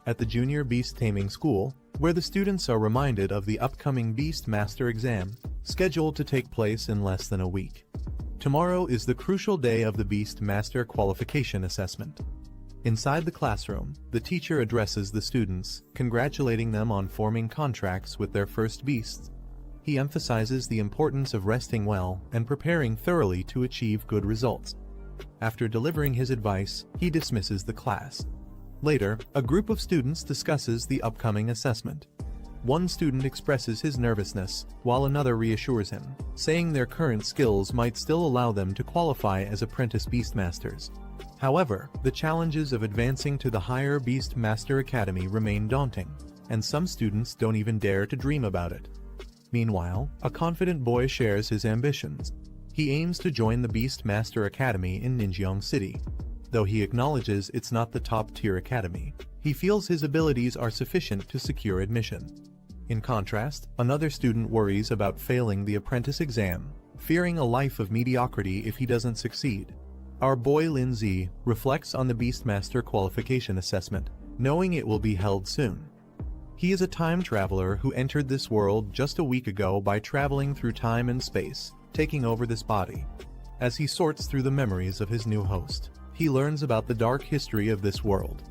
at the Junior Beast Taming School, where the students are reminded of the upcoming Beast Master exam, scheduled to take place in less than a week. Tomorrow is the crucial day of the Beast Master Qualification Assessment. Inside the classroom, the teacher addresses the students, congratulating them on forming contracts with their first beasts. He emphasizes the importance of resting well and preparing thoroughly to achieve good results. After delivering his advice, he dismisses the class. Later, a group of students discusses the upcoming assessment. One student expresses his nervousness, while another reassures him, saying their current skills might still allow them to qualify as apprentice Beastmasters. However, the challenges of advancing to the higher Beastmaster Academy remain daunting, and some students don't even dare to dream about it. Meanwhile, a confident boy shares his ambitions. He aims to join the Beastmaster Academy in Ninjeong City. Though he acknowledges it's not the top-tier academy, he feels his abilities are sufficient to secure admission. In contrast, another student worries about failing the apprentice exam, fearing a life of mediocrity if he doesn't succeed. Our boy Lin Zi reflects on the Beastmaster Qualification Assessment, knowing it will be held soon. He is a time traveler who entered this world just a week ago by traveling through time and space, taking over this body. As he sorts through the memories of his new host, he learns about the dark history of this world.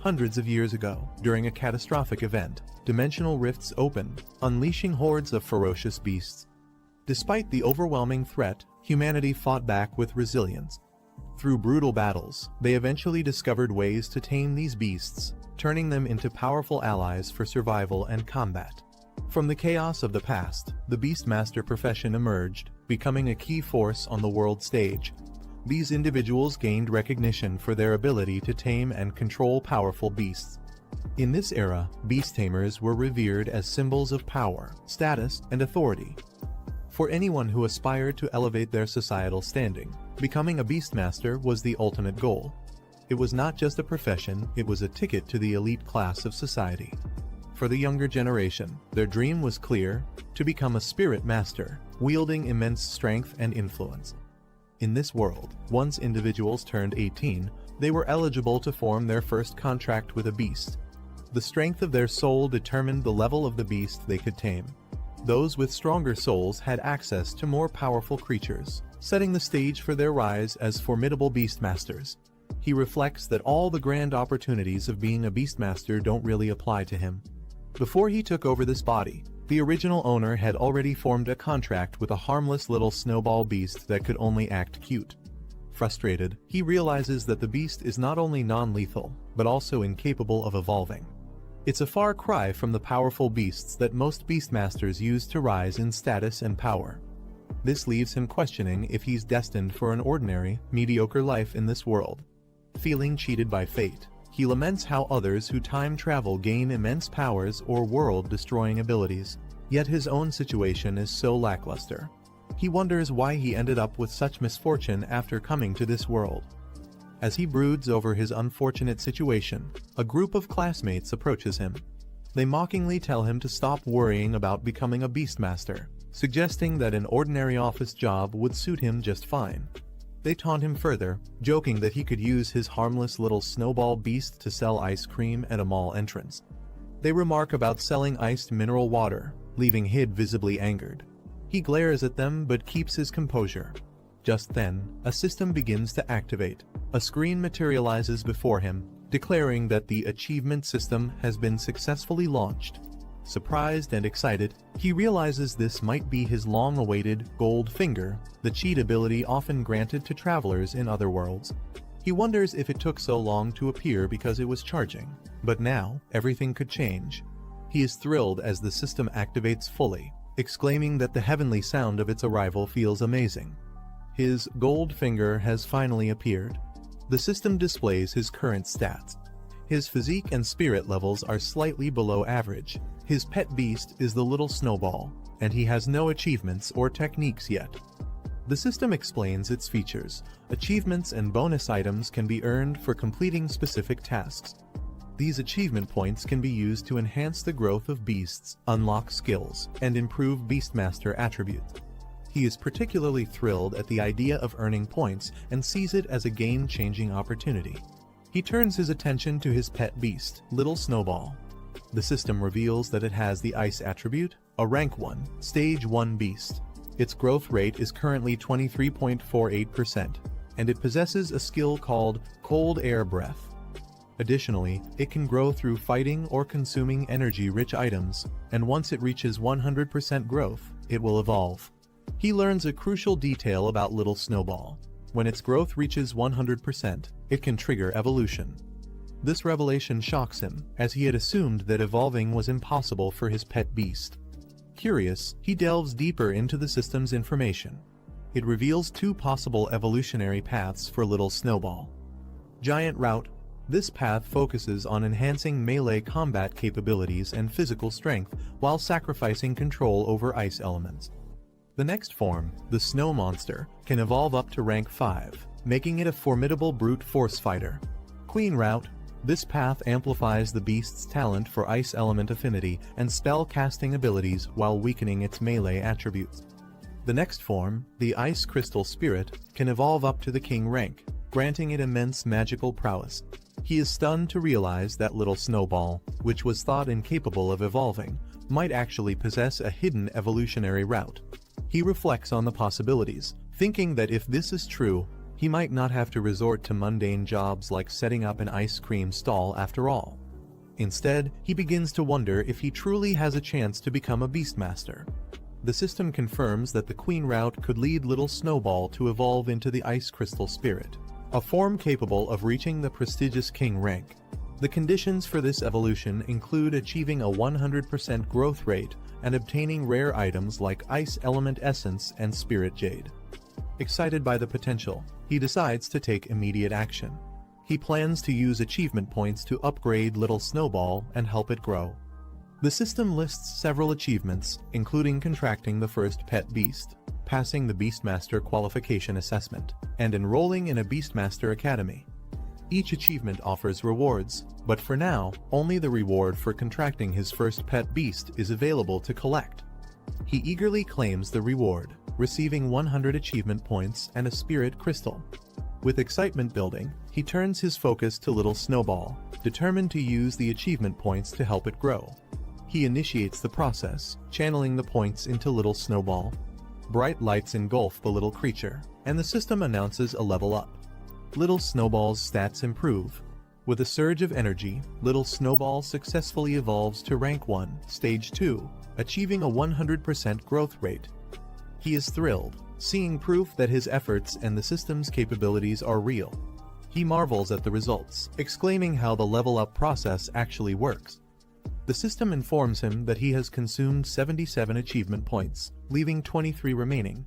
Hundreds of years ago, during a catastrophic event, dimensional rifts opened, unleashing hordes of ferocious beasts. Despite the overwhelming threat, humanity fought back with resilience. Through brutal battles, they eventually discovered ways to tame these beasts, turning them into powerful allies for survival and combat. From the chaos of the past, the Beastmaster profession emerged, becoming a key force on the world stage. These individuals gained recognition for their ability to tame and control powerful beasts. In this era, beast tamers were revered as symbols of power, status, and authority. For anyone who aspired to elevate their societal standing, becoming a Beastmaster was the ultimate goal. It was not just a profession, it was a ticket to the elite class of society. For the younger generation, their dream was clear: to become a spirit master, wielding immense strength and influence. In this world, once individuals turned 18, they were eligible to form their first contract with a beast. The strength of their soul determined the level of the beast they could tame. Those with stronger souls had access to more powerful creatures, setting the stage for their rise as formidable beastmasters. He reflects that all the grand opportunities of being a beastmaster don't really apply to him. Before he took over this body, the original owner had already formed a contract with a harmless little snowball beast that could only act cute. Frustrated, he realizes that the beast is not only non-lethal, but also incapable of evolving. It's a far cry from the powerful beasts that most beastmasters use to rise in status and power. This leaves him questioning if he's destined for an ordinary, mediocre life in this world. Feeling cheated by fate, he laments how others who time travel gain immense powers or world-destroying abilities, yet his own situation is so lackluster. He wonders why he ended up with such misfortune after coming to this world. As he broods over his unfortunate situation, a group of classmates approaches him. They mockingly tell him to stop worrying about becoming a beastmaster, suggesting that an ordinary office job would suit him just fine. They taunt him further, joking that he could use his harmless little snowball beast to sell ice cream at a mall entrance. They remark about selling iced mineral water, leaving Hid visibly angered. He glares at them but keeps his composure. Just then, a system begins to activate. A screen materializes before him, declaring that the achievement system has been successfully launched. Surprised and excited, he realizes this might be his long-awaited gold finger, the cheat ability often granted to travelers in other worlds. He wonders if it took so long to appear because it was charging, but now, everything could change. He is thrilled as the system activates fully, exclaiming that the heavenly sound of its arrival feels amazing. His gold finger has finally appeared. The system displays his current stats. His physique and spirit levels are slightly below average. His pet beast is the little Snowball, and he has no achievements or techniques yet. The system explains its features. Achievements and bonus items can be earned for completing specific tasks. These achievement points can be used to enhance the growth of beasts, unlock skills, and improve Beastmaster attributes. He is particularly thrilled at the idea of earning points and sees it as a game-changing opportunity. He turns his attention to his pet beast, Little Snowball. The system reveals that it has the Ice attribute, a Rank 1, Stage 1 beast. Its growth rate is currently 23.48%, and it possesses a skill called Cold Air Breath. Additionally, it can grow through fighting or consuming energy-rich items, and once it reaches 100% growth, it will evolve. He learns a crucial detail about Little Snowball. When its growth reaches 100%, it can trigger evolution. This revelation shocks him, as he had assumed that evolving was impossible for his pet beast. Curious, he delves deeper into the system's information. It reveals two possible evolutionary paths for Little Snowball. Giant Route. This path focuses on enhancing melee combat capabilities and physical strength while sacrificing control over ice elements. The next form, the Snow Monster, can evolve up to rank 5, making it a formidable brute force fighter. Queen Route. This path amplifies the beast's talent for ice element affinity and spell casting abilities while weakening its melee attributes. The next form, the Ice Crystal Spirit, can evolve up to the King rank, granting it immense magical prowess. He is stunned to realize that Little Snowball, which was thought incapable of evolving, might actually possess a hidden evolutionary route. He reflects on the possibilities, thinking that if this is true, he might not have to resort to mundane jobs like setting up an ice cream stall after all. Instead, he begins to wonder if he truly has a chance to become a Beastmaster. The system confirms that the Queen route could lead Little Snowball to evolve into the Ice Crystal Spirit, a form capable of reaching the prestigious King rank. The conditions for this evolution include achieving a 100% growth rate and obtaining rare items like Ice Element Essence and Spirit Jade. Excited by the potential, he decides to take immediate action. He plans to use achievement points to upgrade Little Snowball and help it grow. The system lists several achievements, including contracting the first pet beast, passing the Beastmaster qualification assessment, and enrolling in a Beastmaster Academy. Each achievement offers rewards, but for now, only the reward for contracting his first pet beast is available to collect. He eagerly claims the reward, receiving 100 achievement points and a spirit crystal. With excitement building, he turns his focus to Little Snowball, determined to use the achievement points to help it grow. He initiates the process, channeling the points into Little Snowball. Bright lights engulf the little creature, and the system announces a level up. Little Snowball's stats improve. With a surge of energy, Little Snowball successfully evolves to rank 1, stage 2, achieving a 100% growth rate. He is thrilled, seeing proof that his efforts and the system's capabilities are real. He marvels at the results, exclaiming how the level-up process actually works. The system informs him that he has consumed 77 achievement points, leaving 23 remaining.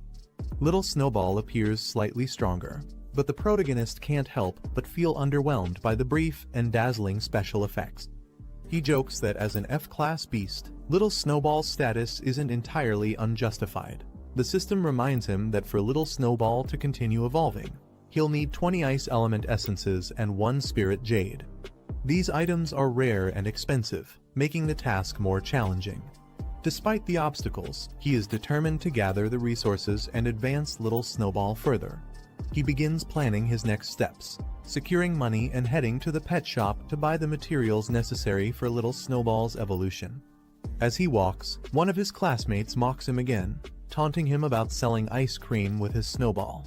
Little Snowball appears slightly stronger, but the protagonist can't help but feel underwhelmed by the brief and dazzling special effects. He jokes that as an F-class beast, Little Snowball's status isn't entirely unjustified. The system reminds him that for Little Snowball to continue evolving, he'll need 20 Ice Element Essences and 1 Spirit Jade. These items are rare and expensive, making the task more challenging. Despite the obstacles, he is determined to gather the resources and advance Little Snowball further. He begins planning his next steps, securing money and heading to the pet shop to buy the materials necessary for Little Snowball's evolution. As he walks, one of his classmates mocks him again, taunting him about selling ice cream with his snowball.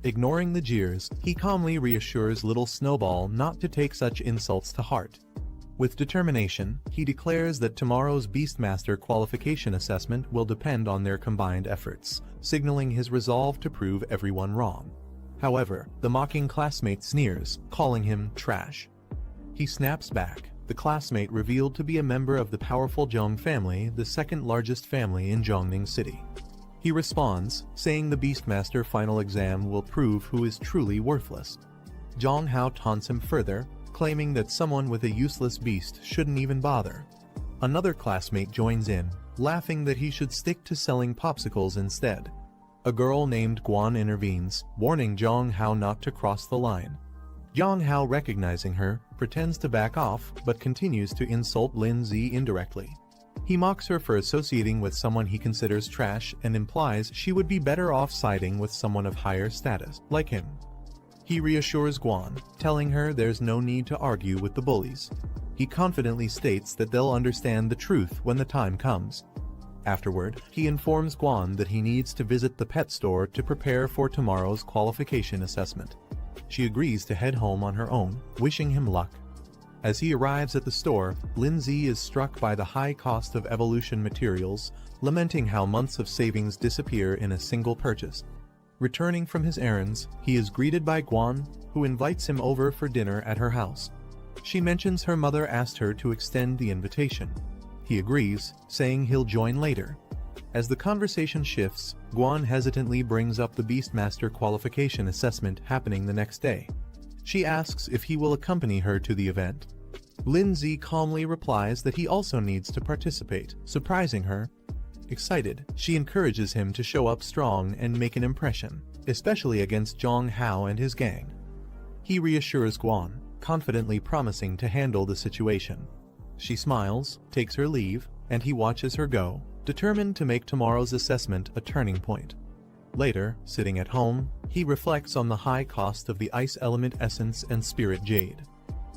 Ignoring the jeers, he calmly reassures Little Snowball not to take such insults to heart. With determination, he declares that tomorrow's Beastmaster qualification assessment will depend on their combined efforts, signaling his resolve to prove everyone wrong. However, the mocking classmate sneers, calling him trash. He snaps back, the classmate revealed to be a member of the powerful Zhong family, the second largest family in Zhongning City. He responds, saying the Beastmaster final exam will prove who is truly worthless. Zhong Hao taunts him further, claiming that someone with a useless beast shouldn't even bother. Another classmate joins in, laughing that he should stick to selling popsicles instead. A girl named Guan intervenes, warning Zhong Hao not to cross the line. Zhong Hao, recognizing her, pretends to back off but continues to insult Lin Zi indirectly. He mocks her for associating with someone he considers trash and implies she would be better off siding with someone of higher status, like him. He reassures Guan, telling her there's no need to argue with the bullies. He confidently states that they'll understand the truth when the time comes. Afterward, he informs Guan that he needs to visit the pet store to prepare for tomorrow's qualification assessment. She agrees to head home on her own, wishing him luck. As he arrives at the store, Lindsay is struck by the high cost of evolution materials, lamenting how months of savings disappear in a single purchase. Returning from his errands, he is greeted by Guan, who invites him over for dinner at her house. She mentions her mother asked her to extend the invitation. He agrees, saying he'll join later. As the conversation shifts, Guan hesitantly brings up the Beastmaster qualification assessment happening the next day. She asks if he will accompany her to the event. Lindsay calmly replies that he also needs to participate, surprising her. Excited, she encourages him to show up strong and make an impression, especially against Zhong Hao and his gang. He reassures Guan, confidently promising to handle the situation. She smiles, takes her leave, and he watches her go, determined to make tomorrow's assessment a turning point. Later, sitting at home, he reflects on the high cost of the ice element essence and spirit jade.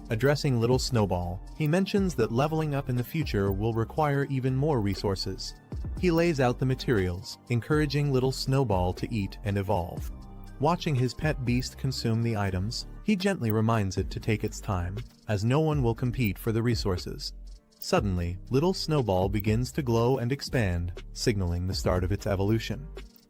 Addressing little Snowball, he mentions that leveling up in the future will require even more resources. He lays out the materials, encouraging little Snowball to eat and evolve. Watching his pet beast consume the items, he gently reminds it to take its time, as no one will compete for the resources. Suddenly, little Snowball begins to glow and expand, signaling the start of its evolution.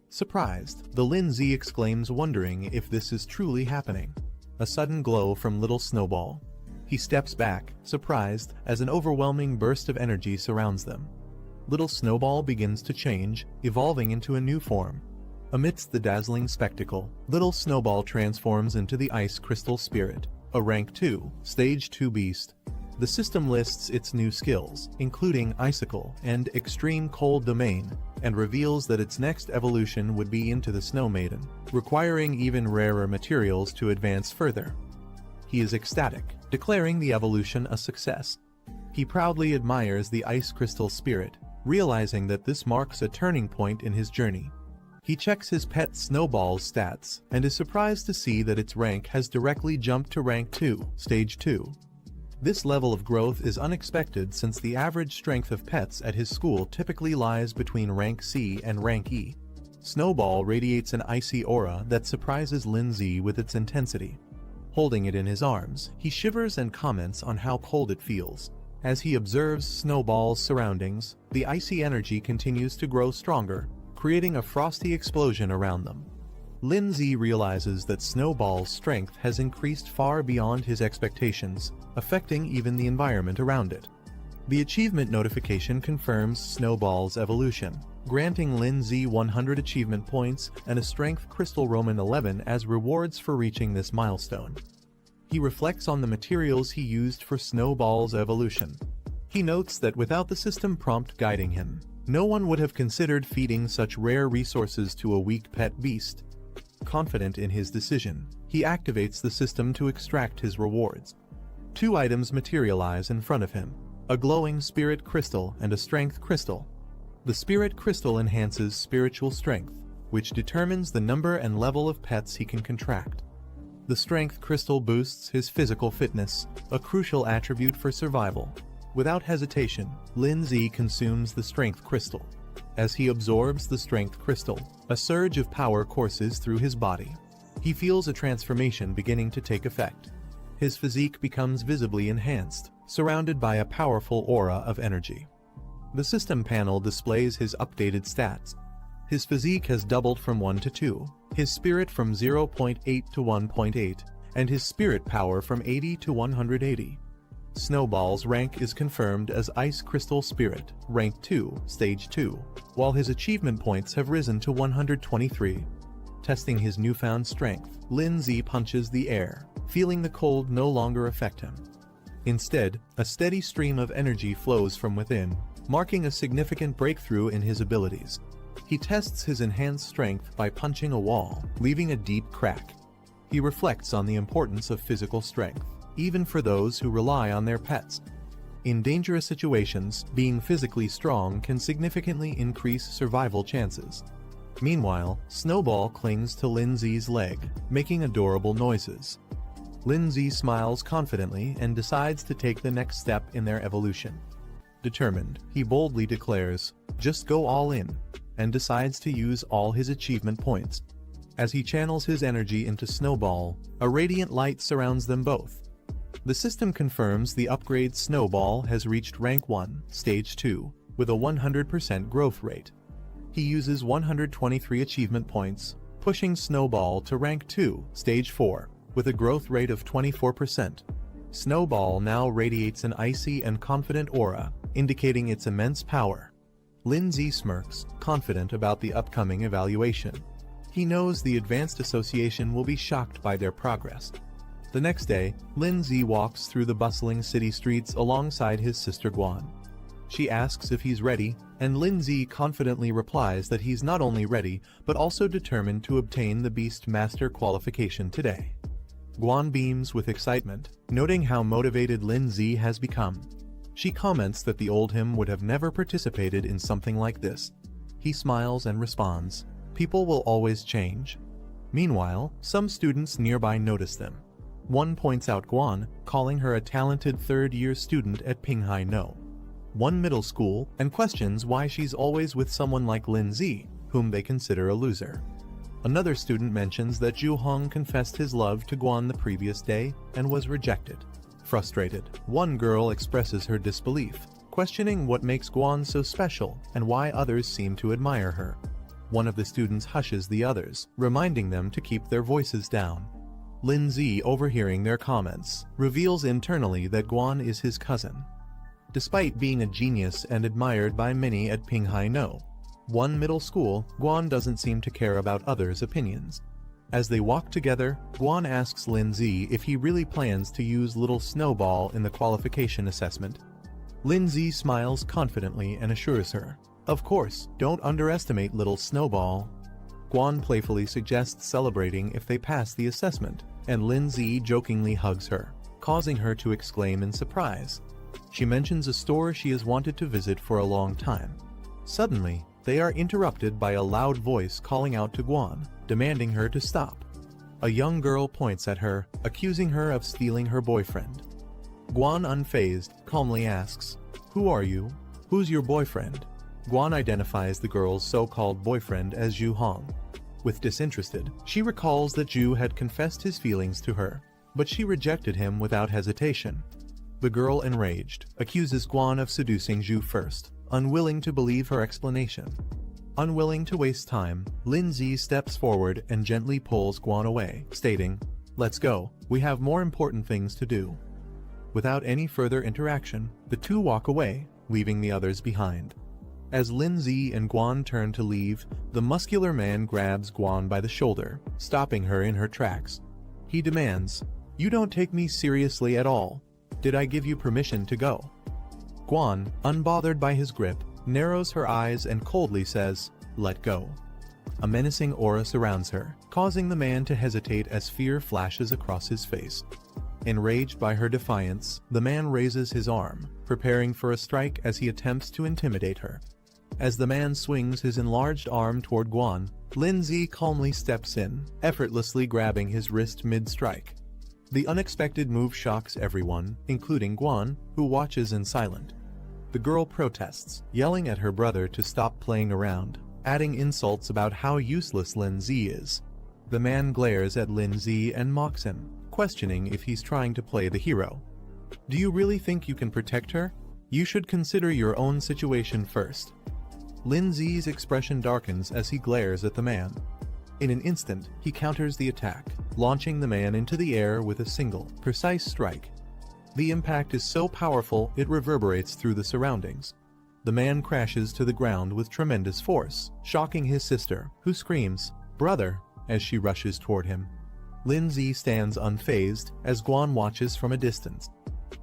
Surprised, the Lindsay exclaims, wondering if this is truly happening. A sudden glow from little Snowball. He steps back, surprised, as an overwhelming burst of energy surrounds them. Little Snowball begins to change, evolving into a new form. Amidst the dazzling spectacle, little Snowball transforms into the Ice Crystal Spirit, a Rank 2, Stage 2 beast. The system lists its new skills, including Icicle and Extreme Cold Domain, and reveals that its next evolution would be into the Snow Maiden, requiring even rarer materials to advance further. He is ecstatic, declaring the evolution a success. He proudly admires the Ice Crystal Spirit, realizing that this marks a turning point in his journey. He checks his pet Snowball's stats, and is surprised to see that its rank has directly jumped to Rank 2, Stage 2. This level of growth is unexpected since the average strength of pets at his school typically lies between Rank C and Rank E. Snowball radiates an icy aura that surprises Lindsay with its intensity. Holding it in his arms, he shivers and comments on how cold it feels. As he observes Snowball's surroundings, the icy energy continues to grow stronger, creating a frosty explosion around them. Lindsay realizes that Snowball's strength has increased far beyond his expectations, affecting even the environment around it. The achievement notification confirms Snowball's evolution, granting Lindsay 100 achievement points and a Strength Crystal Roman 11 as rewards for reaching this milestone. He reflects on the materials he used for Snowball's evolution. He notes that without the system prompt guiding him, no one would have considered feeding such rare resources to a weak pet beast. Confident in his decision, he activates the system to extract his rewards. Two items materialize in front of him, a glowing spirit crystal and a strength crystal. The spirit crystal enhances spiritual strength, which determines the number and level of pets he can contract. The strength crystal boosts his physical fitness, a crucial attribute for survival. Without hesitation, Lindsay consumes the strength crystal. As he absorbs the strength crystal, a surge of power courses through his body. He feels a transformation beginning to take effect. His physique becomes visibly enhanced, surrounded by a powerful aura of energy. The system panel displays his updated stats. His physique has doubled from 1 to 2, his spirit from 0.8 to 1.8, and his spirit power from 80 to 180. Snowball's rank is confirmed as Ice Crystal Spirit, Rank 2, Stage 2, while his achievement points have risen to 123. Testing his newfound strength, Lindsay punches the air, feeling the cold no longer affect him. Instead, a steady stream of energy flows from within, marking a significant breakthrough in his abilities. He tests his enhanced strength by punching a wall, leaving a deep crack. He reflects on the importance of physical strength, even for those who rely on their pets. In dangerous situations, being physically strong can significantly increase survival chances. Meanwhile, Snowball clings to Lindsay's leg, making adorable noises. Lindsay smiles confidently and decides to take the next step in their evolution. Determined, he boldly declares, "Just go all in," and decides to use all his achievement points. As he channels his energy into Snowball, a radiant light surrounds them both. The system confirms the upgrade Snowball has reached Rank 1, Stage 2, with a 100% growth rate. He uses 123 achievement points, pushing Snowball to Rank 2, Stage 4, with a growth rate of 24%. Snowball now radiates an icy and confident aura, indicating its immense power. Lindsay smirks, confident about the upcoming evaluation. He knows the Advanced Association will be shocked by their progress. The next day, Lindsay walks through the bustling city streets alongside his sister Guan. She asks if he's ready, and Lindsay confidently replies that he's not only ready, but also determined to obtain the Beast Master qualification today. Guan beams with excitement, noting how motivated Lindsay has become. She comments that the old him would have never participated in something like this. He smiles and responds, "People will always change." Meanwhile, some students nearby notice them. One points out Guan, calling her a talented third-year student at Pinghai No. One middle school, and questions why she's always with someone like Lindsay, whom they consider a loser. Another student mentions that Ju Hong confessed his love to Guan the previous day and was rejected. Frustrated, one girl expresses her disbelief, questioning what makes Guan so special and why others seem to admire her. One of the students hushes the others, reminding them to keep their voices down. Lindsay, overhearing their comments, reveals internally that Guan is his cousin. Despite being a genius and admired by many at Pinghai No, one middle school, Guan doesn't seem to care about others' opinions. As they walk together, Guan asks Lindsay if he really plans to use Little Snowball in the qualification assessment. Lindsay smiles confidently and assures her, "Of course, don't underestimate Little Snowball." Guan playfully suggests celebrating if they pass the assessment, and Lindsay jokingly hugs her, causing her to exclaim in surprise. She mentions a store she has wanted to visit for a long time. Suddenly, they are interrupted by a loud voice calling out to Guan, demanding her to stop. A young girl points at her, accusing her of stealing her boyfriend. Guan, unfazed, calmly asks, "Who are you? Who's your boyfriend?" Guan identifies the girl's so-called boyfriend as Ju Hong. With disinterested, she recalls that Ju had confessed his feelings to her, but she rejected him without hesitation. The girl, enraged, accuses Guan of seducing Ju first, unwilling to believe her explanation. Unwilling to waste time, Lindsay steps forward and gently pulls Guan away, stating, "Let's go, we have more important things to do." Without any further interaction, the two walk away, leaving the others behind. As Lindsay and Guan turn to leave, the muscular man grabs Guan by the shoulder, stopping her in her tracks. He demands, "You don't take me seriously at all. Did I give you permission to go?" Guan, unbothered by his grip, narrows her eyes and coldly says, "Let go." A menacing aura surrounds her, causing the man to hesitate as fear flashes across his face. Enraged by her defiance, the man raises his arm, preparing for a strike as he attempts to intimidate her. As the man swings his enlarged arm toward Guan, Lindsay calmly steps in, effortlessly grabbing his wrist mid-strike. The unexpected move shocks everyone, including Guan, who watches in silence. The girl protests, yelling at her brother to stop playing around, adding insults about how useless Lindsay is. The man glares at Lindsay and mocks him, questioning if he's trying to play the hero. "Do you really think you can protect her? You should consider your own situation first." Lindsay's expression darkens as he glares at the man. In an instant, he counters the attack, launching the man into the air with a single, precise strike. The impact is so powerful it reverberates through the surroundings. The man crashes to the ground with tremendous force, shocking his sister, who screams, "Brother," as she rushes toward him. Lindsay stands unfazed as Guan watches from a distance.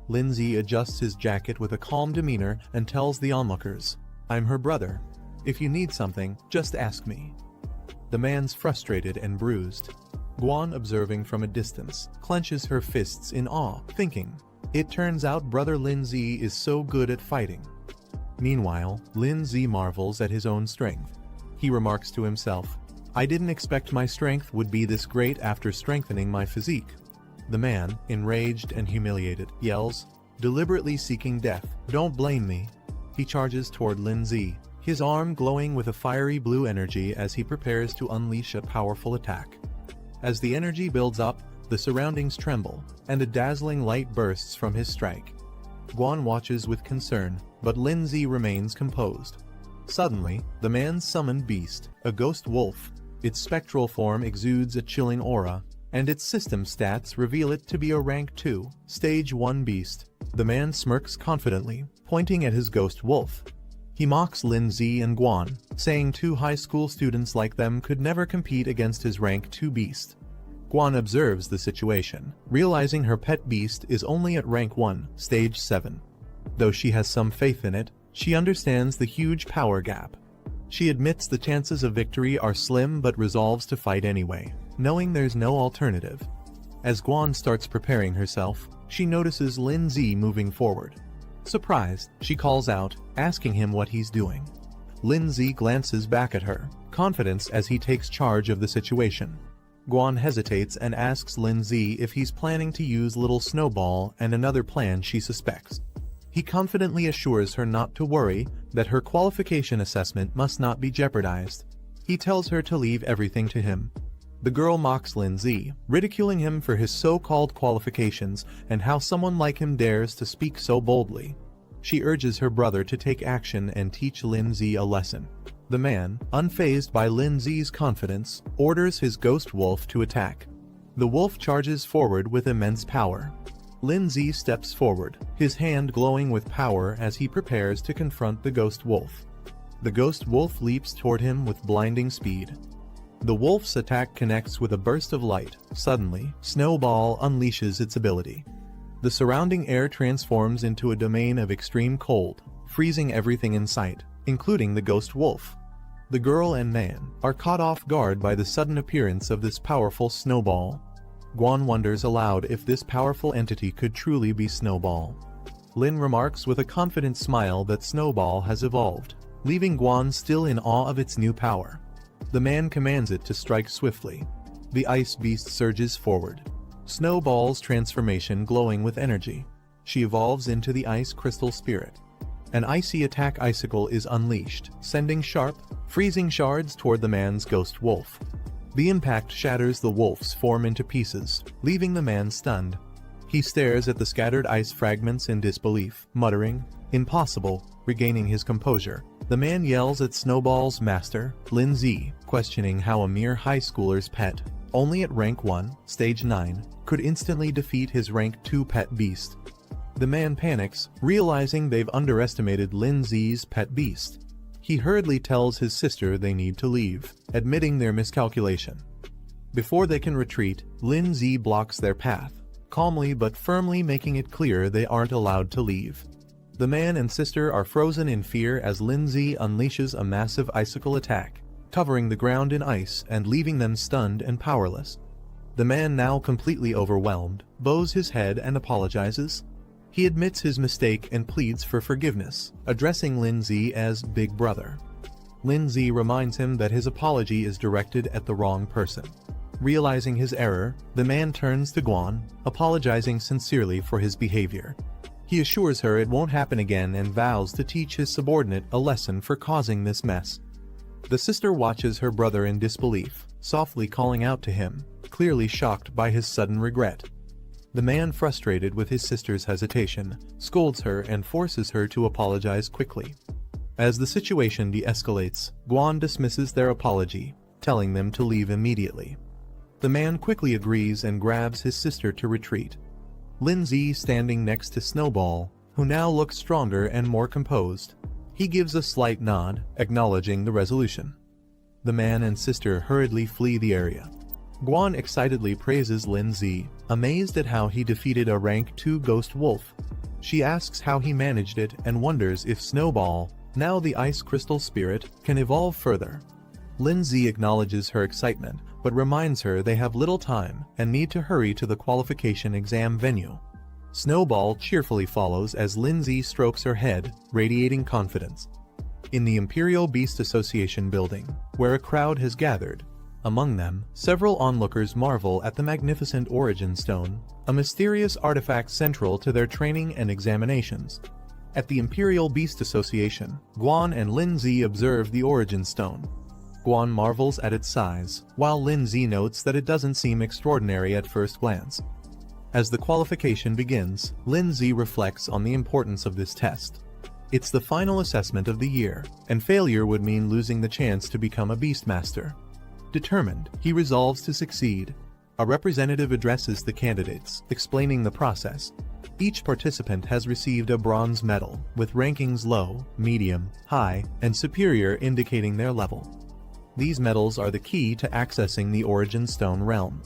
Lindsay adjusts his jacket with a calm demeanor and tells the onlookers, "I'm her brother. If you need something, just ask me." The man's frustrated and bruised. Guan, observing from a distance, clenches her fists in awe, thinking, "It turns out brother Lindsay is so good at fighting." Meanwhile, Lindsay marvels at his own strength. he remarks to himself. I didn't expect my strength would be this great after strengthening my physique. The man, enraged and humiliated, yells, deliberately seeking death. Don't blame me. He charges toward Lindsay, his arm glowing with a fiery blue energy as he prepares to unleash a powerful attack. As the energy builds up, the surroundings tremble, and a dazzling light bursts from his strike. Guan watches with concern, but Lindsay remains composed. Suddenly, the man's summoned beast, a ghost wolf, its spectral form exudes a chilling aura, and its system stats reveal it to be a rank 2, stage 1 beast. The man smirks confidently, pointing at his ghost wolf. He mocks Lindsay and Guan, saying 2 high school students like them could never compete against his rank 2 beast. Guan observes the situation, realizing her pet beast is only at rank 1, stage 7. Though she has some faith in it, she understands the huge power gap. She admits the chances of victory are slim but resolves to fight anyway, knowing there's no alternative. As Guan starts preparing herself, she notices Lindsay moving forward. Surprised, she calls out, asking him what he's doing. Lindsay glances back at her, confidence as he takes charge of the situation. Guan hesitates and asks Lindsay if he's planning to use little Snowball and another plan she suspects. He confidently assures her not to worry, that her qualification assessment must not be jeopardized. He tells her to leave everything to him. The girl mocks Lindsay, ridiculing him for his so-called qualifications and how someone like him dares to speak so boldly. She urges her brother to take action and teach Lindsay a lesson. The man, unfazed by Lindsay's confidence, orders his ghost wolf to attack. The wolf charges forward with immense power. Lindsay steps forward, his hand glowing with power as he prepares to confront the ghost wolf. The ghost wolf leaps toward him with blinding speed. The wolf's attack connects with a burst of light. Suddenly, Snowball unleashes its ability. The surrounding air transforms into a domain of extreme cold, freezing everything in sight, including the ghost wolf. The girl and man are caught off guard by the sudden appearance of this powerful Snowball. Guan wonders aloud if this powerful entity could truly be Snowball. Lin remarks with a confident smile that Snowball has evolved, leaving Guan still in awe of its new power. The man commands it to strike swiftly. The ice beast surges forward, Snowball's transformation glowing with energy. She evolves into the ice crystal spirit. An icy attack icicle is unleashed, sending sharp, freezing shards toward the man's ghost wolf. The impact shatters the wolf's form into pieces, leaving the man stunned. He stares at the scattered ice fragments in disbelief, muttering, "Impossible," regaining his composure. The man yells at Snowball's master, Lindsay, questioning how a mere high schooler's pet, only at rank 1, stage 9, could instantly defeat his rank 2 pet beast. The man panics, realizing they've underestimated Lindsay's pet beast. He hurriedly tells his sister they need to leave, admitting their miscalculation. Before they can retreat, Lindsay blocks their path, calmly but firmly making it clear they aren't allowed to leave. The man and sister are frozen in fear as Lindsay unleashes a massive icicle attack, covering the ground in ice and leaving them stunned and powerless. The man, now completely overwhelmed, bows his head and apologizes. He admits his mistake and pleads for forgiveness, addressing Lindsay as Big Brother. Lindsay reminds him that his apology is directed at the wrong person. Realizing his error, the man turns to Guan, apologizing sincerely for his behavior. He assures her it won't happen again and vows to teach his subordinate a lesson for causing this mess. The sister watches her brother in disbelief, softly calling out to him, clearly shocked by his sudden regret. The man, frustrated with his sister's hesitation, scolds her and forces her to apologize quickly. As the situation de-escalates, Guan dismisses their apology, telling them to leave immediately. The man quickly agrees and grabs his sister to retreat. Lindsay standing next to Snowball, who now looks stronger and more composed. He gives a slight nod, acknowledging the resolution. The man and sister hurriedly flee the area. Guan excitedly praises Lindsay, amazed at how he defeated a rank 2 ghost wolf. She asks how he managed it and wonders if Snowball, now the ice crystal spirit, can evolve further. Lindsay acknowledges her excitement, but reminds her they have little time and need to hurry to the qualification exam venue. Snowball cheerfully follows as Lindsay strokes her head, radiating confidence. in the Imperial Beast Association building, where a crowd has gathered. Among them, several onlookers marvel at the magnificent Origin Stone, a mysterious artifact central to their training and examinations. At the Imperial Beast Association, Guan and Lin Zi observe the Origin Stone. Guan marvels at its size, while Lin Zi notes that it doesn't seem extraordinary at first glance. As the qualification begins, Lin Zi reflects on the importance of this test. It's the final assessment of the year, and failure would mean losing the chance to become a Beastmaster. Determined, he resolves to succeed. A representative addresses the candidates, explaining the process. Each participant has received a bronze medal, with rankings low, medium, high, and superior indicating their level. These medals are the key to accessing the Origin Stone realm.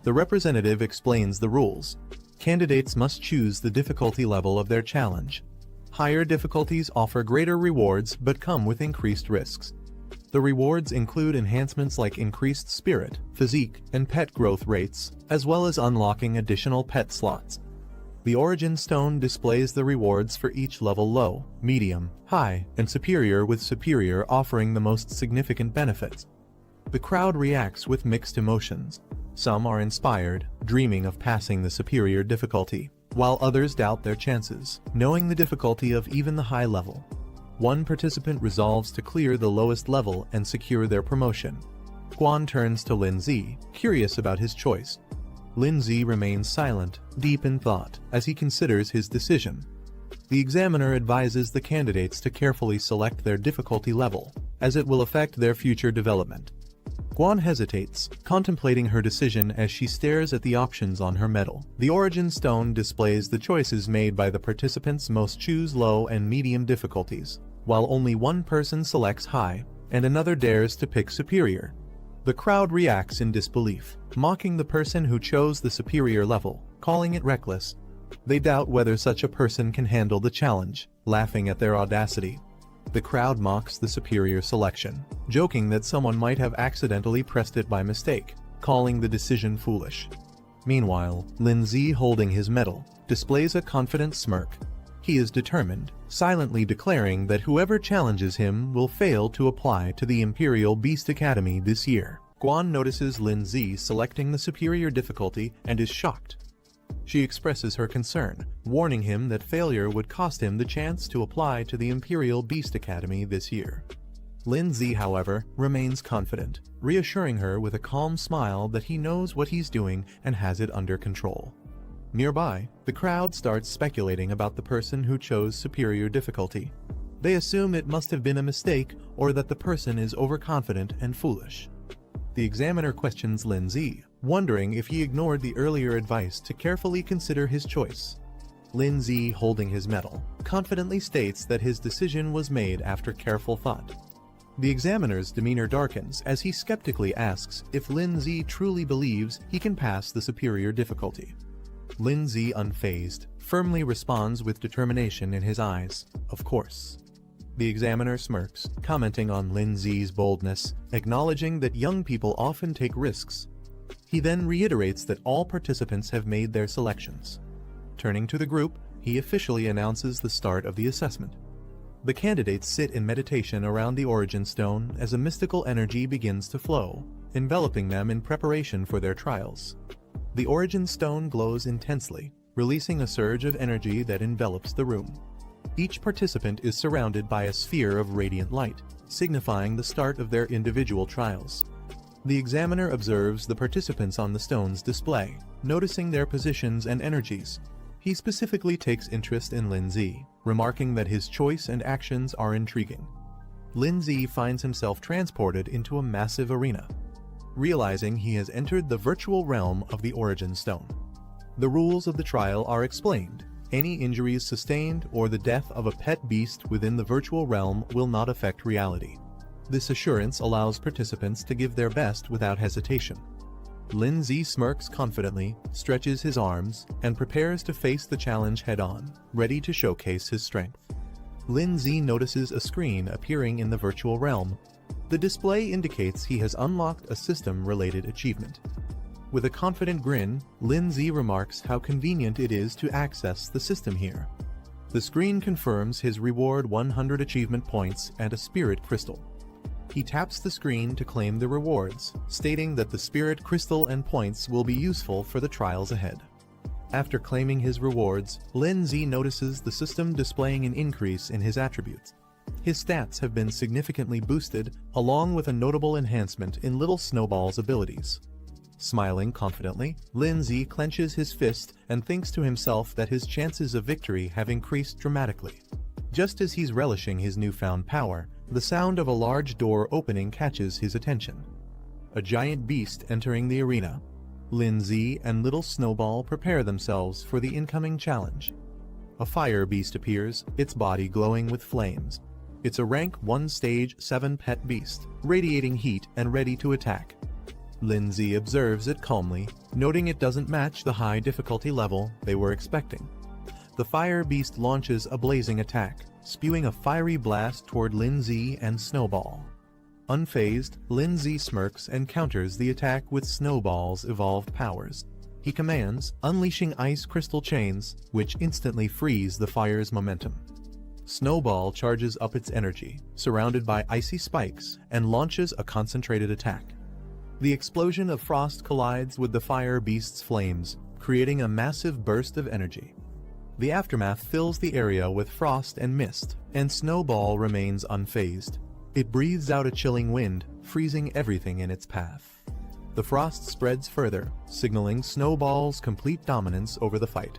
The representative explains the rules. Candidates must choose the difficulty level of their challenge. Higher difficulties offer greater rewards but come with increased risks. The rewards include enhancements like increased spirit, physique, and pet growth rates, as well as unlocking additional pet slots. The Origin Stone displays the rewards for each level: low, medium, high, and superior, with superior offering the most significant benefits. The crowd reacts with mixed emotions. Some are inspired, dreaming of passing the superior difficulty, while others doubt their chances, knowing the difficulty of even the high level. One participant resolves to clear the lowest level and secure their promotion. Guan turns to Lin Zi, curious about his choice. Lin Zi remains silent, deep in thought, as he considers his decision. The examiner advises the candidates to carefully select their difficulty level, as it will affect their future development. Guan hesitates, contemplating her decision as she stares at the options on her medal. The Origin Stone displays the choices made by the participants. Most choose low and medium difficulties, while only one person selects high, and another dares to pick superior. The crowd reacts in disbelief, mocking the person who chose the superior level, calling it reckless. They doubt whether such a person can handle the challenge, laughing at their audacity. The crowd mocks the superior selection, joking that someone might have accidentally pressed it by mistake, calling the decision foolish. Meanwhile, Lin Zi, holding his medal, displays a confident smirk. He is determined, silently declaring that whoever challenges him will fail to apply to the Imperial Beast Academy this year. Guan notices Lin Zi selecting the superior difficulty and is shocked. She expresses her concern, warning him that failure would cost him the chance to apply to the Imperial Beast Academy this year. Lin Zi, however, remains confident, reassuring her with a calm smile that he knows what he's doing and has it under control. Nearby, the crowd starts speculating about the person who chose superior difficulty. They assume it must have been a mistake or that the person is overconfident and foolish. The examiner questions Lin Zi, wondering if he ignored the earlier advice to carefully consider his choice. Lin Zi, holding his medal, confidently states that his decision was made after careful thought. The examiner's demeanor darkens as he skeptically asks if Lin Zi truly believes he can pass the superior difficulty. Lin Zi, unfazed, firmly responds with determination in his eyes, "Of course." The examiner smirks, commenting on Lin Zi's boldness, acknowledging that young people often take risks. He then reiterates that all participants have made their selections. Turning to the group, he officially announces the start of the assessment. The candidates sit in meditation around the Origin Stone as a mystical energy begins to flow, enveloping them in preparation for their trials. The Origin Stone glows intensely, releasing a surge of energy that envelops the room. Each participant is surrounded by a sphere of radiant light, signifying the start of their individual trials. The examiner observes the participants on the stone's display, noticing their positions and energies. He specifically takes interest in Lin Zi, remarking that his choice and actions are intriguing. Lin Zi finds himself transported into a massive arena, realizing he has entered the virtual realm of the Origin Stone. The rules of the trial are explained. Any injuries sustained or the death of a pet beast within the virtual realm will not affect reality. This assurance allows participants to give their best without hesitation. Lin Zi smirks confidently, stretches his arms, and prepares to face the challenge head-on, ready to showcase his strength. Lin Zi notices a screen appearing in the virtual realm. The display indicates he has unlocked a system-related achievement. With a confident grin, Lin Zi remarks how convenient it is to access the system here. The screen confirms his reward: 100 achievement points and a spirit crystal. He taps the screen to claim the rewards, stating that the spirit crystal and points will be useful for the trials ahead. After claiming his rewards, Lin Z notices the system displaying an increase in his attributes. His stats have been significantly boosted, along with a notable enhancement in Little Snowball's abilities. Smiling confidently, Lin Z clenches his fist and thinks to himself that his chances of victory have increased dramatically. Just as he's relishing his newfound power, the sound of a large door opening catches his attention. A giant beast entering the arena. Lin Z and Little Snowball prepare themselves for the incoming challenge. A fire beast appears, its body glowing with flames. It's a rank 1 stage 7 pet beast, radiating heat and ready to attack. Lin Z observes it calmly, noting it doesn't match the high difficulty level they were expecting. The fire beast launches a blazing attack, spewing a fiery blast toward Lin Z and Snowball. Unfazed, Lin Z smirks and counters the attack with Snowball's evolved powers. He commands, unleashing ice crystal chains, which instantly freeze the fire's momentum. Snowball charges up its energy, surrounded by icy spikes, and launches a concentrated attack. The explosion of frost collides with the fire beast's flames, creating a massive burst of energy. The aftermath fills the area with frost and mist, and Snowball remains unfazed. It breathes out a chilling wind, freezing everything in its path. The frost spreads further, signaling Snowball's complete dominance over the fight.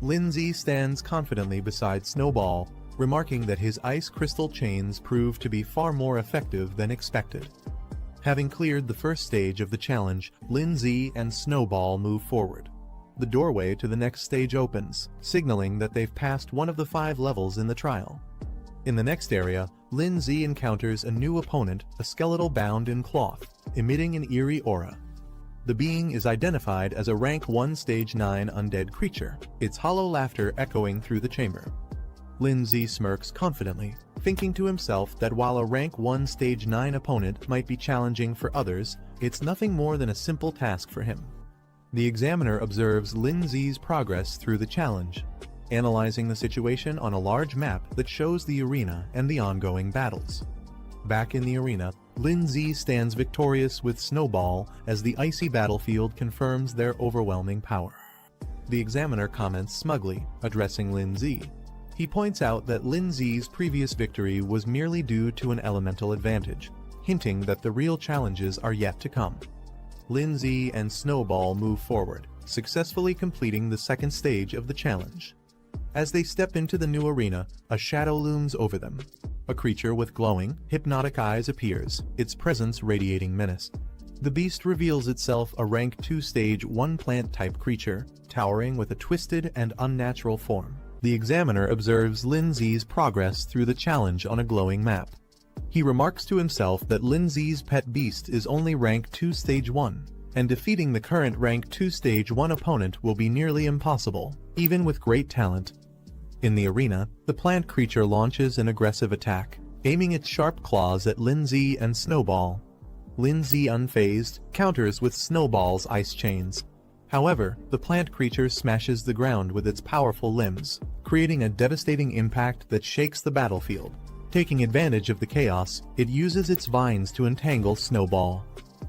Lin Z stands confidently beside Snowball, remarking that his ice crystal chains prove to be far more effective than expected. Having cleared the first stage of the challenge, Lin Z and Snowball move forward. The doorway to the next stage opens, signaling that they've passed one of the 5 levels in the trial. In the next area, Lin Z encounters a new opponent, a skeletal bound in cloth, emitting an eerie aura. The being is identified as a rank 1 stage 9 undead creature, its hollow laughter echoing through the chamber. Lin Z smirks confidently, thinking to himself that while a rank 1 stage 9 opponent might be challenging for others, it's nothing more than a simple task for him. The examiner observes Lin Z's progress through the challenge, analyzing the situation on a large map that shows the arena and the ongoing battles. Back in the arena, Lin Z stands victorious with Snowball as the icy battlefield confirms their overwhelming power. The examiner comments smugly, addressing Lin Z. He points out that Lin Z's previous victory was merely due to an elemental advantage, hinting that the real challenges are yet to come. Lin Z and Snowball move forward, successfully completing the second stage of the challenge. As they step into the new arena, a shadow looms over them. A creature with glowing, hypnotic eyes appears, its presence radiating menace. The beast reveals itself a rank 2 stage 1 plant-type creature, towering with a twisted and unnatural form. The examiner observes Lin Z's progress through the challenge on a glowing map. He remarks to himself that Lin Z's pet beast is only rank 2 stage 1, and defeating the current rank 2 stage 1 opponent will be nearly impossible, even with great talent. In the arena, the plant creature launches an aggressive attack, aiming its sharp claws at Lin Z and Snowball. Lin Z, unfazed, counters with Snowball's ice chains. However, the plant creature smashes the ground with its powerful limbs, creating a devastating impact that shakes the battlefield. Taking advantage of the chaos, it uses its vines to entangle Snowball.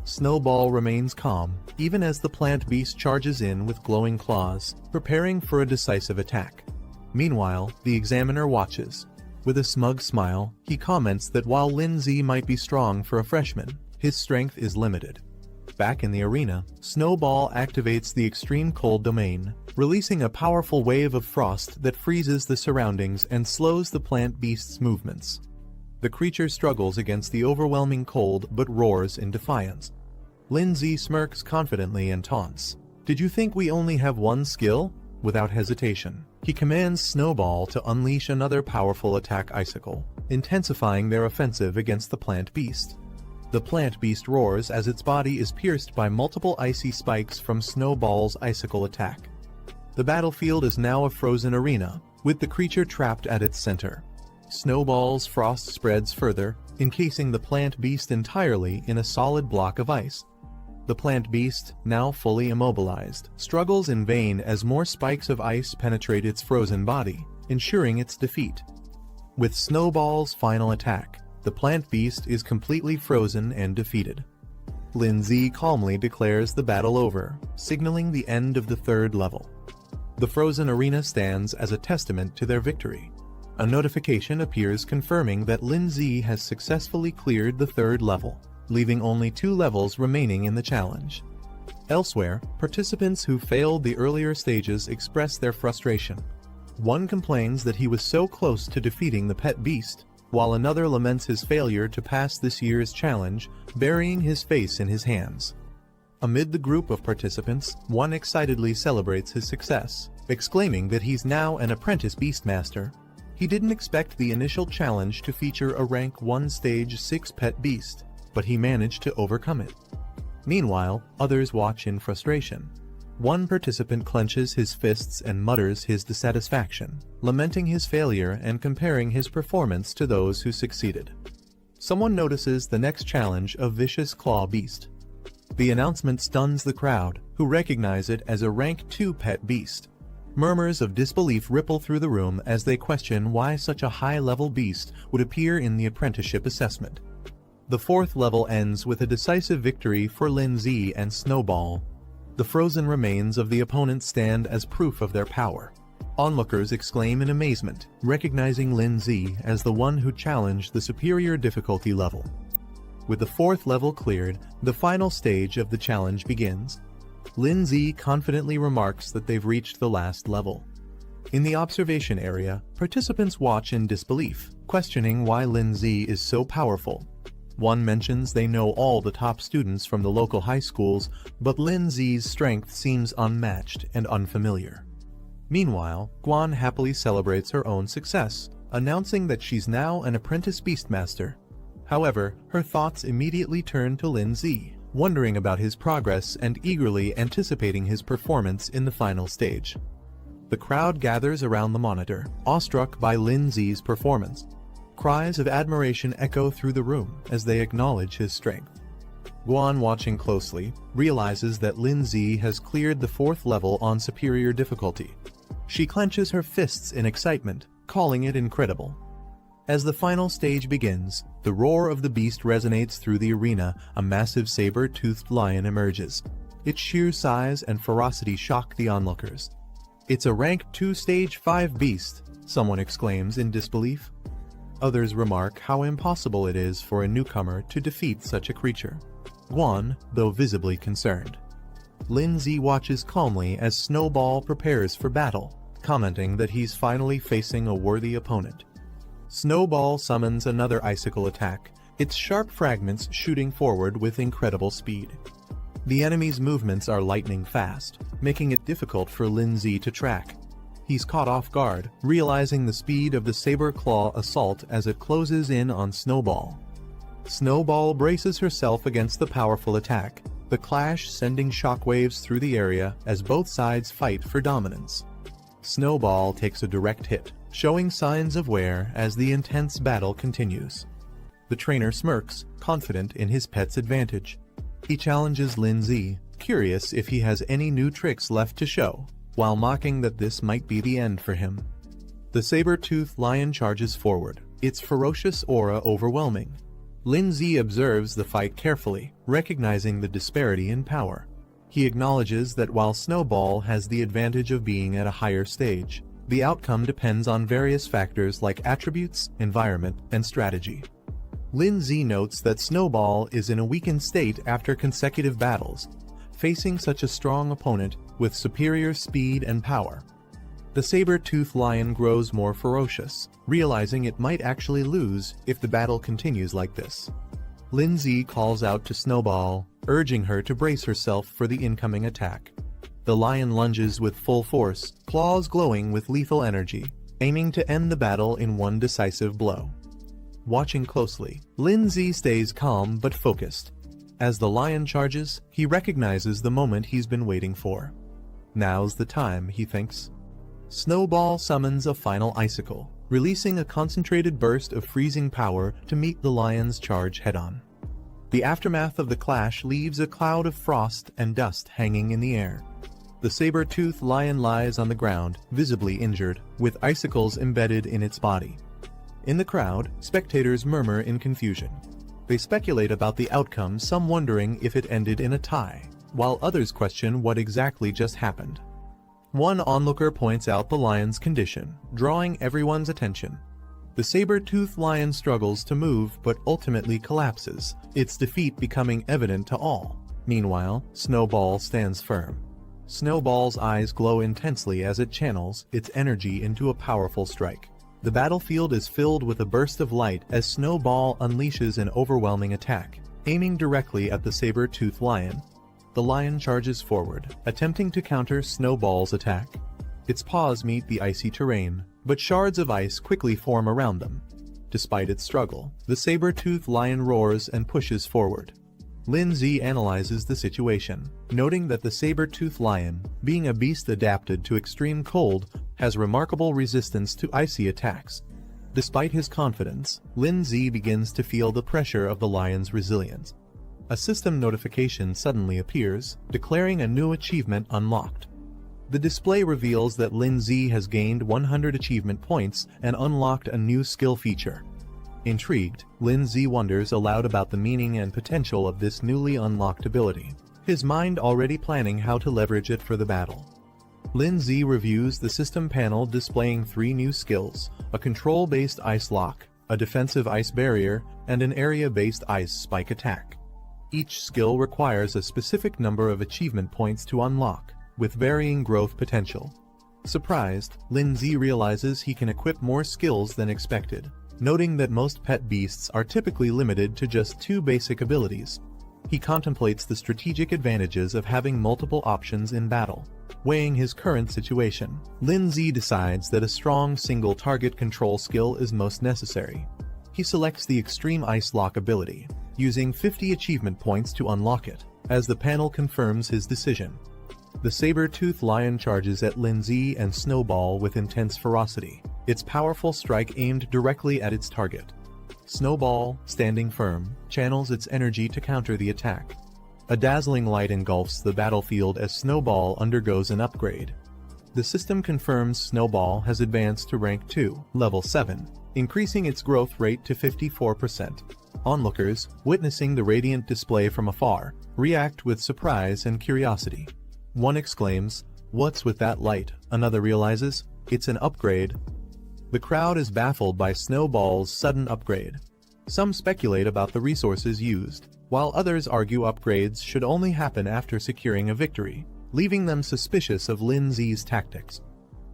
Snowball remains calm, even as the plant beast charges in with glowing claws, preparing for a decisive attack. Meanwhile, the examiner watches. With a smug smile, he comments that while Lin Z might be strong for a freshman, his strength is limited. Back in the arena, Snowball activates the extreme cold domain, releasing a powerful wave of frost that freezes the surroundings and slows the plant beast's movements. The creature struggles against the overwhelming cold but roars in defiance. Lin Z smirks confidently and taunts, "Did you think we only have one skill?" Without hesitation, he commands Snowball to unleash another powerful attack icicle, intensifying their offensive against the plant beast. The plant beast roars as its body is pierced by multiple icy spikes from Snowball's icicle attack. The battlefield is now a frozen arena, with the creature trapped at its center. Snowball's frost spreads further, encasing the plant beast entirely in a solid block of ice. The plant beast, now fully immobilized, struggles in vain as more spikes of ice penetrate its frozen body, ensuring its defeat. With Snowball's final attack, the plant beast is completely frozen and defeated. Lindsay calmly declares the battle over, signaling the end of the third level. The frozen arena stands as a testament to their victory. A notification appears confirming that Lindsay has successfully cleared the third level, leaving only 2 levels remaining in the challenge. Elsewhere, participants who failed the earlier stages express their frustration. One complains that he was so close to defeating the pet beast, while another laments his failure to pass this year's challenge, burying his face in his hands. Amid the group of participants, one excitedly celebrates his success, exclaiming that he's now an apprentice beastmaster. He didn't expect the initial challenge to feature a rank 1 stage 6 pet beast, but he managed to overcome it. Meanwhile, others watch in frustration. One participant clenches his fists and mutters his dissatisfaction, lamenting his failure and comparing his performance to those who succeeded. Someone notices the next challenge, a vicious claw beast. The announcement stuns the crowd, who recognize it as a rank 2 pet beast. Murmurs of disbelief ripple through the room as they question why such a high-level beast would appear in the apprenticeship assessment. The 4th level ends with a decisive victory for Lindsay and Snowball. The frozen remains of the opponents stand as proof of their power. Onlookers exclaim in amazement, recognizing Lindsay as the one who challenged the superior difficulty level. With the 4th level cleared, the final stage of the challenge begins. Lindsay confidently remarks that they've reached the last level. In the observation area, participants watch in disbelief, questioning why Lindsay is so powerful. One mentions they know all the top students from the local high schools, but Lindsay's strength seems unmatched and unfamiliar. Meanwhile, Guan happily celebrates her own success, announcing that she's now an apprentice beastmaster. However, her thoughts immediately turn to Lindsay, wondering about his progress and eagerly anticipating his performance in the final stage. The crowd gathers around the monitor, awestruck by Lindsay's performance. Cries of admiration echo through the room as they acknowledge his strength. Guan, watching closely, realizes that Lindsay has cleared the 4th level on superior difficulty. She clenches her fists in excitement, calling it incredible. As the final stage begins, the roar of the beast resonates through the arena. A massive saber-toothed lion emerges. Its sheer size and ferocity shock the onlookers. "It's a rank 2 stage 5 beast," someone exclaims in disbelief. Others remark how impossible it is for a newcomer to defeat such a creature. Guan, though visibly concerned. Lindsay watches calmly as Snowball prepares for battle, commenting that he's finally facing a worthy opponent. Snowball summons another icicle attack, its sharp fragments shooting forward with incredible speed. The enemy's movements are lightning fast, making it difficult for Lindsay to track. He's caught off guard, realizing the speed of the saber claw assault as it closes in on Snowball. Snowball braces herself against the powerful attack, the clash sending shockwaves through the area as both sides fight for dominance. Snowball takes a direct hit, showing signs of wear as the intense battle continues. The trainer smirks, confident in his pet's advantage. He challenges Lindsay, curious if he has any new tricks left to show, while mocking that this might be the end for him. The saber-toothed lion charges forward, its ferocious aura overwhelming. Lindsay observes the fight carefully, recognizing the disparity in power. He acknowledges that while Snowball has the advantage of being at a higher stage, the outcome depends on various factors like attributes, environment, and strategy. Lindsay notes that Snowball is in a weakened state after consecutive battles, facing such a strong opponent with superior speed and power. The saber-toothed lion grows more ferocious, realizing it might actually lose if the battle continues like this. Lindsay calls out to Snowball, urging her to brace herself for the incoming attack. The lion lunges with full force, claws glowing with lethal energy, aiming to end the battle in one decisive blow. Watching closely, Lindsay stays calm but focused. As the lion charges, he recognizes the moment he's been waiting for. Now's the time, he thinks. Snowball summons a final icicle, releasing a concentrated burst of freezing power to meet the lion's charge head-on. The aftermath of the clash leaves a cloud of frost and dust hanging in the air. The saber-toothed lion lies on the ground, visibly injured, with icicles embedded in its body. In the crowd, spectators murmur in confusion. They speculate about the outcome, some wondering if it ended in a tie, while others question what exactly just happened. One onlooker points out the lion's condition, drawing everyone's attention. The saber-toothed lion struggles to move but ultimately collapses, its defeat becoming evident to all. Meanwhile, Snowball stands firm. Snowball's eyes glow intensely as it channels its energy into a powerful strike. The battlefield is filled with a burst of light as Snowball unleashes an overwhelming attack, aiming directly at the saber-toothed lion. The lion charges forward, attempting to counter Snowball's attack. Its paws meet the icy terrain, but shards of ice quickly form around them. Despite its struggle, the saber-toothed lion roars and pushes forward. Lindsay analyzes the situation, noting that the saber-toothed lion, being a beast adapted to extreme cold, has remarkable resistance to icy attacks. Despite his confidence, Lindsay begins to feel the pressure of the lion's resilience. A system notification suddenly appears, declaring a new achievement unlocked. The display reveals that Lindsay has gained 100 achievement points and unlocked a new skill feature. Intrigued, Lindsay wonders aloud about the meaning and potential of this newly unlocked ability, his mind already planning how to leverage it for the battle. Lindsay reviews the system panel displaying 3 new skills: a control-based ice lock, a defensive ice barrier, and an area-based ice spike attack. Each skill requires a specific number of achievement points to unlock, with varying growth potential. Surprised, Lindsay realizes he can equip more skills than expected, noting that most pet beasts are typically limited to just 2 basic abilities. He contemplates the strategic advantages of having multiple options in battle. Weighing his current situation, Lindsay decides that a strong single-target control skill is most necessary. He selects the Extreme Ice Lock ability, using 50 achievement points to unlock it, as the panel confirms his decision. The saber-toothed lion charges at Lindsay and Snowball with intense ferocity, its powerful strike aimed directly at its target. Snowball, standing firm, channels its energy to counter the attack. A dazzling light engulfs the battlefield as Snowball undergoes an upgrade. The system confirms Snowball has advanced to rank 2, level 7, increasing its growth rate to 54%. Onlookers, witnessing the radiant display from afar, react with surprise and curiosity. One exclaims, "What's with that light?" Another realizes, "It's an upgrade." The crowd is baffled by Snowball's sudden upgrade. Some speculate about the resources used, while others argue upgrades should only happen after securing a victory, leaving them suspicious of Lindsay's tactics.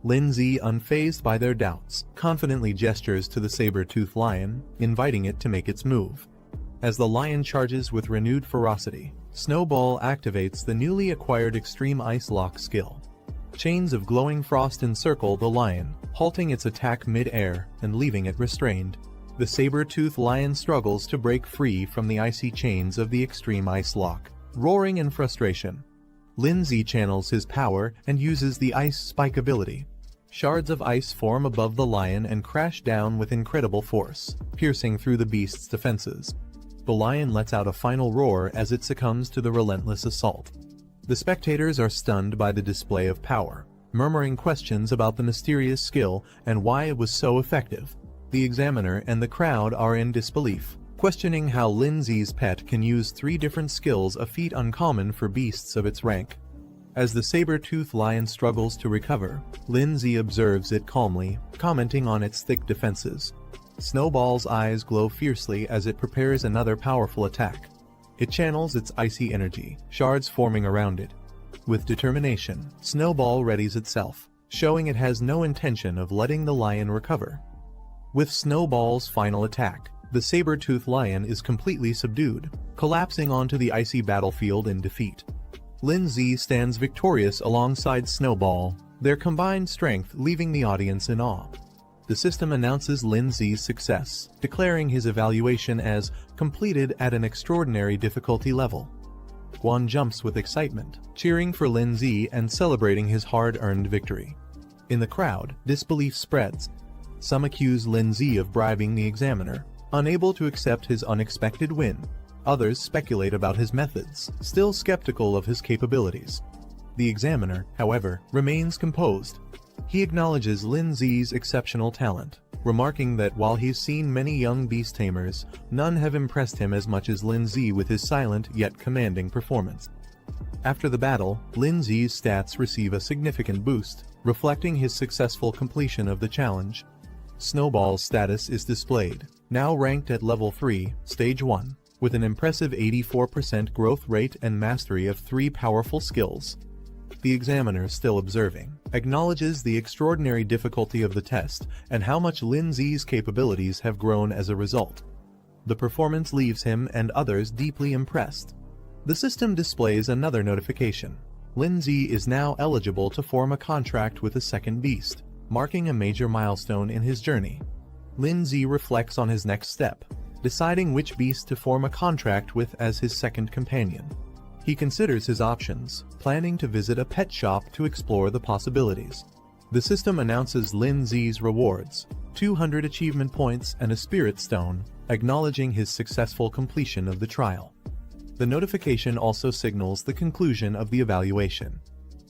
Lindsay, unfazed by their doubts, confidently gestures to the saber-toothed lion, inviting it to make its move. As the lion charges with renewed ferocity, Snowball activates the newly acquired Extreme Ice Lock skill. Chains of glowing frost encircle the lion, halting its attack mid-air and leaving it restrained. The saber-toothed lion struggles to break free from the icy chains of the Extreme Ice Lock, roaring in frustration. Lindsay channels his power and uses the Ice Spike ability. Shards of ice form above the lion and crash down with incredible force, piercing through the beast's defenses. The lion lets out a final roar as it succumbs to the relentless assault. The spectators are stunned by the display of power, murmuring questions about the mysterious skill and why it was so effective. The examiner and the crowd are in disbelief, questioning how Lindsay's pet can use 3 different skills, a feat uncommon for beasts of its rank. As the saber-toothed lion struggles to recover, Lindsay observes it calmly, commenting on its thick defenses. Snowball's eyes glow fiercely as it prepares another powerful attack. It channels its icy energy, shards forming around it. With determination, Snowball readies itself, showing it has no intention of letting the lion recover. With Snowball's final attack, the saber-toothed lion is completely subdued, collapsing onto the icy battlefield in defeat. Lindsay stands victorious alongside Snowball, their combined strength leaving the audience in awe. The system announces Lindsay's success, declaring his evaluation as completed at an extraordinary difficulty level. Guan jumps with excitement, cheering for Lindsay and celebrating his hard-earned victory. In the crowd, disbelief spreads. Some accuse Lindsay of bribing the examiner, unable to accept his unexpected win. Others speculate about his methods, still skeptical of his capabilities. The examiner, however, remains composed. He acknowledges Lin Zi's exceptional talent, remarking that while he's seen many young beast tamers, none have impressed him as much as Lin Zi with his silent yet commanding performance. After the battle, Lin Zi's stats receive a significant boost, reflecting his successful completion of the challenge. Snowball's status is displayed, now ranked at level 3, stage 1, with an impressive 84% growth rate and mastery of 3 powerful skills. The examiner, still observing, acknowledges the extraordinary difficulty of the test and how much Lin Zi's capabilities have grown as a result. The performance leaves him and others deeply impressed. The system displays another notification. Lin Zi is now eligible to form a contract with a second beast, marking a major milestone in his journey. Lin Zi reflects on his next step, deciding which beast to form a contract with as his second companion. He considers his options, planning to visit a pet shop to explore the possibilities. The system announces Lin Zi's rewards, 200 achievement points and a spirit stone, acknowledging his successful completion of the trial. The notification also signals the conclusion of the evaluation.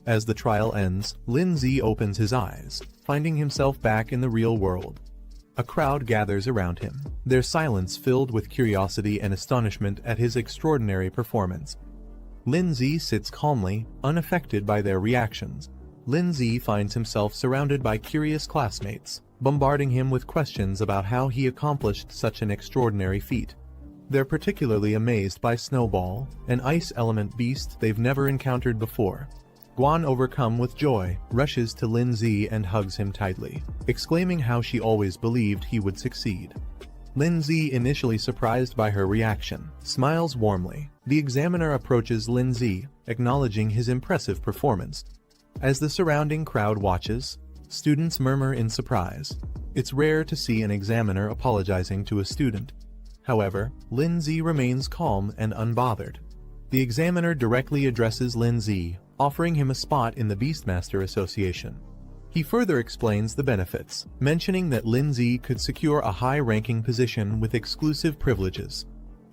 As the trial ends, Lin Zi opens his eyes, finding himself back in the real world. A crowd gathers around him, their silence filled with curiosity and astonishment at his extraordinary performance. Lin Zi sits calmly, unaffected by their reactions. Lin Zi finds himself surrounded by curious classmates, bombarding him with questions about how he accomplished such an extraordinary feat. They're particularly amazed by Snowball, an ice element beast they've never encountered before. Guan, overcome with joy, rushes to Lin Zi and hugs him tightly, exclaiming how she always believed he would succeed. Lin Zi, initially surprised by her reaction, smiles warmly. The examiner approaches Lin Zi, acknowledging his impressive performance. As the surrounding crowd watches, students murmur in surprise. It's rare to see an examiner apologizing to a student. However, Lin Zi remains calm and unbothered. The examiner directly addresses Lin Zi, offering him a spot in the Beastmaster Association. He further explains the benefits, mentioning that Lin Zi could secure a high-ranking position with exclusive privileges.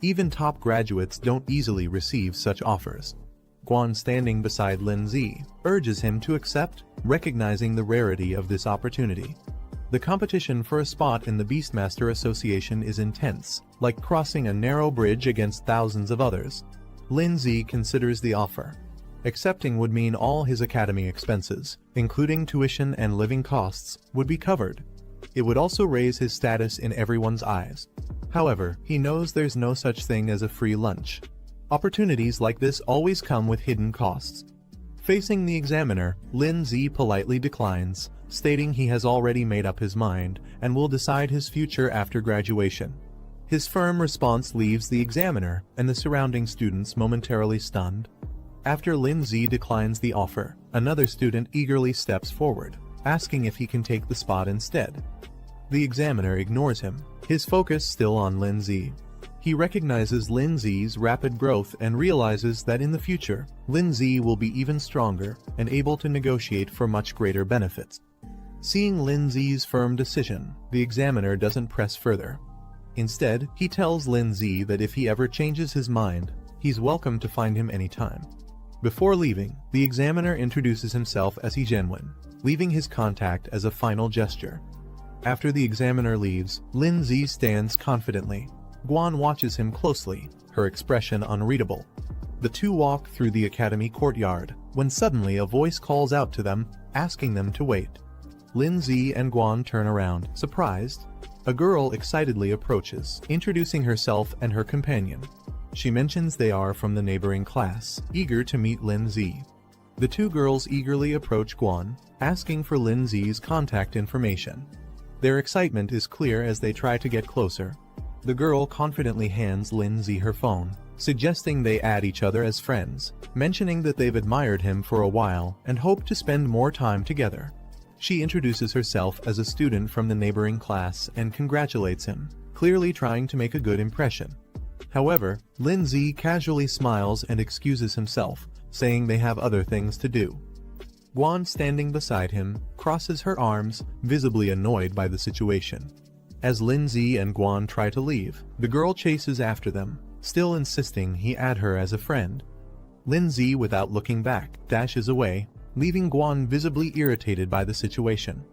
Even top graduates don't easily receive such offers. Guan, standing beside Lin Zi, urges him to accept, recognizing the rarity of this opportunity. The competition for a spot in the Beastmaster Association is intense, like crossing a narrow bridge against thousands of others. Lin Zi considers the offer. Accepting would mean all his academy expenses, including tuition and living costs, would be covered. It would also raise his status in everyone's eyes. However, he knows there's no such thing as a free lunch. Opportunities like this always come with hidden costs. Facing the examiner, Lin Zi politely declines, stating he has already made up his mind and will decide his future after graduation. His firm response leaves the examiner and the surrounding students momentarily stunned. After Lin Zi declines the offer, another student eagerly steps forward, asking if he can take the spot instead. The examiner ignores him, his focus still on Lin Zi. He recognizes Lin Zi's rapid growth and realizes that in the future, Lin Zi will be even stronger and able to negotiate for much greater benefits. Seeing Lin Zi's firm decision, the examiner doesn't press further. Instead, he tells Lin Zi that if he ever changes his mind, he's welcome to find him anytime. Before leaving, the examiner introduces himself as Genuine, leaving his contact as a final gesture. After the examiner leaves, Lin Zi stands confidently. Guan watches him closely, her expression unreadable. The two walk through the academy courtyard, when suddenly a voice calls out to them, asking them to wait. Lin Zi and Guan turn around, surprised. A girl excitedly approaches, introducing herself and her companion. She mentions they are from the neighboring class, eager to meet Lin Zi. The two girls eagerly approach Guan, asking for Lin Zi's contact information. Their excitement is clear as they try to get closer. The girl confidently hands Lin Zi her phone, suggesting they add each other as friends, mentioning that they've admired him for a while and hope to spend more time together. She introduces herself as a student from the neighboring class and congratulates him, clearly trying to make a good impression. However, Lin Zi casually smiles and excuses himself, saying they have other things to do. Guan, standing beside him, crosses her arms, visibly annoyed by the situation. As Lin Zi and Guan try to leave, the girl chases after them, still insisting he add her as a friend. Lindsay, without looking back, dashes away, leaving Guan visibly irritated by the situation.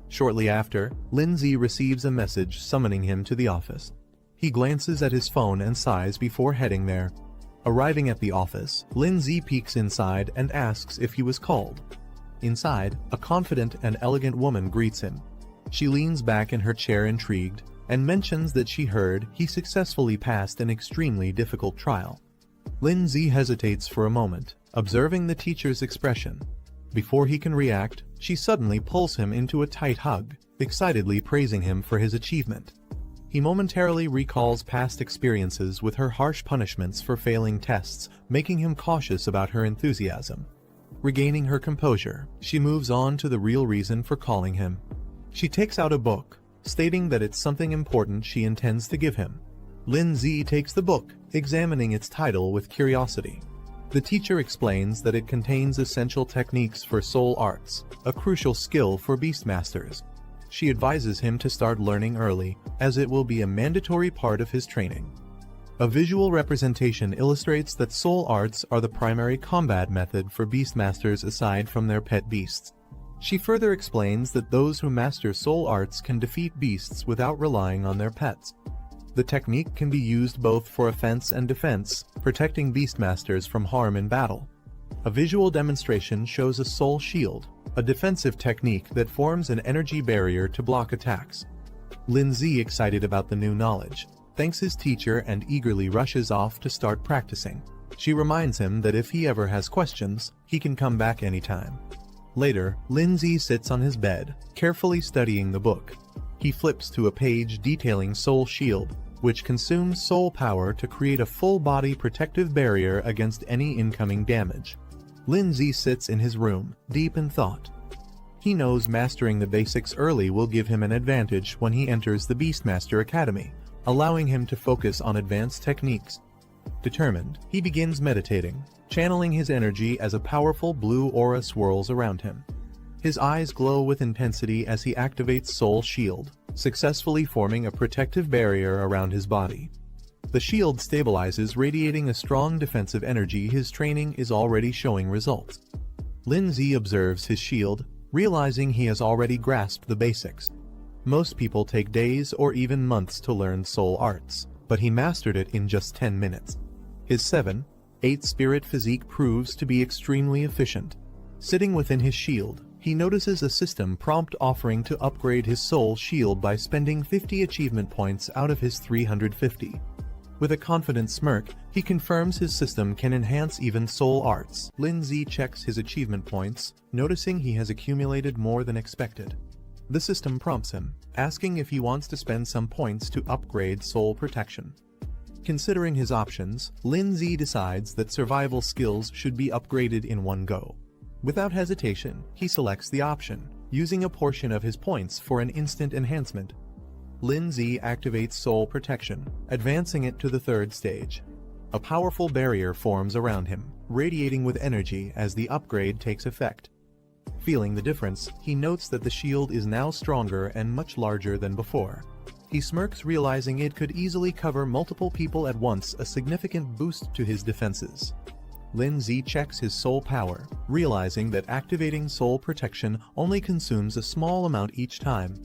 Shortly after, Lindsay receives a message summoning him to the office. He glances at his phone and sighs before heading there. Arriving at the office, Lindsay peeks inside and asks if he was called. Inside, a confident and elegant woman greets him. She leans back in her chair intrigued, and mentions that she heard he successfully passed an extremely difficult trial. Lindsay hesitates for a moment, observing the teacher's expression. Before he can react, she suddenly pulls him into a tight hug, excitedly praising him for his achievement. He momentarily recalls past experiences with her harsh punishments for failing tests, making him cautious about her enthusiasm. Regaining her composure, she moves on to the real reason for calling him. She takes out a book, stating that it's something important she intends to give him. Lindsay takes the book, examining its title with curiosity. The teacher explains that it contains essential techniques for soul arts, a crucial skill for Beastmasters. She advises him to start learning early, as it will be a mandatory part of his training. A visual representation illustrates that soul arts are the primary combat method for Beastmasters aside from their pet beasts. She further explains that those who master soul arts can defeat beasts without relying on their pets. The technique can be used both for offense and defense, protecting Beastmasters from harm in battle. A visual demonstration shows a soul shield, a defensive technique that forms an energy barrier to block attacks. Lindsay, excited about the new knowledge, thanks his teacher and eagerly rushes off to start practicing. She reminds him that if he ever has questions, he can come back anytime. Later, Lindsay sits on his bed, carefully studying the book. He flips to a page detailing Soul Shield, which consumes soul power to create a full-body protective barrier against any incoming damage. Lindsay sits in his room, deep in thought. He knows mastering the basics early will give him an advantage when he enters the Beastmaster Academy, allowing him to focus on advanced techniques. Determined, he begins meditating, channeling his energy as a powerful blue aura swirls around him. His eyes glow with intensity as he activates Soul Shield, successfully forming a protective barrier around his body. The shield stabilizes, radiating a strong defensive energy. His training is already showing results. Lindsay observes his shield, realizing he has already grasped the basics. Most people take days or even months to learn soul arts, but he mastered it in just 10 minutes. His 7-8 spirit physique proves to be extremely efficient. Sitting within his shield, he notices a system prompt offering to upgrade his soul shield by spending 50 achievement points out of his 350. With a confident smirk, he confirms his system can enhance even soul arts. Lindsay checks his achievement points, noticing he has accumulated more than expected. The system prompts him, asking if he wants to spend some points to upgrade soul protection. Considering his options, Lindsay decides that survival skills should be upgraded in one go. Without hesitation, he selects the option, using a portion of his points for an instant enhancement. Lindsay activates Soul Protection, advancing it to the 3rd stage. A powerful barrier forms around him, radiating with energy as the upgrade takes effect. Feeling the difference, he notes that the shield is now stronger and much larger than before. He smirks, realizing it could easily cover multiple people at once, a significant boost to his defenses. Lindsay checks his soul power, realizing that activating Soul Protection only consumes a small amount each time.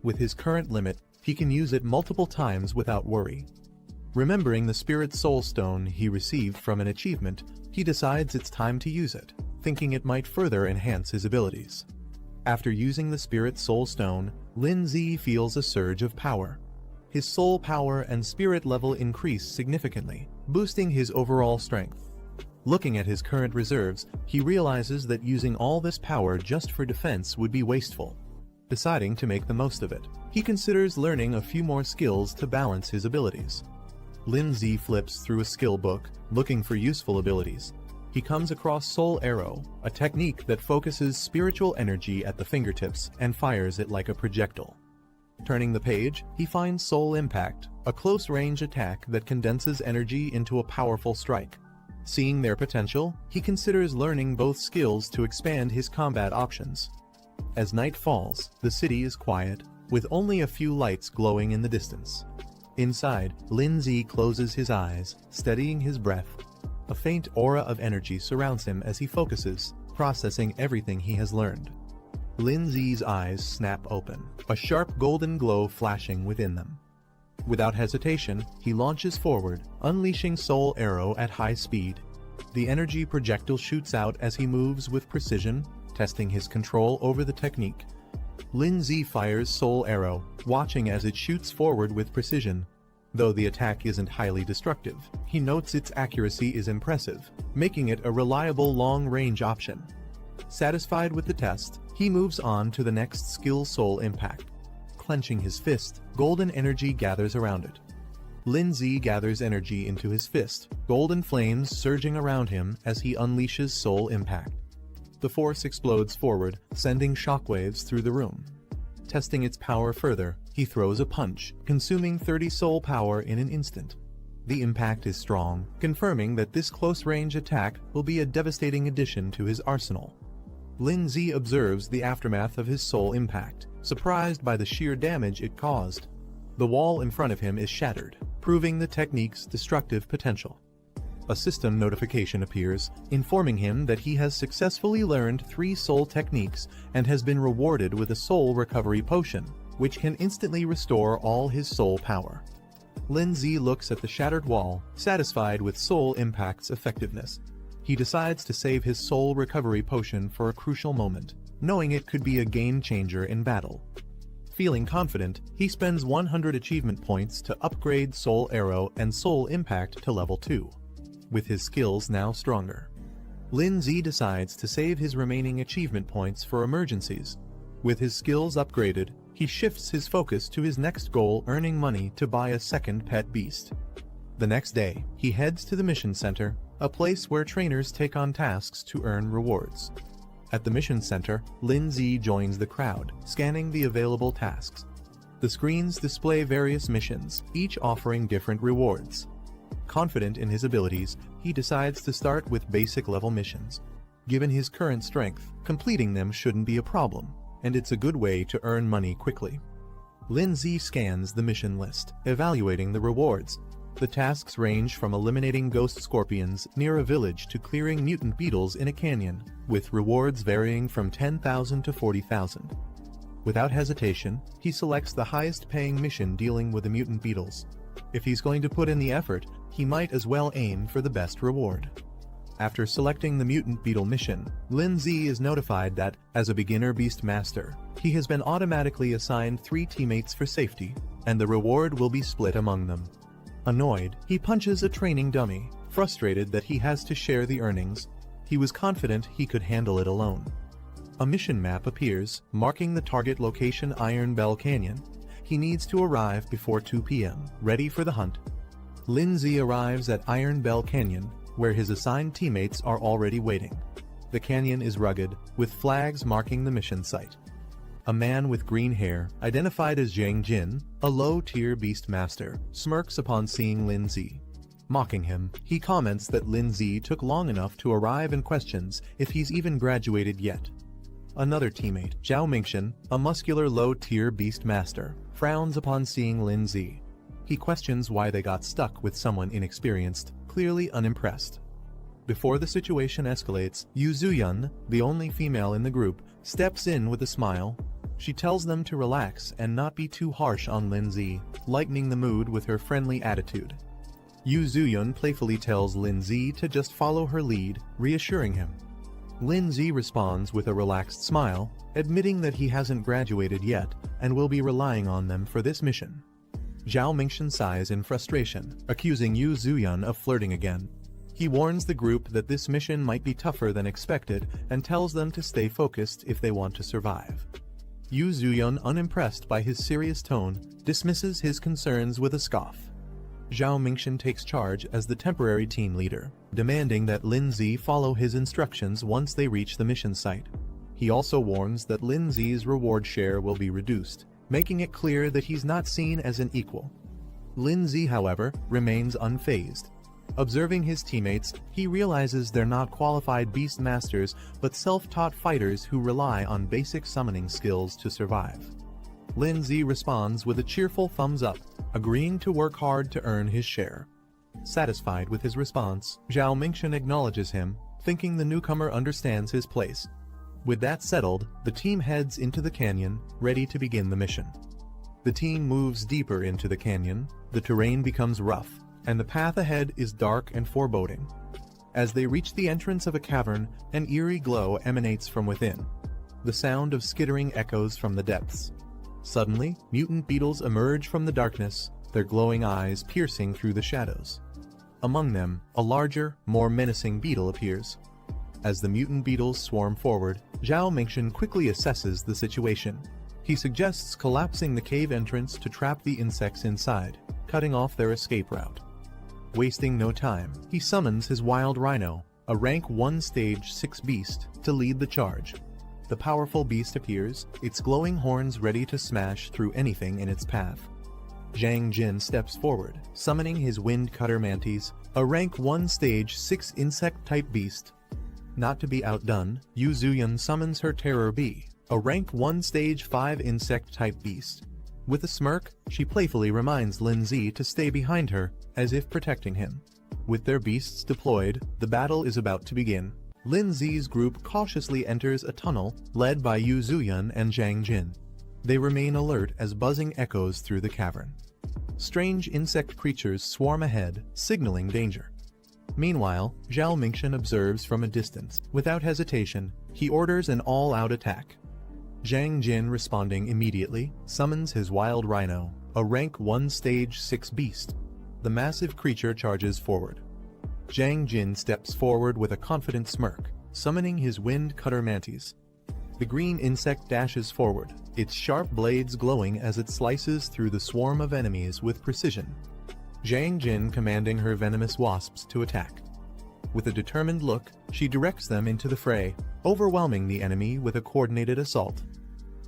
With his current limit, he can use it multiple times without worry. Remembering the Spirit Soul Stone he received from an achievement, he decides it's time to use it, thinking it might further enhance his abilities. After using the Spirit Soul Stone, Lindsay feels a surge of power. His soul power and spirit level increase significantly, boosting his overall strength. Looking at his current reserves, he realizes that using all this power just for defense would be wasteful. Deciding to make the most of it, he considers learning a few more skills to balance his abilities. Lindsay flips through a skill book, looking for useful abilities. He comes across Soul Arrow, a technique that focuses spiritual energy at the fingertips and fires it like a projectile. Turning the page, he finds Soul Impact, a close-range attack that condenses energy into a powerful strike. Seeing their potential, he considers learning both skills to expand his combat options. As night falls, the city is quiet, with only a few lights glowing in the distance. Inside, Lindsay closes his eyes, steadying his breath. A faint aura of energy surrounds him as he focuses, processing everything he has learned. Lin Zi's eyes snap open, a sharp golden glow flashing within them. Without hesitation, he launches forward, unleashing Soul Arrow at high speed. The energy projectile shoots out as he moves with precision, testing his control over the technique. Lin Zi fires Soul Arrow, watching as it shoots forward with precision. Though the attack isn't highly destructive, he notes its accuracy is impressive, making it a reliable long-range option. Satisfied with the test, he moves on to the next skill, Soul Impact. Clenching his fist, golden energy gathers around it. Lin Zi gathers energy into his fist, golden flames surging around him as he unleashes Soul Impact. The force explodes forward, sending shockwaves through the room. Testing its power further, he throws a punch, consuming 30 soul power in an instant. The impact is strong, confirming that this close-range attack will be a devastating addition to his arsenal. Lin Zi observes the aftermath of his soul impact, surprised by the sheer damage it caused. The wall in front of him is shattered, proving the technique's destructive potential. A system notification appears, informing him that he has successfully learned 3 soul techniques and has been rewarded with a soul recovery potion, which can instantly restore all his soul power. Lin Zi looks at the shattered wall, satisfied with soul impact's effectiveness. He decides to save his soul recovery potion for a crucial moment, knowing it could be a game-changer in battle. Feeling confident, he spends 100 achievement points to upgrade Soul Arrow and Soul Impact to level 2. With his skills now stronger, Lin Zi decides to save his remaining achievement points for emergencies. With his skills upgraded, he shifts his focus to his next goal, earning money to buy a second pet beast. The next day, he heads to the mission center, a place where trainers take on tasks to earn rewards. At the mission center, Lin Zi joins the crowd, scanning the available tasks. The screens display various missions, each offering different rewards. Confident in his abilities, he decides to start with basic level missions. Given his current strength, completing them shouldn't be a problem, and it's a good way to earn money quickly. Lin Zi scans the mission list, evaluating the rewards. The tasks range from eliminating ghost scorpions near a village to clearing mutant beetles in a canyon, with rewards varying from 10,000 to 40,000. Without hesitation, he selects the highest-paying mission dealing with the mutant beetles. If he's going to put in the effort, he might as well aim for the best reward. After selecting the mutant beetle mission, Lin Zi is notified that, as a beginner beast master, he has been automatically assigned 3 teammates for safety, and the reward will be split among them. Annoyed, he punches a training dummy, frustrated that he has to share the earnings. He was confident he could handle it alone. A mission map appears, marking the target location, Iron Bell Canyon. He needs to arrive before 2 p.m., ready for the hunt. Lin Zi arrives at Iron Bell Canyon, where his assigned teammates are already waiting. The canyon is rugged, with flags marking the mission site. A man with green hair, identified as Zhang Jin, a low-tier beast master, smirks upon seeing Lin Zi. Mocking him, he comments that Lin Zi took long enough to arrive and questions if he's even graduated yet. Another teammate, Zhao Mingxian, a muscular low-tier beast master, frowns upon seeing Lin Zi. He questions why they got stuck with someone inexperienced, clearly unimpressed. Before the situation escalates, Yu Zuyun, the only female in the group, steps in with a smile. She tells them to relax and not be too harsh on Lin Zi, lightening the mood with her friendly attitude. Yu Zuyun playfully tells Lin Zi to just follow her lead, reassuring him. Lin Zi responds with a relaxed smile, admitting that he hasn't graduated yet and will be relying on them for this mission. Zhao Mingxian sighs in frustration, accusing Yu Zuyun of flirting again. He warns the group that this mission might be tougher than expected and tells them to stay focused if they want to survive. Yu Zuyun, unimpressed by his serious tone, dismisses his concerns with a scoff. Zhao Mingxian takes charge as the temporary team leader, demanding that Lin Zi follow his instructions once they reach the mission site. He also warns that Lin Zi's reward share will be reduced, making it clear that he's not seen as an equal. Lin Zi, however, remains unfazed. Observing his teammates, he realizes they're not qualified beast masters but self-taught fighters who rely on basic summoning skills to survive. Lin Zi responds with a cheerful thumbs up, agreeing to work hard to earn his share. Satisfied with his response, Zhao Mingxian acknowledges him, thinking the newcomer understands his place. With that settled, the team heads into the canyon, ready to begin the mission. The team moves deeper into the canyon, the terrain becomes rough, and the path ahead is dark and foreboding. As they reach the entrance of a cavern, an eerie glow emanates from within. The sound of skittering echoes from the depths. Suddenly, mutant beetles emerge from the darkness, their glowing eyes piercing through the shadows. Among them, a larger, more menacing beetle appears. As the mutant beetles swarm forward, Zhao Mingxian quickly assesses the situation. He suggests collapsing the cave entrance to trap the insects inside, cutting off their escape route. Wasting no time, he summons his wild rhino, a rank 1 stage 6 beast, to lead the charge. The powerful beast appears, its glowing horns ready to smash through anything in its path. Zhang Jin steps forward, summoning his wind cutter mantis, a rank 1 stage 6 insect-type beast. Not to be outdone, Yu Zuyun summons her terror bee, a rank 1 stage 5 insect-type beast. With a smirk, she playfully reminds Lin Zi to stay behind her, as if protecting him. With their beasts deployed, the battle is about to begin. Lin Zi's group cautiously enters a tunnel, led by Yu Zuyun and Zhang Jin. They remain alert as buzzing echoes through the cavern. Strange insect creatures swarm ahead, signaling danger. Meanwhile, Zhao Mingxian observes from a distance. Without hesitation, he orders an all-out attack. Zhang Jin, responding immediately, summons his wild rhino, a rank 1 stage 6 beast. The massive creature charges forward. Zhang Jin steps forward with a confident smirk, summoning his wind cutter mantis. The green insect dashes forward, its sharp blades glowing as it slices through the swarm of enemies with precision. Zhang Jin commanding her venomous wasps to attack. With a determined look, she directs them into the fray, overwhelming the enemy with a coordinated assault.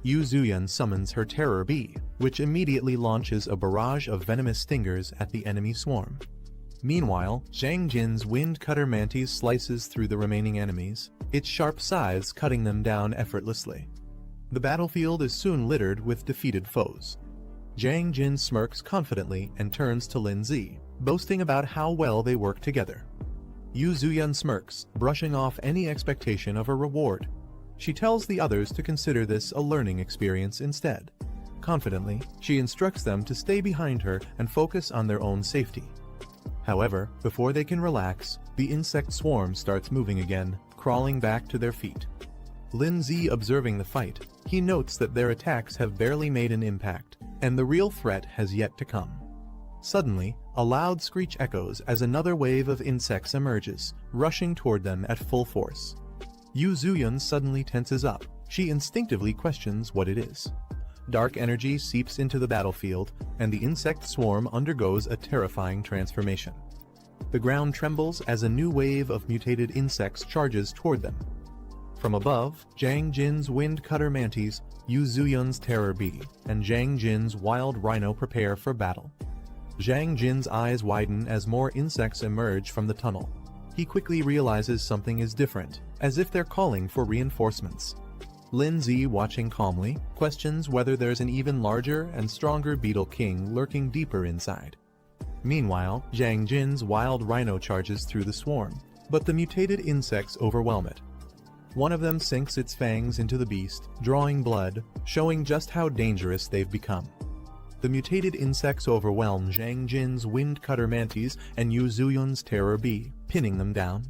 Yu Zuyun summons her terror bee, which immediately launches a barrage of venomous stingers at the enemy swarm. Meanwhile, Zhang Jin's wind cutter mantis slices through the remaining enemies, its sharp scythes cutting them down effortlessly. The battlefield is soon littered with defeated foes. Zhang Jin smirks confidently and turns to Lin Zi, boasting about how well they work together. Yu Zuyun smirks, brushing off any expectation of a reward. She tells the others to consider this a learning experience instead. Confidently, she instructs them to stay behind her and focus on their own safety. However, before they can relax, the insect swarm starts moving again, crawling back to their feet. Lin Zi observing the fight, he notes that their attacks have barely made an impact, and the real threat has yet to come. Suddenly, a loud screech echoes as another wave of insects emerges, rushing toward them at full force. Yu Zuyun suddenly tenses up. She instinctively questions what it is. Dark energy seeps into the battlefield, and the insect swarm undergoes a terrifying transformation. The ground trembles as a new wave of mutated insects charges toward them. From above, Zhang Jin's wind cutter mantis, Yu Zuyun's terror bee, and Zhang Jin's wild rhino prepare for battle. Zhang Jin's eyes widen as more insects emerge from the tunnel. He quickly realizes something is different, as if they're calling for reinforcements. Lin Zi, watching calmly, questions whether there's an even larger and stronger beetle king lurking deeper inside. Meanwhile, Zhang Jin's wild rhino charges through the swarm, but the mutated insects overwhelm it. One of them sinks its fangs into the beast, drawing blood, showing just how dangerous they've become. The mutated insects overwhelm Zhang Jin's wind cutter mantis and Yu Zuyun's terror bee, pinning them down.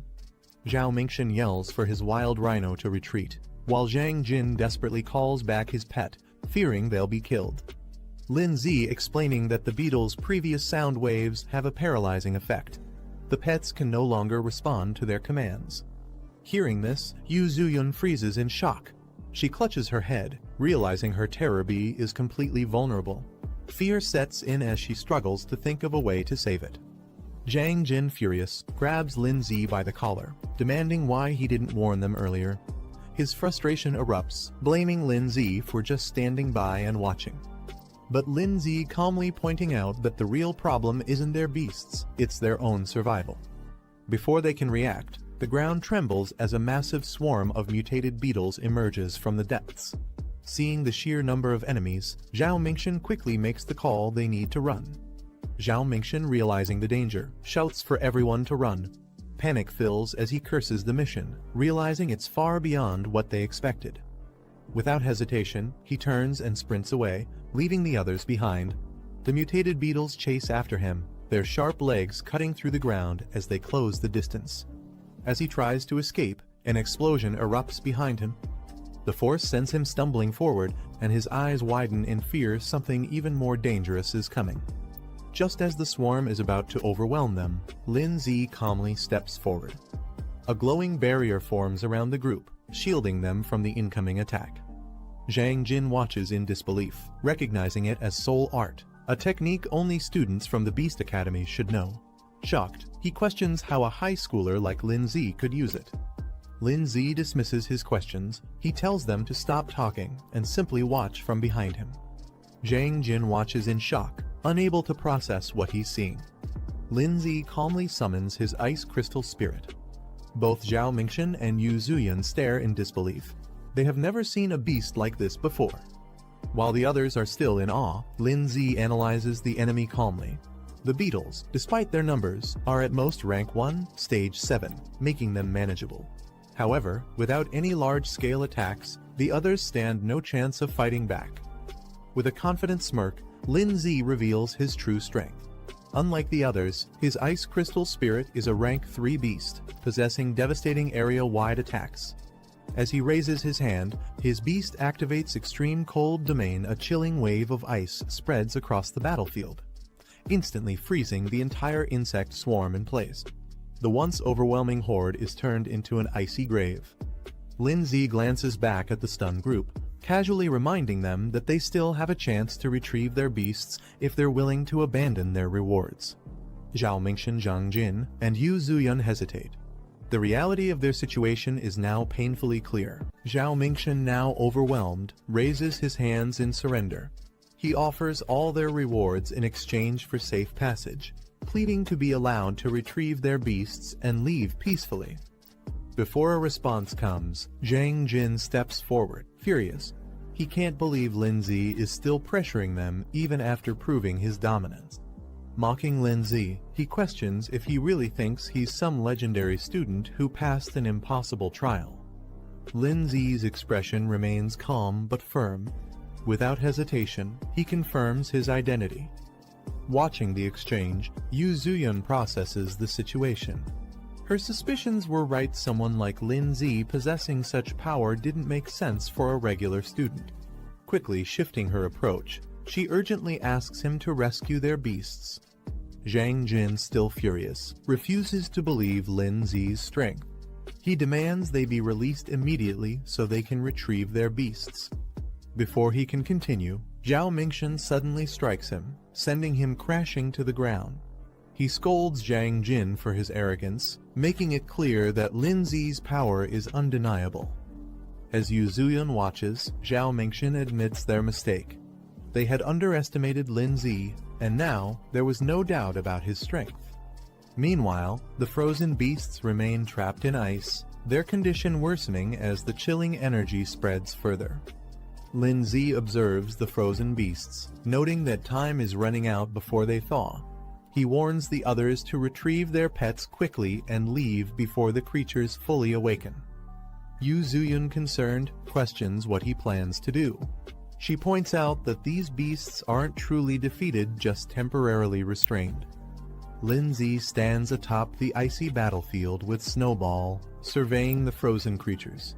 Zhao Mingxian yells for his wild rhino to retreat, while Zhang Jin desperately calls back his pet, fearing they'll be killed. Lin Zi explaining that the beetle's previous sound waves have a paralyzing effect. The pets can no longer respond to their commands. Hearing this, Yu Zuyun freezes in shock. She clutches her head, realizing her terror bee is completely vulnerable. Fear sets in as she struggles to think of a way to save it. Zhang Jin, furious, grabs Lin Zi by the collar, demanding why he didn't warn them earlier. His frustration erupts, blaming Lin Zi for just standing by and watching. But Lin Zi calmly pointing out that the real problem isn't their beasts, it's their own survival. Before they can react, the ground trembles as a massive swarm of mutated beetles emerges from the depths. Seeing the sheer number of enemies, Zhao Mingxian quickly makes the call they need to run. Zhao Mingxian, realizing the danger, shouts for everyone to run. Panic fills as he curses the mission, realizing it's far beyond what they expected. Without hesitation, he turns and sprints away, leaving the others behind. The mutated beetles chase after him, their sharp legs cutting through the ground as they close the distance. As he tries to escape, an explosion erupts behind him. The force sends him stumbling forward, and his eyes widen in fear something even more dangerous is coming. Just as the swarm is about to overwhelm them, Lin Zi calmly steps forward. A glowing barrier forms around the group, shielding them from the incoming attack. Zhang Jin watches in disbelief, recognizing it as soul art, a technique only students from the Beast Academy should know. Shocked, he questions how a high schooler like Lin Zi could use it. Lin Zi dismisses his questions. He tells them to stop talking and simply watch from behind him. Zhang Jin watches in shock, unable to process what he's seeing. Lin Zi calmly summons his ice crystal spirit. Both Zhao Mingxian and Yu Zuyan stare in disbelief. They have never seen a beast like this before. While the others are still in awe, Lin Zi analyzes the enemy calmly. The beetles, despite their numbers, are at most rank 1, stage 7, making them manageable. However, without any large-scale attacks, the others stand no chance of fighting back. With a confident smirk, Lin Zi reveals his true strength. Unlike the others, his ice crystal spirit is a rank 3 beast, possessing devastating area-wide attacks. As he raises his hand, his beast activates extreme cold domain. A chilling wave of ice spreads across the battlefield, instantly freezing the entire insect swarm in place. The once overwhelming horde is turned into an icy grave. Lin Zi glances back at the stunned group, casually reminding them that they still have a chance to retrieve their beasts if they're willing to abandon their rewards. Zhao Mingxian, Zhang Jin, and Yu Zuyan hesitate. The reality of their situation is now painfully clear. Zhao Mingxian, now overwhelmed, raises his hands in surrender. He offers all their rewards in exchange for safe passage, pleading to be allowed to retrieve their beasts and leave peacefully. Before a response comes, Zhang Jin steps forward, furious. He can't believe Lin Zi is still pressuring them even after proving his dominance. Mocking Lin Zi, he questions if he really thinks he's some legendary student who passed an impossible trial. Lin Zi's expression remains calm but firm. Without hesitation, he confirms his identity. Watching the exchange, Yu Zuyan processes the situation. Her suspicions were right. Someone like Lin Zi possessing such power didn't make sense for a regular student. Quickly shifting her approach, she urgently asks him to rescue their beasts. Zhang Jin, still furious, refuses to believe Lin Zi's strength. He demands they be released immediately so they can retrieve their beasts. Before he can continue, Zhao Mingxian suddenly strikes him, sending him crashing to the ground. He scolds Zhang Jin for his arrogance, making it clear that Lin Zi's power is undeniable. As Yu Zuyan watches, Zhao Mingxian admits their mistake. They had underestimated Lin Zi, and now there was no doubt about his strength. Meanwhile, the frozen beasts remain trapped in ice, their condition worsening as the chilling energy spreads further. Lin Zi observes the frozen beasts, noting that time is running out before they thaw. He warns the others to retrieve their pets quickly and leave before the creatures fully awaken. Yu Zuyan, concerned, questions what he plans to do. She points out that these beasts aren't truly defeated, just temporarily restrained. Lin Zi stands atop the icy battlefield with Snowball, surveying the frozen creatures.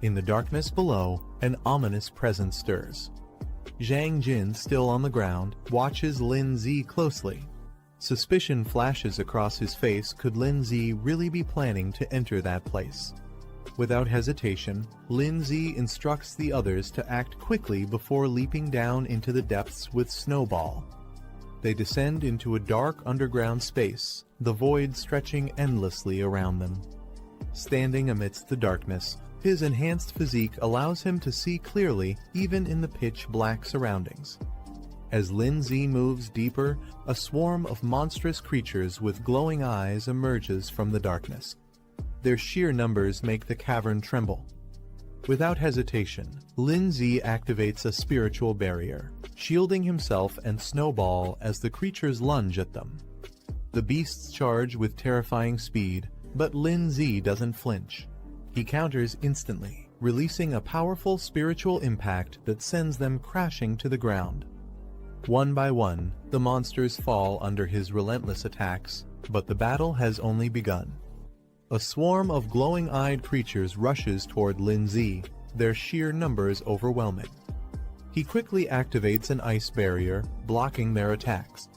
In the darkness below, an ominous presence stirs. Zhang Jin, still on the ground, watches Lin Zi closely. Suspicion flashes across his face. Could Lin Zi really be planning to enter that place? Without hesitation, Lin Zi instructs the others to act quickly before leaping down into the depths with Snowball. They descend into a dark underground space, the void stretching endlessly around them. Standing amidst the darkness, his enhanced physique allows him to see clearly even in the pitch-black surroundings. As Lin Zi moves deeper, a swarm of monstrous creatures with glowing eyes emerges from the darkness. Their sheer numbers make the cavern tremble. Without hesitation, Lin Zi activates a spiritual barrier. shielding himself and Snowball as the creatures lunge at them. The beasts charge with terrifying speed, but Lin Z doesn't flinch. He counters instantly, releasing a powerful spiritual impact that sends them crashing to the ground. One by one, the monsters fall under his relentless attacks, but the battle has only begun. A swarm of glowing-eyed creatures rushes toward Lin Z, their sheer numbers overwhelming. He quickly activates an ice barrier, blocking their attacks.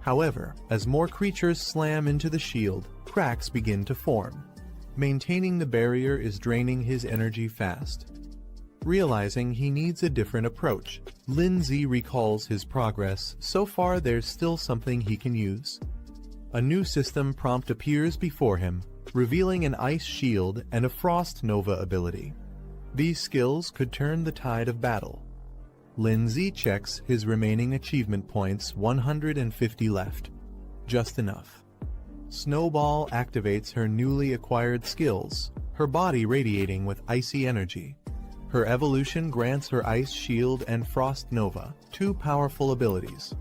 However, as more creatures slam into the shield, cracks begin to form. Maintaining the barrier is draining his energy fast. Realizing he needs a different approach, Lin Z recalls his progress. So far there's still something he can use. A new system prompt appears before him, revealing an ice shield and a frost nova ability. These skills could turn the tide of battle. Lin Z checks his remaining achievement points, 150 left. Just enough. Snowball activates her newly acquired skills, her body radiating with icy energy. Her evolution grants her Ice Shield and Frost Nova, two powerful abilities.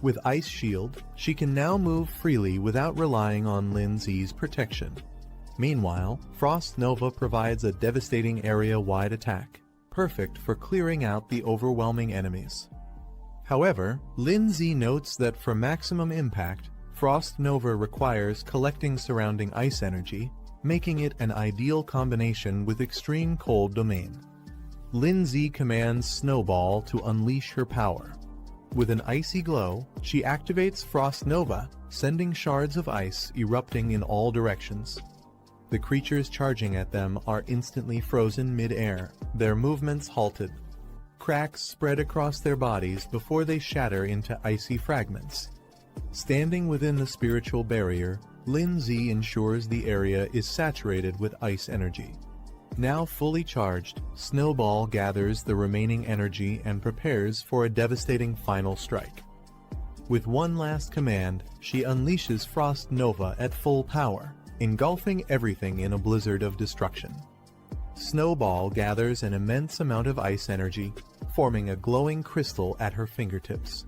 With Ice Shield, she can now move freely without relying on Lin Z's protection. Meanwhile, Frost Nova provides a devastating area-wide attack, perfect for clearing out the overwhelming enemies. However, Lin Z notes that for maximum impact, Frost Nova requires collecting surrounding ice energy, making it an ideal combination with Extreme Cold Domain. Lin Z commands Snowball to unleash her power. With an icy glow, she activates Frost Nova, sending shards of ice erupting in all directions. The creatures charging at them are instantly frozen mid-air, their movements halted. Cracks spread across their bodies before they shatter into icy fragments. Standing within the spiritual barrier, Lin Z ensures the area is saturated with ice energy. Now fully charged, Snowball gathers the remaining energy and prepares for a devastating final strike. With one last command, she unleashes Frost Nova at full power, engulfing everything in a blizzard of destruction. Snowball gathers an immense amount of ice energy, forming a glowing crystal at her fingertips.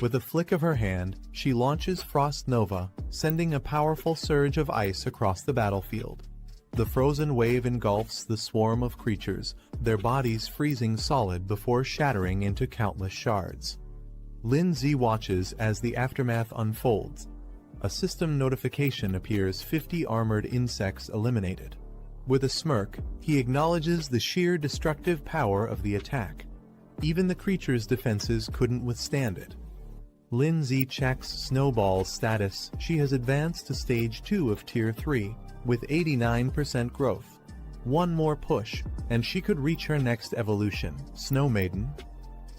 With a flick of her hand, she launches Frost Nova, sending a powerful surge of ice across the battlefield. The frozen wave engulfs the swarm of creatures, their bodies freezing solid before shattering into countless shards. Lin Z watches as the aftermath unfolds. A system notification appears: 50 armored insects eliminated. With a smirk, he acknowledges the sheer destructive power of the attack. Even the creature's defenses couldn't withstand it. Lin Z checks Snowball's status. She has advanced to Stage 2 of Tier 3, with 89% growth. One more push, and she could reach her next evolution, Snow Maiden.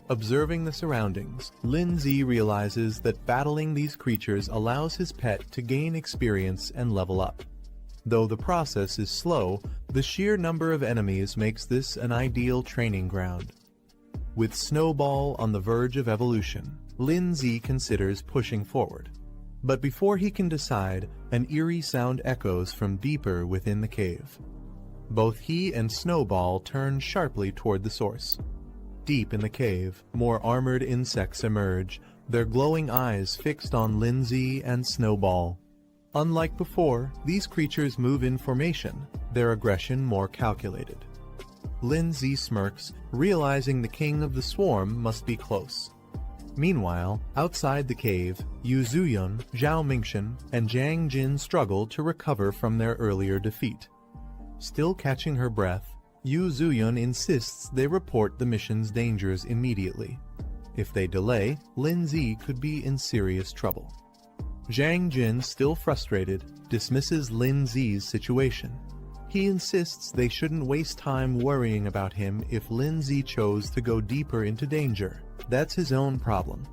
Observing the surroundings, Lin Z realizes that battling these creatures allows his pet to gain experience and level up. Though the process is slow, the sheer number of enemies makes this an ideal training ground. With Snowball on the verge of evolution, Lin Z considers pushing forward. But before he can decide, an eerie sound echoes from deeper within the cave. Both he and Snowball turn sharply toward the source. Deep in the cave, more armored insects emerge, their glowing eyes fixed on Lin Z and Snowball. Unlike before, these creatures move in formation, their aggression more calculated. Lin Z smirks, realizing the king of the swarm must be close. Meanwhile, outside the cave, Yu Zuyun, Zhao Mingshan, and Jiang Jin struggle to recover from their earlier defeat. Still catching her breath, Yu Zuyun insists they report the mission's dangers immediately. If they delay, Lin Z could be in serious trouble. Jiang Jin, still frustrated, dismisses Lin Z's situation. He insists they shouldn't waste time worrying about him if Lin Z chose to go deeper into danger. That's his own problem.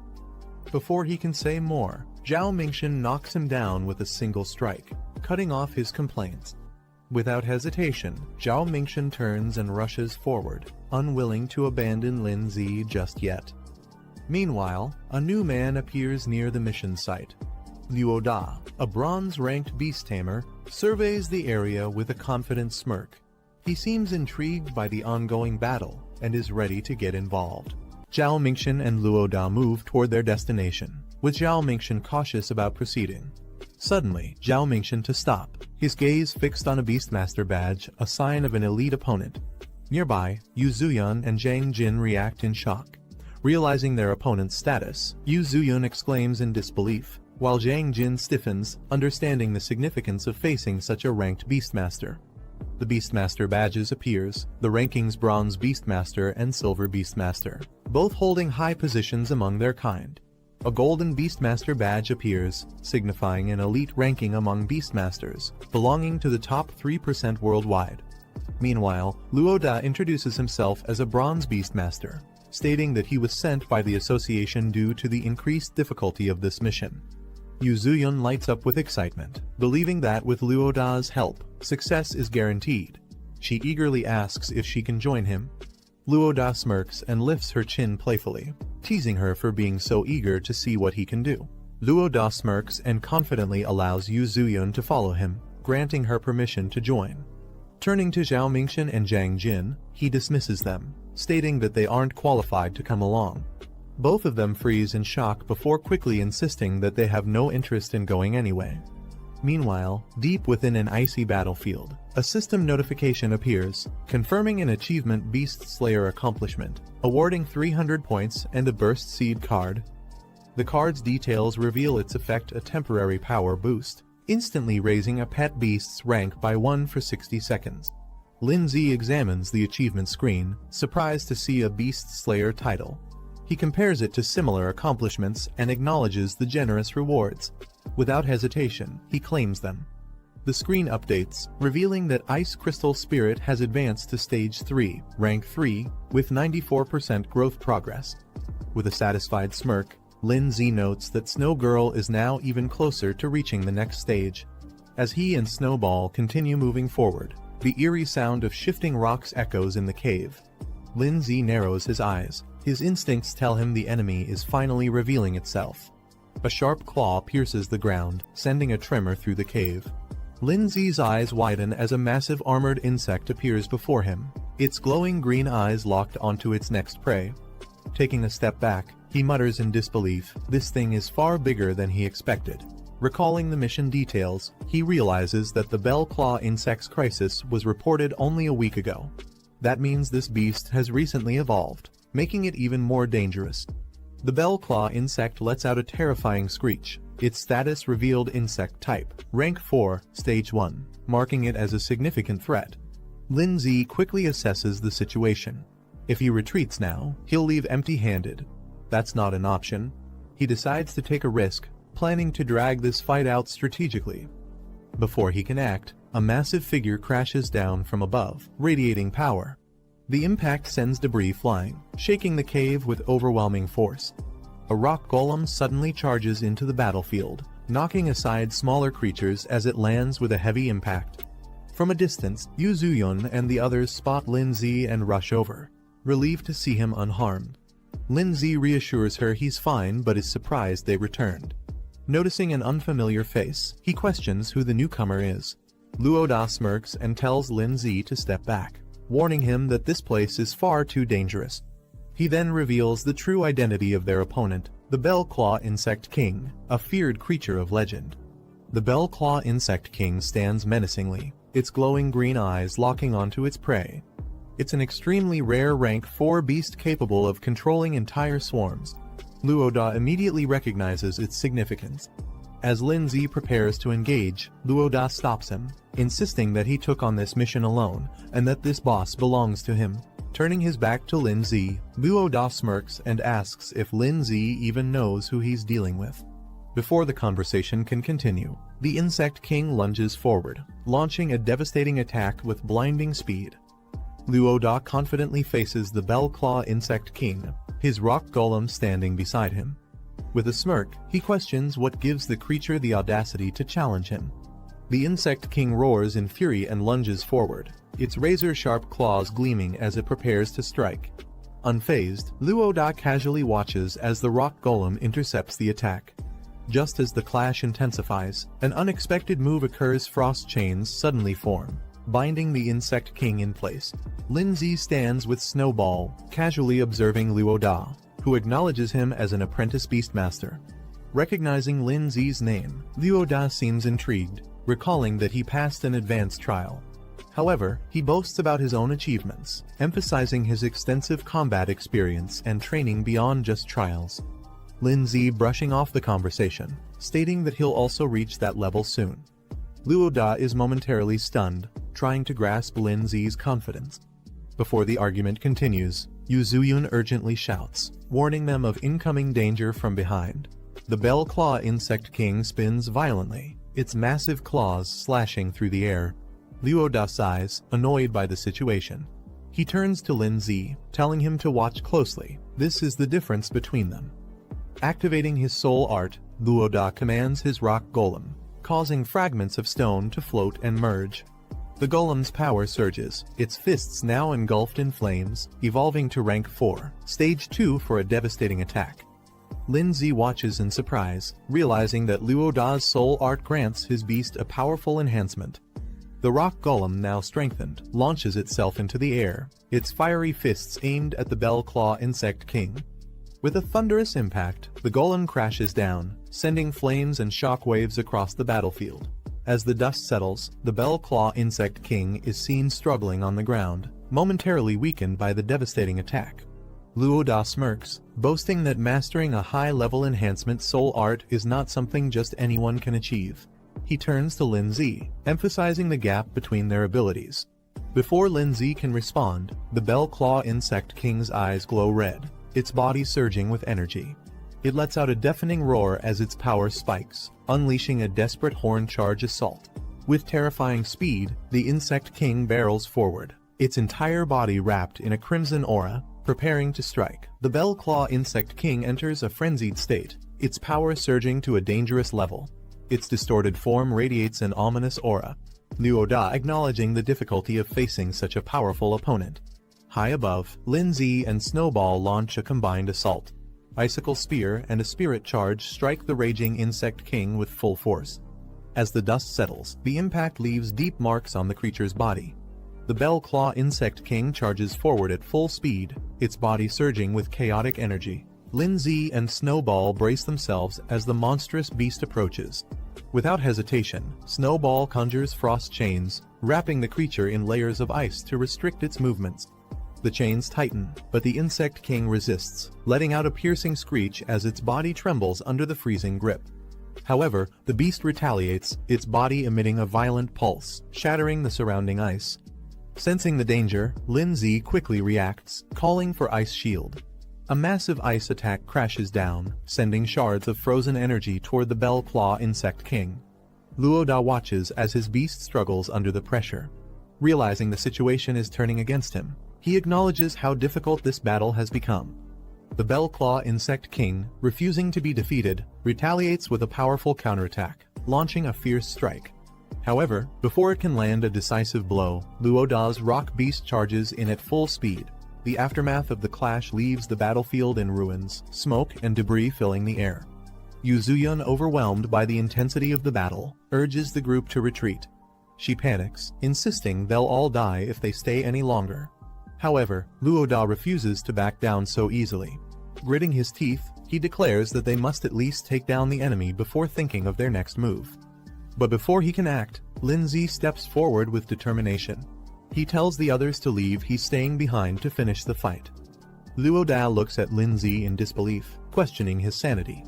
Before he can say more, Zhao Mingshan knocks him down with a single strike, cutting off his complaints. Without hesitation, Zhao Mingshan turns and rushes forward, unwilling to abandon Lin Z just yet. Meanwhile, a new man appears near the mission site. Liu Da, a bronze-ranked beast tamer, surveys the area with a confident smirk. He seems intrigued by the ongoing battle and is ready to get involved. Zhao Mingxian and Luo Da move toward their destination, with Zhao Mingxian cautious about proceeding. Suddenly, Zhao Mingxian to stop, his gaze fixed on a Beastmaster badge, a sign of an elite opponent. Nearby, Yu Zuyun and Zhang Jin react in shock. Realizing their opponent's status, Yu Zuyun exclaims in disbelief, while Zhang Jin stiffens, understanding the significance of facing such a ranked Beastmaster. The Beastmaster badges appears, the rankings Bronze Beastmaster and Silver Beastmaster, both holding high positions among their kind. A Golden Beastmaster badge appears, signifying an elite ranking among Beastmasters, belonging to the top 3% worldwide. Meanwhile, Luo Da introduces himself as a Bronze Beastmaster, stating that he was sent by the association due to the increased difficulty of this mission. Yu Zuyun lights up with excitement, believing that with Luo Da's help, success is guaranteed. She eagerly asks if she can join him. Luo Da smirks and lifts her chin playfully, teasing her for being so eager to see what he can do. Luo Da smirks and confidently allows Yu Zuyun to follow him, granting her permission to join. Turning to Zhao Mingxian and Zhang Jin, he dismisses them, stating that they aren't qualified to come along. Both of them freeze in shock before quickly insisting that they have no interest in going anyway. Meanwhile, deep within an icy battlefield, a system notification appears, confirming an achievement Beast Slayer accomplishment, awarding 300 points and a Burst Seed card. The card's details reveal its effect, a temporary power boost, instantly raising a pet beast's rank by 1 for 60 seconds. Lin Zi examines the achievement screen, surprised to see a Beast Slayer title. He compares it to similar accomplishments and acknowledges the generous rewards. Without hesitation, he claims them. The screen updates, revealing that Ice Crystal Spirit has advanced to Stage 3, Rank 3, with 94% growth progress. With a satisfied smirk, Lin Zi notes that Snow Girl is now even closer to reaching the next stage. As he and Snowball continue moving forward, the eerie sound of shifting rocks echoes in the cave. Lin Zi narrows his eyes. His instincts tell him the enemy is finally revealing itself. A sharp claw pierces the ground, sending a tremor through the cave. Lin Zi's eyes widen as a massive armored insect appears before him, its glowing green eyes locked onto its next prey. Taking a step back, he mutters in disbelief, this thing is far bigger than he expected. Recalling the mission details, he realizes that the Bell Claw insect's crisis was reported only a week ago. That means this beast has recently evolved, making it even more dangerous. The Bell Claw insect lets out a terrifying screech, its status revealed insect type, rank 4, stage 1, marking it as a significant threat. Lin Zi quickly assesses the situation. If he retreats now, he'll leave empty-handed. That's not an option. He decides to take a risk, planning to drag this fight out strategically. Before he can act, a massive figure crashes down from above, radiating power. The impact sends debris flying, shaking the cave with overwhelming force. A rock golem suddenly charges into the battlefield, knocking aside smaller creatures as it lands with a heavy impact. From a distance, Yu Zuyun and the others spot Lin Zi and rush over, relieved to see him unharmed. Lin Zi reassures her he's fine but is surprised they returned. Noticing an unfamiliar face, he questions who the newcomer is. Luo Da smirks and tells Lin Zi to step back, warning him that this place is far too dangerous. He then reveals the true identity of their opponent, the Bell Claw Insect King, a feared creature of legend. The Bell Claw Insect King stands menacingly, its glowing green eyes locking onto its prey. It's an extremely rare rank 4 beast capable of controlling entire swarms. Luo Da immediately recognizes its significance. As Lin Zi prepares to engage, Luo Da stops him, insisting that he took on this mission alone, and that this boss belongs to him. Turning his back to Lin Zi, Luo Da smirks and asks if Lin Zi even knows who he's dealing with. Before the conversation can continue, the Insect King lunges forward, launching a devastating attack with blinding speed. Luo Da confidently faces the Bell Claw Insect King, his rock golem standing beside him. With a smirk, he questions what gives the creature the audacity to challenge him. The Insect King roars in fury and lunges forward, its razor-sharp claws gleaming as it prepares to strike. Unfazed, Luo Da casually watches as the rock golem intercepts the attack. Just as the clash intensifies, an unexpected move occurs. Frost chains suddenly form. binding the Insect King in place. Lin Zi stands with Snowball, casually observing Luo Da, who acknowledges him as an apprentice beastmaster. Recognizing Lin Zi's name, Luo Da seems intrigued, recalling that he passed an advanced trial. However, he boasts about his own achievements, emphasizing his extensive combat experience and training beyond just trials. Lin Zi brushing off the conversation, stating that he'll also reach that level soon. Luo Da is momentarily stunned, trying to grasp Lin Zi's confidence. Before the argument continues, Yu Zuyun urgently shouts, warning them of incoming danger from behind. The Bell Claw Insect King spins violently, its massive claws slashing through the air. Luo Da sighs, annoyed by the situation. He turns to Lin Zi, telling him to watch closely. This is the difference between them. Activating his soul art, Luo Da commands his rock golem, causing fragments of stone to float and merge. The golem's power surges, its fists now engulfed in flames, evolving to rank 4, stage 2 for a devastating attack. Lin Zi watches in surprise, realizing that Luo Da's soul art grants his beast a powerful enhancement. The rock golem, now strengthened, launches itself into the air, its fiery fists aimed at the Bell Claw Insect King. With a thunderous impact, the golem crashes down, sending flames and shockwaves across the battlefield. As the dust settles, the Bell Claw Insect King is seen struggling on the ground, momentarily weakened by the devastating attack. Luo Da smirks, boasting that mastering a high-level enhancement soul art is not something just anyone can achieve. He turns to Lin Zi, emphasizing the gap between their abilities. Before Lin Zi can respond, the Bell Claw Insect King's eyes glow red, its body surging with energy. It lets out a deafening roar as its power spikes, unleashing a desperate horn charge assault. With terrifying speed, the Insect King barrels forward, its entire body wrapped in a crimson aura, preparing to strike. The Bell Claw Insect King enters a frenzied state, its power surging to a dangerous level. Its distorted form radiates an ominous aura. Luo Da acknowledging the difficulty of facing such a powerful opponent. High above, Lin Zi and Snowball launch a combined assault. Icicle Spear and a Spirit Charge strike the raging Insect King with full force. As the dust settles, the impact leaves deep marks on the creature's body. The Bell Claw Insect King charges forward at full speed, its body surging with chaotic energy. Lin Zi and Snowball brace themselves as the monstrous beast approaches. Without hesitation, Snowball conjures frost chains, wrapping the creature in layers of ice to restrict its movements. The chains tighten, but the Insect King resists, letting out a piercing screech as its body trembles under the freezing grip. However, the beast retaliates, its body emitting a violent pulse, shattering the surrounding ice. Sensing the danger, Lin Zi quickly reacts, calling for Ice Shield. A massive ice attack crashes down, sending shards of frozen energy toward the Bell Claw Insect King. Luo Da watches as his beast struggles under the pressure. Realizing the situation is turning against him, he acknowledges how difficult this battle has become. The Bell Claw Insect King, refusing to be defeated, retaliates with a powerful counterattack, launching a fierce strike. However, before it can land a decisive blow, Luo Da's rock beast charges in at full speed. The aftermath of the clash leaves the battlefield in ruins, smoke and debris filling the air. Yu Zuyun, overwhelmed by the intensity of the battle, urges the group to retreat. She panics, insisting they'll all die if they stay any longer. However, Luo Da refuses to back down so easily. Gritting his teeth, he declares that they must at least take down the enemy before thinking of their next move. But before he can act, Lin Zi steps forward with determination. He tells the others to leave, he's staying behind to finish the fight. Luo Da looks at Lin Zi in disbelief, questioning his sanity.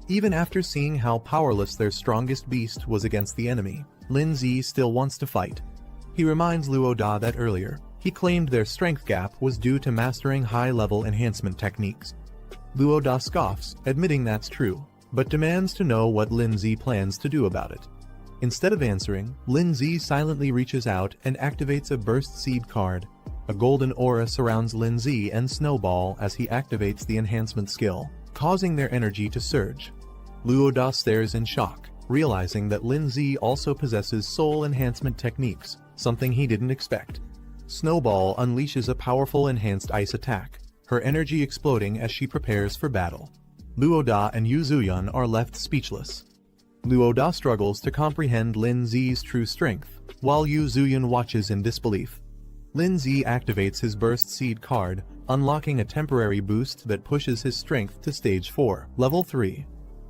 Even after seeing how powerless their strongest beast was against the enemy, Lin Zi still wants to fight. He reminds Luo Da that earlier, he claimed their strength gap was due to mastering high-level enhancement techniques. Luo Da scoffs, admitting that's true, but demands to know what Lin Zi plans to do about it. Instead of answering, Lin Zi silently reaches out and activates a Burst Seed card. A golden aura surrounds Lin Zi and Snowball as he activates the enhancement skill, causing their energy to surge. Luo Da stares in shock, realizing that Lin Zi also possesses soul enhancement techniques, something he didn't expect. Snowball unleashes a powerful enhanced ice attack, her energy exploding as she prepares for battle. Luo Da and Yu Zuyun are left speechless. Luo Da struggles to comprehend Lin Zi's true strength, while Yu Zuyun watches in disbelief. Lin Zi activates his Burst Seed card, unlocking a temporary boost that pushes his strength to stage 4, level 3.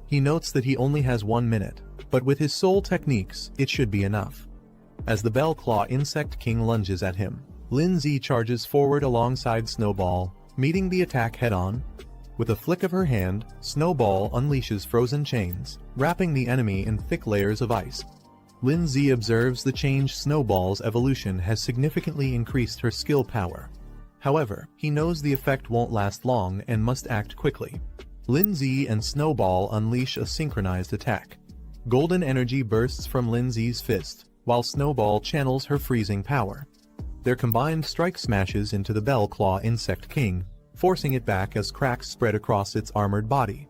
He notes that he only has 1 minute, but with his soul techniques, it should be enough. As the Bell Claw Insect King lunges at him, Lin Zi charges forward alongside Snowball, meeting the attack head-on. With a flick of her hand, Snowball unleashes frozen chains, wrapping the enemy in thick layers of ice. Lin Zi observes the changed Snowball's evolution has significantly increased her skill power. However, he knows the effect won't last long and must act quickly. Lin Zi and Snowball unleash a synchronized attack. Golden energy bursts from Lin Zi's fist, while Snowball channels her freezing power. Their combined strike smashes into the Bell Claw Insect King, forcing it back as cracks spread across its armored body.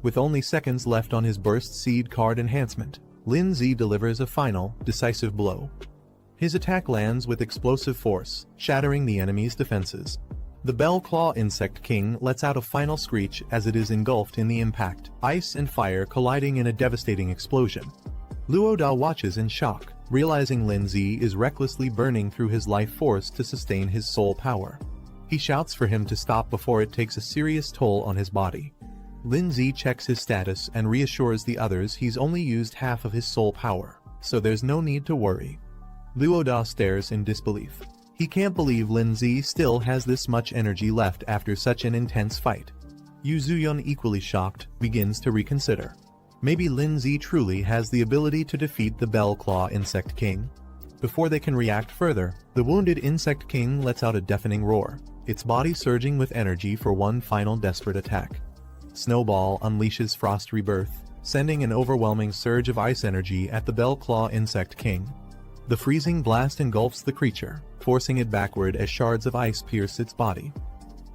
With only seconds left on his Burst Seed card enhancement, Lin Zi delivers a final, decisive blow. His attack lands with explosive force, shattering the enemy's defenses. The Bell Claw Insect King lets out a final screech as it is engulfed in the impact, ice and fire colliding in a devastating explosion. Luo Da watches in shock, realizing Lin Zi is recklessly burning through his life force to sustain his soul power. He shouts for him to stop before it takes a serious toll on his body. Lin Zi checks his status and reassures the others he's only used half of his soul power, so there's no need to worry. Luo Da stares in disbelief. He can't believe Lin Zi still has this much energy left after such an intense fight. Yu Zuyun, equally shocked, begins to reconsider. Maybe Lin Zi truly has the ability to defeat the Bell Claw Insect King. Before they can react further, the wounded Insect King lets out a deafening roar, its body surging with energy for one final desperate attack. Snowball unleashes Frost Rebirth, sending an overwhelming surge of ice energy at the Bell Claw Insect King. The freezing blast engulfs the creature, forcing it backward as shards of ice pierce its body.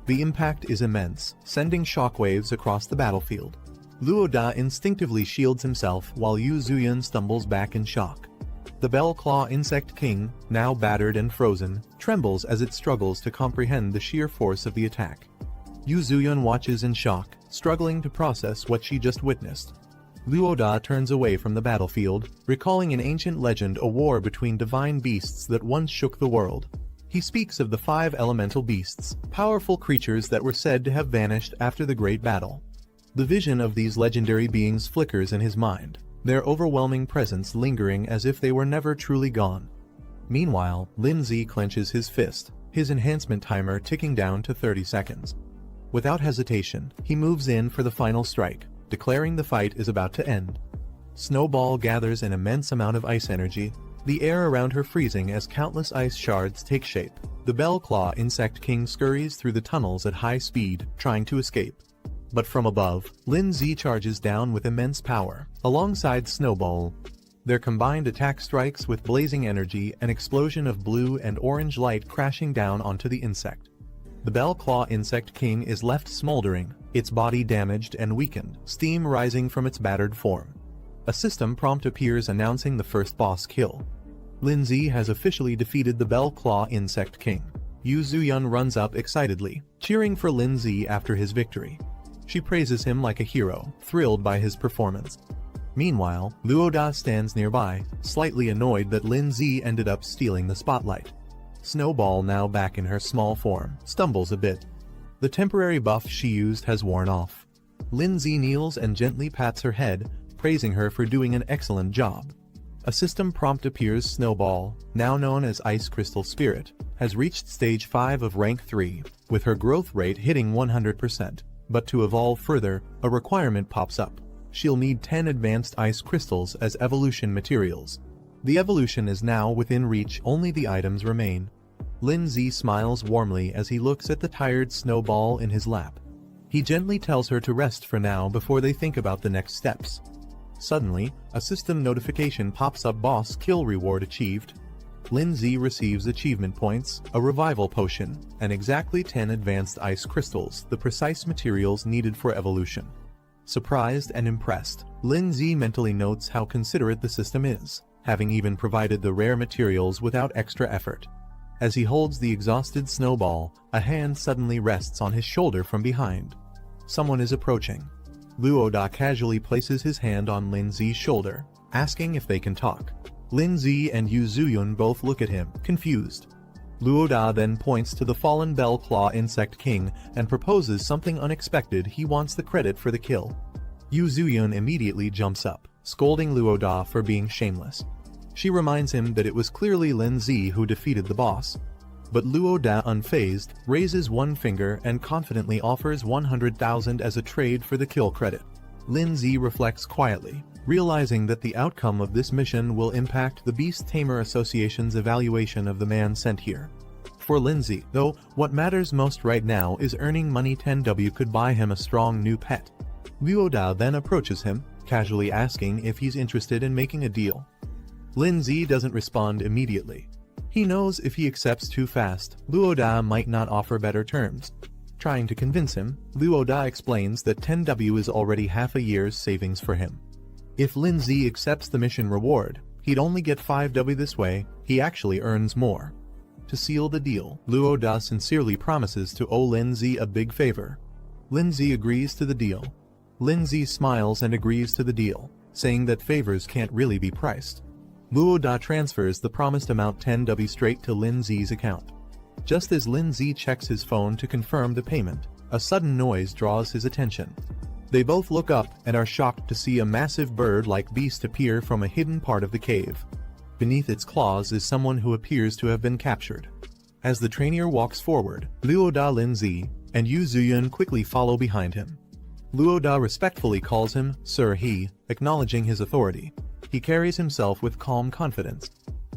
The impact is immense, sending shockwaves across the battlefield. Luo Da instinctively shields himself while Yu Zuyun stumbles back in shock. The Bell Claw Insect King, now battered and frozen, trembles as it struggles to comprehend the sheer force of the attack. Yu Zuyun watches in shock, struggling to process what she just witnessed. Luo Da turns away from the battlefield, recalling an ancient legend, a war between divine beasts that once shook the world. He speaks of the 5 elemental beasts, powerful creatures that were said to have vanished after the great battle. The vision of these legendary beings flickers in his mind, their overwhelming presence lingering as if they were never truly gone. Meanwhile, Lin Zi clenches his fist, his enhancement timer ticking down to 30 seconds. Without hesitation, he moves in for the final strike, declaring the fight is about to end. Snowball gathers an immense amount of ice energy, the air around her freezing as countless ice shards take shape. The Bell Claw Insect King scurries through the tunnels at high speed, trying to escape. But from above, Lin Zi charges down with immense power, alongside Snowball. Their combined attack strikes with blazing energy, an explosion of blue and orange light crashing down onto the insect. The Bell Claw Insect King is left smoldering, its body damaged and weakened, steam rising from its battered form. A system prompt appears announcing the first boss kill. Lin Zi has officially defeated the Bell Claw Insect King. Yu Zuyun runs up excitedly, cheering for Lin Zi after his victory. She praises him like a hero, thrilled by his performance. Meanwhile, Luo Da stands nearby, slightly annoyed that Lin Zi ended up stealing the spotlight. Snowball, now back in her small form, stumbles a bit. The temporary buff she used has worn off. Lin Zi kneels and gently pats her head, praising her for doing an excellent job. A system prompt appears. Snowball, now known as Ice Crystal Spirit, has reached stage 5 of rank 3, with her growth rate hitting 100%. But to evolve further, a requirement pops up. She'll need 10 advanced ice crystals as evolution materials. The evolution is now within reach, only the items remain. Lin Zi smiles warmly as he looks at the tired Snowball in his lap. He gently tells her to rest for now before they think about the next steps. Suddenly, a system notification pops up. Boss kill reward achieved. Lin Zi receives achievement points, a revival potion, and exactly 10 advanced ice crystals, the precise materials needed for evolution. Surprised and impressed, Lin Zi mentally notes how considerate the system is, having even provided the rare materials without extra effort. As he holds the exhausted Snowball, a hand suddenly rests on his shoulder from behind. Someone is approaching. Luo Da casually places his hand on Lin Zi's shoulder, asking if they can talk. Lin-zi and Yu Zuyun both look at him, confused. Luoda then points to the fallen Bell Claw Insect King and proposes something unexpected. He wants the credit for the kill. Yu Zuyun immediately jumps up, scolding Luoda for being shameless. She reminds him that it was clearly Lin-zi who defeated the boss. But Luoda, unfazed, raises one finger and confidently offers 100,000 as a trade for the kill credit. Lin-zi reflects quietly, realizing that the outcome of this mission will impact the Beast Tamer Association's evaluation of the man sent here. For Lin-zi, though, what matters most right now is earning money. 10W could buy him a strong new pet. Luoda then approaches him, casually asking if he's interested in making a deal. Lin-zi doesn't respond immediately. He knows if he accepts too fast, Luoda might not offer better terms. Trying to convince him, Luoda explains that 10W is already half a year's savings for him. If Lin-zi accepts the mission reward, he'd only get 5W this way. He actually earns more. To seal the deal, Luoda sincerely promises to owe Lin-zi a big favor. Lin-zi agrees to the deal. Lin-zi smiles and agrees to the deal, saying that favors can't really be priced. Luoda transfers the promised amount 10W straight to Lin-zi's account. Just as Lin-zi checks his phone to confirm the payment, a sudden noise draws his attention. They both look up and are shocked to see a massive bird-like beast appear from a hidden part of the cave. Beneath its claws is someone who appears to have been captured. As the trainer walks forward, Luoda, Lin-zi, and Yu Zuyun quickly follow behind him. Luoda respectfully calls him Sir He, acknowledging his authority. He carries himself with calm confidence.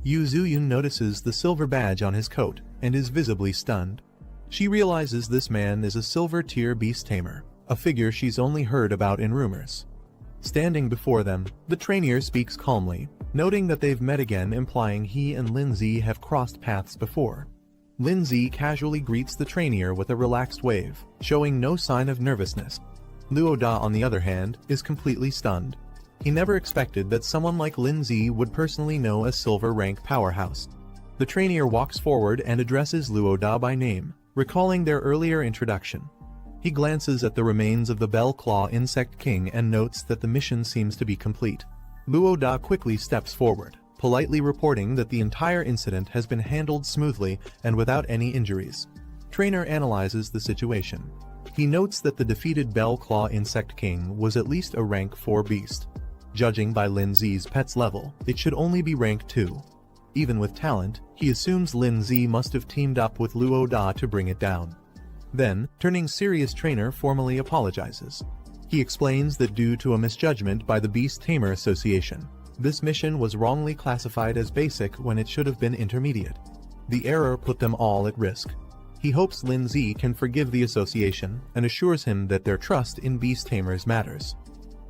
Yu Zuyun notices the silver badge on his coat and is visibly stunned. She realizes this man is a silver-tier beast tamer, a figure she's only heard about in rumors. Standing before them, the trainer speaks calmly, noting that they've met again, implying he and Lin-zi have crossed paths before. Lin-zi casually greets the trainer with a relaxed wave, showing no sign of nervousness. Luoda, on the other hand, is completely stunned. He never expected that someone like Lin-zi would personally know a silver-rank powerhouse. The trainer walks forward and addresses Luoda by name, recalling their earlier introduction. He glances at the remains of the Bell Claw Insect King and notes that the mission seems to be complete. Luoda quickly steps forward, politely reporting that the entire incident has been handled smoothly and without any injuries. Trainer analyzes the situation. He notes that the defeated Bell Claw Insect King was at least a rank 4 beast. Judging by Lin-zi's pet's level, it should only be rank 2. Even with talent, he assumes Lin-zi must have teamed up with Luoda to bring it down. Then, turning serious, trainer formally apologizes. He explains that due to a misjudgment by the Beast Tamer Association, this mission was wrongly classified as basic when it should have been intermediate. The error put them all at risk. He hopes Lin-zi can forgive the association and assures him that their trust in Beast Tamers matters.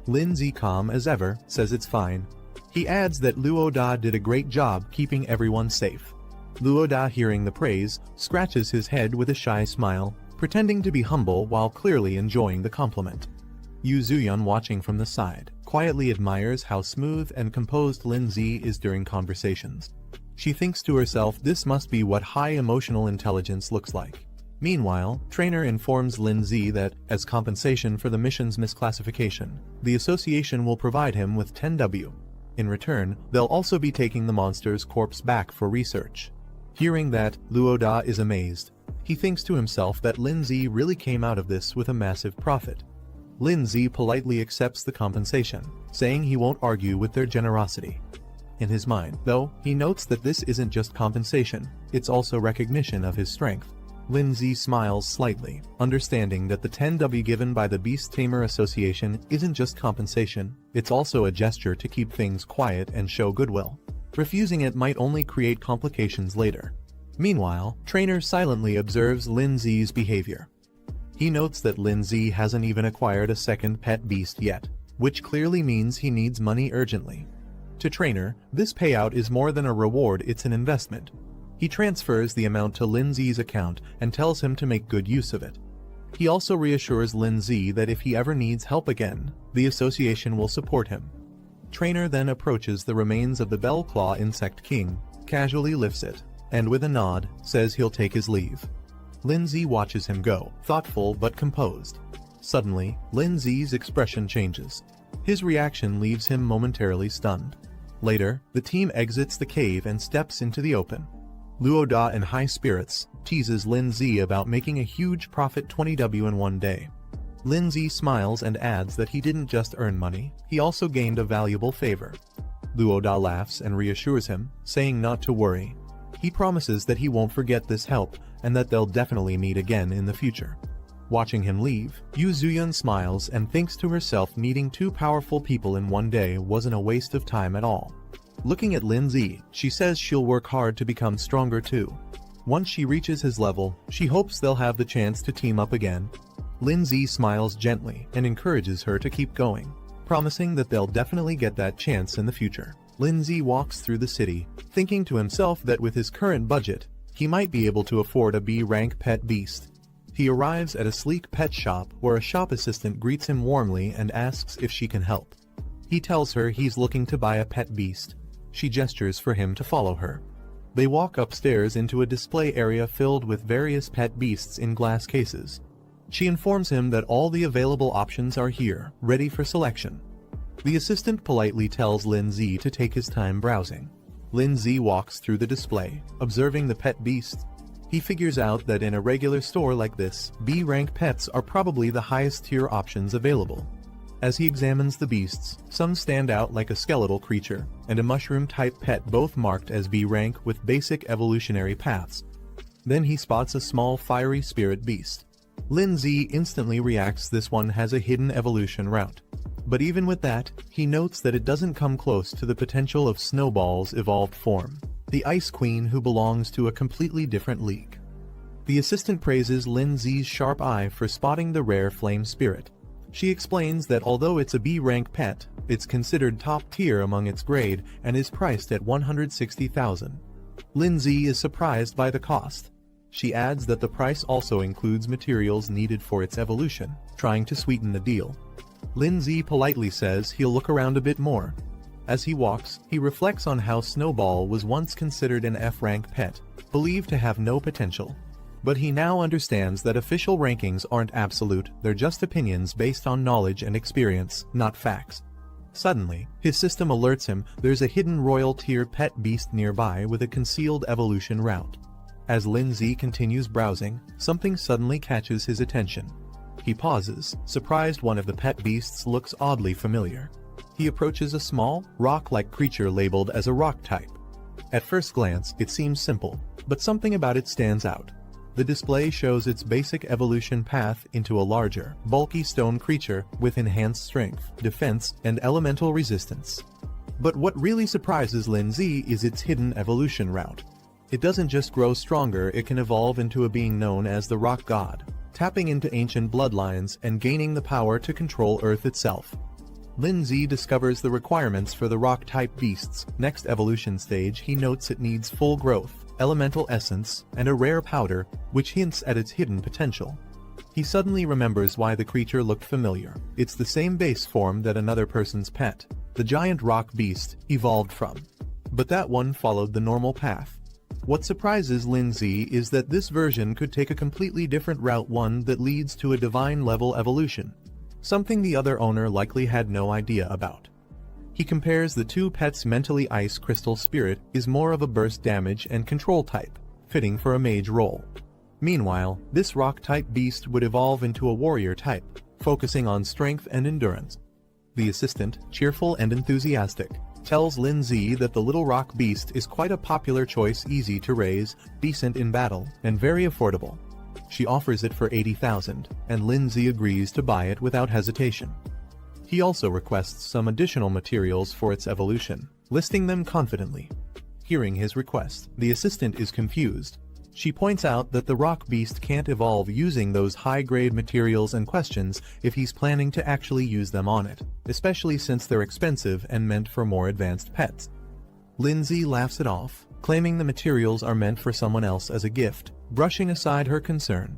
Lin-zi, calm as ever, says it's fine. He adds that Luoda did a great job keeping everyone safe. Luoda, hearing the praise, scratches his head with a shy smile, pretending to be humble while clearly enjoying the compliment. Yu Zuyun, watching from the side, quietly admires how smooth and composed Lin-zi is during conversations. She thinks to herself, this must be what high emotional intelligence looks like. Meanwhile, trainer informs Lin-zi that, as compensation for the mission's misclassification, the association will provide him with 10W. In return, they'll also be taking the monster's corpse back for research. Hearing that, Luoda is amazed. He thinks to himself that Lin-zi really came out of this with a massive profit. Lin-zi politely accepts the compensation, saying he won't argue with their generosity. In his mind, though, he notes that this isn't just compensation, it's also recognition of his strength. Lin-zi smiles slightly, understanding that the 10W given by the Beast Tamer Association isn't just compensation, it's also a gesture to keep things quiet and show goodwill. Refusing it might only create complications later. Meanwhile, trainer silently observes Lin-zi's behavior. He notes that Lin-zi hasn't even acquired a second pet beast yet, which clearly means he needs money urgently. To trainer, this payout is more than a reward, it's an investment. He transfers the amount to Lin-zi's account and tells him to make good use of it. He also reassures Lin-zi that if he ever needs help again, the association will support him. Trainer then approaches the remains of the Bell Claw Insect King, casually lifts it, and with a nod, says he'll take his leave. Lin-zi watches him go, thoughtful but composed. Suddenly, Lin-zi's expression changes. His reaction leaves him momentarily stunned. Later, the team exits the cave and steps into the open. Luo Da, in high spirits, teases Lin Zi about making a huge profit 20W in one day. Lin Zi smiles and adds that he didn't just earn money, he also gained a valuable favor. Luo Da laughs and reassures him, saying not to worry. He promises that he won't forget this help, and that they'll definitely meet again in the future. Watching him leave, Yu Zuyun smiles and thinks to herself meeting two powerful people in one day wasn't a waste of time at all. Looking at Lin Zi, she says she'll work hard to become stronger too. Once she reaches his level, she hopes they'll have the chance to team up again. Lin Zi smiles gently and encourages her to keep going, promising that they'll definitely get that chance in the future. Lin Zi walks through the city, thinking to himself that with his current budget, he might be able to afford a B-rank pet beast. He arrives at a sleek pet shop where a shop assistant greets him warmly and asks if she can help. He tells her he's looking to buy a pet beast. She gestures for him to follow her. They walk upstairs into a display area filled with various pet beasts in glass cases. She informs him that all the available options are here, ready for selection. The assistant politely tells Lin Zi to take his time browsing. Lin Zi walks through the display, observing the pet beasts. He figures out that in a regular store like this, B-rank pets are probably the highest tier options available. As he examines the beasts, some stand out like a skeletal creature, and a mushroom-type pet, both marked as B-rank with basic evolutionary paths. Then he spots a small fiery spirit beast. Lin Zi instantly reacts this one has a hidden evolution route. But even with that, he notes that it doesn't come close to the potential of Snowball's evolved form, the Ice Queen, who belongs to a completely different league. The assistant praises Lin Zi's sharp eye for spotting the rare flame spirit. She explains that although it's a B-rank pet, it's considered top tier among its grade and is priced at 160,000. Lin Zi is surprised by the cost. She adds that the price also includes materials needed for its evolution, trying to sweeten the deal. Lin Zi politely says he'll look around a bit more. As he walks, he reflects on how Snowball was once considered an F-rank pet, believed to have no potential. But he now understands that official rankings aren't absolute, they're just opinions based on knowledge and experience, not facts. Suddenly, his system alerts him there's a hidden royal tier pet beast nearby with a concealed evolution route. As Lin Zi continues browsing, something suddenly catches his attention. He pauses, surprised one of the pet beasts looks oddly familiar. He approaches a small, rock-like creature labeled as a rock type. At first glance, it seems simple, but something about it stands out. The display shows its basic evolution path into a larger, bulky stone creature with enhanced strength, defense, and elemental resistance. But what really surprises Lin Zi is its hidden evolution route. It doesn't just grow stronger, it can evolve into a being known as the Rock God, tapping into ancient bloodlines and gaining the power to control Earth itself. Lin Zi discovers the requirements for the rock-type beast's next evolution stage. He notes it needs full growth, elemental essence, and a rare powder, which hints at its hidden potential. He suddenly remembers why the creature looked familiar. It's the same base form that another person's pet, the giant rock beast, evolved from. But that one followed the normal path. What surprises Lin Zi is that this version could take a completely different route, one that leads to a divine-level evolution, something the other owner likely had no idea about. He compares the two pets. Mentally, Ice Crystal Spirit is more of a burst damage and control type, fitting for a mage role. Meanwhile, this rock-type beast would evolve into a warrior type, focusing on strength and endurance. The assistant, cheerful and enthusiastic, tells Lin Zi that the little rock beast is quite a popular choice, easy to raise, decent in battle, and very affordable. She offers it for 80,000, and Lin Zi agrees to buy it without hesitation. He also requests some additional materials for its evolution, listing them confidently. Hearing his request, the assistant is confused. She points out that the rock beast can't evolve using those high-grade materials and questions if he's planning to actually use them on it, especially since they're expensive and meant for more advanced pets. Lin Zi laughs it off, claiming the materials are meant for someone else as a gift, brushing aside her concern.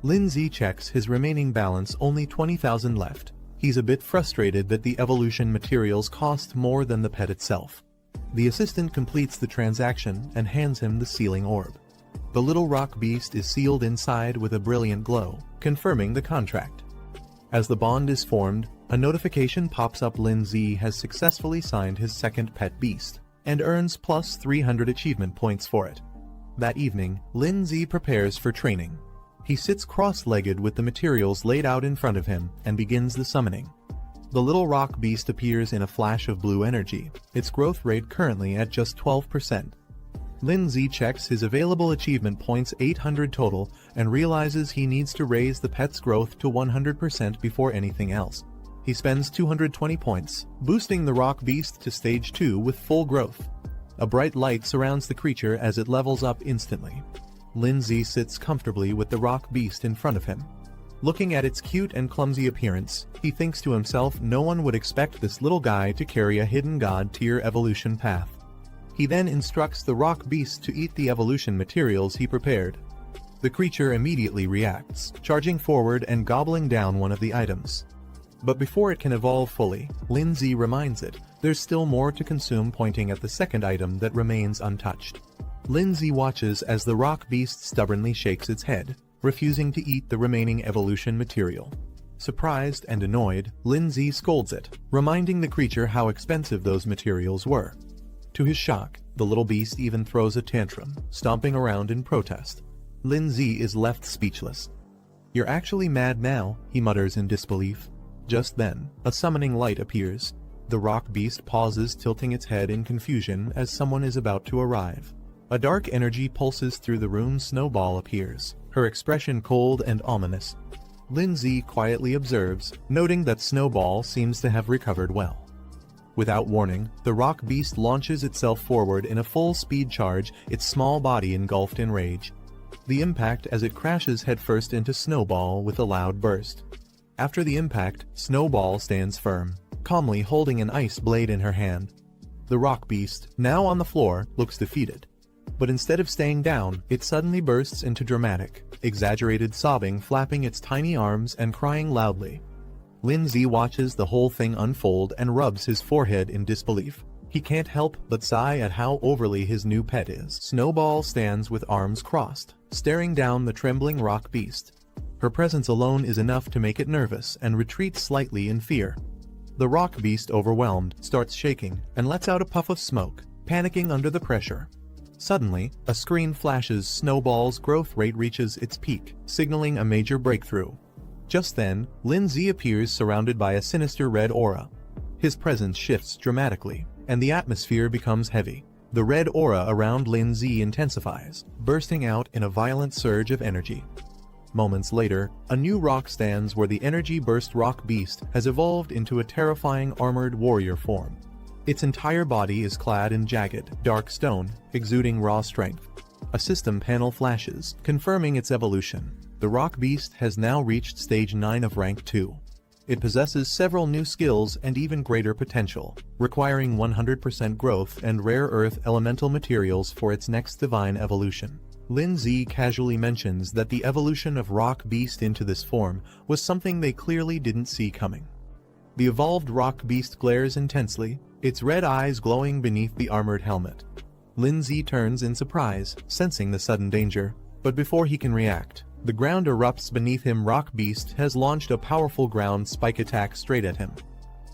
Lin Zi checks his remaining balance, only 20,000 left. He's a bit frustrated that the evolution materials cost more than the pet itself. The assistant completes the transaction and hands him the sealing orb. The little rock beast is sealed inside with a brilliant glow, confirming the contract. As the bond is formed, a notification pops up. Lin Z has successfully signed his second pet beast, and earns plus 300 achievement points for it. That evening, Lin Z prepares for training. He sits cross-legged with the materials laid out in front of him, and begins the summoning. The little rock beast appears in a flash of blue energy, its growth rate currently at just 12%. Lin Z checks his available achievement points, 800 total, and realizes he needs to raise the pet's growth to 100% before anything else. He spends 220 points, boosting the rock beast to stage 2 with full growth. A bright light surrounds the creature as it levels up instantly. Lin Z sits comfortably with the rock beast in front of him. Looking at its cute and clumsy appearance, he thinks to himself, no one would expect this little guy to carry a hidden god tier evolution path. He then instructs the rock beast to eat the evolution materials he prepared. The creature immediately reacts, charging forward and gobbling down one of the items. But before it can evolve fully, Lin Z reminds it there's still more to consume, pointing at the second item that remains untouched. Lin Z watches as the rock beast stubbornly shakes its head, refusing to eat the remaining evolution material. Surprised and annoyed, Lin Z scolds it, reminding the creature how expensive those materials were. To his shock, the little beast even throws a tantrum, stomping around in protest. Lin Z is left speechless. "You're actually mad now," he mutters in disbelief. Just then, a summoning light appears. The rock beast pauses, tilting its head in confusion as someone is about to arrive. A dark energy pulses through the room. Snowball appears, her expression cold and ominous. Lin Z quietly observes, noting that Snowball seems to have recovered well. Without warning, the rock beast launches itself forward in a full-speed charge, its small body engulfed in rage. The impact as it crashes headfirst into Snowball with a loud burst. After the impact, Snowball stands firm, calmly holding an ice blade in her hand. The rock beast, now on the floor, looks defeated. But instead of staying down, it suddenly bursts into dramatic, exaggerated sobbing, flapping its tiny arms and crying loudly. Lin Z watches the whole thing unfold and rubs his forehead in disbelief. He can't help but sigh at how overly his new pet is. Snowball stands with arms crossed, staring down the trembling rock beast. Her presence alone is enough to make it nervous and retreats slightly in fear. The rock beast, overwhelmed, starts shaking and lets out a puff of smoke, panicking under the pressure. Suddenly, a screen flashes. Snowball's growth rate reaches its peak, signaling a major breakthrough. Just then, Lin Z appears surrounded by a sinister red aura. His presence shifts dramatically, and the atmosphere becomes heavy. The red aura around Lin Z intensifies, bursting out in a violent surge of energy. Moments later, a new rock stands where the energy burst rock beast has evolved into a terrifying armored warrior form. Its entire body is clad in jagged, dark stone, exuding raw strength. A system panel flashes, confirming its evolution. The rock beast has now reached stage 9 of rank 2. It possesses several new skills and even greater potential, requiring 100% growth and rare earth elemental materials for its next divine evolution. Lin Z casually mentions that the evolution of rock beast into this form was something they clearly didn't see coming. The evolved rock beast glares intensely, its red eyes glowing beneath the armored helmet. Lin Z turns in surprise, sensing the sudden danger, but before he can react, the ground erupts beneath him. Rock beast has launched a powerful ground spike attack straight at him.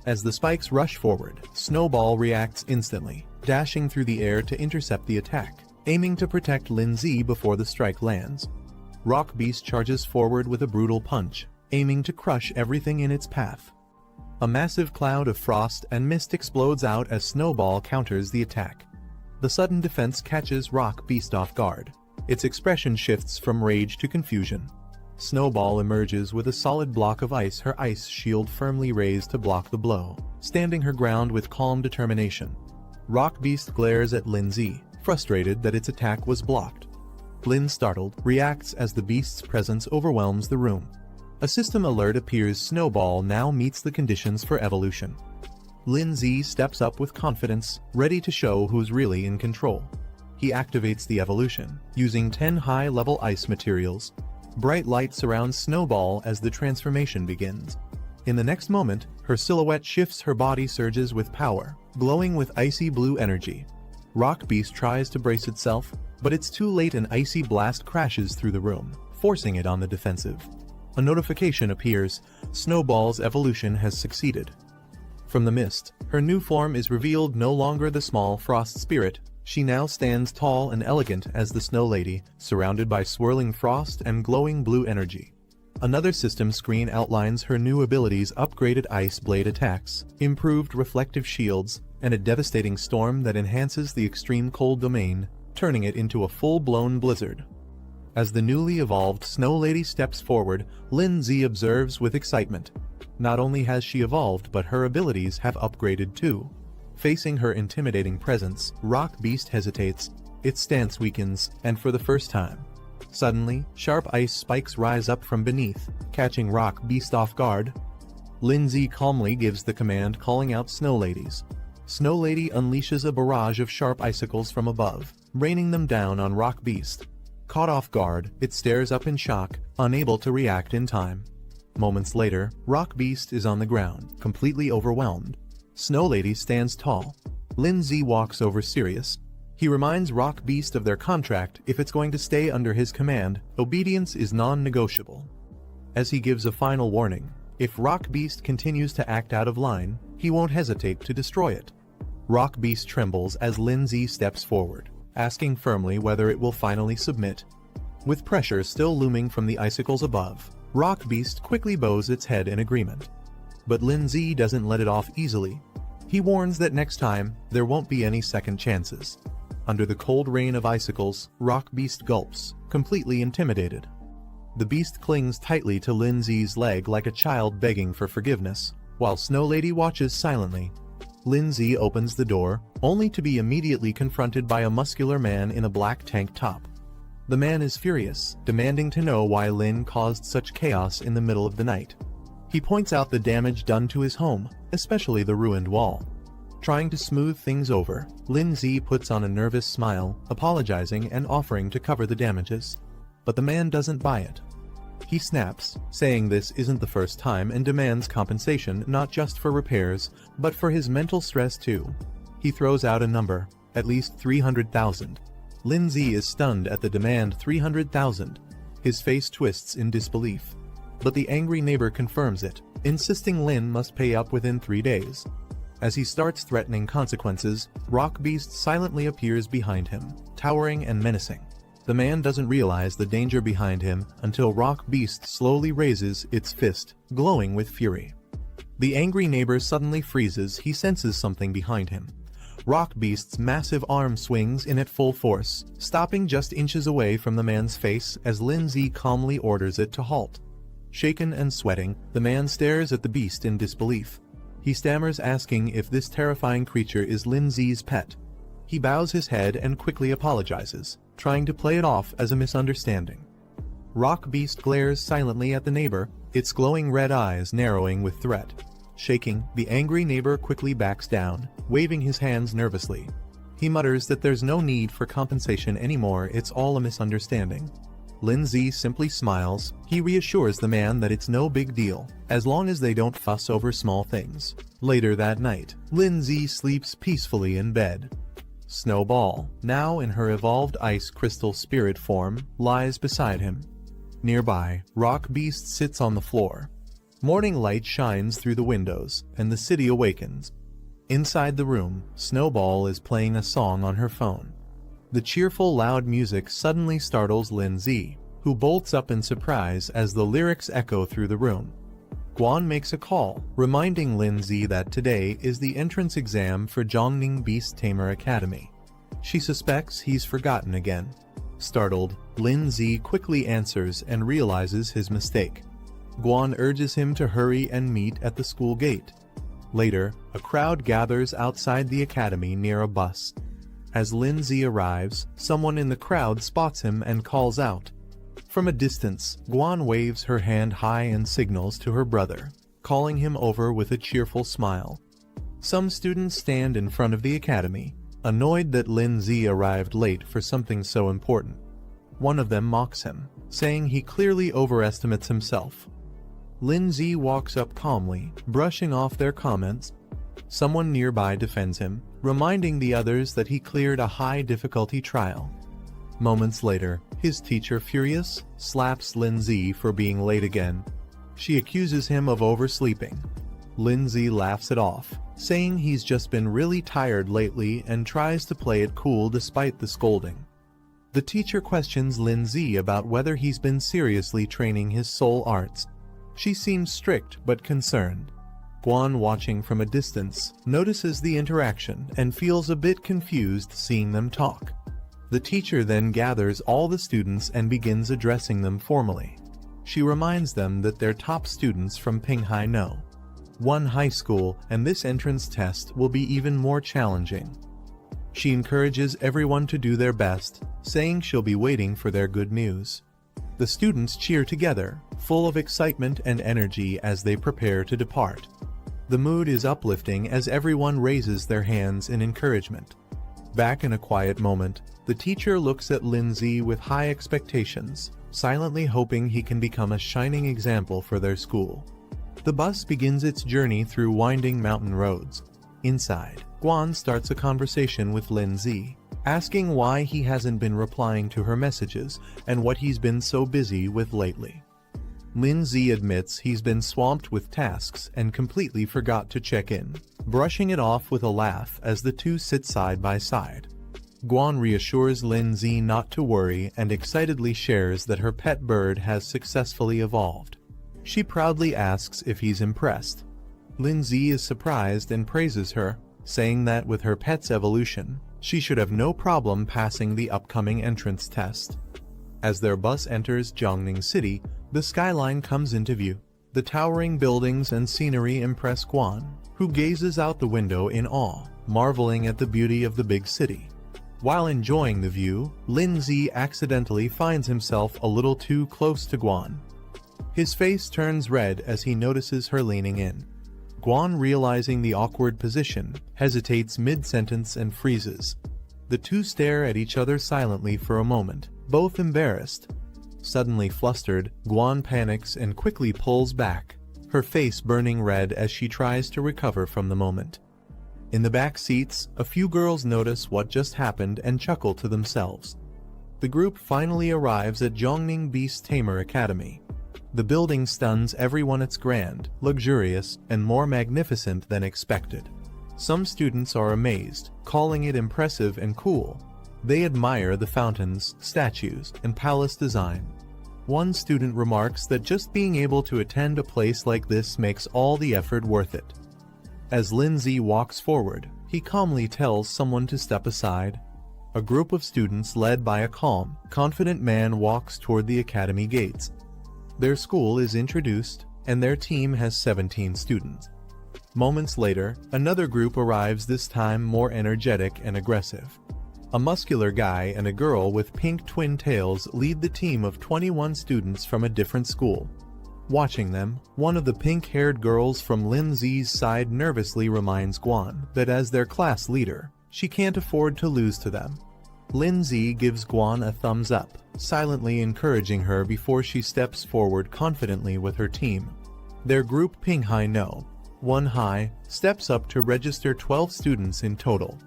As the spikes rush forward, Snowball reacts instantly, dashing through the air to intercept the attack, aiming to protect Lin Z before the strike lands. Rock beast charges forward with a brutal punch, aiming to crush everything in its path. A massive cloud of frost and mist explodes out as Snowball counters the attack. The sudden defense catches rock beast off guard. Its expression shifts from rage to confusion. Snowball emerges with a solid block of ice, her ice shield firmly raised to block the blow, standing her ground with calm determination. Rock beast glares at Lin Z, frustrated that its attack was blocked. Lin, startled, reacts as the beast's presence overwhelms the room. A system alert appears. Snowball now meets the conditions for evolution. Lin Z steps up with confidence, ready to show who's really in control. He activates the evolution, using 10 high-level ice materials. Bright light surrounds Snowball as the transformation begins. In the next moment, her silhouette shifts, her body surges with power, glowing with icy blue energy. Rock beast tries to brace itself, but it's too late. An icy blast crashes through the room, forcing it on the defensive. A notification appears. Snowball's evolution has succeeded. From the mist, her new form is revealed, no longer the small frost spirit. She now stands tall and elegant as the Snow Lady, surrounded by swirling frost and glowing blue energy. Another system screen outlines her new abilities: upgraded ice blade attacks, improved reflective shields, and a devastating storm that enhances the extreme cold domain, turning it into a full-blown blizzard. As the newly evolved Snow Lady steps forward, Lindsay observes with excitement. Not only has she evolved, but her abilities have upgraded too. Facing her intimidating presence, Rock Beast hesitates, its stance weakens, and for the first time. Suddenly, sharp ice spikes rise up from beneath, catching Rock Beast off guard. Lindsay calmly gives the command, calling out Snow Ladies. Snow Lady unleashes a barrage of sharp icicles from above, raining them down on Rock Beast. Caught off guard, it stares up in shock, unable to react in time. Moments later, Rock Beast is on the ground, completely overwhelmed. Snow Lady stands tall. Lindsay walks over serious. He reminds Rock Beast of their contract. If it's going to stay under his command, obedience is non-negotiable. As he gives a final warning, if Rock Beast continues to act out of line, he won't hesitate to destroy it. Rock Beast trembles as Lindsay steps forward, asking firmly whether it will finally submit. With pressure still looming from the icicles above, Rock Beast quickly bows its head in agreement. But Lindsay doesn't let it off easily. He warns that next time, there won't be any second chances. Under the cold rain of icicles, Rock Beast gulps, completely intimidated. The beast clings tightly to Lindsay's leg like a child begging for forgiveness, while Snow Lady watches silently. Lindsay opens the door, only to be immediately confronted by a muscular man in a black tank top. The man is furious, demanding to know why Lin caused such chaos in the middle of the night. He points out the damage done to his home, especially the ruined wall. Trying to smooth things over, Lindsay puts on a nervous smile, apologizing and offering to cover the damages. But the man doesn't buy it. He snaps, saying this isn't the first time, and demands compensation not just for repairs, but for his mental stress too. He throws out a number, at least 300,000. Lindsay is stunned at the demand. 300,000. His face twists in disbelief. But the angry neighbor confirms it, insisting Lin must pay up within 3 days. As he starts threatening consequences, Rock Beast silently appears behind him, towering and menacing. The man doesn't realize the danger behind him until Rock Beast slowly raises its fist, glowing with fury. The angry neighbor suddenly freezes. He senses something behind him. Rock Beast's massive arm swings in at full force, stopping just inches away from the man's face as Lindsay calmly orders it to halt. Shaken and sweating, the man stares at the beast in disbelief. He stammers, asking if this terrifying creature is Lindsay's pet. He bows his head and quickly apologizes, trying to play it off as a misunderstanding. Rock Beast glares silently at the neighbor, its glowing red eyes narrowing with threat. Shaking, the angry neighbor quickly backs down, waving his hands nervously. He mutters that there's no need for compensation anymore, it's all a misunderstanding. Lindsay simply smiles. He reassures the man that it's no big deal, as long as they don't fuss over small things. Later that night, Lindsay sleeps peacefully in bed. Snowball, now in her evolved ice crystal spirit form, lies beside him. Nearby, Rock Beast sits on the floor. Morning light shines through the windows, and the city awakens. Inside the room, Snowball is playing a song on her phone. The cheerful, loud music suddenly startles Lindsay, who bolts up in surprise as the lyrics echo through the room. Guan makes a call, reminding Lindsay that today is the entrance exam for Zhongning Beast Tamer Academy. She suspects he's forgotten again. Startled, Lindsay quickly answers and realizes his mistake. Guan urges him to hurry and meet at the school gate. Later, a crowd gathers outside the academy near a bus. As Lindsay arrives, someone in the crowd spots him and calls out. From a distance, Guan waves her hand high and signals to her brother, calling him over with a cheerful smile. Some students stand in front of the academy, annoyed that Lindsay arrived late for something so important. One of them mocks him, saying he clearly overestimates himself. Lindsay walks up calmly, brushing off their comments. Someone nearby defends him, reminding the others that he cleared a high-difficulty trial. Moments later, his teacher, furious, slaps Lindsay for being late again. She accuses him of oversleeping. Lindsay laughs it off, saying he's just been really tired lately and tries to play it cool despite the scolding. The teacher questions Lindsay about whether he's been seriously training his soul arts. She seems strict but concerned. Guan, watching from a distance, notices the interaction and feels a bit confused seeing them talk. The teacher then gathers all the students and begins addressing them formally. She reminds them that they're top students from Pinghai No. 1 high school, and this entrance test will be even more challenging. She encourages everyone to do their best, saying she'll be waiting for their good news. The students cheer together, full of excitement and energy as they prepare to depart. The mood is uplifting as everyone raises their hands in encouragement. Back in a quiet moment, the teacher looks at Lindsay with high expectations, silently hoping he can become a shining example for their school. The bus begins its journey through winding mountain roads. Inside, Guan starts a conversation with Lindsay, asking why he hasn't been replying to her messages and what he's been so busy with lately. Lindsay admits he's been swamped with tasks and completely forgot to check in, brushing it off with a laugh as the two sit side by side. Guan reassures Lindsay not to worry and excitedly shares that her pet bird has successfully evolved. She proudly asks if he's impressed. Lindsay is surprised and praises her, saying that with her pet's evolution, she should have no problem passing the upcoming entrance test. As their bus enters Jiangning City, the skyline comes into view. The towering buildings and scenery impress Guan, who gazes out the window in awe, marveling at the beauty of the big city. While enjoying the view, Lindsay accidentally finds himself a little too close to Guan. His face turns red as he notices her leaning in. Guan, realizing the awkward position, hesitates mid-sentence and freezes. The two stare at each other silently for a moment, both embarrassed. Suddenly flustered, Guan panics and quickly pulls back, her face burning red as she tries to recover from the moment. In the back seats, a few girls notice what just happened and chuckle to themselves. The group finally arrives at Jiangning Beast Tamer Academy. The building stuns everyone. It's grand, luxurious, and more magnificent than expected. Some students are amazed, calling it impressive and cool. They admire the fountains, statues, and palace design. One student remarks that just being able to attend a place like this makes all the effort worth it. As Lindsay walks forward, he calmly tells someone to step aside. A group of students led by a calm, confident man walks toward the academy gates. Their school is introduced, and their team has 17 students. Moments later, another group arrives, this time more energetic and aggressive. A muscular guy and a girl with pink twin tails lead the team of 21 students from a different school. Watching them, one of the pink-haired girls from Lindsay's side nervously reminds Guan that as their class leader, she can't afford to lose to them. Lindsay gives Guan a thumbs up, silently encouraging her before she steps forward confidently with her team. Their group, Pinghai No. 1 High, steps up to register 12 students in total.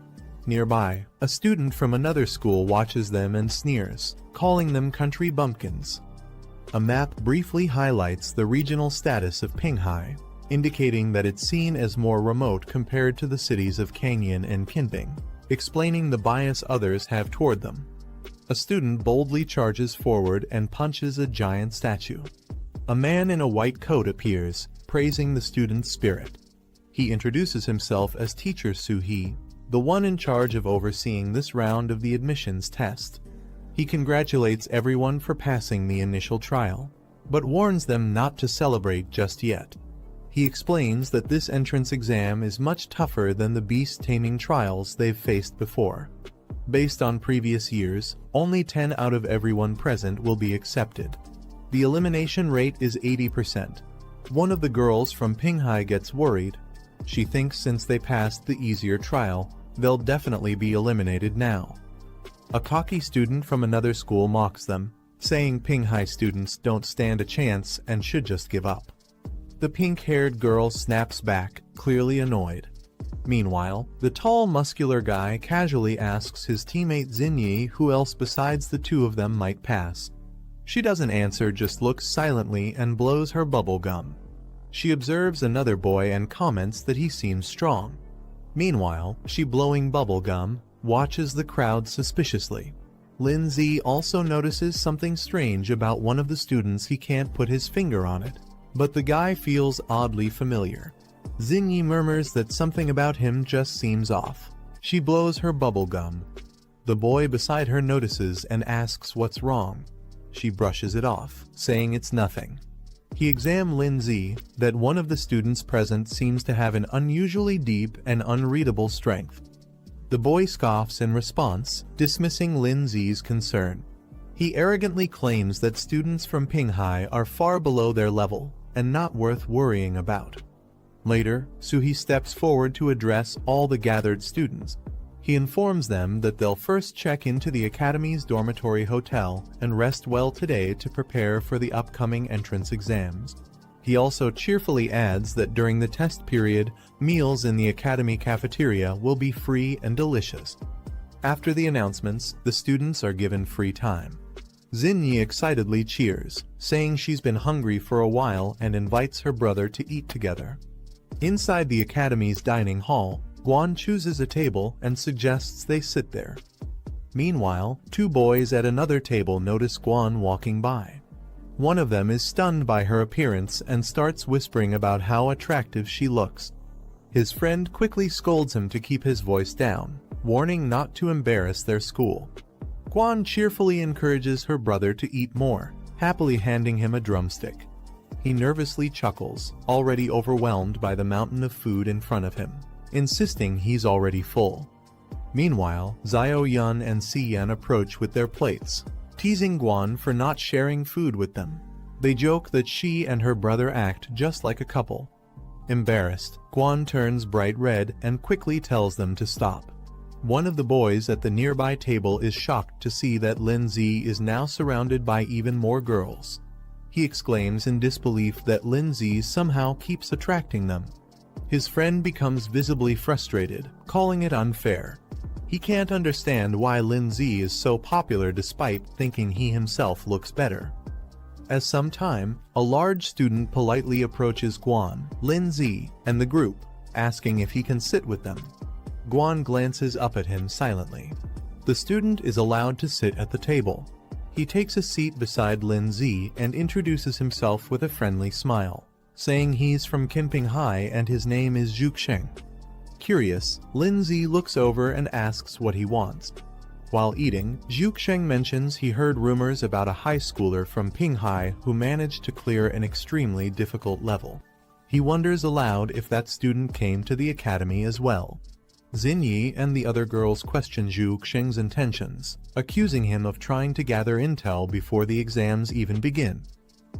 Nearby, a student from another school watches them and sneers, calling them country bumpkins. A map briefly highlights the regional status of Pinghai, indicating that it's seen as more remote compared to the cities of Canyon and Kinbing, explaining the bias others have toward them. A student boldly charges forward and punches a giant statue. A man in a white coat appears, praising the student's spirit. He introduces himself as Teacher Su-hee, the one in charge of overseeing this round of the admissions test. He congratulates everyone for passing the initial trial, but warns them not to celebrate just yet. He explains that this entrance exam is much tougher than the beast taming trials they've faced before. Based on previous years, only 10 out of everyone present will be accepted. The elimination rate is 80%. One of the girls from Pinghai gets worried. She thinks since they passed the easier trial, they'll definitely be eliminated now. A cocky student from another school mocks them, saying Pinghai students don't stand a chance and should just give up. The pink-haired girl snaps back, clearly annoyed. Meanwhile, the tall, muscular guy casually asks his teammate Xinyi who else besides the two of them might pass. She doesn't answer, just looks silently and blows her bubble gum. She observes another boy and comments that he seems strong. Meanwhile, she blowing bubble gum, watches the crowd suspiciously. Lindsay also notices something strange about one of the students. He can't put his finger on it, but the guy feels oddly familiar. Xinyi murmurs that something about him just seems off. She blows her bubble gum. The boy beside her notices and asks what's wrong. She brushes it off, saying it's nothing. He examines Lindsay, that one of the students present seems to have an unusually deep and unreadable strength. The boy scoffs in response, dismissing Lindsay's concern. He arrogantly claims that students from Pinghai are far below their level and not worth worrying about. Later, Suhi steps forward to address all the gathered students. He informs them that they'll first check into the Academy's dormitory hotel and rest well today to prepare for the upcoming entrance exams. He also cheerfully adds that during the test period, meals in the Academy cafeteria will be free and delicious. After the announcements, the students are given free time. Xinyi excitedly cheers, saying she's been hungry for a while and invites her brother to eat together. Inside the Academy's dining hall, Guan chooses a table and suggests they sit there. Meanwhile, two boys at another table notice Guan walking by. One of them is stunned by her appearance and starts whispering about how attractive she looks. His friend quickly scolds him to keep his voice down, warning not to embarrass their school. Guan cheerfully encourages her brother to eat more, happily handing him a drumstick. He nervously chuckles, already overwhelmed by the mountain of food in front of him, insisting he's already full. Meanwhile, Xiao Yun and Si Yan approach with their plates, teasing Guan for not sharing food with them. They joke that she and her brother act just like a couple. Embarrassed, Guan turns bright red and quickly tells them to stop. One of the boys at the nearby table is shocked to see that Lindsay is now surrounded by even more girls. He exclaims in disbelief that Lindsay somehow keeps attracting them. His friend becomes visibly frustrated, calling it unfair. He can't understand why Lindsay is so popular despite thinking he himself looks better. As some time, a large student politely approaches Guan, Lindsay, and the group, asking if he can sit with them. Guan glances up at him silently. The student is allowed to sit at the table. He takes a seat beside Lindsay and introduces himself with a friendly smile, saying he's from Kinping High and his name is Zhuxing. Curious, Lindsay looks over and asks what he wants. While eating, Zhuxing mentions he heard rumors about a high schooler from Pinghai who managed to clear an extremely difficult level. He wonders aloud if that student came to the academy as well. Xinyi and the other girls question Zhuxing's intentions, accusing him of trying to gather intel before the exams even begin.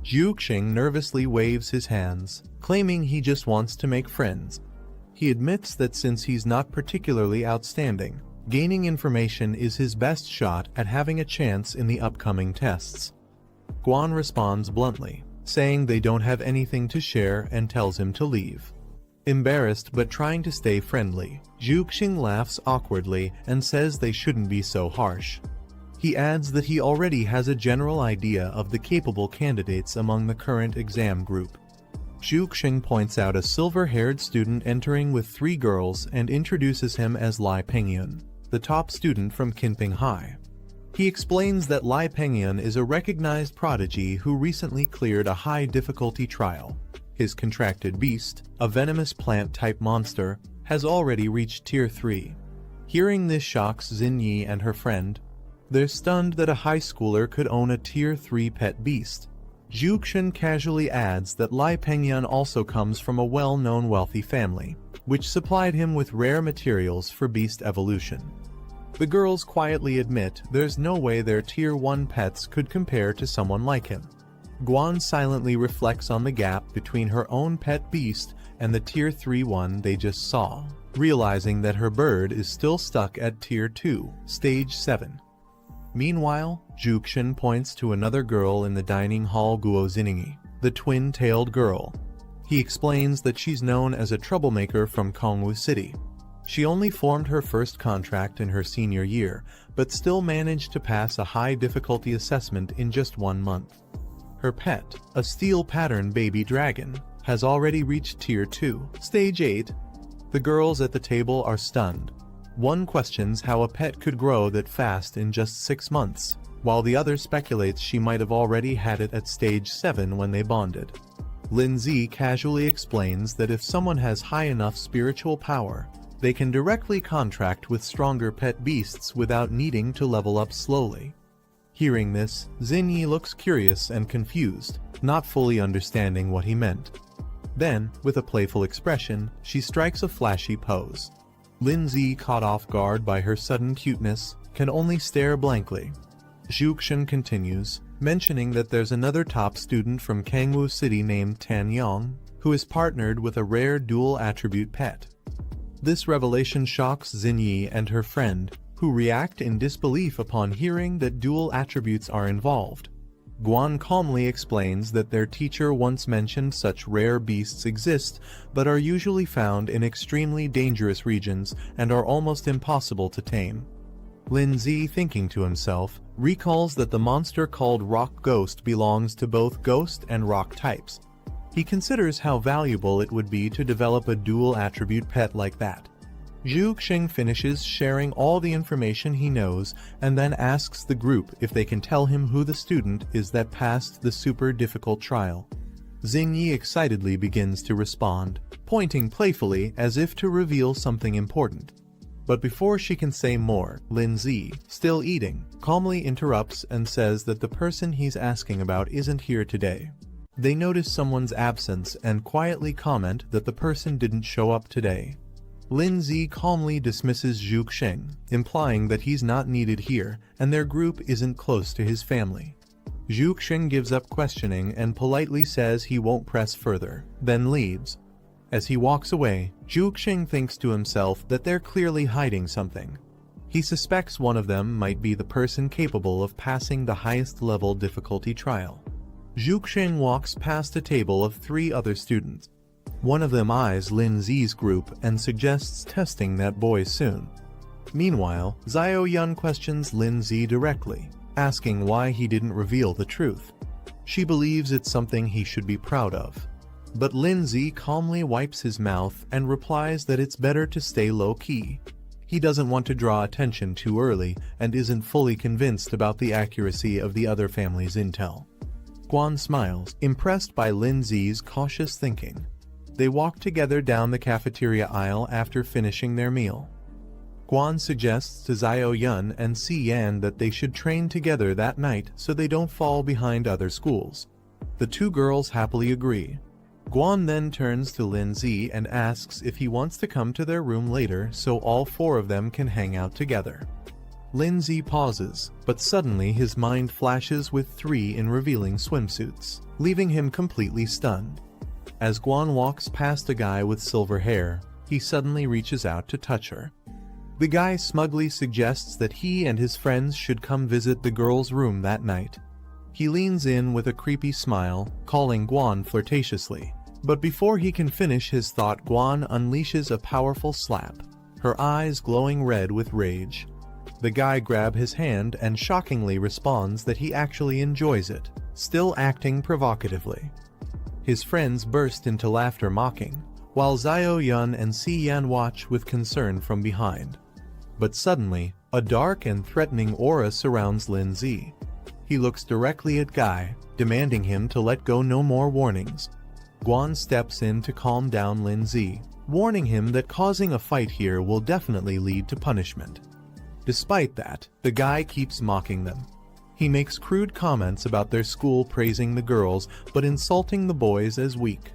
Zhuxing nervously waves his hands, claiming he just wants to make friends. He admits that since he's not particularly outstanding, gaining information is his best shot at having a chance in the upcoming tests. Guan responds bluntly, saying they don't have anything to share and tells him to leave. Embarrassed but trying to stay friendly, Zhuxing laughs awkwardly and says they shouldn't be so harsh. He adds that he already has a general idea of the capable candidates among the current exam group. Zhuxing points out a silver-haired student entering with 3 girls and introduces him as Lai Pengyun, the top student from Kinping High. He explains that Lai Pengyun is a recognized prodigy who recently cleared a high-difficulty trial. His contracted beast, a venomous plant-type monster, has already reached Tier 3. Hearing this shocks Xinyi and her friend. They're stunned that a high schooler could own a Tier 3 pet beast. Zhuxing casually adds that Lai Pengyun also comes from a well-known wealthy family, which supplied him with rare materials for beast evolution. The girls quietly admit there's no way their Tier 1 pets could compare to someone like him. Guan silently reflects on the gap between her own pet beast and the Tier 3 one they just saw, realizing that her bird is still stuck at Tier 2, Stage 7. Meanwhile, Zhuxing points to another girl in the dining hall, Guo Xiningi, the twin-tailed girl. He explains that she's known as a troublemaker from Kongwu City. She only formed her first contract in her senior year, but still managed to pass a high difficulty assessment in just 1 month. Her pet, a steel pattern baby dragon, has already reached Tier 2, Stage 8. The girls at the table are stunned. One questions how a pet could grow that fast in just 6 months, while the other speculates she might have already had it at Stage 7 when they bonded. Lindsay casually explains that if someone has high enough spiritual power, they can directly contract with stronger pet beasts without needing to level up slowly. Hearing this, Xinyi looks curious and confused, not fully understanding what he meant. Then, with a playful expression, she strikes a flashy pose. Lindsay, caught off guard by her sudden cuteness, can only stare blankly. Zhuxin continues, mentioning that there's another top student from Kangwu City named Tan Yong, who is partnered with a rare dual-attribute pet. This revelation shocks Xinyi and her friend, who react in disbelief upon hearing that dual attributes are involved. Guan calmly explains that their teacher once mentioned such rare beasts exist, but are usually found in extremely dangerous regions and are almost impossible to tame. Lindsay, thinking to himself, recalls that the monster called Rock Ghost belongs to both ghost and rock types. He considers how valuable it would be to develop a dual-attribute pet like that. Zhu Xing finishes sharing all the information he knows and then asks the group if they can tell him who the student is that passed the super difficult trial. Xingyi excitedly begins to respond, pointing playfully as if to reveal something important. But before she can say more, Lindsay, still eating, calmly interrupts and says that the person he's asking about isn't here today. They notice someone's absence and quietly comment that the person didn't show up today. Lindsay calmly dismisses Zhu Xing, implying that he's not needed here and their group isn't close to his family. Zhu Xing gives up questioning and politely says he won't press further, then leaves. As he walks away, Zhu Xing thinks to himself that they're clearly hiding something. He suspects one of them might be the person capable of passing the highest level difficulty trial. Zhu Xing walks past a table of 3 other students. One of them eyes Lindsay's group and suggests testing that boy soon. Meanwhile, Xiao Yun questions Lindsay directly, asking why he didn't reveal the truth. She believes it's something he should be proud of. But Lindsay calmly wipes his mouth and replies that it's better to stay low-key. He doesn't want to draw attention too early and isn't fully convinced about the accuracy of the other family's intel. Guan smiles, impressed by Lindsay's cautious thinking. They walk together down the cafeteria aisle after finishing their meal. Guan suggests to Xiao Yun and Si Yan that they should train together that night so they don't fall behind other schools. The 2 girls happily agree. Guan then turns to Lindsay and asks if he wants to come to their room later so all 4 of them can hang out together. Lindsay pauses, but suddenly his mind flashes with 3 in revealing swimsuits, leaving him completely stunned. As Guan walks past a guy with silver hair, he suddenly reaches out to touch her. The guy smugly suggests that he and his friends should come visit the girl's room that night. He leans in with a creepy smile, calling Guan flirtatiously. But before he can finish his thought, Guan unleashes a powerful slap, her eyes glowing red with rage. The guy grabs his hand and shockingly responds that he actually enjoys it, still acting provocatively. His friends burst into laughter mocking, while Xiao Yun and Si Yan watch with concern from behind. But suddenly, a dark and threatening aura surrounds Lindsay. He looks directly at Guy, demanding him to let go. No more warnings. Guan steps in to calm down Lindsay, warning him that causing a fight here will definitely lead to punishment. Despite that, the guy keeps mocking them. He makes crude comments about their school, praising the girls but insulting the boys as weak.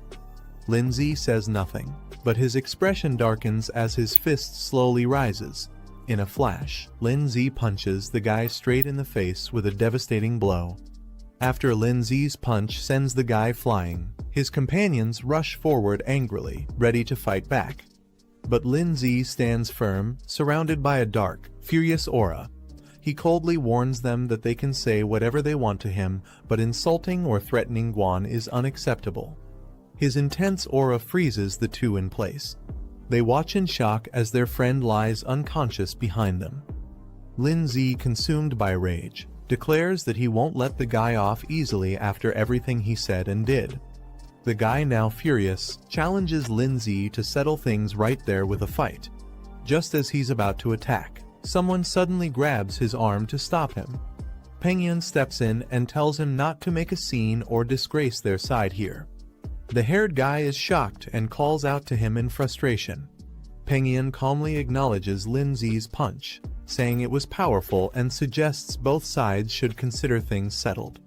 Lindsay says nothing, but his expression darkens as his fist slowly rises. In a flash, Lindsay punches the guy straight in the face with a devastating blow. After Lindsay's punch sends the guy flying, his companions rush forward angrily, ready to fight back. But Lindsay stands firm, surrounded by a dark, furious aura. He coldly warns them that they can say whatever they want to him, but insulting or threatening Guan is unacceptable. His intense aura freezes the 2 in place. They watch in shock as their friend lies unconscious behind them. Lindsay, consumed by rage, declares that he won't let the guy off easily after everything he said and did. The guy, now furious, challenges Lindsay to settle things right there with a fight. Just as he's about to attack, someone suddenly grabs his arm to stop him. Penghyun steps in and tells him not to make a scene or disgrace their side here. The haired guy is shocked and calls out to him in frustration. Penghyun calmly acknowledges Lindsay's punch, saying it was powerful and suggests both sides should consider things settled.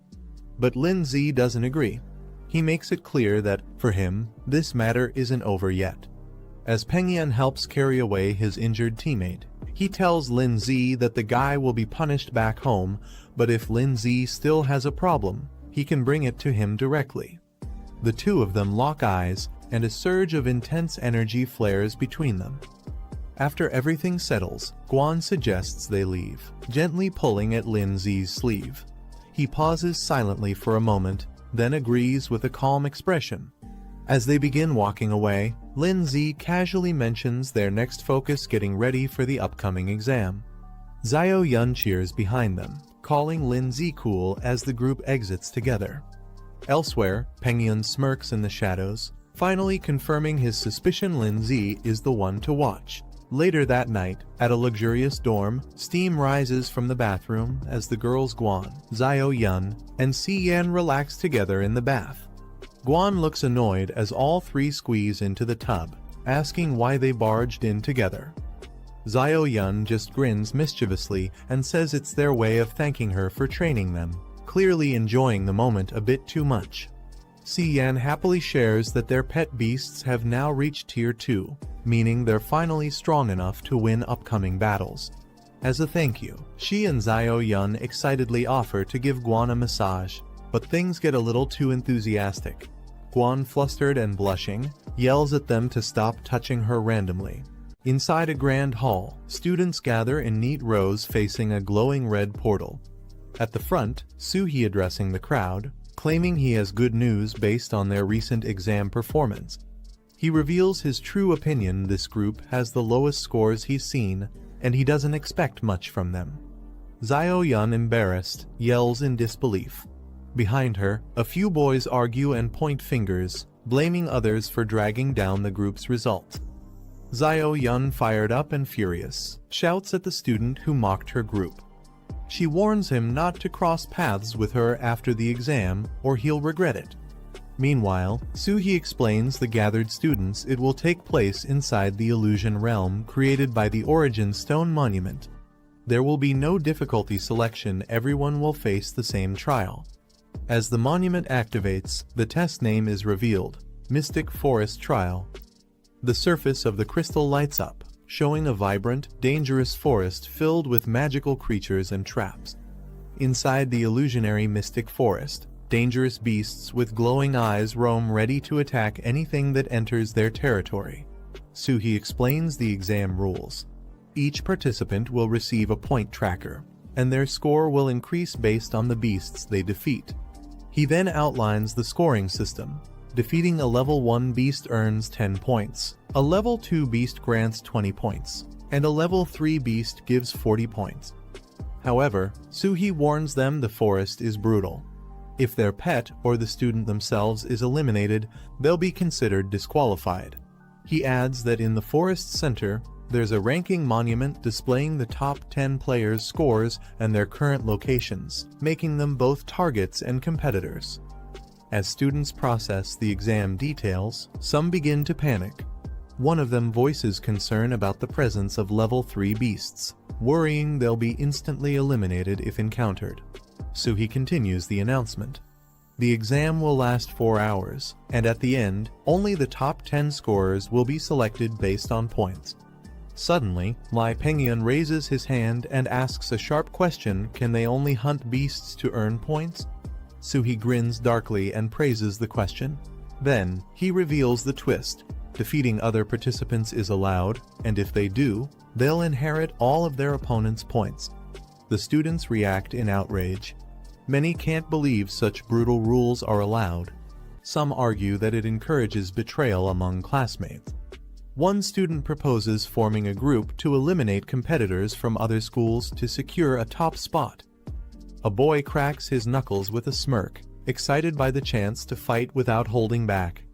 But Lindsay doesn't agree. He makes it clear that, for him, this matter isn't over yet. As Penghyun helps carry away his injured teammate, he tells Lindsay that the guy will be punished back home, but if Lindsay still has a problem, he can bring it to him directly. The two of them lock eyes, and a surge of intense energy flares between them. After everything settles, Gwon suggests they leave, gently pulling at Lindsay's sleeve. He pauses silently for a moment, then agrees with a calm expression. As they begin walking away, Lindsay casually mentions their next focus getting ready for the upcoming exam. Zio-yun cheers behind them, calling Lindsay cool as the group exits together. Elsewhere, Penghyun smirks in the shadows, finally confirming his suspicion Lindsay is the one to watch. Later that night, at a luxurious dorm, steam rises from the bathroom as the girls Gwon, Zio-yun, and Si-yan relax together in the bath. Gwon looks annoyed as all three squeeze into the tub, asking why they barged in together. Zio-yun just grins mischievously and says it's their way of thanking her for training them, clearly enjoying the moment a bit too much. Si-yan happily shares that their pet beasts have now reached Tier 2, meaning they're finally strong enough to win upcoming battles. As a thank you, she and Zio-yun excitedly offer to give Gwon a massage, but things get a little too enthusiastic. Gwon, flustered and blushing, yells at them to stop touching her randomly. Inside a grand hall, students gather in neat rows facing a glowing red portal. At the front, Soo-hee addressing the crowd, claiming he has good news based on their recent exam performance. He reveals his true opinion: this group has the lowest scores he's seen, and he doesn't expect much from them. Zio-yun, embarrassed, yells in disbelief. Behind her, a few boys argue and point fingers, blaming others for dragging down the group's results. Zio-yun, fired up and furious, shouts at the student who mocked her group. She warns him not to cross paths with her after the exam, or he'll regret it. Meanwhile, Soo-hee explains the gathered students it will take place inside the illusion realm created by the Origin Stone Monument. There will be no difficulty selection, everyone will face the same trial. As the monument activates, the test name is revealed: Mystic Forest Trial. The surface of the crystal lights up, showing a vibrant, dangerous forest filled with magical creatures and traps. Inside the illusionary mystic forest, dangerous beasts with glowing eyes roam, ready to attack anything that enters their territory. Soo-hee explains the exam rules. Each participant will receive a point tracker, and their score will increase based on the beasts they defeat. He then outlines the scoring system. Defeating a level 1 beast earns 10 points, a level 2 beast grants 20 points, and a level 3 beast gives 40 points. However, Soo-hee warns them the forest is brutal. If their pet or the student themselves is eliminated, they'll be considered disqualified. He adds that in the forest's center, there's a ranking monument displaying the top 10 players' scores and their current locations, making them both targets and competitors. As students process the exam details, some begin to panic. One of them voices concern about the presence of level 3 beasts, worrying they'll be instantly eliminated if encountered. Soo-hee continues the announcement. The exam will last 4 hours, and at the end, only the top 10 scorers will be selected based on points. Suddenly, Lee Penghyun raises his hand and asks a sharp question: can they only hunt beasts to earn points? Soo-hee grins darkly and praises the question. Then, he reveals the twist. Defeating other participants is allowed, and if they do, they'll inherit all of their opponent's points. The students react in outrage. Many can't believe such brutal rules are allowed. Some argue that it encourages betrayal among classmates. One student proposes forming a group to eliminate competitors from other schools to secure a top spot. A boy cracks his knuckles with a smirk, excited by the chance to fight without holding back.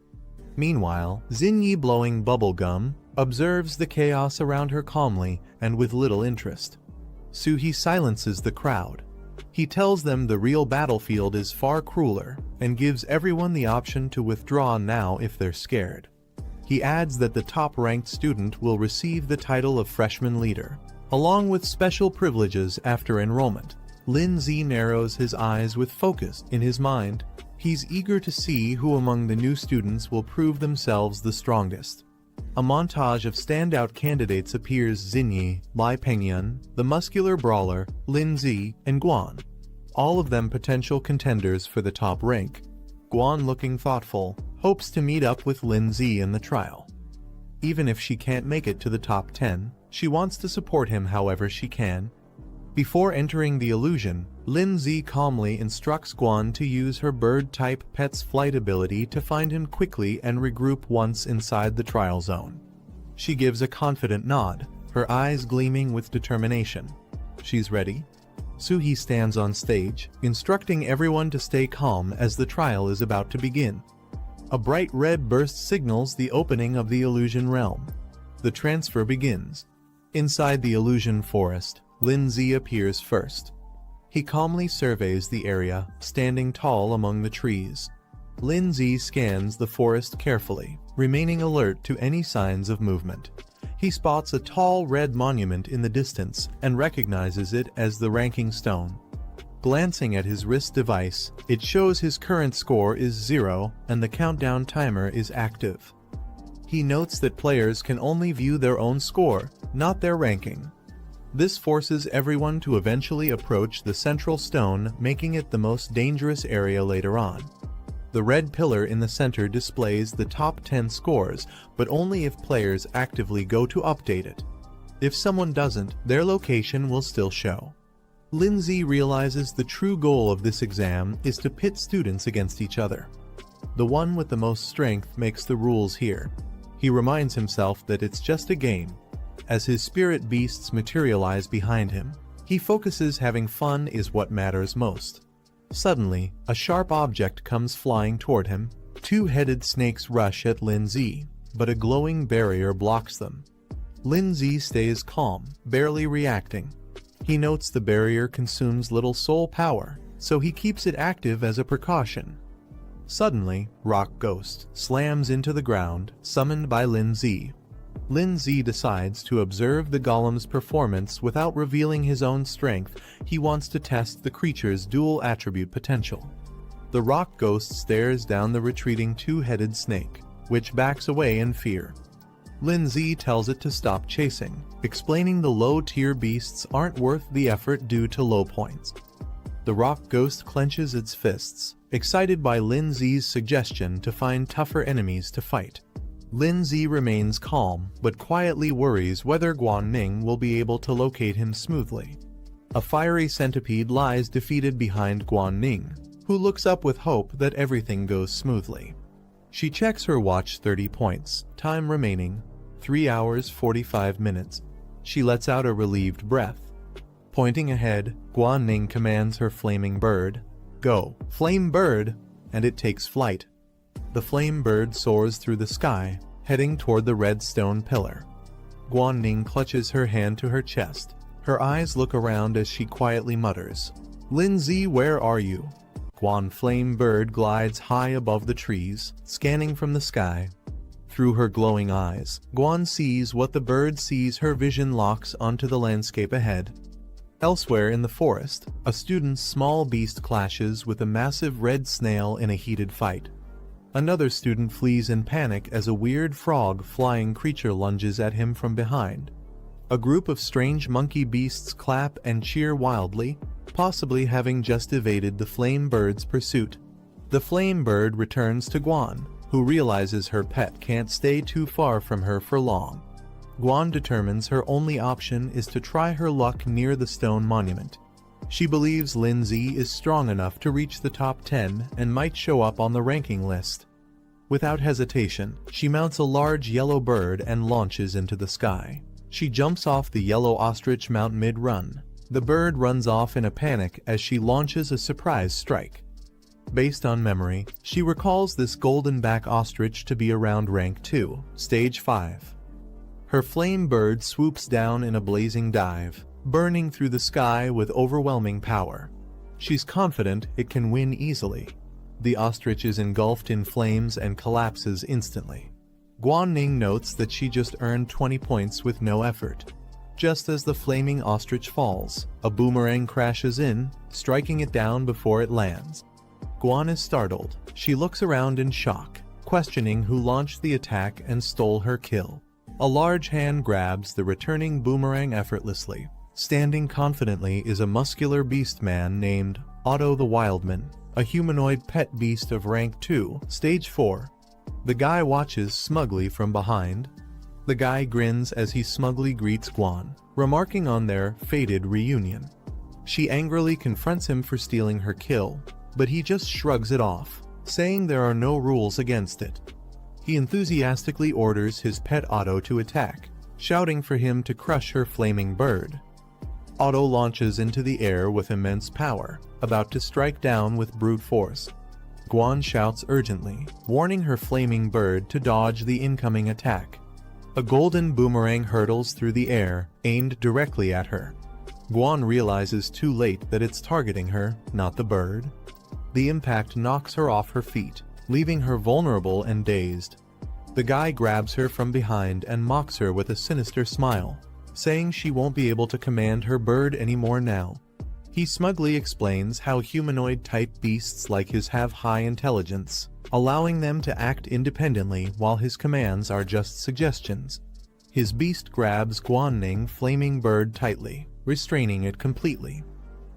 Meanwhile, Xinyi, blowing bubble gum, observes the chaos around her calmly and with little interest. Suhee silences the crowd. He tells them the real battlefield is far crueler and gives everyone the option to withdraw now if they're scared. He adds that the top-ranked student will receive the title of freshman leader, along with special privileges after enrollment. Lin Zi narrows his eyes with focus in his mind. He's eager to see who among the new students will prove themselves the strongest. A montage of standout candidates appears: Xinyi, Lai Pengyun, the muscular brawler, Lin Zi, and Guan. All of them potential contenders for the top rank. Guan, looking thoughtful, hopes to meet up with Lin Zi in the trial. Even if she can't make it to the top 10, she wants to support him however she can. Before entering the illusion, Lin Zi calmly instructs Guan to use her bird-type pet's flight ability to find him quickly and regroup once inside the trial zone. She gives a confident nod, her eyes gleaming with determination. She's ready. Suhee stands on stage, instructing everyone to stay calm as the trial is about to begin. A bright red burst signals the opening of the illusion realm. The transfer begins. Inside the illusion forest, Lin Zi appears first. He calmly surveys the area, standing tall among the trees. Lin Zi scans the forest carefully, remaining alert to any signs of movement. He spots a tall red monument in the distance and recognizes it as the ranking stone. Glancing at his wrist device, it shows his current score is 0 and the countdown timer is active. He notes that players can only view their own score, not their ranking. This forces everyone to eventually approach the central stone, making it the most dangerous area later on. The red pillar in the center displays the top 10 scores, but only if players actively go to update it. If someone doesn't, their location will still show. Lin Zi realizes the true goal of this exam is to pit students against each other. The one with the most strength makes the rules here. He reminds himself that it's just a game. As his spirit beasts materialize behind him, he focuses having fun is what matters most. Suddenly, a sharp object comes flying toward him. Two-headed snakes rush at Lin Zi, but a glowing barrier blocks them. Lin Zi stays calm, barely reacting. He notes the barrier consumes little soul power, so he keeps it active as a precaution. Suddenly, Rock Ghost slams into the ground, summoned by Lin Zi. Lin Zi decides to observe the golem's performance without revealing his own strength. He wants to test the creature's dual attribute potential. The rock ghost stares down the retreating two-headed snake, which backs away in fear. Lin Zi tells it to stop chasing, explaining the low-tier beasts aren't worth the effort due to low points. The rock ghost clenches its fists, excited by Lin Zi's suggestion to find tougher enemies to fight. Lin Zi remains calm, but quietly worries whether Guan Ning will be able to locate him smoothly. A fiery centipede lies defeated behind Guan Ning, who looks up with hope that everything goes smoothly. She checks her watch. 30 points, time remaining, 3 hours 45 minutes. She lets out a relieved breath. Pointing ahead, Guan Ning commands her flaming bird, "Go, flame bird," and it takes flight. The flame bird soars through the sky, heading toward the red stone pillar. Guan Ning clutches her hand to her chest. Her eyes look around as she quietly mutters, "Lin Zi, where are you?" Guan Flame Bird glides high above the trees, scanning from the sky. Through her glowing eyes, Guan sees what the bird sees. Her vision locks onto the landscape ahead. Elsewhere in the forest, a student's small beast clashes with a massive red snail in a heated fight. Another student flees in panic as a weird frog-flying creature lunges at him from behind. A group of strange monkey beasts clap and cheer wildly, possibly having just evaded the flame bird's pursuit. The flame bird returns to Guan, who realizes her pet can't stay too far from her for long. Guan determines her only option is to try her luck near the stone monument. She believes Lin Zi is strong enough to reach the top 10 and might show up on the ranking list. Without hesitation, she mounts a large yellow bird and launches into the sky. She jumps off the yellow ostrich mount mid-run. The bird runs off in a panic as she launches a surprise strike. Based on memory, she recalls this golden-back ostrich to be around rank 2, stage 5. Her flame bird swoops down in a blazing dive, burning through the sky with overwhelming power. She's confident it can win easily. The ostrich is engulfed in flames and collapses instantly. Guanning notes that she just earned 20 points with no effort. Just as the flaming ostrich falls, a boomerang crashes in, striking it down before it lands. Guan is startled. She looks around in shock, questioning who launched the attack and stole her kill. A large hand grabs the returning boomerang effortlessly. Standing confidently is a muscular beast man named Otto the Wildman, a humanoid pet beast of rank 2, stage 4. The guy watches smugly from behind. The guy grins as he smugly greets Guan, remarking on their fated reunion. She angrily confronts him for stealing her kill, but he just shrugs it off, saying there are no rules against it. He enthusiastically orders his pet Otto to attack, shouting for him to crush her flaming bird. Otto launches into the air with immense power, about to strike down with brute force. Guan shouts urgently, warning her flaming bird to dodge the incoming attack. A golden boomerang hurtles through the air, aimed directly at her. Guan realizes too late that it's targeting her, not the bird. The impact knocks her off her feet, leaving her vulnerable and dazed. The guy grabs her from behind and mocks her with a sinister smile, saying she won't be able to command her bird anymore now. He smugly explains how humanoid-type beasts like his have high intelligence, allowing them to act independently while his commands are just suggestions. His beast grabs Guanning flaming bird tightly, restraining it completely.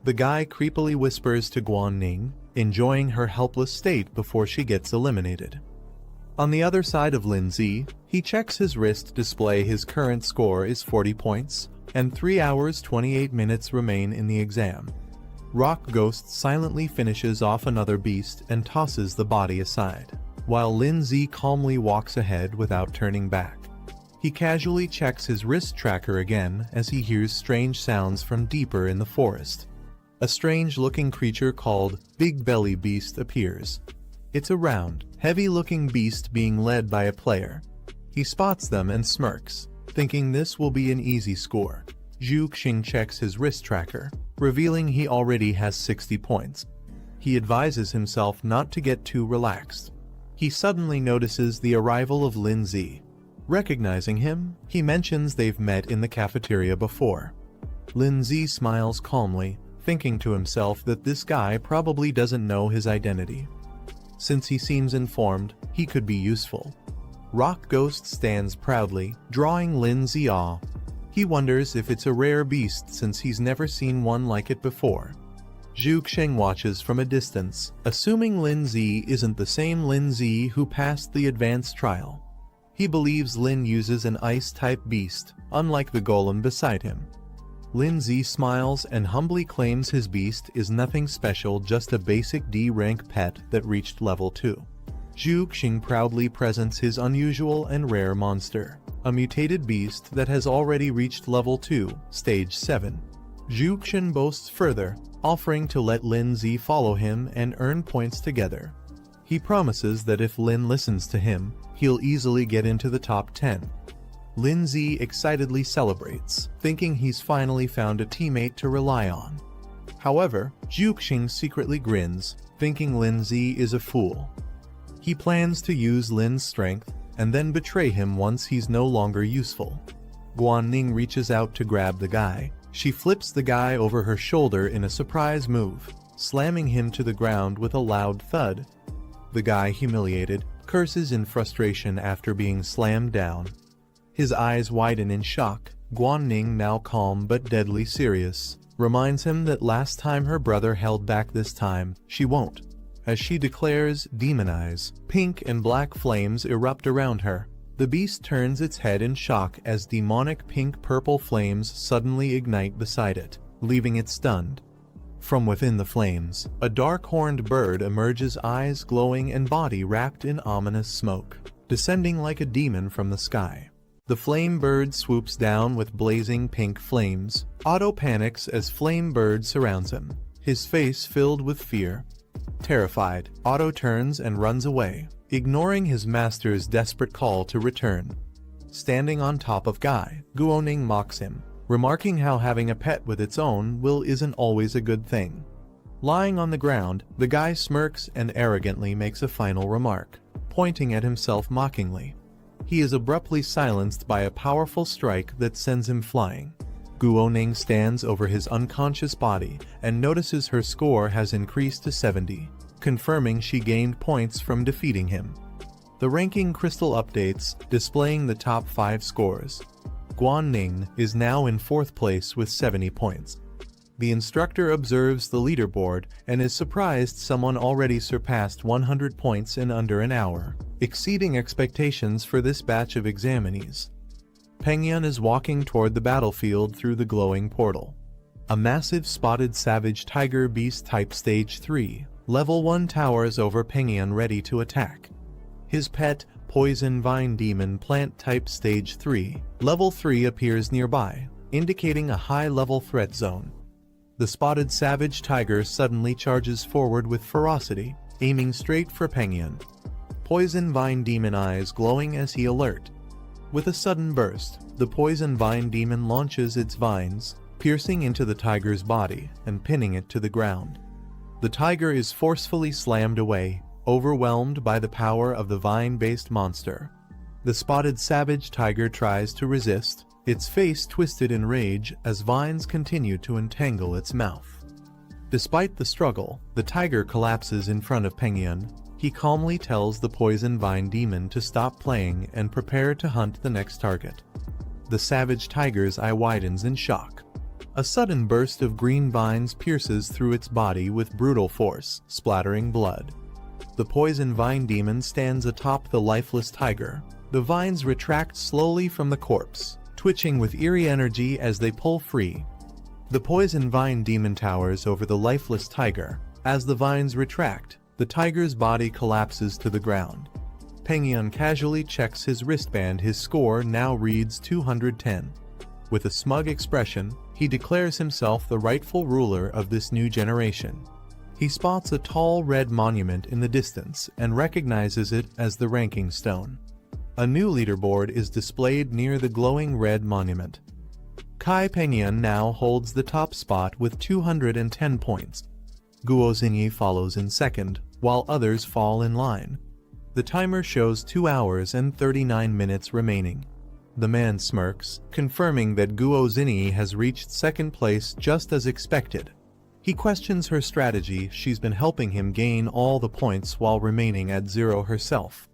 The guy creepily whispers to Guanning, enjoying her helpless state before she gets eliminated. On the other side of Lindsay, he checks his wrist display. His current score is 40 points, and 3 hours 28 minutes remain in the exam. Rock Ghost silently finishes off another beast and tosses the body aside, while Lindsay calmly walks ahead without turning back. He casually checks his wrist tracker again as he hears strange sounds from deeper in the forest. A strange-looking creature called Big Belly Beast appears. It's a round, heavy-looking beast being led by a player. He spots them and smirks, thinking this will be an easy score. Zhu Xing checks his wrist tracker, revealing he already has 60 points. He advises himself not to get too relaxed. He suddenly notices the arrival of Lindsay. Recognizing him, he mentions they've met in the cafeteria before. Lindsay smiles calmly, thinking to himself that this guy probably doesn't know his identity. Since he seems informed, he could be useful. Rock Ghost stands proudly, drawing Lindsay off. He wonders if it's a rare beast since he's never seen one like it before. Zhu Xing watches from a distance, assuming Lindsay isn't the same Lindsay who passed the advanced trial. He believes Lin uses an ice-type beast, unlike the golem beside him. Lindsay smiles and humbly claims his beast is nothing special, just a basic D-rank pet that reached level 2. Zhu Xing proudly presents his unusual and rare monster, a mutated beast that has already reached level 2, stage 7. Zhu Xing boasts further, offering to let Lindsay follow him and earn points together. He promises that if Lin listens to him, he'll easily get into the top 10. Lindsay excitedly celebrates, thinking he's finally found a teammate to rely on. However, Zhu Xing secretly grins, thinking Lindsay is a fool. He plans to use Lin's strength and then betray him once he's no longer useful. Guanning reaches out to grab the guy. She flips the guy over her shoulder in a surprise move, slamming him to the ground with a loud thud. The guy, humiliated, curses in frustration after being slammed down. His eyes widen in shock. Guanning, now calm but deadly serious, reminds him that last time her brother held back, this time she won't. As she declares, demonize, pink and black flames erupt around her. The beast turns its head in shock as demonic pink-purple flames suddenly ignite beside it, leaving it stunned. From within the flames, a dark-horned bird emerges, eyes glowing and body wrapped in ominous smoke, descending like a demon from the sky. The flame bird swoops down with blazing pink flames. Otto panics as flame bird surrounds him, his face filled with fear. Terrified, Otto turns and runs away, ignoring his master's desperate call to return. Standing on top of Guy, Guoning mocks him, remarking how having a pet with its own will isn't always a good thing. Lying on the ground, the guy smirks and arrogantly makes a final remark, pointing at himself mockingly. He is abruptly silenced by a powerful strike that sends him flying. Guoning stands over his unconscious body and notices her score has increased to 70, confirming she gained points from defeating him. The ranking crystal updates, displaying the top 5 scores. Guoning is now in 4th place with 70 points. The instructor observes the leaderboard and is surprised someone already surpassed 100 points in under an hour, exceeding expectations for this batch of examinees. Pengyun is walking toward the battlefield through the glowing portal. A massive spotted savage tiger beast type stage 3, level 1 towers over Pengyun ready to attack. His pet, poison vine demon plant type stage 3, level 3 appears nearby, indicating a high-level threat zone. The spotted savage tiger suddenly charges forward with ferocity, aiming straight for Pengyun. Poison vine demon eyes glowing as he alert. With a sudden burst, the poison vine demon launches its vines, piercing into the tiger's body and pinning it to the ground. The tiger is forcefully slammed away, overwhelmed by the power of the vine-based monster. The spotted savage tiger tries to resist, its face twisted in rage as vines continue to entangle its mouth. Despite the struggle, the tiger collapses in front of Pengyun. He calmly tells the poison vine demon to stop playing and prepare to hunt the next target. The savage tiger's eye widens in shock. A sudden burst of green vines pierces through its body with brutal force, splattering blood. The poison vine demon stands atop the lifeless tiger. The vines retract slowly from the corpse, twitching with eerie energy as they pull free. The poison vine demon towers over the lifeless tiger. As the vines retract, the tiger's body collapses to the ground. Pengyun casually checks his wristband. His score now reads 210. With a smug expression, he declares himself the rightful ruler of this new generation. He spots a tall red monument in the distance and recognizes it as the ranking stone. A new leaderboard is displayed near the glowing red monument. Kai Pengyun now holds the top spot with 210 points. Guo Xingyi follows in second, while others fall in line. The timer shows 2 hours and 39 minutes remaining. The man smirks, confirming that Guo Xingyi has reached second place just as expected. He questions her strategy. She's been helping him gain all the points while remaining at 0 herself.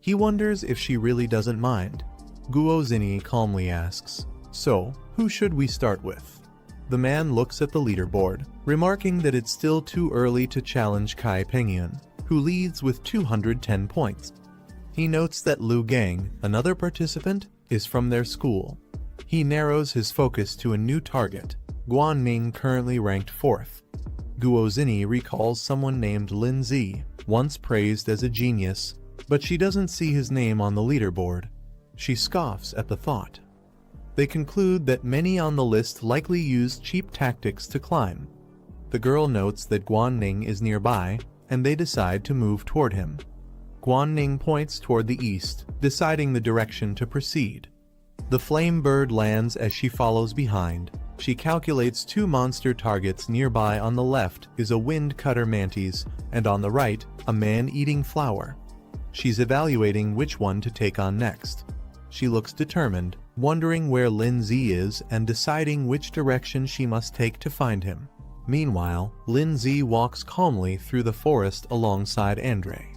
He wonders if she really doesn't mind. Guo Xingyi calmly asks, "So, who should we start with?" The man looks at the leaderboard, remarking that it's still too early to challenge Kai Pengyun, who leads with 210 points. He notes that Lu Gang, another participant, is from their school. He narrows his focus to a new target, Guanning, currently ranked 4th. Guo Xingyi recalls someone named Lin Zi, once praised as a genius, but she doesn't see his name on the leaderboard. She scoffs at the thought. They conclude that many on the list likely used cheap tactics to climb. The girl notes that Guanning is nearby, and they decide to move toward him. Guanning points toward the east, deciding the direction to proceed. The flame bird lands as she follows behind. She calculates 2 monster targets. Nearby on the left is a wind cutter mantis, and on the right, a man-eating flower. She's evaluating which one to take on next. She looks determined, wondering where Lin Zi is and deciding which direction she must take to find him. Meanwhile, Lin Zi walks calmly through the forest alongside Andre.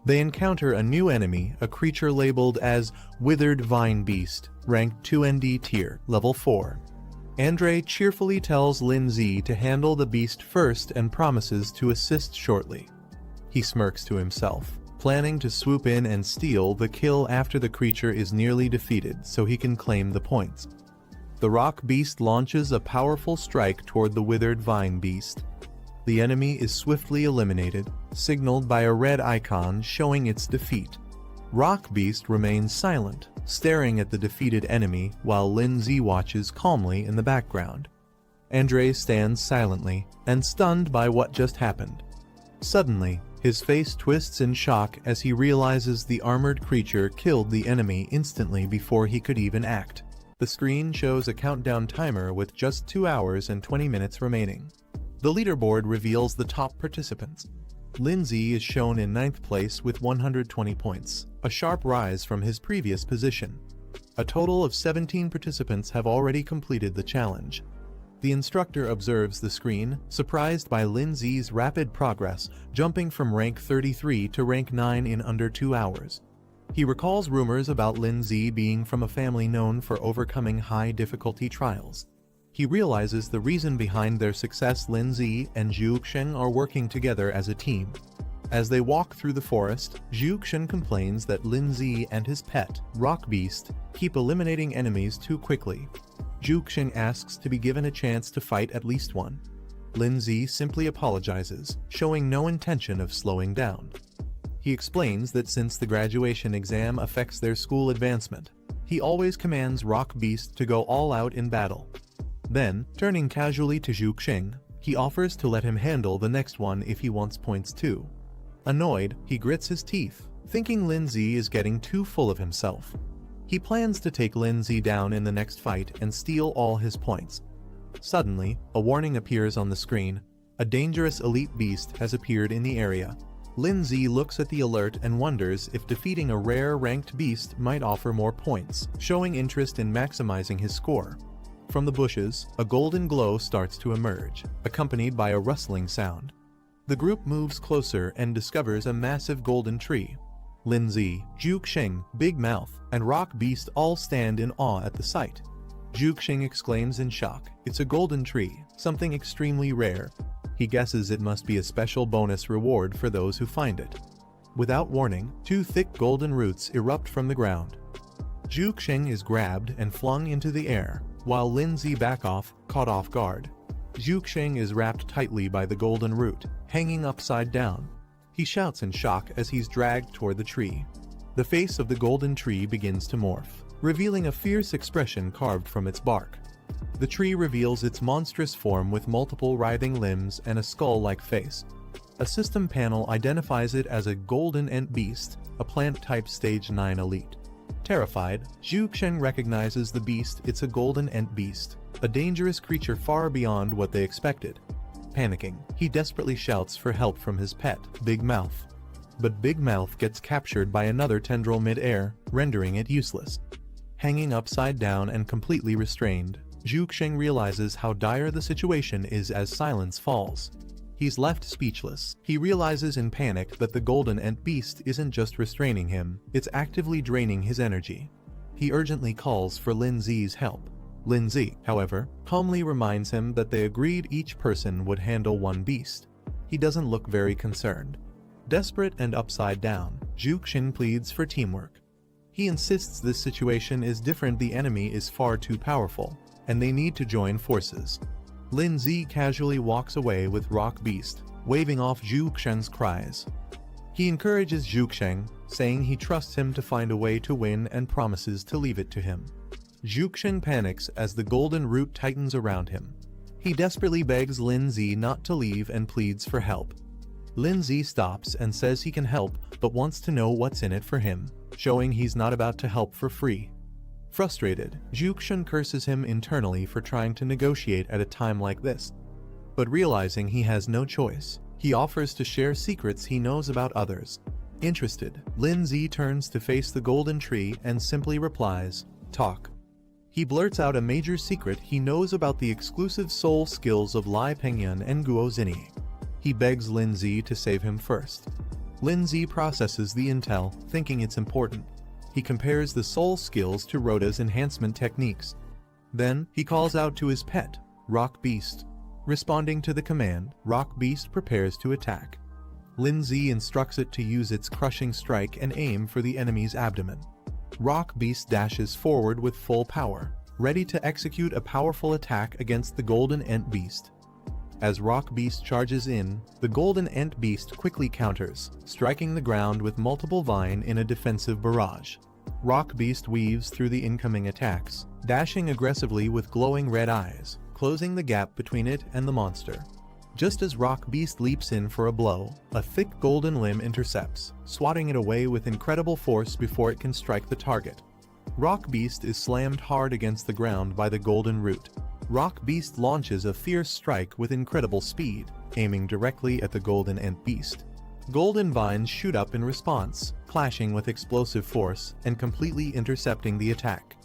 They encounter a new enemy, a creature labeled as Withered Vine Beast, ranked 2ND tier, level 4. Andre cheerfully tells Lin Zi to handle the beast first and promises to assist shortly. He smirks to himself, planning to swoop in and steal the kill after the creature is nearly defeated so he can claim the points. The rock beast launches a powerful strike toward the withered vine beast. The enemy is swiftly eliminated, signaled by a red icon showing its defeat. Rock beast remains silent, staring at the defeated enemy while Lindsay watches calmly in the background. Andre stands silently and stunned by what just happened. Suddenly, his face twists in shock as he realizes the armored creature killed the enemy instantly before he could even act. The screen shows a countdown timer with just 2 hours and 20 minutes remaining. The leaderboard reveals the top participants. Lindsay is shown in 9th place with 120 points, a sharp rise from his previous position. A total of 17 participants have already completed the challenge. The instructor observes the screen, surprised by Lindsay's rapid progress, jumping from rank 33 to rank 9 in under 2 hours. He recalls rumors about Lindsay being from a family known for overcoming high-difficulty trials. He realizes the reason behind their success. Lindsay and Zhuxiang are working together as a team. As they walk through the forest, Zhuxiang complains that Lindsay and his pet, Rock Beast, keep eliminating enemies too quickly. Zhuxiang asks to be given a chance to fight at least one. Lindsay simply apologizes, showing no intention of slowing down. He explains that since the graduation exam affects their school advancement, he always commands Rock Beast to go all out in battle. Then, turning casually to Zhuxiang, he offers to let him handle the next one if he wants points too. Annoyed, he grits his teeth, thinking Lindsay is getting too full of himself. He plans to take Lindsay down in the next fight and steal all his points. Suddenly, a warning appears on the screen. A dangerous elite beast has appeared in the area. Lindsay looks at the alert and wonders if defeating a rare ranked beast might offer more points, showing interest in maximizing his score. From the bushes, a golden glow starts to emerge, accompanied by a rustling sound. The group moves closer and discovers a massive golden tree. Lindsay, Zhuxiang, Big Mouth, and Rock Beast all stand in awe at the sight. Zhuxiang exclaims in shock, "It's a golden tree, something extremely rare." He guesses it must be a special bonus reward for those who find it. Without warning, 2 thick golden roots erupt from the ground. Zhuxiang is grabbed and flung into the air, while Lindsay back off, caught off guard. Zhuxiang is wrapped tightly by the golden root, hanging upside down. He shouts in shock as he's dragged toward the tree. The face of the golden tree begins to morph, revealing a fierce expression carved from its bark. The tree reveals its monstrous form with multiple writhing limbs and a skull-like face. A system panel identifies it as a golden ant beast, a plant-type stage 9 elite. Terrified, Zhuxiang recognizes the beast. It's a golden ant beast, a dangerous creature far beyond what they expected. Panicking, he desperately shouts for help from his pet, Big Mouth. But Big Mouth gets captured by another tendril mid-air, rendering it useless. Hanging upside down and completely restrained, Zhuxiang realizes how dire the situation is as silence falls. He's left speechless. He realizes in panic that the golden ant beast isn't just restraining him, it's actively draining his energy. He urgently calls for Lindsay's help. Lindsay, however, calmly reminds him that they agreed each person would handle one beast. He doesn't look very concerned. Desperate and upside down, Zhuxiang pleads for teamwork. He insists this situation is different. The enemy is far too powerful, and they need to join forces. Lindsay casually walks away with Rock Beast, waving off Zhuxiang's cries. He encourages Zhuxiang, saying he trusts him to find a way to win and promises to leave it to him. Zhuxiang panics as the golden root tightens around him. He desperately begs Lindsay not to leave and pleads for help. Lindsay stops and says he can help but wants to know what's in it for him, showing he's not about to help for free. Frustrated, Zhuxiang curses him internally for trying to negotiate at a time like this. But realizing he has no choice, he offers to share secrets he knows about others. Interested, Lindsay turns to face the golden tree and simply replies, "Talk." He blurts out a major secret he knows about the exclusive soul skills of Lai Pengyan and Guo Zini. He begs Lindsay to save him first. Lindsay processes the intel, thinking it's important. He compares the soul skills to Rhoda's enhancement techniques. Then, he calls out to his pet, Rock Beast. Responding to the command, Rock Beast prepares to attack. Lindsay instructs it to use its crushing strike and aim for the enemy's abdomen. Rock Beast dashes forward with full power, ready to execute a powerful attack against the Golden Ant Beast. As Rock Beast charges in, the Golden Ant Beast quickly counters, striking the ground with multiple vine in a defensive barrage. Rock Beast weaves through the incoming attacks, dashing aggressively with glowing red eyes, closing the gap between it and the monster. Just as Rock Beast leaps in for a blow, a thick golden limb intercepts, swatting it away with incredible force before it can strike the target. Rock Beast is slammed hard against the ground by the golden root. Rock Beast launches a fierce strike with incredible speed, aiming directly at the Golden Ant Beast. Golden vines shoot up in response, clashing with explosive force and completely intercepting the attack.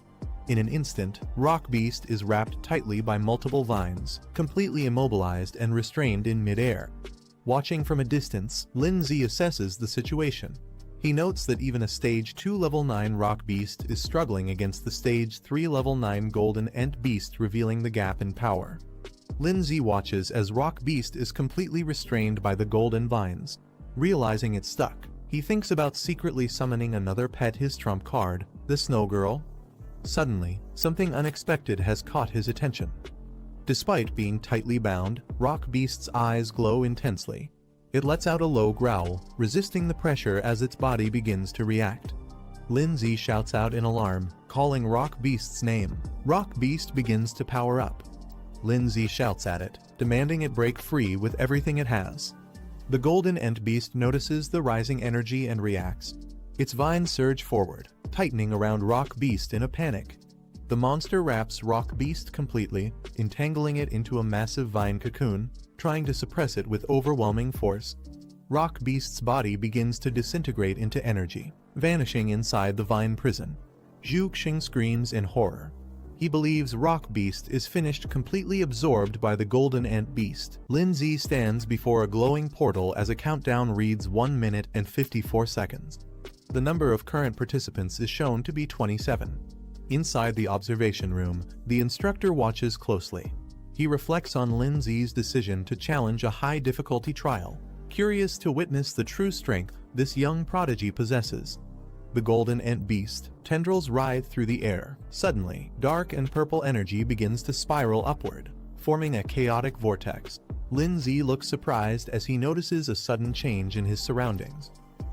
In an instant, Rock Beast is wrapped tightly by multiple vines, completely immobilized and restrained in mid-air. Watching from a distance, Lindsay assesses the situation. He notes that even a Stage 2 Level 9 Rock Beast is struggling against the Stage 3 Level 9 Golden Ant Beast, revealing the gap in power. Lindsay watches as Rock Beast is completely restrained by the golden vines. Realizing it's stuck, he thinks about secretly summoning another pet, his trump card, the Snow Girl. Suddenly, something unexpected has caught his attention. Despite being tightly bound, Rock Beast's eyes glow intensely. It lets out a low growl, resisting the pressure as its body begins to react. Lindsay shouts out in alarm, calling Rock Beast's name. Rock Beast begins to power up. Lindsay shouts at it, demanding it break free with everything it has. The Golden Ant Beast notices the rising energy and reacts. Its vines surge forward, tightening around Rock Beast in a panic. The monster wraps Rock Beast completely, entangling it into a massive vine cocoon, trying to suppress it with overwhelming force. Rock Beast's body begins to disintegrate into energy, vanishing inside the vine prison. Zhu Xing screams in horror. He believes Rock Beast is finished, completely absorbed by the Golden Ant Beast. Lindsay stands before a glowing portal as a countdown reads 1 minute and 54 seconds. The number of current participants is shown to be 27. Inside the observation room, the instructor watches closely. He reflects on Lindsay's decision to challenge a high-difficulty trial, curious to witness the true strength this young prodigy possesses. The Golden Ant Beast tendrils writhe through the air. Suddenly, dark and purple energy begins to spiral upward, forming a chaotic vortex. Lindsay looks surprised as he notices a sudden change in his surroundings.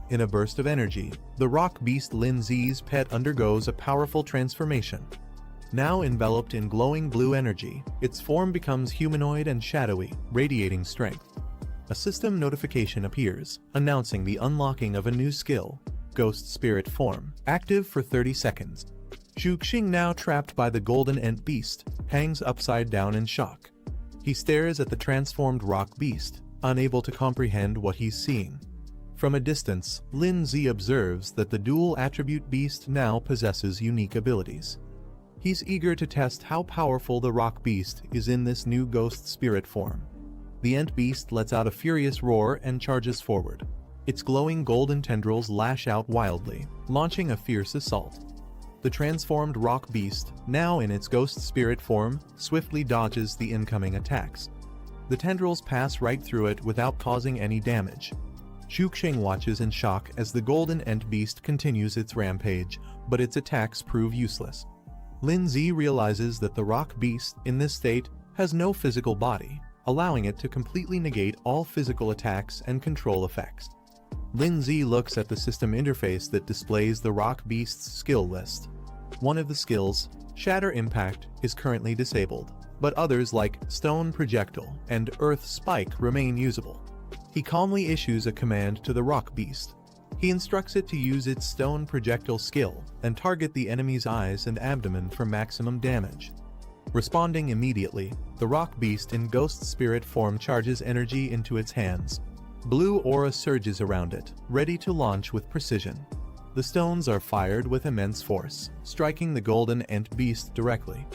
In a burst of energy, the Rock Beast, Lindsay's pet, undergoes a powerful transformation. Now enveloped in glowing blue energy, its form becomes humanoid and shadowy, radiating strength. A system notification appears, announcing the unlocking of a new skill, Ghost Spirit Form, active for 30 seconds. Zhu Xing, now trapped by the Golden Ant Beast, hangs upside down in shock. He stares at the transformed Rock Beast, unable to comprehend what he's seeing. From a distance, Lindsay observes that the dual attribute beast now possesses unique abilities. He's eager to test how powerful the Rock Beast is in this new ghost spirit form. The Ant Beast lets out a furious roar and charges forward. Its glowing golden tendrils lash out wildly, launching a fierce assault. The transformed Rock Beast, now in its ghost spirit form, swiftly dodges the incoming attacks. The tendrils pass right through it without causing any damage. Zhu Xing watches in shock as the Golden Ant Beast continues its rampage, but its attacks prove useless. Lindsay realizes that the Rock Beast, in this state, has no physical body, allowing it to completely negate all physical attacks and control effects. Lindsay looks at the system interface that displays the Rock Beast's skill list. One of the skills, Shatter Impact, is currently disabled, but others like Stone Projectile and Earth Spike remain usable. He calmly issues a command to the Rock Beast. He instructs it to use its Stone Projectile skill and target the enemy's eyes and abdomen for maximum damage. Responding immediately, the Rock Beast in Ghost Spirit form charges energy into its hands. Blue aura surges around it, ready to launch with precision. The stones are fired with immense force, striking the Golden Ant Beast directly.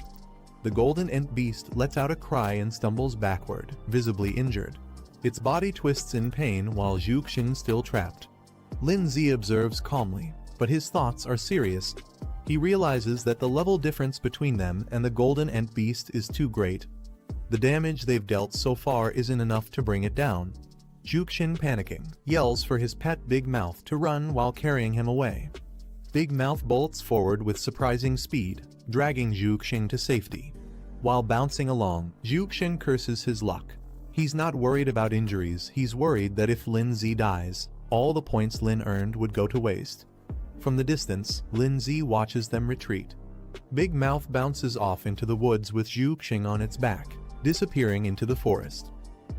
The Golden Ant Beast lets out a cry and stumbles backward, visibly injured. Its body twists in pain while Zhu Xing still trapped. Lindsay observes calmly, but his thoughts are serious. He realizes that the level difference between them and the Golden Ant Beast is too great. The damage they've dealt so far isn't enough to bring it down. Zhu Xing, panicking, yells for his pet Big Mouth to run while carrying him away. Big Mouth bolts forward with surprising speed, dragging Zhu Xing to safety. While bouncing along, Zhu Xing curses his luck. He's not worried about injuries, he's worried that if Lin Zi dies, all the points Lin earned would go to waste. From the distance, Lin Zi watches them retreat. Big Mouth bounces off into the woods with Zhu Xing on its back, disappearing into the forest.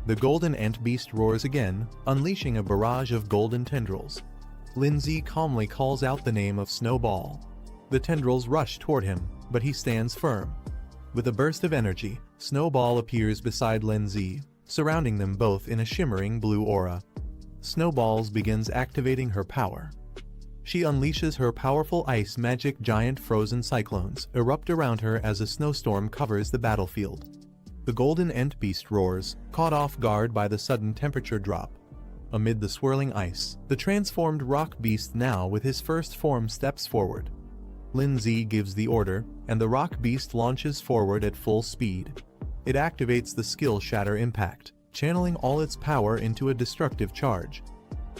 The golden ant beast roars again, unleashing a barrage of golden tendrils. Lin Zi calmly calls out the name of Snowball. The tendrils rush toward him, but he stands firm. With a burst of energy, Snowball appears beside Lin Zi, surrounding them both in a shimmering blue aura. Snowballs begins activating her power. She unleashes her powerful ice magic. Giant frozen cyclones erupt around her as a snowstorm covers the battlefield. The golden ant beast roars, caught off guard by the sudden temperature drop. Amid the swirling ice, the transformed rock beast now with his first form steps forward. Lin Zi gives the order, and the rock beast launches forward at full speed. It activates the skill Shatter Impact, channeling all its power into a destructive charge.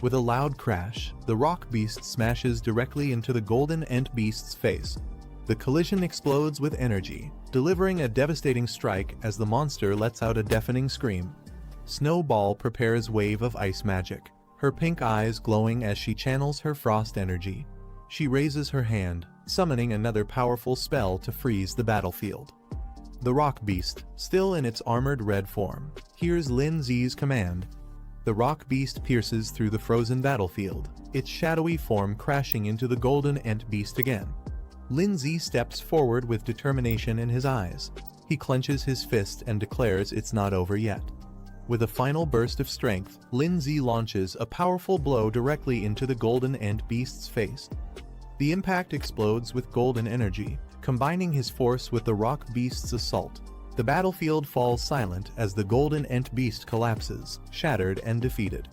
With a loud crash, the rock beast smashes directly into the golden ant beast's face. The collision explodes with energy, delivering a devastating strike as the monster lets out a deafening scream. Snowball prepares wave of ice magic, her pink eyes glowing as she channels her frost energy. She raises her hand, summoning another powerful spell to freeze the battlefield. The rock beast, still in its armored red form, hears Lin Zi's command. The rock beast pierces through the frozen battlefield, its shadowy form crashing into the golden ant beast again. Lin Zi steps forward with determination in his eyes. He clenches his fist and declares it's not over yet. With a final burst of strength, Lin Zi launches a powerful blow directly into the golden ant beast's face. The impact explodes with golden energy, combining his force with the rock beast's assault. The battlefield falls silent as the golden ant beast collapses, shattered and defeated.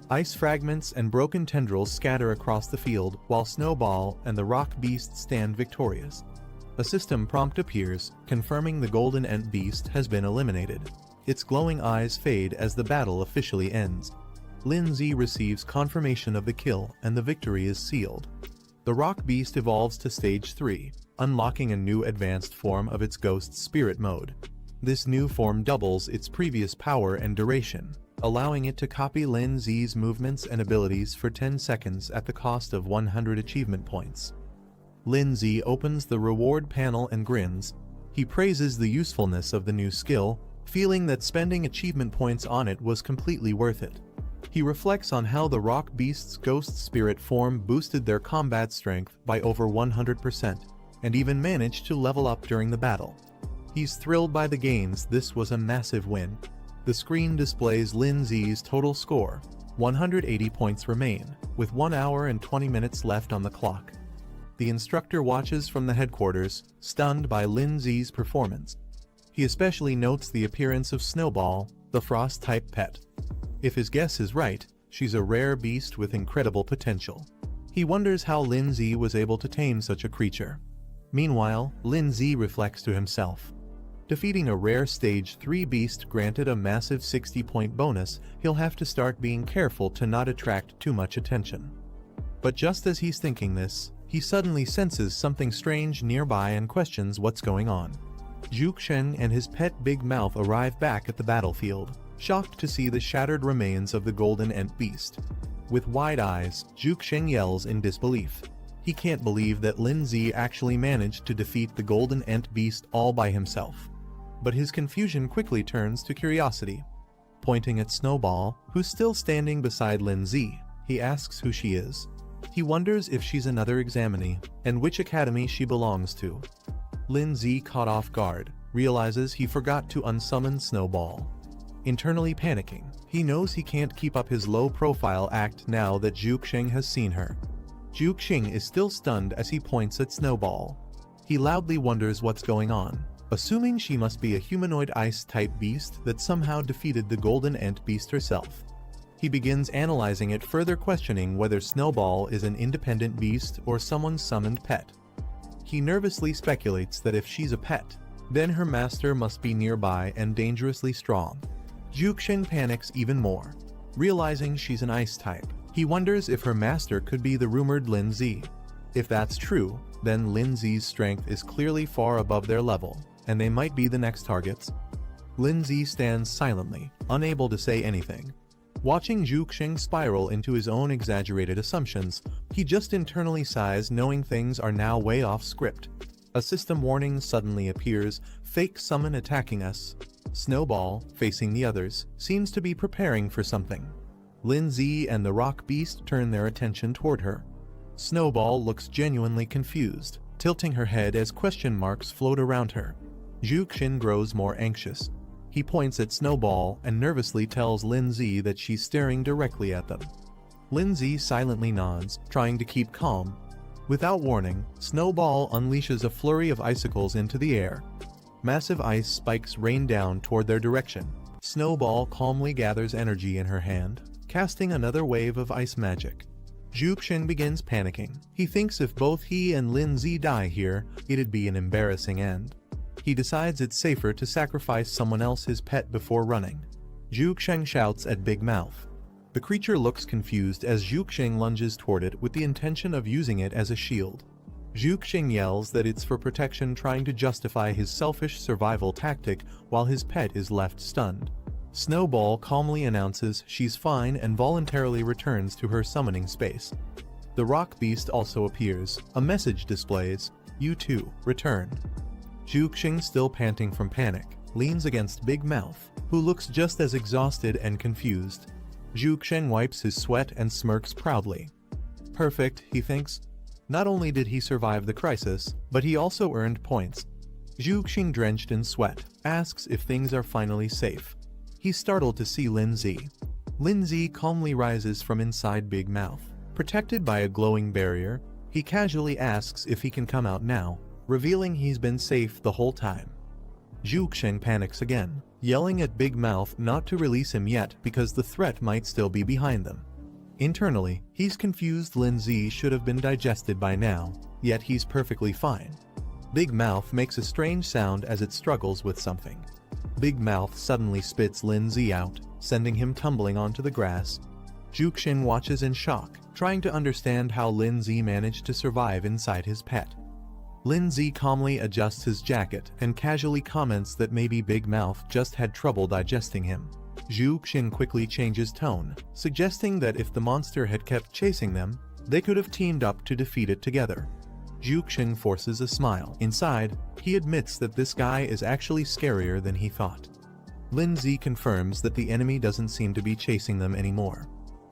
Ice fragments and broken tendrils scatter across the field, while Snowball and the rock beast stand victorious. A system prompt appears, confirming the golden ant beast has been eliminated. Its glowing eyes fade as the battle officially ends. Lin Zi receives confirmation of the kill, and the victory is sealed. The rock beast evolves to stage 3, unlocking a new advanced form of its ghost spirit mode. This new form doubles its previous power and duration, allowing it to copy Lin Zi's movements and abilities for 10 seconds at the cost of 100 achievement points. Lin Zi opens the reward panel and grins. He praises the usefulness of the new skill, feeling that spending achievement points on it was completely worth it. He reflects on how the rock beast's ghost spirit form boosted their combat strength by over 100%, and even managed to level up during the battle. He's thrilled by the gains. This was a massive win. The screen displays Lin Zi's total score. 180 points remain, with 1 hour and 20 minutes left on the clock. The instructor watches from the headquarters, stunned by Lin Zi's performance. He especially notes the appearance of Snowball, the frost-type pet. If his guess is right, she's a rare beast with incredible potential. He wonders how Lin Zi was able to tame such a creature. Meanwhile, Lin Zi reflects to himself. Defeating a rare stage 3 beast granted a massive 60-point bonus. He'll have to start being careful to not attract too much attention. But just as he's thinking this, he suddenly senses something strange nearby and questions what's going on. Zhu Xing and his pet Big Mouth arrive back at the battlefield, shocked to see the shattered remains of the golden ant beast. With wide eyes, Zhu Xing yells in disbelief. He can't believe that Lin Zi actually managed to defeat the golden ant beast all by himself. But his confusion quickly turns to curiosity. Pointing at Snowball, who's still standing beside Lin Zi, he asks who she is. He wonders if she's another examinee, and which academy she belongs to. Lin Zi, caught off guard, realizes he forgot to unsummon Snowball. Internally panicking, he knows he can't keep up his low-profile act now that Zhu Xing has seen her. Zhu Xing is still stunned as he points at Snowball. He loudly wonders what's going on, assuming she must be a humanoid ice-type beast that somehow defeated the golden ant beast herself. He begins analyzing it, further questioning whether Snowball is an independent beast or someone's summoned pet. He nervously speculates that if she's a pet, then her master must be nearby and dangerously strong. Zhu Xing panics even more. Realizing she's an ice type, he wonders if her master could be the rumored Lin Zi. If that's true, then Lindsay's strength is clearly far above their level, and they might be the next targets. Lindsay stands silently, unable to say anything. Watching Zhuxing spiral into his own exaggerated assumptions, he just internally sighs, knowing things are now way off script. A system warning suddenly appears, fake summon attacking us. Snowball, facing the others, seems to be preparing for something. Lindsay and the rock beast turn their attention toward her. Snowball looks genuinely confused, tilting her head as question marks float around her. Zhuxing grows more anxious. He points at Snowball and nervously tells Lindsay that she's staring directly at them. Lindsay silently nods, trying to keep calm. Without warning, Snowball unleashes a flurry of icicles into the air. Massive ice spikes rain down toward their direction. Snowball calmly gathers energy in her hand, casting another wave of ice magic. Zhuxing begins panicking. He thinks if both he and Lindsay die here, it'd be an embarrassing end. He decides it's safer to sacrifice someone else's pet before running. Zhuxing shouts at Big Mouth. The creature looks confused as Zhuxing lunges toward it with the intention of using it as a shield. Zhuxing yells that it's for protection, trying to justify his selfish survival tactic while his pet is left stunned. Snowball calmly announces she's fine and voluntarily returns to her summoning space. The rock beast also appears. A message displays, "You too, return." Zhuxing, still panting from panic, leans against Big Mouth, who looks just as exhausted and confused. Zhuxing wipes his sweat and smirks proudly. Perfect, he thinks. Not only did he survive the crisis, but he also earned points. Zhuxing, drenched in sweat, asks if things are finally safe. He's startled to see Lindsay. Lindsay calmly rises from inside Big Mouth. Protected by a glowing barrier, he casually asks if he can come out now, revealing he's been safe the whole time. Zhuxing panics again, yelling at Big Mouth not to release him yet because the threat might still be behind them. Internally, he's confused. Lindsay should have been digested by now, yet he's perfectly fine. Big Mouth makes a strange sound as it struggles with something. Big Mouth suddenly spits Lindsay out, sending him tumbling onto the grass. Zhuxing watches in shock, trying to understand how Lindsay managed to survive inside his pet. Lindsay calmly adjusts his jacket and casually comments that maybe Big Mouth just had trouble digesting him. Zhuxing quickly changes tone, suggesting that if the monster had kept chasing them, they could have teamed up to defeat it together. Zhuxing forces a smile. Inside, he admits that this guy is actually scarier than he thought. Lindsay confirms that the enemy doesn't seem to be chasing them anymore.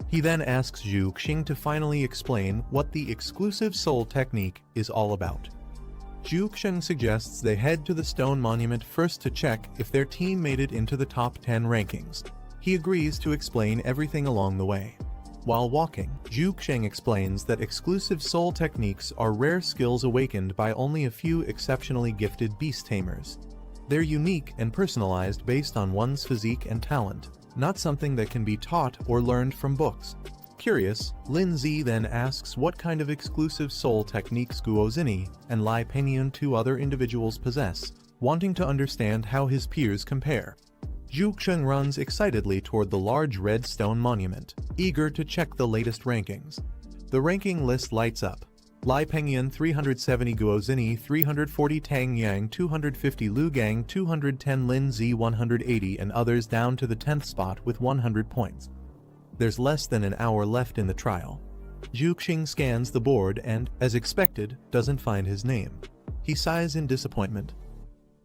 He then asks Zhuxing to finally explain what the exclusive soul technique is all about. Zhuxing suggests they head to the stone monument first to check if their team made it into the top 10 rankings. He agrees to explain everything along the way. While walking, Zhuxing explains that exclusive soul techniques are rare skills awakened by only a few exceptionally gifted beast tamers. They're unique and personalized based on one's physique and talent, not something that can be taught or learned from books. Curious, Lindsay then asks what kind of exclusive soul techniques Guozini and Lai Pengyun, two other individuals, possess, wanting to understand how his peers compare. Zhuxing runs excitedly toward the large red stone monument, eager to check the latest rankings. The ranking list lights up. Lai Pengyun 370, Guozini 340, Tang Yang 250, Lu Gang 210, Lindsay 180, and others down to the 10th spot with 100 points. There's less than an hour left in the trial. Zhuxing scans the board and, as expected, doesn't find his name. He sighs in disappointment.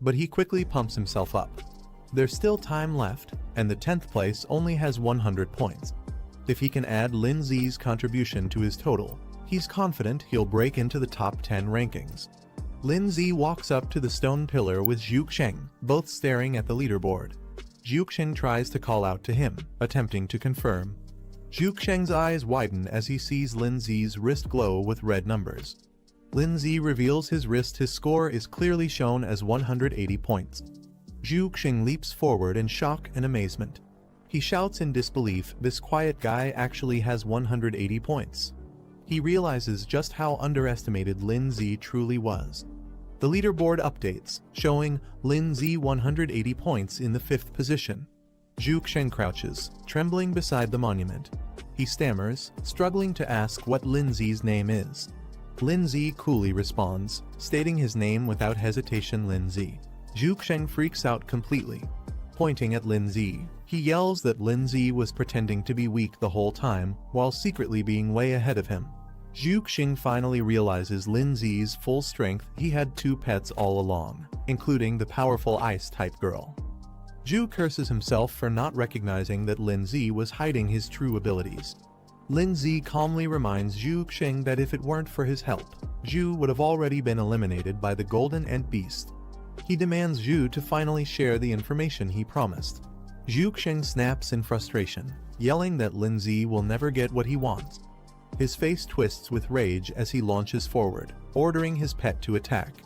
But he quickly pumps himself up. There's still time left, and the 10th place only has 100 points. If he can add Lindsay's contribution to his total, he's confident he'll break into the top 10 rankings. Lindsay walks up to the stone pillar with Zhuxing, both staring at the leaderboard. Zhuxing tries to call out to him, attempting to confirm. Zhuxing's eyes widen as he sees Lindsay's wrist glow with red numbers. Lindsay reveals his wrist. His score is clearly shown as 180 points. Zhuxing leaps forward in shock and amazement. He shouts in disbelief, this quiet guy actually has 180 points. He realizes just how underestimated Lindsay truly was. The leaderboard updates, showing Lindsay 180 points in the 5th position. Zhuxing crouches, trembling beside the monument. He stammers, struggling to ask what Lindsay's name is. Lindsay coolly responds, stating his name without hesitation, Lindsay. Zhuxing freaks out completely. Pointing at Lindsay, he yells that Lindsay was pretending to be weak the whole time, while secretly being way ahead of him. Zhuxing finally realizes Lindsay's full strength. He had two pets all along, including the powerful ice-type girl. Zhu curses himself for not recognizing that Lindsay was hiding his true abilities. Lindsay calmly reminds Zhuxing that if it weren't for his help, Zhu would have already been eliminated by the Golden Ant Beast. He demands Zhu to finally share the information he promised. Zhuxing snaps in frustration, yelling that Lindsay will never get what he wants. His face twists with rage as he launches forward, ordering his pet to attack.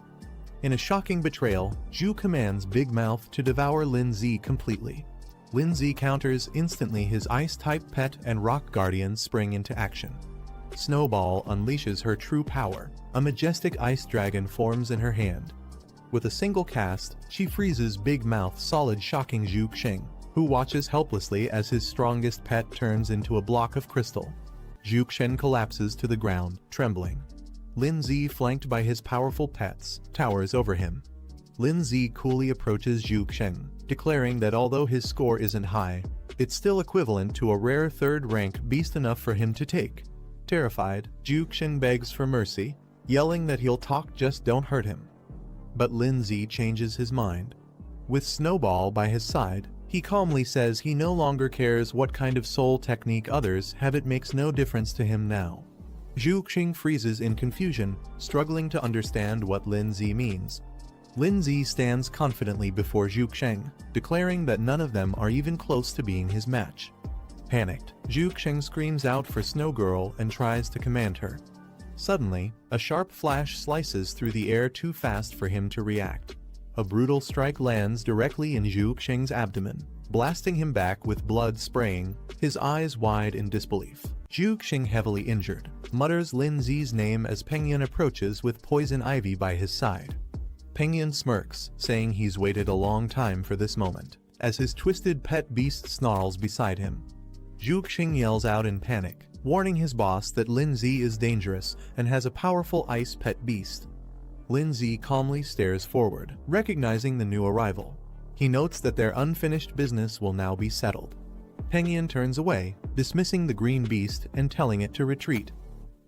In a shocking betrayal, Zhu commands Big Mouth to devour Lindsay completely. Lindsay counters instantly. His ice-type pet and rock guardian spring into action. Snowball unleashes her true power. A majestic ice dragon forms in her hand. With a single cast, she freezes Big Mouth solid, shocking Zhuxing, who watches helplessly as his strongest pet turns into a block of crystal. Zhuxing collapses to the ground, trembling. Lindsay, flanked by his powerful pets, towers over him. Lindsay coolly approaches Zhuxing, declaring that although his score isn't high, it's still equivalent to a rare third-rank beast, enough for him to take. Terrified, Zhuxing begs for mercy, yelling that he'll talk, just don't hurt him. But Lindsay changes his mind. With Snowball by his side, he calmly says he no longer cares what kind of soul technique others have, it makes no difference to him now. Zhuxing freezes in confusion, struggling to understand what Lindsay means. Lindsay stands confidently before Zhuxing, declaring that none of them are even close to being his match. Panicked, Zhuxing screams out for Snow Girl and tries to command her. Suddenly, a sharp flash slices through the air too fast for him to react. A brutal strike lands directly in Zhuxing's abdomen, blasting him back with blood spraying, his eyes wide in disbelief. Zhuxing, heavily injured, mutters Lindsay's name as Pengyun approaches with poison ivy by his side. Pengyun smirks, saying he's waited a long time for this moment, as his twisted pet beast snarls beside him. Zhuxing yells out in panic, warning his boss that Lindsay is dangerous and has a powerful ice pet beast. Lindsay calmly stares forward, recognizing the new arrival. He notes that their unfinished business will now be settled. Pengyun turns away, dismissing the green beast and telling it to retreat.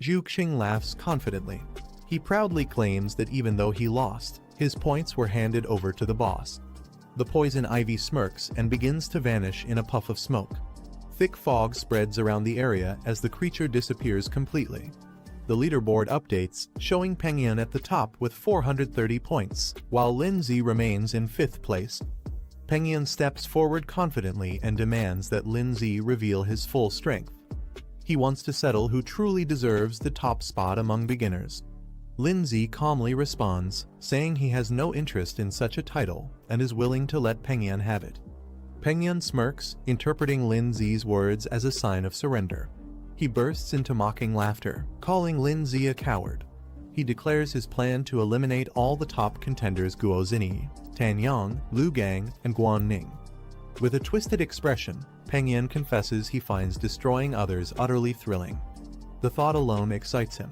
Zhuxing laughs confidently. He proudly claims that even though he lost, his points were handed over to the boss. The poison ivy smirks and begins to vanish in a puff of smoke. Thick fog spreads around the area as the creature disappears completely. The leaderboard updates, showing Pengyun at the top with 430 points, while Lindsay remains in 5th place. Pengyun steps forward confidently and demands that Lindsay reveal his full strength. He wants to settle who truly deserves the top spot among beginners. Lindsay calmly responds, saying he has no interest in such a title and is willing to let Pengyun have it. Pengyun smirks, interpreting Lindsay's words as a sign of surrender. He bursts into mocking laughter, calling Lindsay a coward. He declares his plan to eliminate all the top contenders: Guo Zini, Tan Yang, Lu Gang, and Guan Ning. With a twisted expression, Pengyun confesses he finds destroying others utterly thrilling. The thought alone excites him.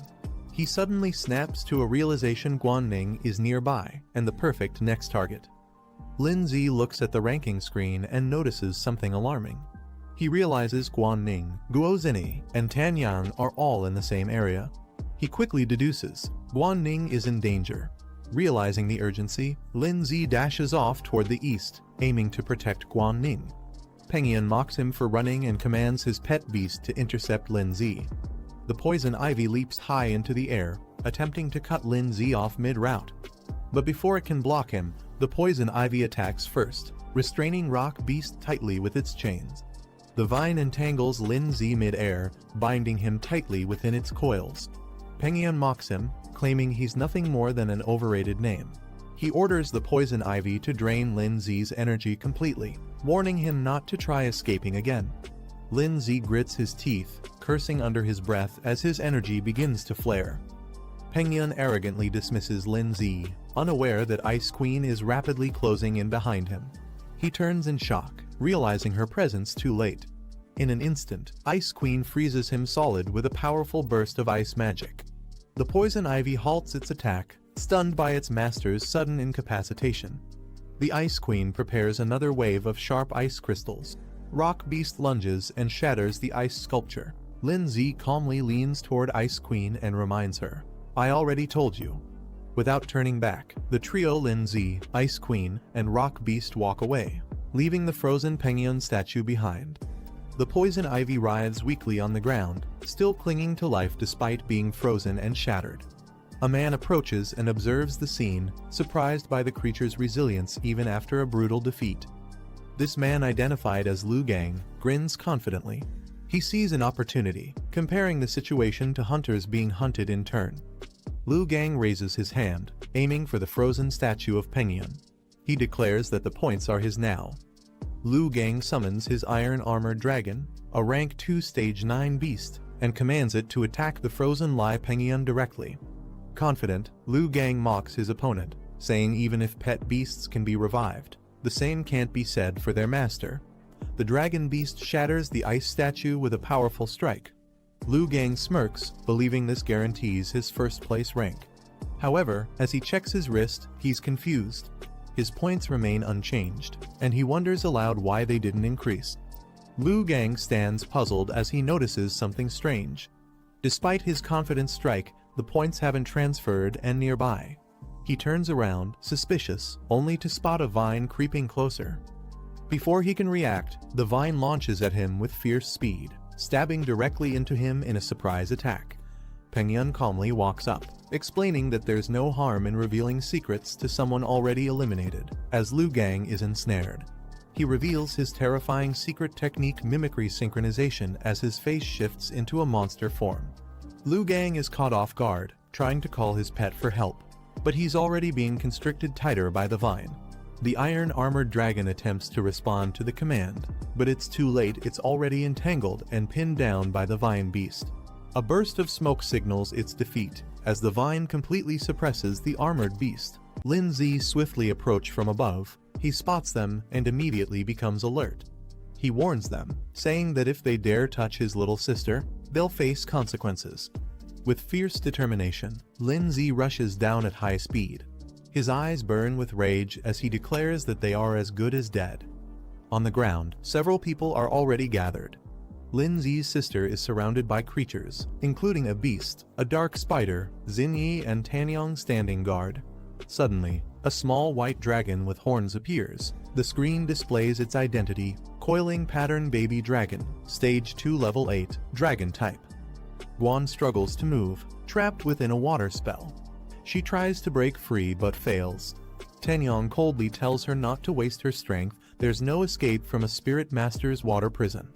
He suddenly snaps to a realization: Guan Ning is nearby and the perfect next target. Lindsay looks at the ranking screen and notices something alarming. He realizes Guan Ning, Guo Zini, and Tan Yang are all in the same area. He quickly deduces Guan Ning is in danger. Realizing the urgency, Lindsay dashes off toward the east, aiming to protect Guan Ning. Pengyun mocks him for running and commands his pet beast to intercept Lindsay. The poison ivy leaps high into the air, attempting to cut Lindsay off mid-route. But before it can block him, the poison ivy attacks first, restraining Rock Beast tightly with its chains. The vine entangles Lindsay mid-air, binding him tightly within its coils. Pengyun mocks him, claiming he's nothing more than an overrated name. He orders the poison ivy to drain Lindsay's energy completely, warning him not to try escaping again. Lindsay grits his teeth, cursing under his breath as his energy begins to flare. Pengyun arrogantly dismisses Lindsay, unaware that Ice Queen is rapidly closing in behind him. He turns in shock, realizing her presence too late. In an instant, Ice Queen freezes him solid with a powerful burst of ice magic. The poison ivy halts its attack, stunned by its master's sudden incapacitation. The Ice Queen prepares another wave of sharp ice crystals. Rock Beast lunges and shatters the ice sculpture. Lin-Z calmly leans toward Ice Queen and reminds her, "I already told you." Without turning back, the trio Lin-Z, Ice Queen, and Rock Beast walk away, leaving the frozen Penguin statue behind. The poison ivy writhes weakly on the ground, still clinging to life despite being frozen and shattered. A man approaches and observes the scene, surprised by the creature's resilience even after a brutal defeat. This man, identified as Liu Gang, grins confidently. He sees an opportunity, comparing the situation to hunters being hunted in turn. Liu Gang raises his hand, aiming for the frozen statue of Penguin. He declares that the points are his now. Liu Gang summons his iron-armored dragon, a rank 2 stage 9 beast, and commands it to attack the frozen Lai Penguin directly. Confident, Liu Gang mocks his opponent, saying even if pet beasts can be revived, the same can't be said for their master. The dragon beast shatters the ice statue with a powerful strike. Liu Gang smirks, believing this guarantees his first-place rank. However, as he checks his wrist, he's confused. His points remain unchanged, and he wonders aloud why they didn't increase. Liu Gang stands puzzled as he notices something strange. Despite his confident strike, the points haven't transferred and nearby. He turns around, suspicious, only to spot a vine creeping closer. Before he can react, the vine launches at him with fierce speed, stabbing directly into him in a surprise attack. Penguin calmly walks up, explaining that there's no harm in revealing secrets to someone already eliminated, as Liu Gang is ensnared. He reveals his terrifying secret technique, mimicry synchronization, as his face shifts into a monster form. Liu Gang is caught off guard, trying to call his pet for help, but he's already being constricted tighter by the vine. The iron-armored dragon attempts to respond to the command, but it's too late. It's already entangled and pinned down by the vine beast. A burst of smoke signals its defeat, as the vine completely suppresses the armored beast. Lin-Z swiftly approach from above. He spots them and immediately becomes alert. He warns them, saying that if they dare touch his little sister, they'll face consequences. With fierce determination, Lin-Z rushes down at high speed. His eyes burn with rage as he declares that they are as good as dead. On the ground, several people are already gathered. Lin-Z's sister is surrounded by creatures, including a beast, a dark spider, Xinyi and Tanyong standing guard. Suddenly, a small white dragon with horns appears. The screen displays its identity, Coiling Pattern Baby Dragon, Stage 2 Level 8, Dragon Type. Guan struggles to move, trapped within a water spell. She tries to break free but fails. Tanyong coldly tells her not to waste her strength. There's no escape from a spirit master's water prison.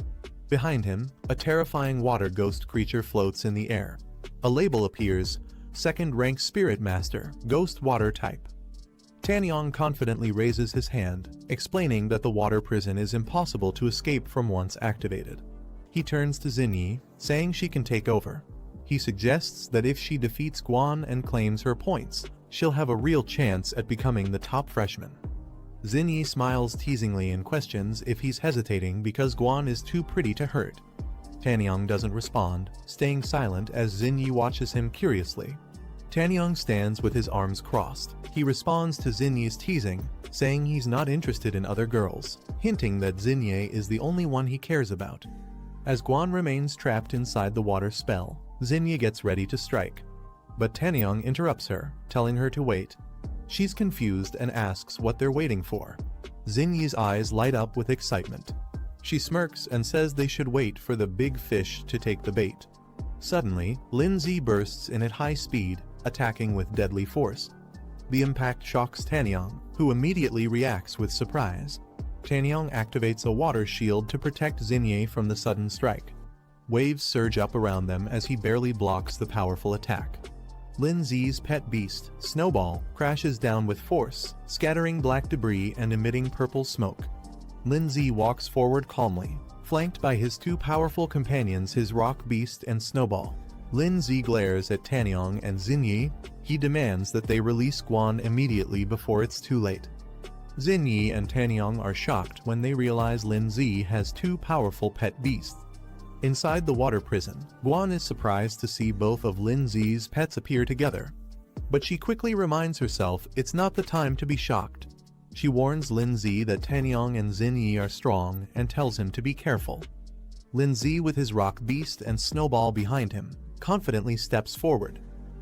Behind him, a terrifying water ghost creature floats in the air. A label appears, Second Rank Spirit Master, Ghost Water Type. Tanyong confidently raises his hand, explaining that the water prison is impossible to escape from once activated. He turns to Xinyi, saying she can take over. He suggests that if she defeats Guan and claims her points, she'll have a real chance at becoming the top freshman. Xinyi smiles teasingly and questions if he's hesitating because Guan is too pretty to hurt. Tanyong doesn't respond, staying silent as Xinyi watches him curiously. Tanyong stands with his arms crossed. He responds to Xinyi's teasing, saying he's not interested in other girls, hinting that Xinyi is the only one he cares about. As Guan remains trapped inside the water spell, Xinyi gets ready to strike. But Tanyong interrupts her, telling her to wait. She's confused and asks what they're waiting for. Xinyi's eyes light up with excitement. She smirks and says they should wait for the big fish to take the bait. Suddenly, Lin-Z bursts in at high speed, attacking with deadly force. The impact shocks Tanyong, who immediately reacts with surprise. Tanyong activates a water shield to protect Xinyi from the sudden strike. Waves surge up around them as he barely blocks the powerful attack. Lin-Z's pet beast, Snowball, crashes down with force, scattering black debris and emitting purple smoke. Lin-Z walks forward calmly, flanked by his two powerful companions, his rock beast and Snowball. Lin-Z glares at Tanyong and Xinyi. He demands that they release Guan immediately before it's too late. Xinyi and Tanyong are shocked when they realize Lin-Z has two powerful pet beasts. Inside the water prison, Guan is surprised to see both of Lin Zi's pets appear together. But she quickly reminds herself it's not the time to be shocked. She warns Lin Zi that Tanyang and Xin Yi are strong and tells him to be careful. Lin Zi, with his rock beast and Snowball behind him, confidently steps forward.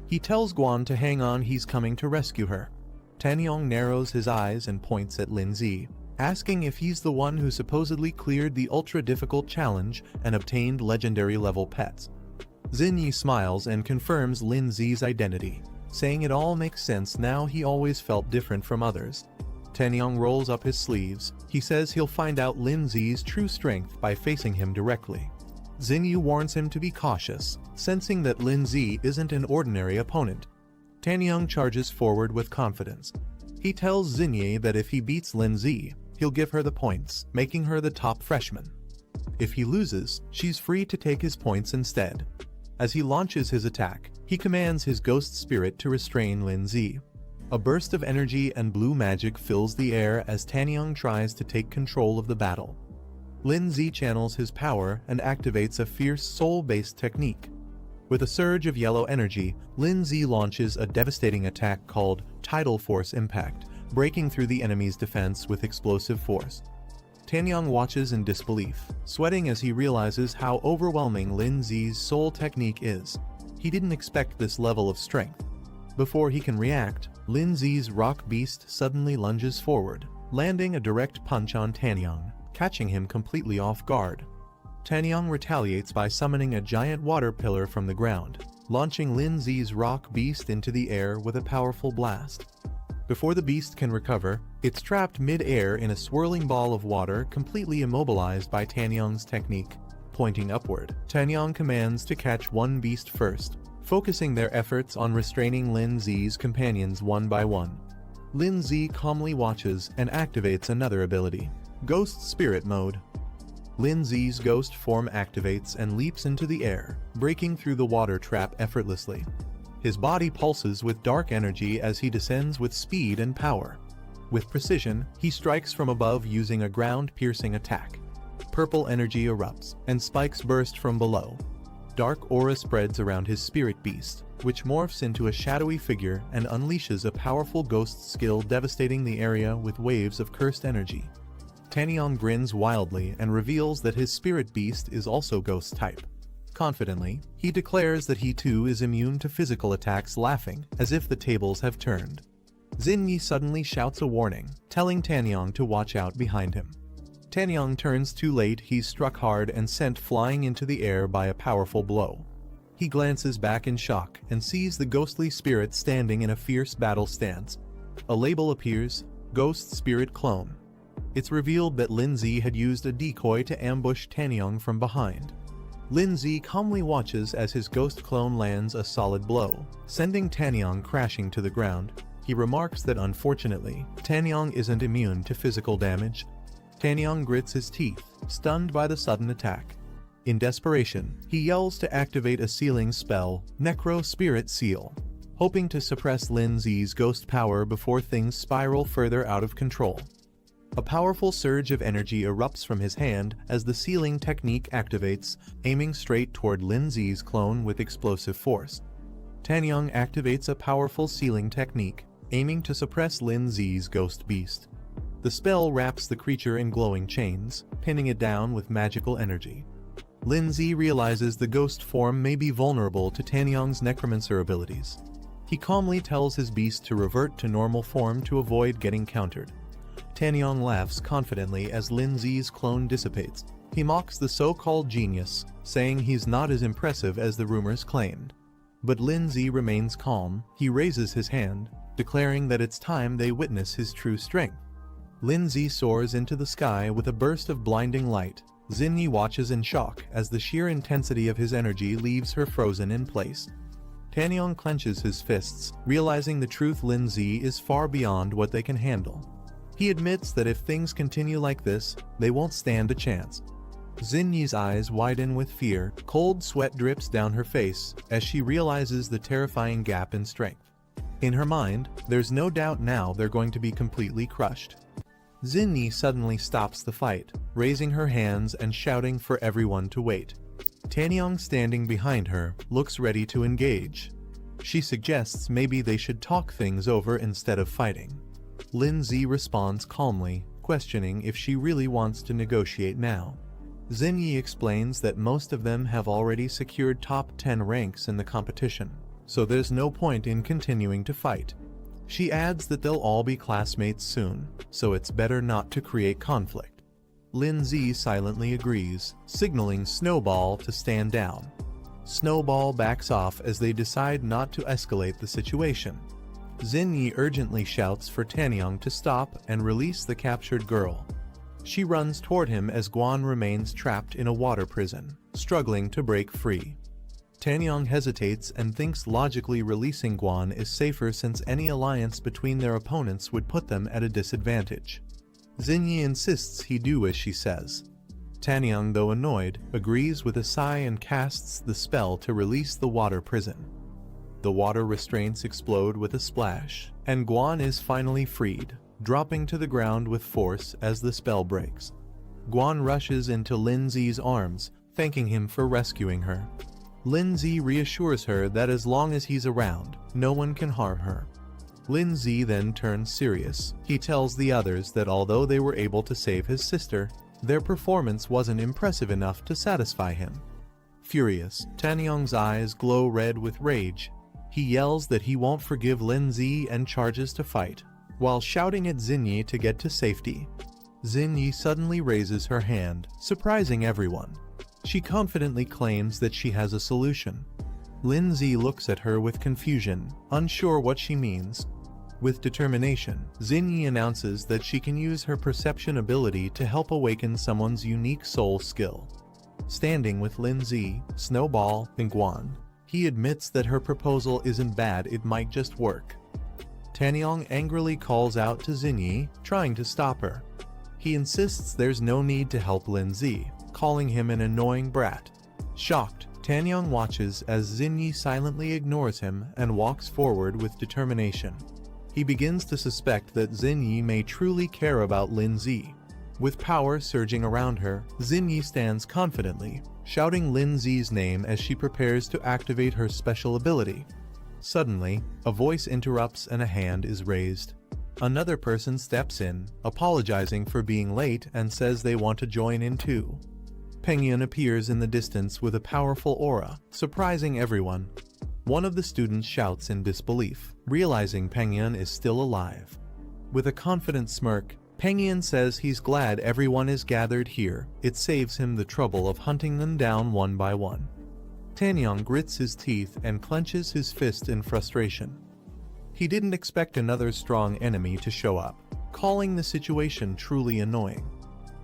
He tells Guan to hang on, he's coming to rescue her. Tanyang narrows his eyes and points at Lin Zi, asking if he's the one who supposedly cleared the ultra-difficult challenge and obtained legendary-level pets. Xin Yi smiles and confirms Lin Zi's identity, saying it all makes sense now, he always felt different from others. Tanyang rolls up his sleeves. He says he'll find out Lin Zi's true strength by facing him directly. Xin Yi warns him to be cautious, sensing that Lin Zi isn't an ordinary opponent. Tanyang charges forward with confidence. He tells Xin Yi that if he beats Lin Zi, he'll give her the points, making her the top freshman. If he loses, she's free to take his points instead. As he launches his attack, he commands his ghost spirit to restrain Lin Zi. A burst of energy and blue magic fills the air as Tanyang tries to take control of the battle. Lin Zi channels his power and activates a fierce soul-based technique. With a surge of yellow energy, Lin Zi launches a devastating attack called Tidal Force Impact, breaking through the enemy's defense with explosive force. Tanyang watches in disbelief, sweating as he realizes how overwhelming Lin Zi's soul technique is. He didn't expect this level of strength. Before he can react, Lin Zi's rock beast suddenly lunges forward, landing a direct punch on Tanyang, catching him completely off guard. Tanyang retaliates by summoning a giant water pillar from the ground, launching Lin Zi's rock beast into the air with a powerful blast. Before the beast can recover, it's trapped mid-air in a swirling ball of water, completely immobilized by Tanyang's technique. Pointing upward, Tanyang commands to catch one beast first, focusing their efforts on restraining Lin Zi's companions one by one. Lin Zi calmly watches and activates another ability, Ghost Spirit Mode. Lin Zi's ghost form activates and leaps into the air, breaking through the water trap effortlessly. His body pulses with dark energy as he descends with speed and power. With precision, he strikes from above using a ground-piercing attack. Purple energy erupts, and spikes burst from below. Dark aura spreads around his spirit beast, which morphs into a shadowy figure and unleashes a powerful ghost skill, devastating the area with waves of cursed energy. Tanyang grins wildly and reveals that his spirit beast is also ghost type. Confidently, he declares that he too is immune to physical attacks, laughing as if the tables have turned. Xin Yi suddenly shouts a warning, telling Tanyang to watch out behind him. Tanyang turns too late, he's struck hard and sent flying into the air by a powerful blow. He glances back in shock and sees the ghostly spirit standing in a fierce battle stance. A label appears, Ghost Spirit Clone. It's revealed that Lin Zi had used a decoy to ambush Tanyang from behind. Lin Zi calmly watches as his ghost clone lands a solid blow, sending Tanyang crashing to the ground. He remarks that unfortunately, Tanyang isn't immune to physical damage. Tanyang grits his teeth, stunned by the sudden attack. In desperation, he yells to activate a sealing spell, Necro Spirit Seal, hoping to suppress Lin Zi's ghost power before things spiral further out of control. A powerful surge of energy erupts from his hand as the sealing technique activates, aiming straight toward Lin Zi's clone with explosive force. Tanyang activates a powerful sealing technique, aiming to suppress Lin Zi's ghost beast. The spell wraps the creature in glowing chains, pinning it down with magical energy. Lin Zi realizes the ghost form may be vulnerable to Tanyang's necromancer abilities. He calmly tells his beast to revert to normal form to avoid getting countered. Tanyang laughs confidently as Lin Zi's clone dissipates. He mocks the so-called genius, saying he's not as impressive as the rumors claimed. But Lin Zi remains calm. He raises his hand, declaring that it's time they witness his true strength. Lin Zi soars into the sky with a burst of blinding light. Xin Yi watches in shock as the sheer intensity of his energy leaves her frozen in place. Tanyang clenches his fists, realizing the truth: Lin Zi is far beyond what they can handle. He admits that if things continue like this, they won't stand a chance. Xin Yi's eyes widen with fear, cold sweat drips down her face as she realizes the terrifying gap in strength. In her mind, there's no doubt now they're going to be completely crushed. Xin Yi suddenly stops the fight, raising her hands and shouting for everyone to wait. Tanyong, standing behind her, looks ready to engage. She suggests maybe they should talk things over instead of fighting. Lindsay responds calmly, questioning if she really wants to negotiate now. Xinyi explains that most of them have already secured top 10 ranks in the competition, so there's no point in continuing to fight. She adds that they'll all be classmates soon, so it's better not to create conflict. Lindsay silently agrees, signaling Snowball to stand down. Snowball backs off as they decide not to escalate the situation. Xinyi urgently shouts for Tanyong to stop and release the captured girl. She runs toward him as Guan remains trapped in a water prison, struggling to break free. Tanyong hesitates and thinks logically releasing Guan is safer since any alliance between their opponents would put them at a disadvantage. Xinyi insists he do as she says. Tanyong, though annoyed, agrees with a sigh and casts the spell to release the water prison. The water restraints explode with a splash, and Guan is finally freed, dropping to the ground with force as the spell breaks. Guan rushes into Lindsay's arms, thanking him for rescuing her. Lindsay reassures her that as long as he's around, no one can harm her. Lindsay then turns serious. He tells the others that although they were able to save his sister, their performance wasn't impressive enough to satisfy him. Furious, Tanyong's eyes glow red with rage. He yells that he won't forgive Lindsay and charges to fight, while shouting at Xinyi to get to safety. Xinyi suddenly raises her hand, surprising everyone. She confidently claims that she has a solution. Lindsay looks at her with confusion, unsure what she means. With determination, Xinyi announces that she can use her perception ability to help awaken someone's unique soul skill. Standing with Lindsay, Snowball, and Guan, he admits that her proposal isn't bad, it might just work. Tanyong angrily calls out to Xinyi, trying to stop her. He insists there's no need to help Lindsay, calling him an annoying brat. Shocked, Tanyong watches as Xinyi silently ignores him and walks forward with determination. He begins to suspect that Xinyi may truly care about Lindsay. With power surging around her, Xinyi stands confidently, shouting Lindsay's name as she prepares to activate her special ability. Suddenly, a voice interrupts and a hand is raised. Another person steps in, apologizing for being late and says they want to join in too. Pengyun appears in the distance with a powerful aura, surprising everyone. One of the students shouts in disbelief, realizing Pengyun is still alive. With a confident smirk, Pengyun says he's glad everyone is gathered here, it saves him the trouble of hunting them down one by one. Tanyong grits his teeth and clenches his fist in frustration. He didn't expect another strong enemy to show up, calling the situation truly annoying.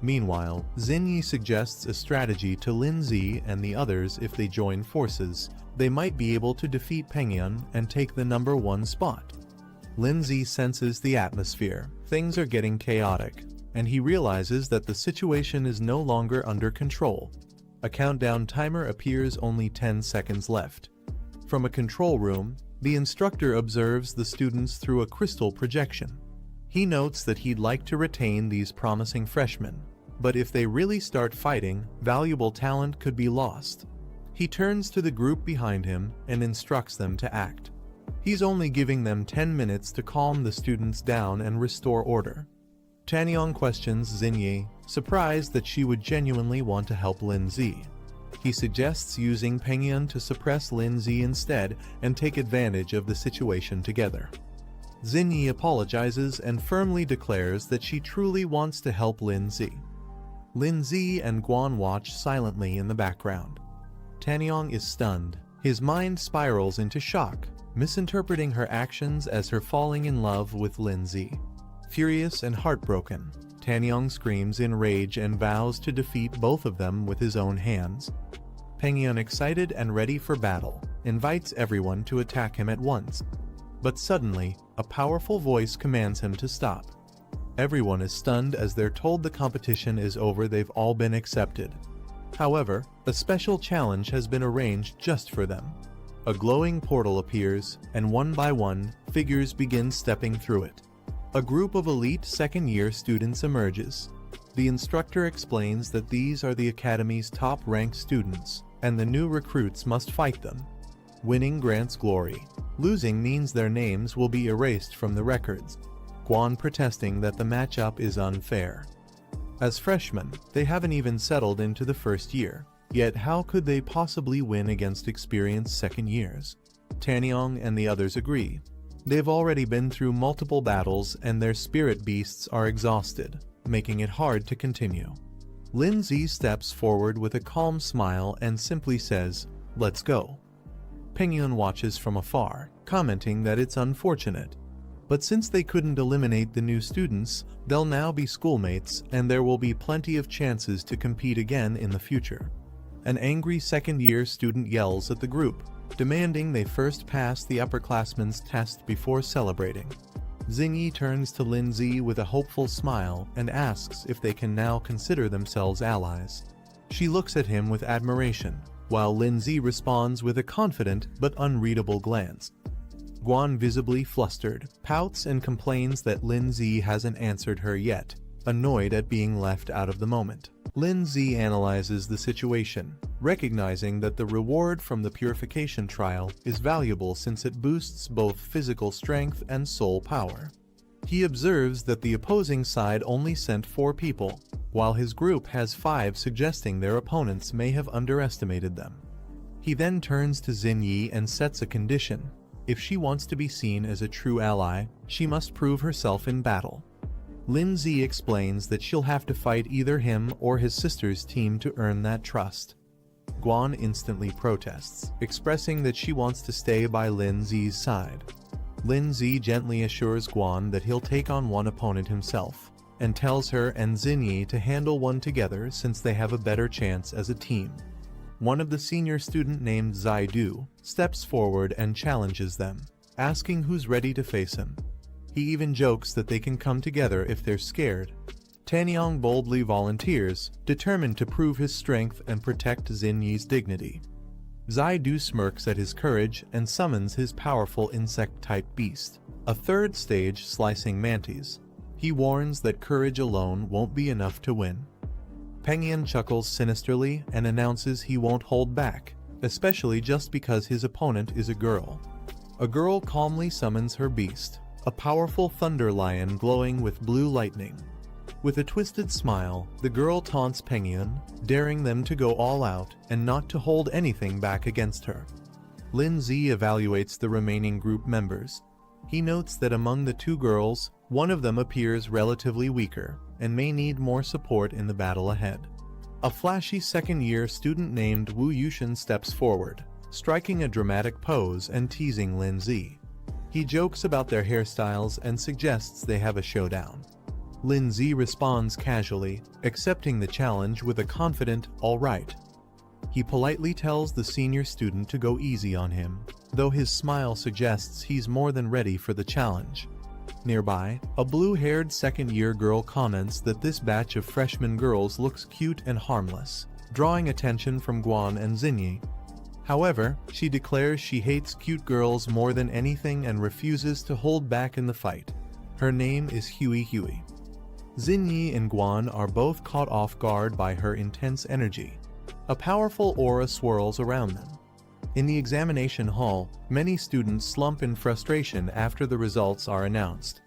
Meanwhile, Xinyi suggests a strategy to Lindsay and the others. If they join forces, they might be able to defeat Pengyun and take the number 1 spot. Lindsay senses the atmosphere. Things are getting chaotic, and he realizes that the situation is no longer under control. A countdown timer appears, only 10 seconds left. From a control room, the instructor observes the students through a crystal projection. He notes that he'd like to retain these promising freshmen, but if they really start fighting, valuable talent could be lost. He turns to the group behind him and instructs them to act. He's only giving them 10 minutes to calm the students down and restore order. Tanyong questions Xinyi, surprised that she would genuinely want to help Lindsay. He suggests using Pengyun to suppress Lindsay instead and take advantage of the situation together. Xinyi apologizes and firmly declares that she truly wants to help Lindsay. Lindsay and Guan watch silently in the background. Tanyong is stunned. His mind spirals into shock, misinterpreting her actions as her falling in love with Lindsay. Furious and heartbroken, Tanyong screams in rage and vows to defeat both of them with his own hands. Pengyun, excited and ready for battle, invites everyone to attack him at once. But suddenly, a powerful voice commands him to stop. Everyone is stunned as they're told the competition is over. They've all been accepted. However, a special challenge has been arranged just for them. A glowing portal appears, and one by one, figures begin stepping through it. A group of elite second-year students emerges. The instructor explains that these are the academy's top-ranked students, and the new recruits must fight them. Winning grants glory. Losing means their names will be erased from the records. Guan protesting that the matchup is unfair. As freshmen, they haven't even settled into the first year, yet how could they possibly win against experienced second years? Tanyong and the others agree. They've already been through multiple battles and their spirit beasts are exhausted, making it hard to continue. Lindsay steps forward with a calm smile and simply says, "Let's go." Pengyun watches from afar, commenting that it's unfortunate. But since they couldn't eliminate the new students, they'll now be schoolmates and there will be plenty of chances to compete again in the future. An angry second-year student yells at the group, demanding they first pass the upperclassmen's test before celebrating. Xingyi turns to Lindsay with a hopeful smile and asks if they can now consider themselves allies. She looks at him with admiration, while Lindsay responds with a confident but unreadable glance. Guan, visibly flustered, pouts and complains that Lindsay hasn't answered her yet, annoyed at being left out of the moment. Lindsay analyzes the situation, recognizing that the reward from the purification trial is valuable since it boosts both physical strength and soul power. He observes that the opposing side only sent 4 people, while his group has 5, suggesting their opponents may have underestimated them. He then turns to Xingyi and sets a condition. If she wants to be seen as a true ally, she must prove herself in battle. Lindsay explains that she'll have to fight either him or his sister's team to earn that trust. Guan instantly protests, expressing that she wants to stay by Lindsay's side. Lindsay gently assures Guan that he'll take on one opponent himself, and tells her and Xingyi to handle one together since they have a better chance as a team. One of the senior student named Zaidu steps forward and challenges them, asking who's ready to face him. He even jokes that they can come together if they're scared. Tanyong boldly volunteers, determined to prove his strength and protect Xingyi's dignity. Zaidu smirks at his courage and summons his powerful insect-type beast, a third stage slicing mantis. He warns that courage alone won't be enough to win. Pengyun chuckles sinisterly and announces he won't hold back, especially just because his opponent is a girl. A girl calmly summons her beast, a powerful thunder lion glowing with blue lightning. With a twisted smile, the girl taunts Pengyun, daring them to go all out and not to hold anything back against her. Lindsay evaluates the remaining group members. He notes that among the 2 girls, one of them appears relatively weaker and may need more support in the battle ahead. A flashy second-year student named Wu Yushin steps forward, striking a dramatic pose and teasing Lindsay. He jokes about their hairstyles and suggests they have a showdown. Lindsay responds casually, accepting the challenge with a confident, "All right." He politely tells the senior student to go easy on him, though his smile suggests he's more than ready for the challenge. Nearby, a blue-haired second-year girl comments that this batch of freshman girls looks cute and harmless, drawing attention from Guan and Xingyi. However, she declares she hates cute girls more than anything and refuses to hold back in the fight. Her name is Huey. Xingyi and Guan are both caught off guard by her intense energy. A powerful aura swirls around them. In the examination hall, many students slump in frustration after the results are announced.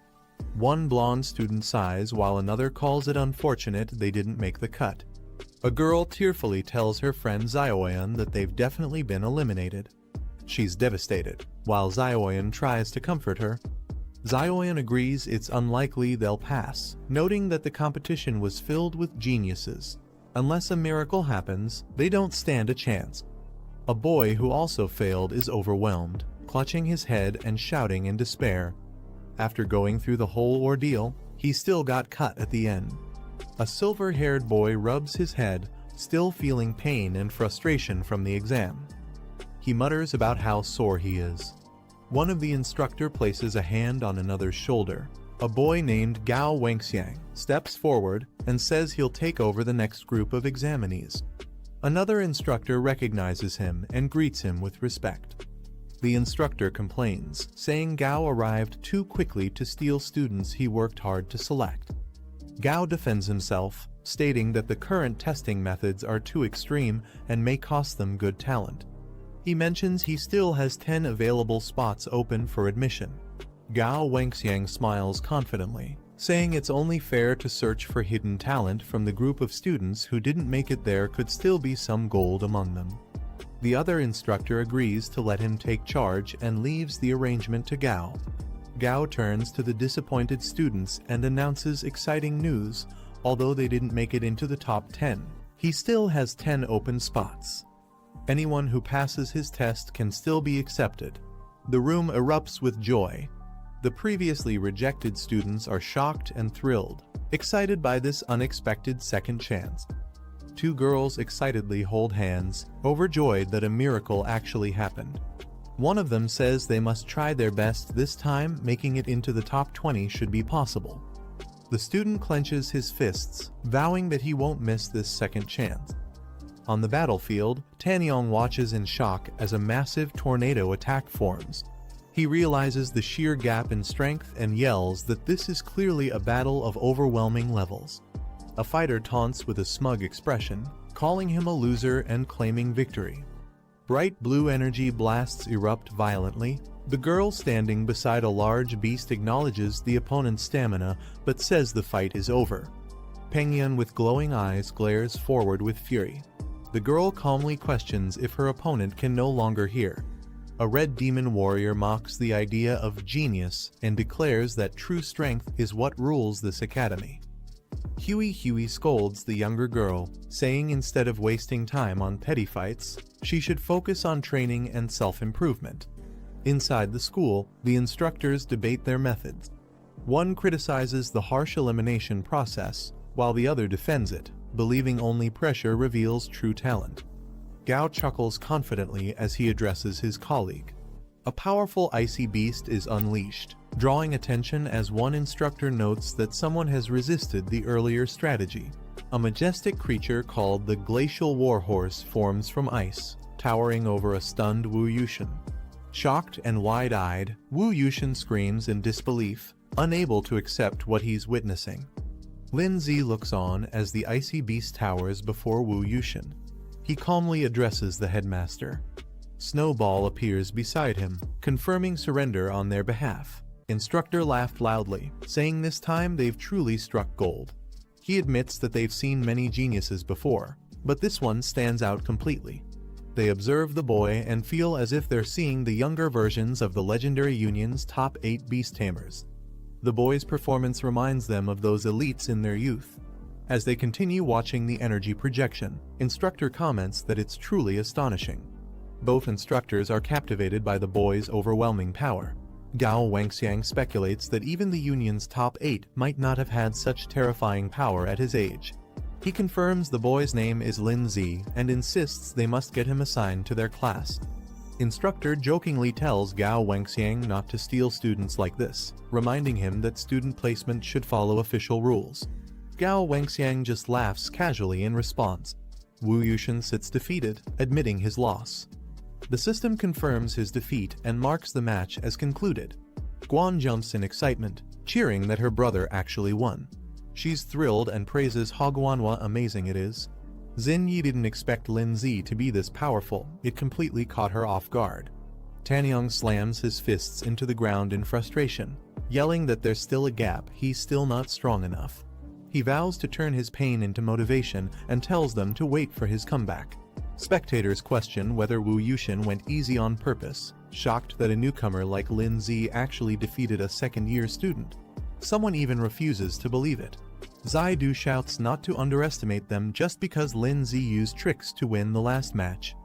One blonde student sighs while another calls it unfortunate they didn't make the cut. A girl tearfully tells her friend Xiaoyan that they've definitely been eliminated. She's devastated, while Xiaoyan tries to comfort her. Xiaoyan agrees it's unlikely they'll pass, noting that the competition was filled with geniuses. Unless a miracle happens, they don't stand a chance. A boy who also failed is overwhelmed, clutching his head and shouting in despair. After going through the whole ordeal, he still got cut at the end. A silver-haired boy rubs his head, still feeling pain and frustration from the exam. He mutters about how sore he is. One of the instructor places a hand on another's shoulder. A boy named Gao Wangxiang steps forward and says he'll take over the next group of examinees. Another instructor recognizes him and greets him with respect. The instructor complains, saying Gao arrived too quickly to steal students he worked hard to select. Gao defends himself, stating that the current testing methods are too extreme and may cost them good talent. He mentions he still has 10 available spots open for admission. Gao Wangxiang smiles confidently, saying it's only fair to search for hidden talent from the group of students who didn't make it. There could still be some gold among them. The other instructor agrees to let him take charge and leaves the arrangement to Gao. Gao turns to the disappointed students and announces exciting news. Although they didn't make it into the top 10, he still has 10 open spots. Anyone who passes his test can still be accepted. The room erupts with joy. The previously rejected students are shocked and thrilled, excited by this unexpected second chance. Two girls excitedly hold hands, overjoyed that a miracle actually happened. One of them says they must try their best this time. Making it into the top 20 should be possible. The student clenches his fists, vowing that he won't miss this second chance. On the battlefield, Tanyong watches in shock as a massive tornado attack forms. He realizes the sheer gap in strength and yells that this is clearly a battle of overwhelming levels. A fighter taunts with a smug expression, calling him a loser and claiming victory. Bright blue energy blasts erupt violently. The girl standing beside a large beast acknowledges the opponent's stamina, but says the fight is over. Pengyun with glowing eyes glares forward with fury. The girl calmly questions if her opponent can no longer hear. A red demon warrior mocks the idea of genius and declares that true strength is what rules this academy. Huey scolds the younger girl, saying instead of wasting time on petty fights, she should focus on training and self-improvement. Inside the school, the instructors debate their methods. One criticizes the harsh elimination process, while the other defends it, believing only pressure reveals true talent. Gao chuckles confidently as he addresses his colleague. A powerful icy beast is unleashed, drawing attention as one instructor notes that someone has resisted the earlier strategy. A majestic creature called the Glacial Warhorse forms from ice, towering over a stunned Wu Yushin. Shocked and wide-eyed, Wu Yushin screams in disbelief, unable to accept what he's witnessing. Lin Zi looks on as the icy beast towers before Wu Yushin. He calmly addresses the headmaster. Snowball appears beside him, confirming surrender on their behalf. Instructor laughed loudly, saying this time they've truly struck gold. He admits that they've seen many geniuses before, but this one stands out completely. They observe the boy and feel as if they're seeing the younger versions of the legendary union's top 8 beast tamers. The boy's performance reminds them of those elites in their youth. As they continue watching the energy projection, instructor comments that it's truly astonishing. Both instructors are captivated by the boy's overwhelming power. Gao Wangxiang speculates that even the union's top 8 might not have had such terrifying power at his age. He confirms the boy's name is Lin Zi and insists they must get him assigned to their class. Instructor jokingly tells Gao Wangxiang not to steal students like this, reminding him that student placement should follow official rules. Gao Wangxiang just laughs casually in response. Wu Yushin sits defeated, admitting his loss. The system confirms his defeat and marks the match as concluded. Guan jumps in excitement, cheering that her brother actually won. She's thrilled and praises Hogwanhwa amazing it is. Xin Yi didn't expect Lin Zi to be this powerful, it completely caught her off guard. Tanyong slams his fists into the ground in frustration, yelling that there's still a gap, he's still not strong enough. He vows to turn his pain into motivation and tells them to wait for his comeback. Spectators question whether Wu Yushin went easy on purpose, shocked that a newcomer like Lin Zi actually defeated a second-year student. Someone even refuses to believe it. Zaidu shouts not to underestimate them just because Lin Zi used tricks to win the last match.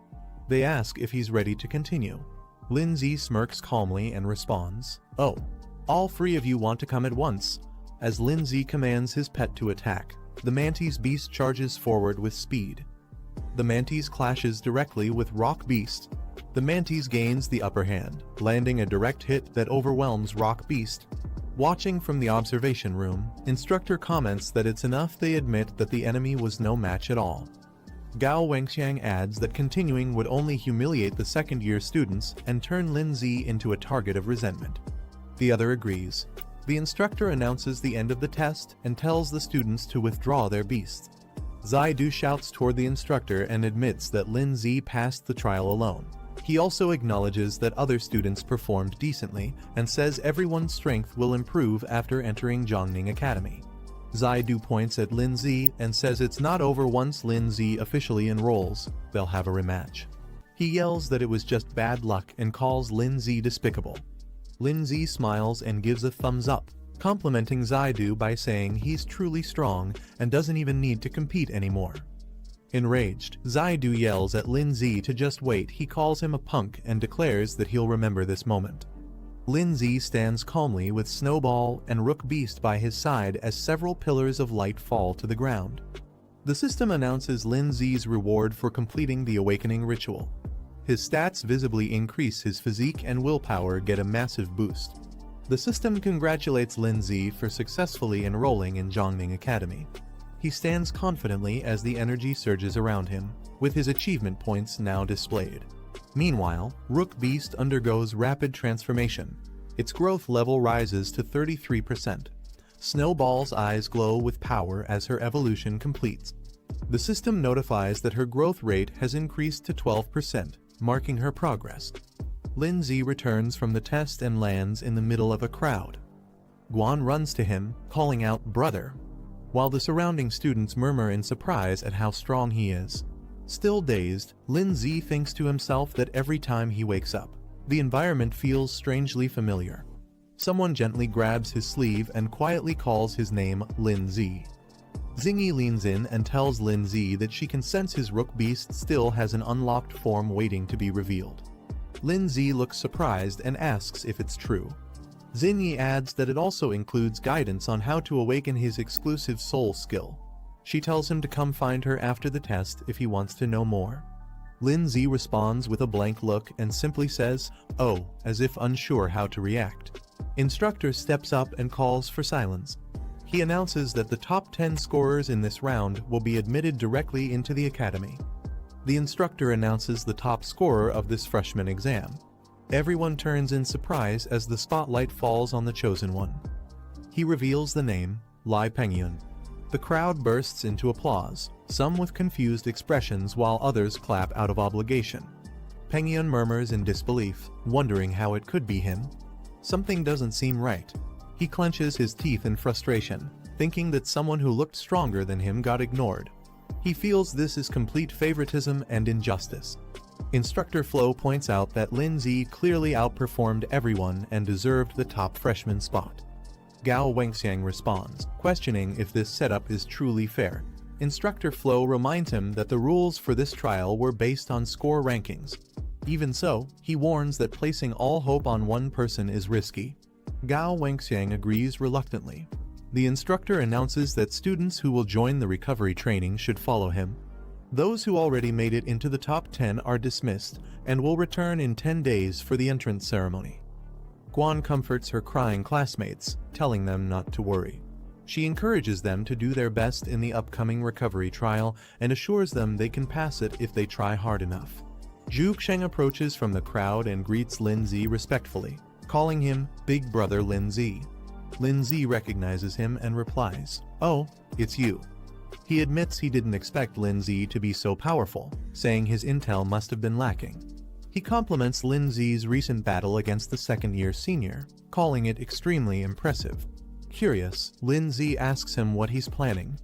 They ask if he's ready to continue. Lin Zi smirks calmly and responds, "Oh, all 3 of you want to come at once." As Lin Zi commands his pet to attack, the Mantis Beast charges forward with speed. The Mantis clashes directly with Rock Beast. The Mantis gains the upper hand, landing a direct hit that overwhelms Rock Beast. Watching from the observation room, instructor comments that it's enough they admit that the enemy was no match at all. Gao Wangxiang adds that continuing would only humiliate the second-year students and turn Lin Zi into a target of resentment. The other agrees. The instructor announces the end of the test and tells the students to withdraw their beasts. Zaidu shouts toward the instructor and admits that Lin Zi passed the trial alone. He also acknowledges that other students performed decently and says everyone's strength will improve after entering Zhongning Academy. Zaidu points at Lin Zi and says it's not over once Lin Zi officially enrolls, they'll have a rematch. He yells that it was just bad luck and calls Lin Zi despicable. Lin Zi smiles and gives a thumbs up, complimenting Zaidu by saying he's truly strong and doesn't even need to compete anymore. Enraged, Zaidu yells at Lin Zi to just wait. He calls him a punk and declares that he'll remember this moment. Lin Zi stands calmly with Snowball and Rook Beast by his side as several pillars of light fall to the ground. The system announces Lin Zi's reward for completing the awakening ritual. His stats visibly increase, his physique and willpower get a massive boost. The system congratulates Lin Zi for successfully enrolling in Zhongning Academy. He stands confidently as the energy surges around him, with his achievement points now displayed. Meanwhile, Rook Beast undergoes rapid transformation. Its growth level rises to 33%. Snowball's eyes glow with power as her evolution completes. The system notifies that her growth rate has increased to 12%, marking her progress. Lin Zi returns from the test and lands in the middle of a crowd. Guan runs to him, calling out, "Brother," while the surrounding students murmur in surprise at how strong he is. Still dazed, Lin Zi thinks to himself that every time he wakes up, the environment feels strangely familiar. Someone gently grabs his sleeve and quietly calls his name Lin Zi. Zingy leans in and tells Lin Zi that she can sense his Rook Beast still has an unlocked form waiting to be revealed. Lin Zi looks surprised and asks if it's true. Zingy adds that it also includes guidance on how to awaken his exclusive soul skill. She tells him to come find her after the test if he wants to know more. Lin Zi responds with a blank look and simply says, "Oh," as if unsure how to react. Instructor steps up and calls for silence. He announces that the top 10 scorers in this round will be admitted directly into the academy. The instructor announces the top scorer of this freshman exam. Everyone turns in surprise as the spotlight falls on the chosen one. He reveals the name, Lai Pengyun. The crowd bursts into applause, some with confused expressions while others clap out of obligation. Pengyun murmurs in disbelief, wondering how it could be him. Something doesn't seem right. He clenches his teeth in frustration, thinking that someone who looked stronger than him got ignored. He feels this is complete favoritism and injustice. Instructor Flo points out that Lin Zi clearly outperformed everyone and deserved the top freshman spot. Gao Wengxiang responds, questioning if this setup is truly fair. Instructor Flo reminds him that the rules for this trial were based on score rankings. Even so, he warns that placing all hope on one person is risky. Gao Wengxiang agrees reluctantly. The instructor announces that students who will join the recovery training should follow him. Those who already made it into the top 10 are dismissed and will return in 10 days for the entrance ceremony. Guan comforts her crying classmates, telling them not to worry. She encourages them to do their best in the upcoming recovery trial and assures them they can pass it if they try hard enough. Zhu Sheng approaches from the crowd and greets Lin Zi respectfully, calling him Big Brother Lin Zi. Lin Zi recognizes him and replies, "Oh, it's you." He admits he didn't expect Lin Zi to be so powerful, saying his intel must have been lacking. He compliments Lin Zi's recent battle against the second-year senior, calling it extremely impressive. Curious, Lin Zi asks him what he's planning.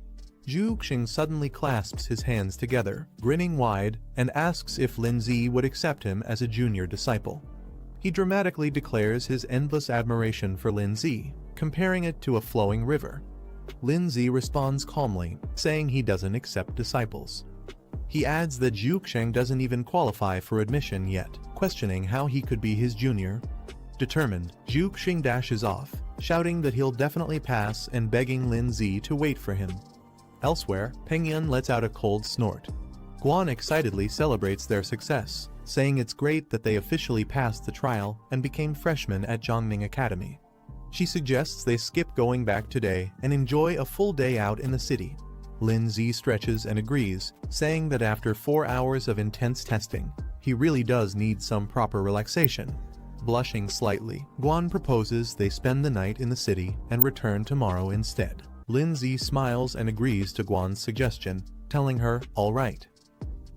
Zhu Xing suddenly clasps his hands together, grinning wide, and asks if Lin Zi would accept him as a junior disciple. He dramatically declares his endless admiration for Lin Zi, comparing it to a flowing river. Lin Zi responds calmly, saying he doesn't accept disciples. He adds that Zhu Xing doesn't even qualify for admission yet, questioning how he could be his junior. Determined, Zhu Xing dashes off, shouting that he'll definitely pass and begging Lin Zi to wait for him. Elsewhere, Pengyun lets out a cold snort. Guan excitedly celebrates their success, saying it's great that they officially passed the trial and became freshmen at Zhongning Academy. She suggests they skip going back today and enjoy a full day out in the city. Lin Zi stretches and agrees, saying that after 4 hours of intense testing, he really does need some proper relaxation. Blushing slightly, Guan proposes they spend the night in the city and return tomorrow instead. Lindsay smiles and agrees to Guan's suggestion, telling her, "All right."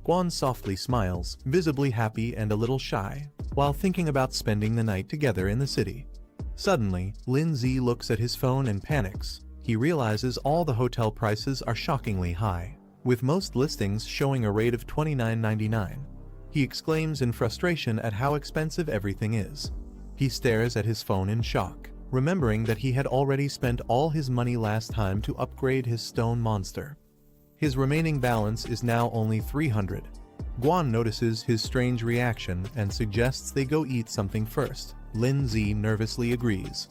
Guan softly smiles, visibly happy and a little shy, while thinking about spending the night together in the city. Suddenly, Lindsay looks at his phone and panics. He realizes all the hotel prices are shockingly high, with most listings showing a rate of $29.99. He exclaims in frustration at how expensive everything is. He stares at his phone in shock, remembering that he had already spent all his money last time to upgrade his stone monster. His remaining balance is now only 300. Guan notices his strange reaction and suggests they go eat something first. Lindsay nervously agrees.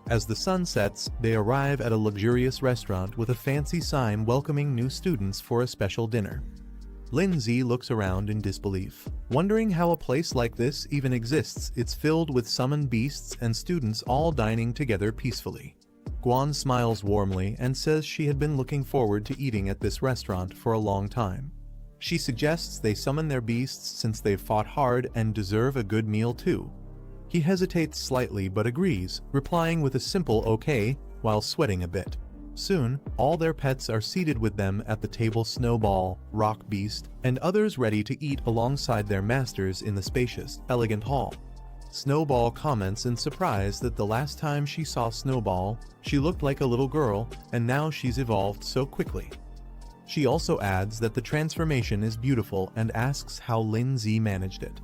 As the sun sets, they arrive at a luxurious restaurant with a fancy sign welcoming new students for a special dinner. Lindsay looks around in disbelief, wondering how a place like this even exists. It's filled with summoned beasts and students all dining together peacefully. Guan smiles warmly and says she had been looking forward to eating at this restaurant for a long time. She suggests they summon their beasts since they've fought hard and deserve a good meal too. He hesitates slightly but agrees, replying with a simple okay, while sweating a bit. Soon, all their pets are seated with them at the table: Snowball, Rock Beast, and others ready to eat alongside their masters in the spacious, elegant hall. Snowball comments in surprise that the last time she saw Snowball, she looked like a little girl, and now she's evolved so quickly. She also adds that the transformation is beautiful and asks how Lindsay managed it.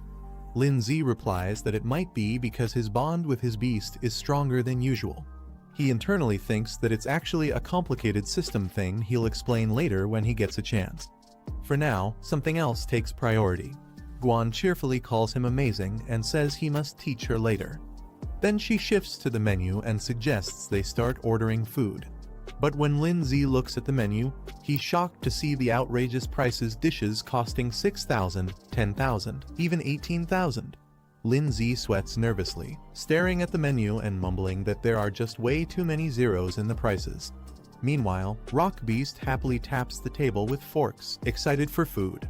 Lindsay replies that it might be because his bond with his beast is stronger than usual. He internally thinks that it's actually a complicated system thing he'll explain later when he gets a chance. For now, something else takes priority. Guan cheerfully calls him amazing and says he must teach her later. Then she shifts to the menu and suggests they start ordering food. But when Lindsay looks at the menu, he's shocked to see the outrageous prices: dishes costing 6,000, 10,000, even 18,000. Lindsay sweats nervously, staring at the menu and mumbling that there are just way too many zeros in the prices. Meanwhile, Rock Beast happily taps the table with forks, excited for food.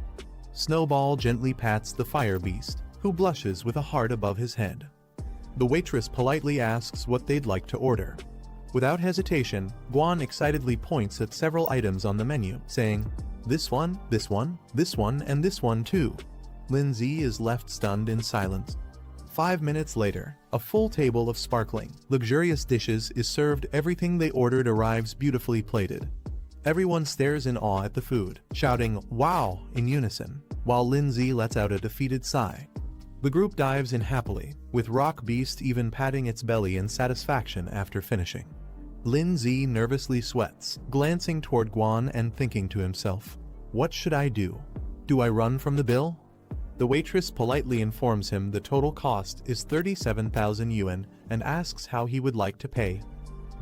Snowball gently pats the Fire Beast, who blushes with a heart above his head. The waitress politely asks what they'd like to order. Without hesitation, Guan excitedly points at several items on the menu, saying, "This one, this one, this one, and this one too." Lindsay is left stunned in silence. 5 minutes later, a full table of sparkling, luxurious dishes is served. Everything they ordered arrives beautifully plated. Everyone stares in awe at the food, shouting "Wow!" in unison, while Lindsay lets out a defeated sigh. The group dives in happily, with Rock Beast even patting its belly in satisfaction after finishing. Lindsay nervously sweats, glancing toward Guan and thinking to himself, "What should I do? Do I run from the bill?" The waitress politely informs him the total cost is 37,000 yuan and asks how he would like to pay.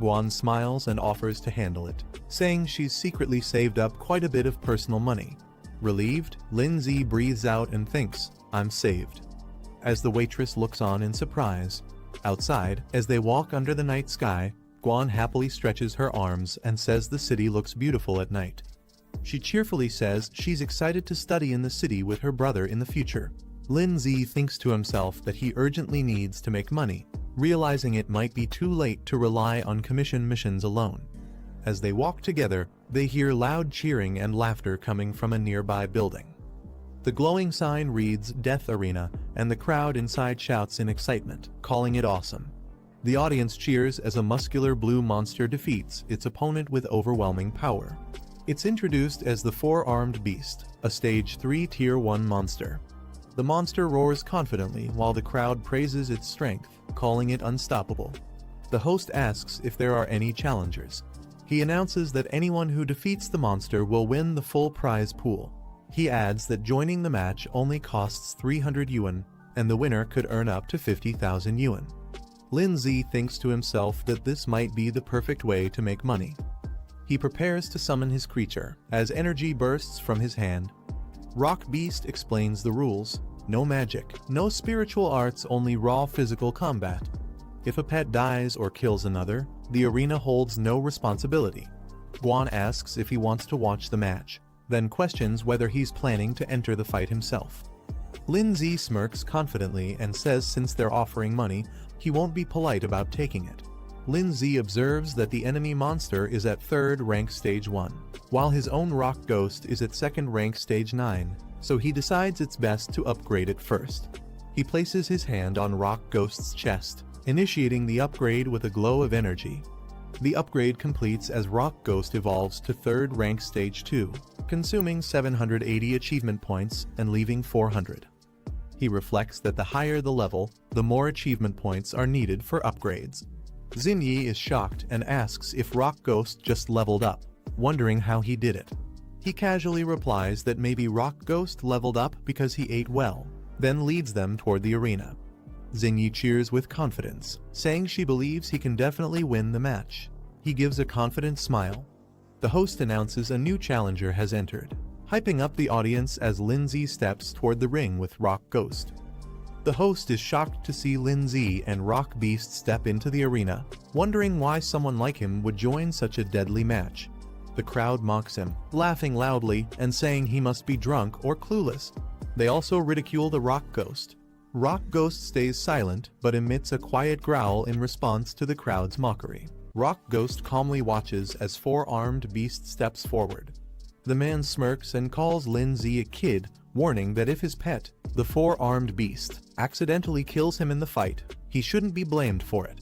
Guan smiles and offers to handle it, saying she's secretly saved up quite a bit of personal money. Relieved, Lindsay breathes out and thinks, "I'm saved." As the waitress looks on in surprise. Outside, as they walk under the night sky, Guan happily stretches her arms and says the city looks beautiful at night. She cheerfully says she's excited to study in the city with her brother in the future. Lindsay thinks to himself that he urgently needs to make money, realizing it might be too late to rely on commission missions alone. As they walk together, they hear loud cheering and laughter coming from a nearby building. The glowing sign reads "Death Arena," and the crowd inside shouts in excitement, calling it awesome. The audience cheers as a muscular blue monster defeats its opponent with overwhelming power. It's introduced as the Four-Armed Beast, a Stage 3 Tier 1 monster. The monster roars confidently while the crowd praises its strength, calling it unstoppable. The host asks if there are any challengers. He announces that anyone who defeats the monster will win the full prize pool. He adds that joining the match only costs 300 yuan, and the winner could earn up to 50,000 yuan. Lindsay thinks to himself that this might be the perfect way to make money. He prepares to summon his creature, as energy bursts from his hand. Rock Beast explains the rules: no magic, no spiritual arts, only raw physical combat. If a pet dies or kills another, the arena holds no responsibility. Guan asks if he wants to watch the match, then questions whether he's planning to enter the fight himself. Lin Zi smirks confidently and says since they're offering money, he won't be polite about taking it. Lin Zi observes that the enemy monster is at 3rd rank stage 1, while his own rock ghost is at 2nd rank stage 9, so he decides it's best to upgrade it first. He places his hand on Rock Ghost's chest, initiating the upgrade with a glow of energy. The upgrade completes as Rock Ghost evolves to 3rd rank stage 2, consuming 780 achievement points and leaving 400. He reflects that the higher the level, the more achievement points are needed for upgrades. Xinyi is shocked and asks if Rock Ghost just leveled up, wondering how he did it. He casually replies that maybe Rock Ghost leveled up because he ate well, then leads them toward the arena. Xinyi cheers with confidence, saying she believes he can definitely win the match. He gives a confident smile. The host announces a new challenger has entered, hyping up the audience as Lin Zi steps toward the ring with Rock Ghost. The host is shocked to see Lin Zi and Rock Beast step into the arena, wondering why someone like him would join such a deadly match. The crowd mocks him, laughing loudly and saying he must be drunk or clueless. They also ridicule the Rock Ghost. Rock Ghost stays silent but emits a quiet growl in response to the crowd's mockery. Rock Ghost calmly watches as 4-armed beast steps forward. The man smirks and calls Lin Zi a kid, warning that if his pet, the 4-armed beast, accidentally kills him in the fight, he shouldn't be blamed for it.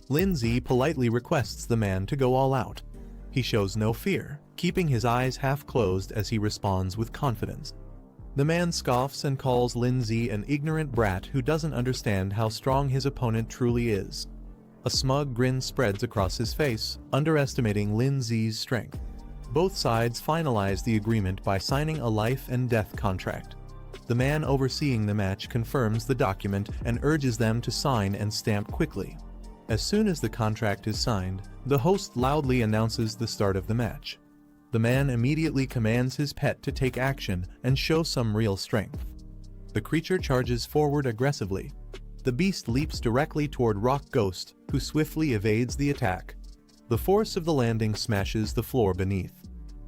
Lin Zi politely requests the man to go all out. He shows no fear, keeping his eyes half closed as he responds with confidence. The man scoffs and calls Lin Zi an ignorant brat who doesn't understand how strong his opponent truly is. A smug grin spreads across his face, underestimating Lin Zi's strength. Both sides finalize the agreement by signing a life and death contract. The man overseeing the match confirms the document and urges them to sign and stamp quickly. As soon as the contract is signed, the host loudly announces the start of the match. The man immediately commands his pet to take action and show some real strength. The creature charges forward aggressively. The beast leaps directly toward Rock Ghost, who swiftly evades the attack. The force of the landing smashes the floor beneath.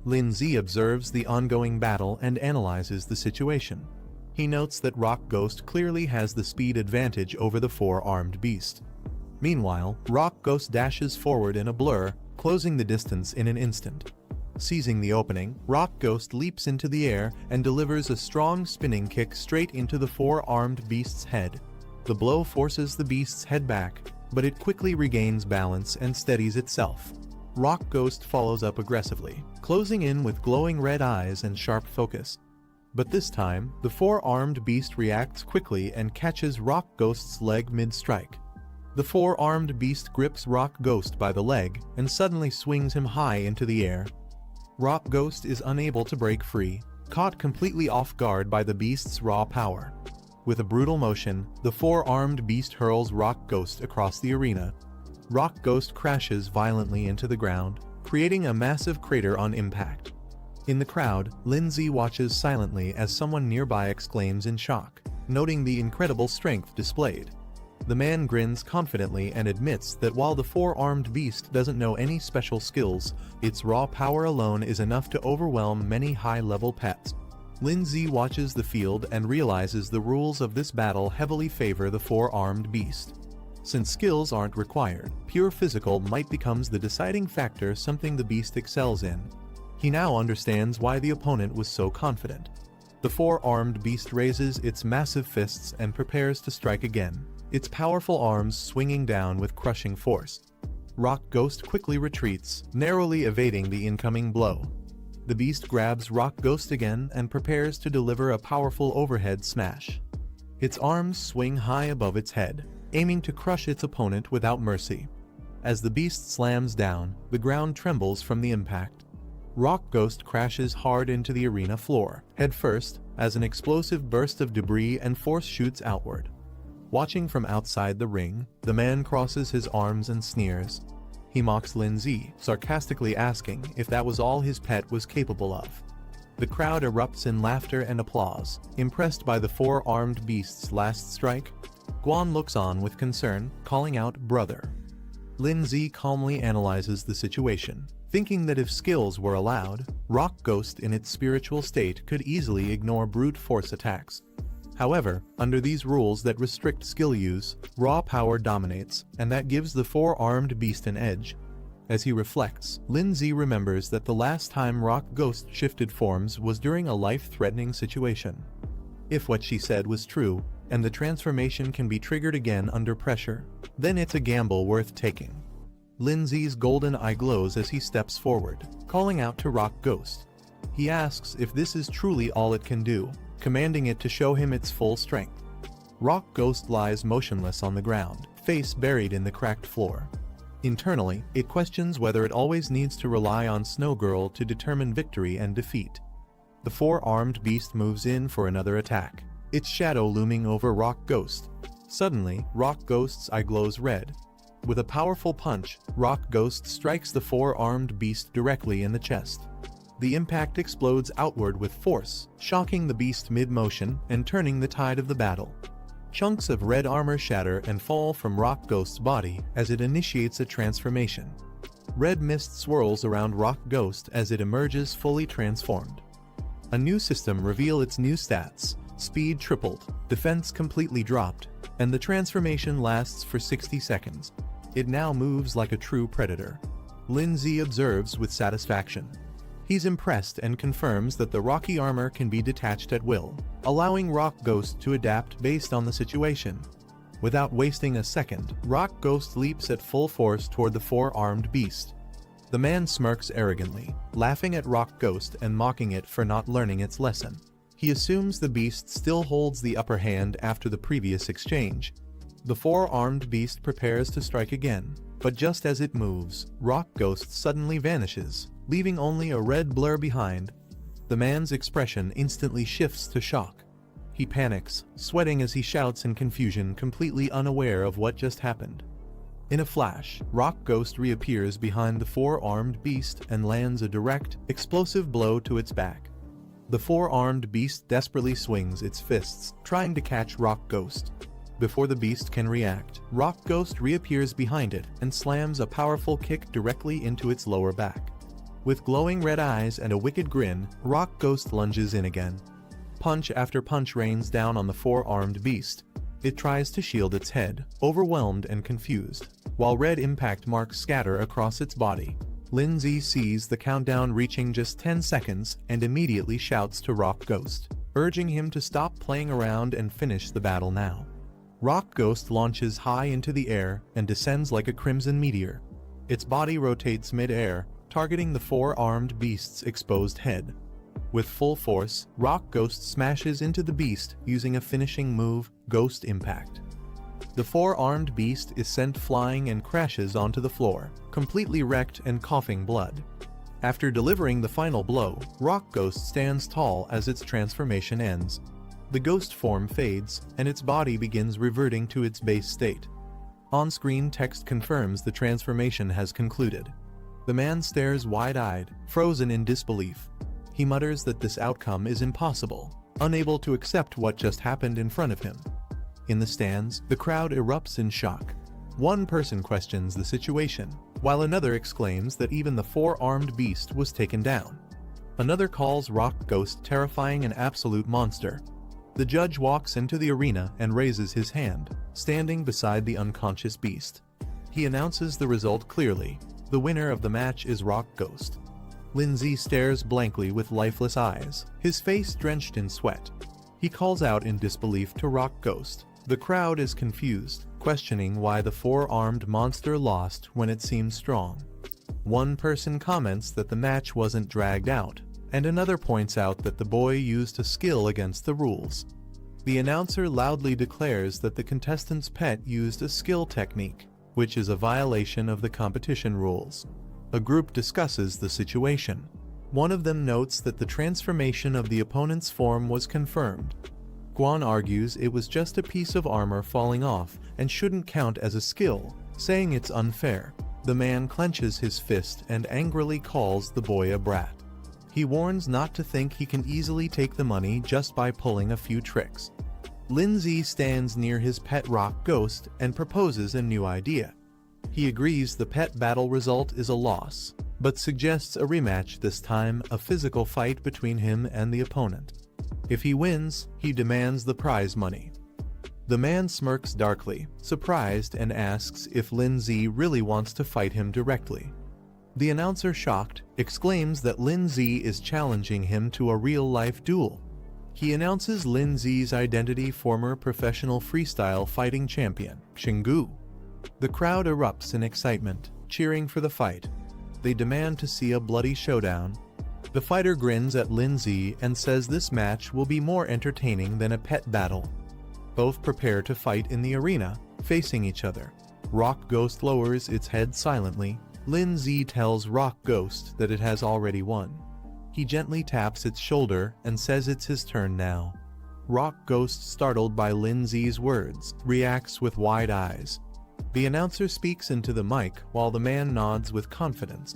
Lin Zi observes the ongoing battle and analyzes the situation. He notes that Rock Ghost clearly has the speed advantage over the 4-armed beast. Meanwhile, Rock Ghost dashes forward in a blur, closing the distance in an instant. Seizing the opening, Rock Ghost leaps into the air and delivers a strong spinning kick straight into the 4-armed beast's head. The blow forces the beast's head back, but it quickly regains balance and steadies itself. Rock Ghost follows up aggressively, closing in with glowing red eyes and sharp focus. But this time, the 4-armed beast reacts quickly and catches Rock Ghost's leg mid-strike. The 4-armed beast grips Rock Ghost by the leg and suddenly swings him high into the air. Rock Ghost is unable to break free, caught completely off guard by the beast's raw power. With a brutal motion, the 4-armed beast hurls Rock Ghost across the arena. Rock Ghost crashes violently into the ground, creating a massive crater on impact. In the crowd, Lin Zi watches silently as someone nearby exclaims in shock, noting the incredible strength displayed. The man grins confidently and admits that while the 4-armed beast doesn't know any special skills, its raw power alone is enough to overwhelm many high-level pets. Lin Zi watches the field and realizes the rules of this battle heavily favor the 4-armed beast. Since skills aren't required, pure physical might becomes the deciding factor, something the beast excels in. He now understands why the opponent was so confident. The 4-armed beast raises its massive fists and prepares to strike again, its powerful arms swinging down with crushing force. Rock Ghost quickly retreats, narrowly evading the incoming blow. The beast grabs Rock Ghost again and prepares to deliver a powerful overhead smash. Its arms swing high above its head, aiming to crush its opponent without mercy. As the beast slams down, the ground trembles from the impact. Rock Ghost crashes hard into the arena floor, headfirst, as an explosive burst of debris and force shoots outward. Watching from outside the ring, the man crosses his arms and sneers. He mocks Lin Zi, sarcastically asking if that was all his pet was capable of. The crowd erupts in laughter and applause, impressed by the 4-armed beast's last strike. Guan looks on with concern, calling out, "Brother." Lin Zi calmly analyzes the situation, thinking that if skills were allowed, Rock Ghost in its spiritual state could easily ignore brute force attacks. However, under these rules that restrict skill use, raw power dominates, and that gives the four-armed beast an edge. As he reflects, Lindsay remembers that the last time Rock Ghost shifted forms was during a life-threatening situation. If what she said was true, and the transformation can be triggered again under pressure, then it's a gamble worth taking. Lindsay's golden eye glows as he steps forward, calling out to Rock Ghost. He asks if this is truly all it can do, commanding it to show him its full strength. Rock Ghost lies motionless on the ground, face buried in the cracked floor. Internally, it questions whether it always needs to rely on Snow Girl to determine victory and defeat. The four-armed beast moves in for another attack, its shadow looming over Rock Ghost. Suddenly, Rock Ghost's eye glows red. With a powerful punch, Rock Ghost strikes the four-armed beast directly in the chest. The impact explodes outward with force, shocking the beast mid-motion and turning the tide of the battle. Chunks of red armor shatter and fall from Rock Ghost's body as it initiates a transformation. Red mist swirls around Rock Ghost as it emerges fully transformed. A new system reveals its new stats. Speed tripled, defense completely dropped, and the transformation lasts for 60 seconds. It now moves like a true predator. Lindsay observes with satisfaction. He's impressed and confirms that the rocky armor can be detached at will, allowing Rock Ghost to adapt based on the situation. Without wasting a second, Rock Ghost leaps at full force toward the four-armed beast. The man smirks arrogantly, laughing at Rock Ghost and mocking it for not learning its lesson. He assumes the beast still holds the upper hand after the previous exchange. The four-armed beast prepares to strike again, but just as it moves, Rock Ghost suddenly vanishes, leaving only a red blur behind. The man's expression instantly shifts to shock. He panics, sweating as he shouts in confusion, completely unaware of what just happened. In a flash, Rock Ghost reappears behind the four-armed beast and lands a direct, explosive blow to its back. The four-armed beast desperately swings its fists, trying to catch Rock Ghost. Before the beast can react, Rock Ghost reappears behind it and slams a powerful kick directly into its lower back. With glowing red eyes and a wicked grin, Rock Ghost lunges in again. Punch after punch rains down on the four-armed beast. It tries to shield its head, overwhelmed and confused, while red impact marks scatter across its body. Lindsay sees the countdown reaching just 10 seconds and immediately shouts to Rock Ghost, urging him to stop playing around and finish the battle now. Rock Ghost launches high into the air and descends like a crimson meteor. Its body rotates mid-air, targeting the four-armed beast's exposed head. With full force, Rock Ghost smashes into the beast using a finishing move, Ghost Impact. The four-armed beast is sent flying and crashes onto the floor, completely wrecked and coughing blood. After delivering the final blow, Rock Ghost stands tall as its transformation ends. The ghost form fades, and its body begins reverting to its base state. On-screen text confirms the transformation has concluded. The man stares wide-eyed, frozen in disbelief. He mutters that this outcome is impossible, unable to accept what just happened in front of him. In the stands, the crowd erupts in shock. One person questions the situation, while another exclaims that even the four-armed beast was taken down. Another calls Rock Ghost terrifying and absolute monster. The judge walks into the arena and raises his hand, standing beside the unconscious beast. He announces the result clearly. The winner of the match is Rock Ghost. Lindsay stares blankly with lifeless eyes, his face drenched in sweat. He calls out in disbelief to Rock Ghost. The crowd is confused, questioning why the four-armed monster lost when it seemed strong. One person comments that the match wasn't dragged out, and another points out that the boy used a skill against the rules. The announcer loudly declares that the contestant's pet used a skill technique, which is a violation of the competition rules. A group discusses the situation. One of them notes that the transformation of the opponent's form was confirmed. Guan argues it was just a piece of armor falling off and shouldn't count as a skill, saying it's unfair. The man clenches his fist and angrily calls the boy a brat. He warns not to think he can easily take the money just by pulling a few tricks. Lindsay stands near his pet Rock Ghost and proposes a new idea. He agrees the pet battle result is a loss, but suggests a rematch, this time a physical fight between him and the opponent. If he wins, he demands the prize money. The man smirks darkly, surprised, and asks if Lin Zi really wants to fight him directly. The announcer, shocked, exclaims that Lin Zi is challenging him to a real-life duel. He announces Lin Zi's identity: former professional freestyle fighting champion, Xinggu. The crowd erupts in excitement, cheering for the fight. They demand to see a bloody showdown. The fighter grins at Lin Zi and says this match will be more entertaining than a pet battle. Both prepare to fight in the arena, facing each other. Rock Ghost lowers its head silently. Lin Zi tells Rock Ghost that it has already won. He gently taps its shoulder and says it's his turn now. Rock Ghost, startled by Lin Zi's words, reacts with wide eyes. The announcer speaks into the mic while the man nods with confidence.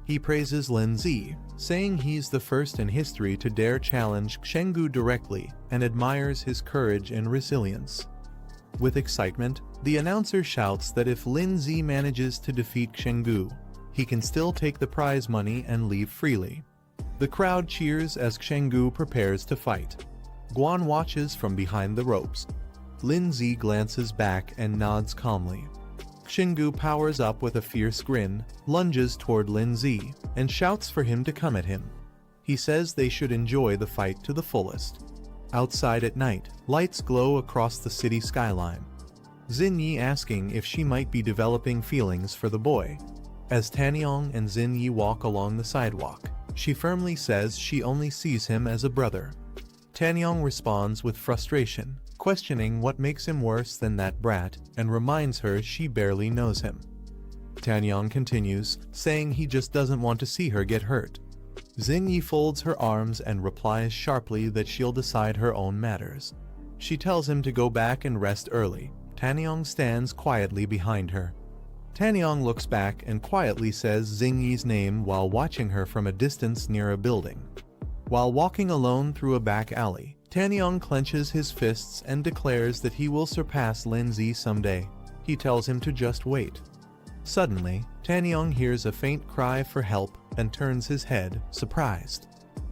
He praises Lin Zi, saying he's the first in history to dare challenge Xinggu directly, and admires his courage and resilience. With excitement, the announcer shouts that if Lin Zi manages to defeat Xinggu, he can still take the prize money and leave freely. The crowd cheers as Xinggu prepares to fight. Guan watches from behind the ropes. Lin Zi glances back and nods calmly. Xinggu powers up with a fierce grin, lunges toward Lin Zi, and shouts for him to come at him. He says they should enjoy the fight to the fullest. Outside at night, lights glow across the city skyline. Xinyi asking if she might be developing feelings for the boy. As Tanyong and Xinyi walk along the sidewalk, she firmly says she only sees him as a brother. Tanyong responds with frustration, questioning what makes him worse than that brat, and reminds her she barely knows him. Tanyong continues, saying he just doesn't want to see her get hurt. Xinyi folds her arms and replies sharply that she'll decide her own matters. She tells him to go back and rest early. Tanyong stands quietly behind her. Tanyong looks back and quietly says Xinyi's name while watching her from a distance near a building. While walking alone through a back alley, Tanyong clenches his fists and declares that he will surpass Lin Zi someday. He tells him to just wait. Suddenly, Tanyong hears a faint cry for help and turns his head, surprised.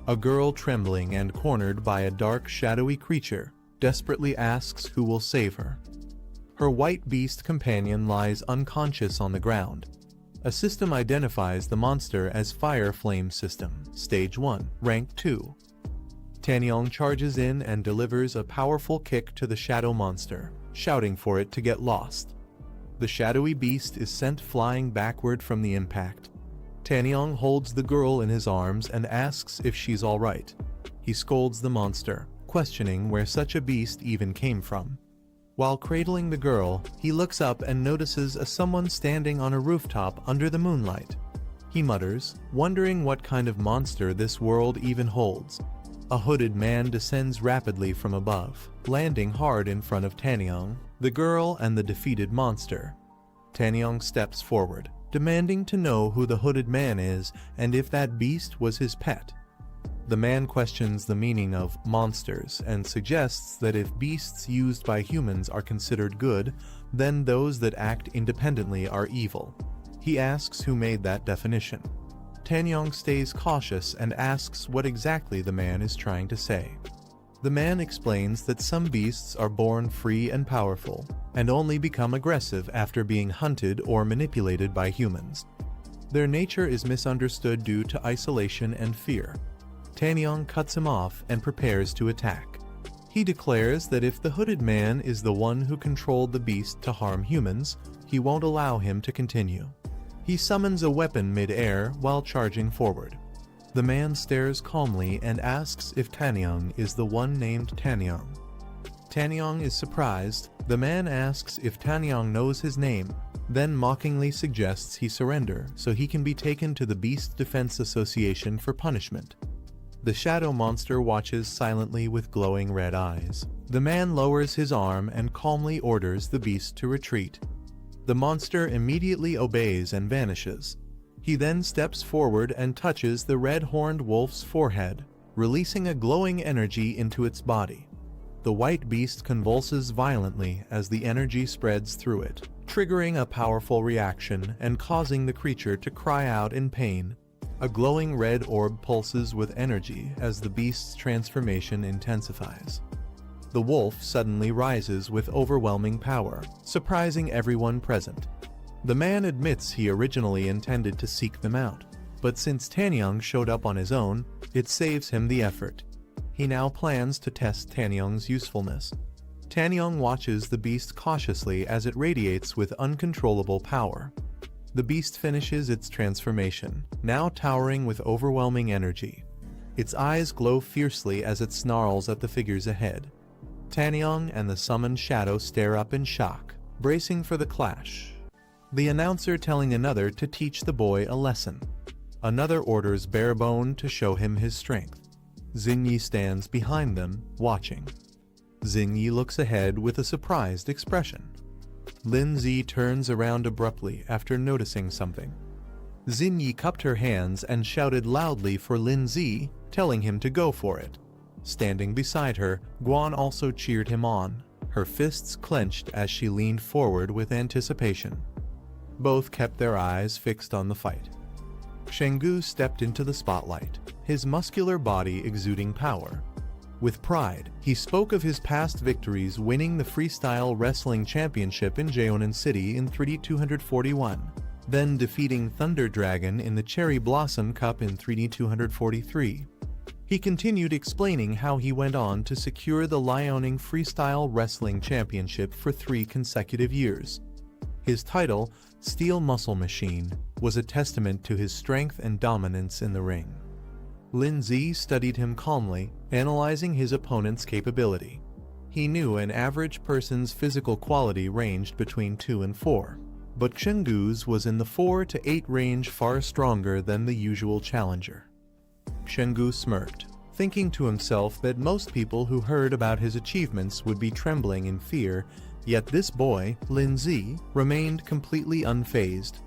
A girl, trembling and cornered by a dark, shadowy creature, desperately asks who will save her. Her white beast companion lies unconscious on the ground. A system identifies the monster as Fire Flame System, Stage 1, Rank 2. Tanyong charges in and delivers a powerful kick to the shadow monster, shouting for it to get lost. The shadowy beast is sent flying backward from the impact. Tanyong holds the girl in his arms and asks if she's alright. He scolds the monster, questioning where such a beast even came from. While cradling the girl, he looks up and notices someone standing on a rooftop under the moonlight. He mutters, wondering what kind of monster this world even holds. A hooded man descends rapidly from above, landing hard in front of Tanyong, the girl, and the defeated monster. Tanyong steps forward, demanding to know who the hooded man is and if that beast was his pet. The man questions the meaning of monsters and suggests that if beasts used by humans are considered good, then those that act independently are evil. He asks who made that definition. Tanyong stays cautious and asks what exactly the man is trying to say. The man explains that some beasts are born free and powerful, and only become aggressive after being hunted or manipulated by humans. Their nature is misunderstood due to isolation and fear. Tanyong cuts him off and prepares to attack. He declares that if the hooded man is the one who controlled the beast to harm humans, he won't allow him to continue. He summons a weapon mid-air while charging forward. The man stares calmly and asks if Tanyong is the one named Tanyong. Tanyong is surprised. The man asks if Tanyong knows his name, then mockingly suggests he surrender so he can be taken to the Beast Defense Association for punishment. The shadow monster watches silently with glowing red eyes. The man lowers his arm and calmly orders the beast to retreat. The monster immediately obeys and vanishes. He then steps forward and touches the red-horned wolf's forehead, releasing a glowing energy into its body. The white beast convulses violently as the energy spreads through it, triggering a powerful reaction and causing the creature to cry out in pain. A glowing red orb pulses with energy as the beast's transformation intensifies. The wolf suddenly rises with overwhelming power, surprising everyone present. The man admits he originally intended to seek them out, but since Tanyang showed up on his own, it saves him the effort. He now plans to test Tanyang's usefulness. Tanyang watches the beast cautiously as it radiates with uncontrollable power. The beast finishes its transformation, now towering with overwhelming energy. Its eyes glow fiercely as it snarls at the figures ahead. Tanyang and the summoned shadow stare up in shock, bracing for the clash. The announcer telling another to teach the boy a lesson. Another orders Barebone to show him his strength. Xinyi stands behind them, watching. Xinyi looks ahead with a surprised expression. Linzi turns around abruptly after noticing something. Xinyi cupped her hands and shouted loudly for Linzi, telling him to go for it. Standing beside her, Guan also cheered him on, her fists clenched as she leaned forward with anticipation. Both kept their eyes fixed on the fight. Shenggu stepped into the spotlight, his muscular body exuding power. With pride, he spoke of his past victories, winning the Freestyle Wrestling Championship in Jeonan City in 3241, then defeating Thunder Dragon in the Cherry Blossom Cup in 3243. He continued explaining how he went on to secure the Liaoning Freestyle Wrestling Championship for 3 consecutive years. His title, Steel Muscle Machine, was a testament to his strength and dominance in the ring. Linzi studied him calmly, analyzing his opponent's capability. He knew an average person's physical quality ranged between 2 and 4, but Shenggu's was in the 4 to 8 range, far stronger than the usual challenger. Shenggu smirked, thinking to himself that most people who heard about his achievements would be trembling in fear, yet this boy, Linzi, remained completely unfazed.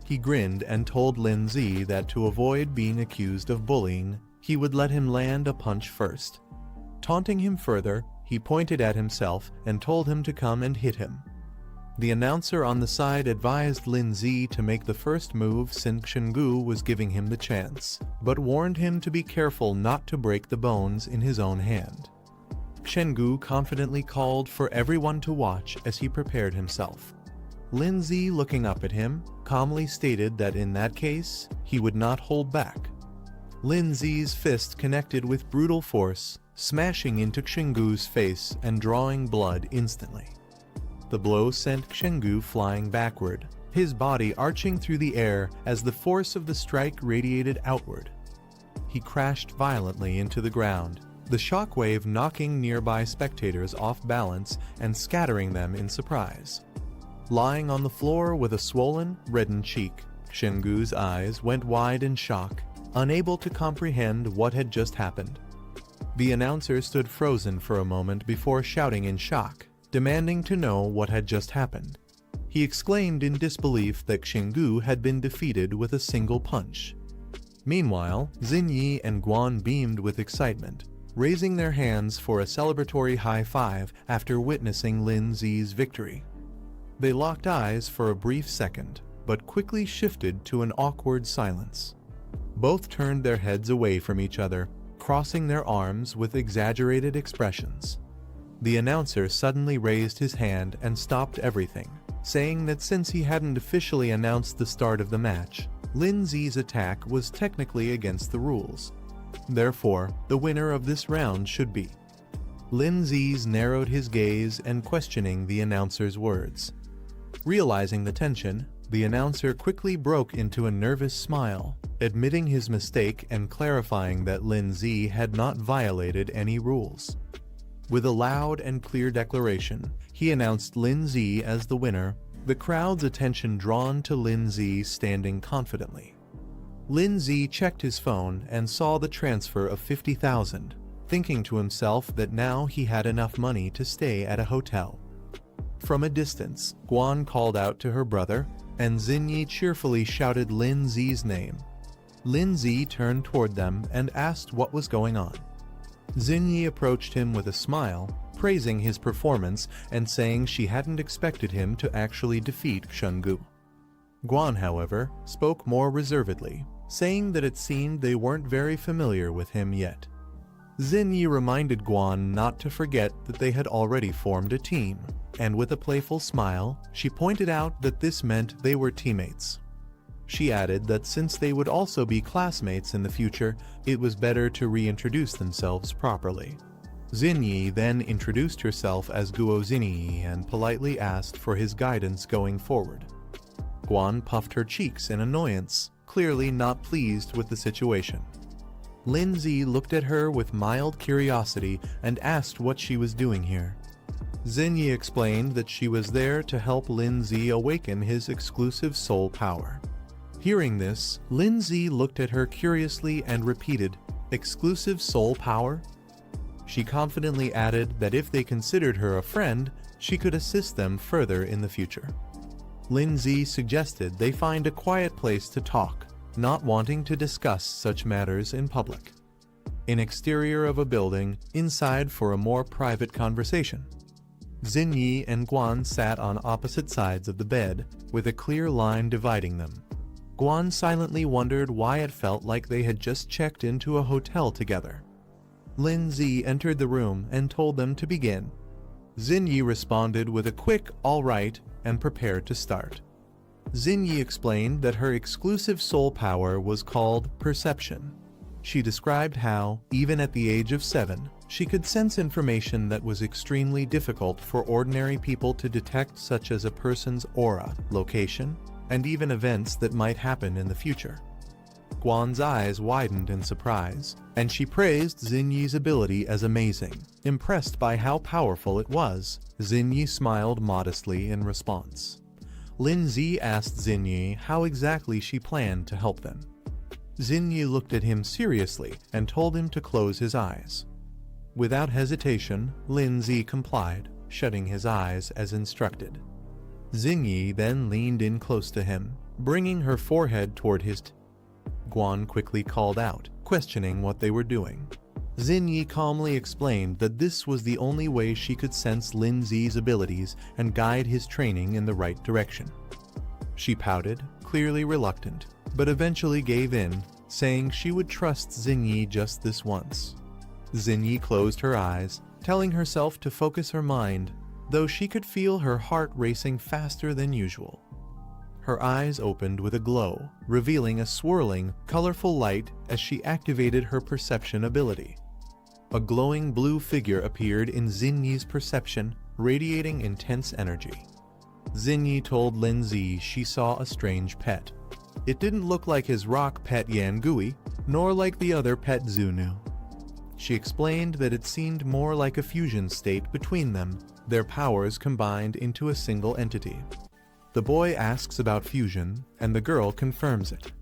He grinned and told Linzi that to avoid being accused of bullying, he would let him land a punch first. Taunting him further, he pointed at himself and told him to come and hit him. The announcer on the side advised Linzi to make the first move since Shenggu was giving him the chance, but warned him to be careful not to break the bones in his own hand. Shenggu confidently called for everyone to watch as he prepared himself. Linzi, looking up at him, calmly stated that in that case, he would not hold back. Linzi's fist connected with brutal force, smashing into Shenggu's face and drawing blood instantly. The blow sent Shenggu flying backward, his body arching through the air as the force of the strike radiated outward. He crashed violently into the ground, the shockwave knocking nearby spectators off balance and scattering them in surprise. Lying on the floor with a swollen, reddened cheek, Shenggu's eyes went wide in shock, unable to comprehend what had just happened. The announcer stood frozen for a moment before shouting in shock, demanding to know what had just happened. He exclaimed in disbelief that Shenggu had been defeated with a single punch. Meanwhile, Xinyi and Guan beamed with excitement, raising their hands for a celebratory high five after witnessing Linzi's victory. They locked eyes for a brief second, but quickly shifted to an awkward silence. Both turned their heads away from each other, crossing their arms with exaggerated expressions. The announcer suddenly raised his hand and stopped everything, saying that since he hadn't officially announced the start of the match, Linzi's attack was technically against the rules. Therefore, the winner of this round should be. Linzi's narrowed his gaze and questioning the announcer's words. Realizing the tension, the announcer quickly broke into a nervous smile, admitting his mistake and clarifying that Linzi had not violated any rules. With a loud and clear declaration, he announced Linzi as the winner, the crowd's attention drawn to Linzi standing confidently. Linzi checked his phone and saw the transfer of 50,000, thinking to himself that now he had enough money to stay at a hotel. From a distance, Guan called out to her brother, and Xinyi cheerfully shouted Linzi's name. Linzi turned toward them and asked what was going on. Xinyi approached him with a smile, praising his performance and saying she hadn't expected him to actually defeat Shenggu. Guan, however, spoke more reservedly, saying that it seemed they weren't very familiar with him yet. Xinyi reminded Guan not to forget that they had already formed a team, and with a playful smile, she pointed out that this meant they were teammates. She added that since they would also be classmates in the future, it was better to reintroduce themselves properly. Xinyi then introduced herself as Guo Xinyi and politely asked for his guidance going forward. Guan puffed her cheeks in annoyance, clearly not pleased with the situation. Lindsay looked at her with mild curiosity and asked what she was doing here. Xinyi explained that she was there to help Lindsay awaken his exclusive soul power. Hearing this, Lindsay looked at her curiously and repeated, "Exclusive soul power?" She confidently added that if they considered her a friend, she could assist them further in the future. Lindsay suggested they find a quiet place to talk, not wanting to discuss such matters in public. An exterior of a building, inside for a more private conversation. Xinyi and Guan sat on opposite sides of the bed, with a clear line dividing them. Guan silently wondered why it felt like they had just checked into a hotel together. Lindsay entered the room and told them to begin. Xinyi responded with a quick "all right" and prepared to start. Xinyi explained that her exclusive soul power was called perception. She described how, even at the age of 7, she could sense information that was extremely difficult for ordinary people to detect, such as a person's aura, location, and even events that might happen in the future. Guan's eyes widened in surprise, and she praised Xinyi's ability as amazing. Impressed by how powerful it was, Xinyi smiled modestly in response. Lindsay asked Xinyi how exactly she planned to help them. Xinyi looked at him seriously and told him to close his eyes. Without hesitation, Lindsay complied, shutting his eyes as instructed. Xinyi then leaned in close to him, bringing her forehead toward his Guan quickly called out, questioning what they were doing. Xinyi calmly explained that this was the only way she could sense Lindsay's abilities and guide his training in the right direction. She pouted, clearly reluctant, but eventually gave in, saying she would trust Xinyi just this once. Xinyi closed her eyes, telling herself to focus her mind, though she could feel her heart racing faster than usual. Her eyes opened with a glow, revealing a swirling, colorful light as she activated her perception ability. A glowing blue figure appeared in Xinyi's perception, radiating intense energy. Xinyi told Lindsay she saw a strange pet. It didn't look like his rock pet Yangui, nor like the other pet Zunu. She explained that it seemed more like a fusion state between them, their powers combined into a single entity. The boy asks about fusion, and the girl confirms it.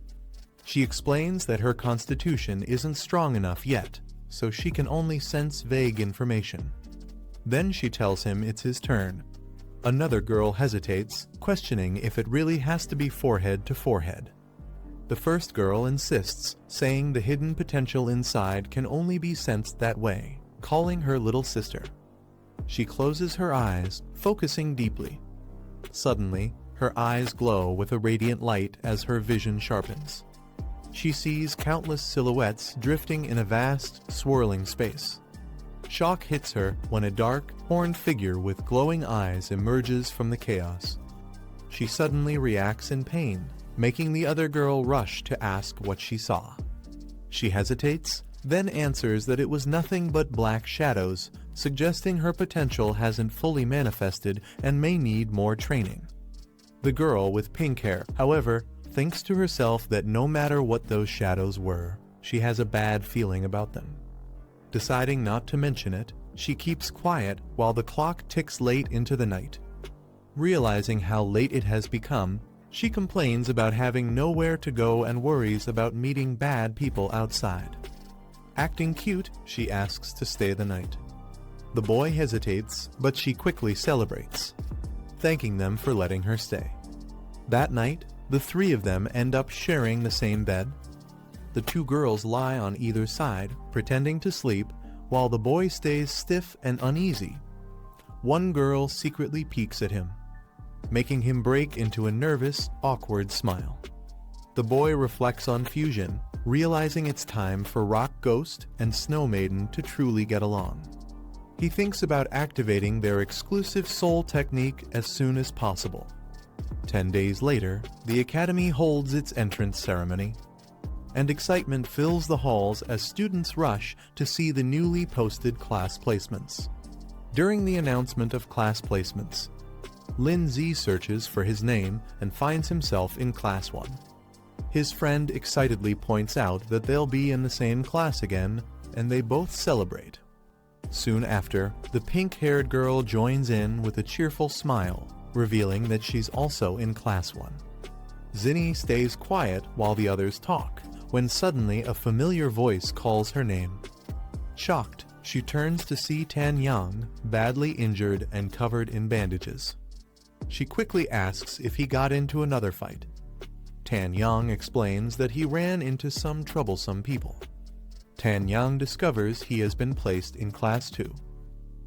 She explains that her constitution isn't strong enough yet, so she can only sense vague information. Then she tells him it's his turn. Another girl hesitates, questioning if it really has to be forehead to forehead. The first girl insists, saying the hidden potential inside can only be sensed that way, calling her little sister. She closes her eyes, focusing deeply. Suddenly, her eyes glow with a radiant light as her vision sharpens. She sees countless silhouettes drifting in a vast, swirling space. Shock hits her when a dark, horned figure with glowing eyes emerges from the chaos. She suddenly reacts in pain, making the other girl rush to ask what she saw. She hesitates, then answers that it was nothing but black shadows, suggesting her potential hasn't fully manifested and may need more training. The girl with pink hair, however, thinks to herself that no matter what those shadows were, she has a bad feeling about them. Deciding not to mention it, she keeps quiet while the clock ticks late into the night. Realizing how late it has become, she complains about having nowhere to go and worries about meeting bad people outside. Acting cute, she asks to stay the night. The boy hesitates, but she quickly celebrates, thanking them for letting her stay. That night, the three of them end up sharing the same bed. The two girls lie on either side, pretending to sleep, while the boy stays stiff and uneasy. One girl secretly peeks at him, making him break into a nervous, awkward smile. The boy reflects on fusion, realizing it's time for Rock Ghost and Snow Maiden to truly get along. He thinks about activating their exclusive soul technique as soon as possible. 10 days later, the Academy holds its entrance ceremony, and excitement fills the halls as students rush to see the newly posted class placements. During the announcement of class placements, Lin Z searches for his name and finds himself in Class 1. His friend excitedly points out that they'll be in the same class again, and they both celebrate. Soon after, the pink-haired girl joins in with a cheerful smile, revealing that she's also in Class 1. Zinni stays quiet while the others talk, when suddenly a familiar voice calls her name. Shocked, she turns to see Tan Yang, badly injured and covered in bandages. She quickly asks if he got into another fight. Tan Yang explains that he ran into some troublesome people. Tan Yang discovers he has been placed in Class 2.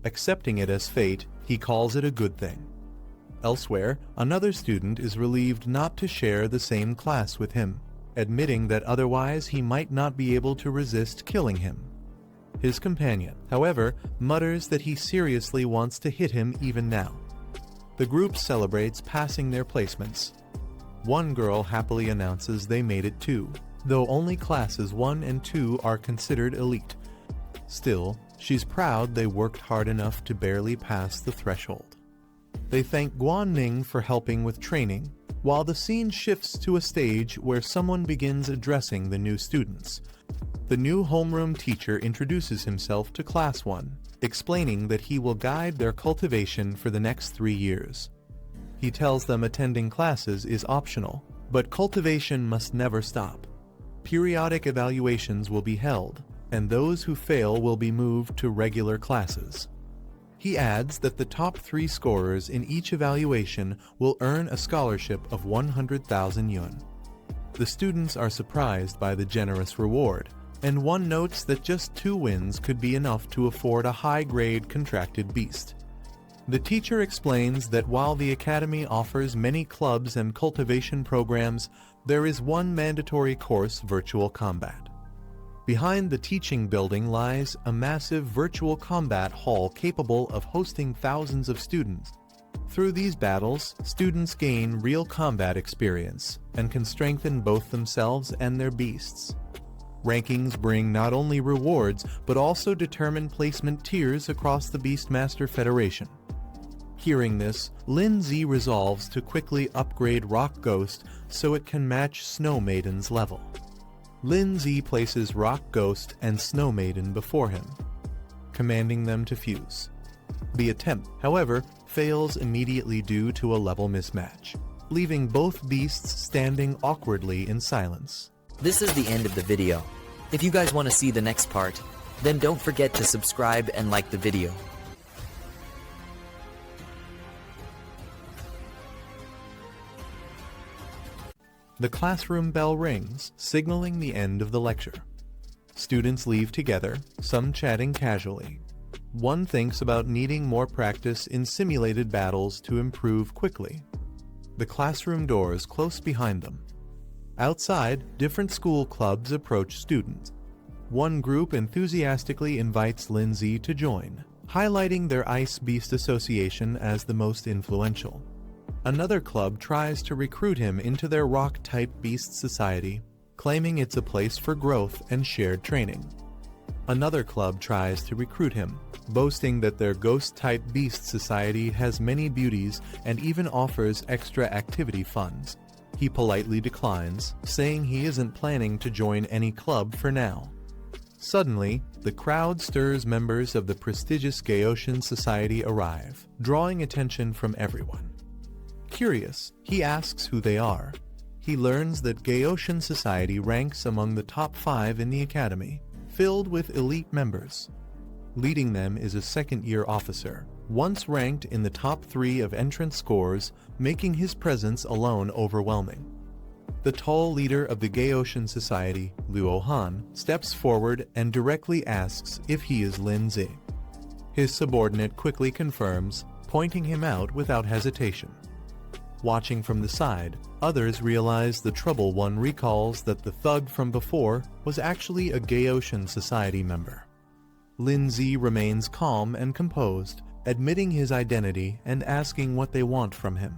Accepting it as fate, he calls it a good thing. Elsewhere, another student is relieved not to share the same class with him, admitting that otherwise he might not be able to resist killing him. His companion, however, mutters that he seriously wants to hit him even now. The group celebrates passing their placements. One girl happily announces they made it too, though only classes 1 and 2 are considered elite. Still, she's proud they worked hard enough to barely pass the threshold. They thank Guan Ning for helping with training, while the scene shifts to a stage where someone begins addressing the new students. The new homeroom teacher introduces himself to Class 1, explaining that he will guide their cultivation for the next 3 years. He tells them attending classes is optional, but cultivation must never stop. Periodic evaluations will be held, and those who fail will be moved to regular classes. He adds that the top 3 scorers in each evaluation will earn a scholarship of 100,000 yuan. The students are surprised by the generous reward, and one notes that just 2 wins could be enough to afford a high-grade contracted beast. The teacher explains that while the Academy offers many clubs and cultivation programs, there is one mandatory course: virtual combat. Behind the teaching building lies a massive virtual combat hall capable of hosting thousands of students. Through these battles, students gain real combat experience and can strengthen both themselves and their beasts. Rankings bring not only rewards, but also determine placement tiers across the Beastmaster Federation. Hearing this, Lin Z resolves to quickly upgrade Rock Ghost so it can match Snow Maiden's level. Lin Z places Rock Ghost and Snow Maiden before him, commanding them to fuse. The attempt, however, fails immediately due to a level mismatch, leaving both beasts standing awkwardly in silence. This is the end of the video. If you guys want to see the next part, then don't forget to subscribe and like the video. The classroom bell rings, signaling the end of the lecture. Students leave together, some chatting casually. One thinks about needing more practice in simulated battles to improve quickly. The classroom doors close behind them. Outside, different school clubs approach students. One group enthusiastically invites Lin Z to join, highlighting their Ice Beast Association as the most influential. Another club tries to recruit him into their Rock-type Beast Society, claiming it's a place for growth and shared training. Another club tries to recruit him, boasting that their Ghost-type Beast Society has many beauties and even offers extra activity funds. He politely declines, saying he isn't planning to join any club for now. Suddenly, the crowd stirs. Members of the prestigious Gaoshan Society arrive, drawing attention from everyone. Curious, he asks who they are. He learns that Gaoshan Society ranks among the top 5 in the academy, filled with elite members. Leading them is a second-year officer, once ranked in the top 3 of entrance scores, making his presence alone overwhelming. The tall leader of the Gaoshan Society, Luo Han, steps forward and directly asks if he is Lin Z. His subordinate quickly confirms, pointing him out without hesitation. Watching from the side, others realize the trouble. One recalls that the thug from before was actually a Gaoshan Society member. Lindsay remains calm and composed, admitting his identity and asking what they want from him.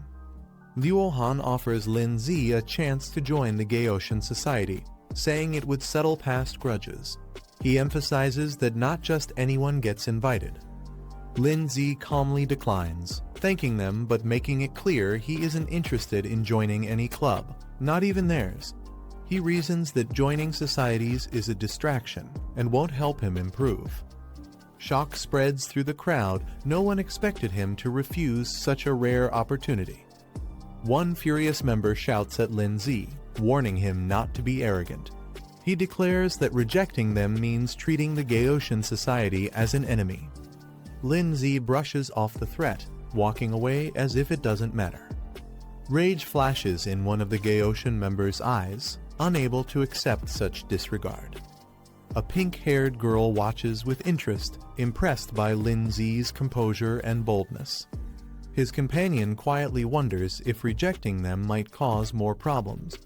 Luo Han offers Lindsay a chance to join the Gaoshan Society, saying it would settle past grudges. He emphasizes that not just anyone gets invited. Lindsay calmly declines, thanking them but making it clear he isn't interested in joining any club, not even theirs. He reasons that joining societies is a distraction and won't help him improve. Shock spreads through the crowd. No one expected him to refuse such a rare opportunity. One furious member shouts at Lindsay, warning him not to be arrogant. He declares that rejecting them means treating the Gaoshan Society as an enemy. Lindsay brushes off the threat, walking away as if it doesn't matter. Rage flashes in one of the Gaoshan members' eyes, unable to accept such disregard. A pink-haired girl watches with interest, impressed by Lindsay's composure and boldness. His companion quietly wonders if rejecting them might cause more problems.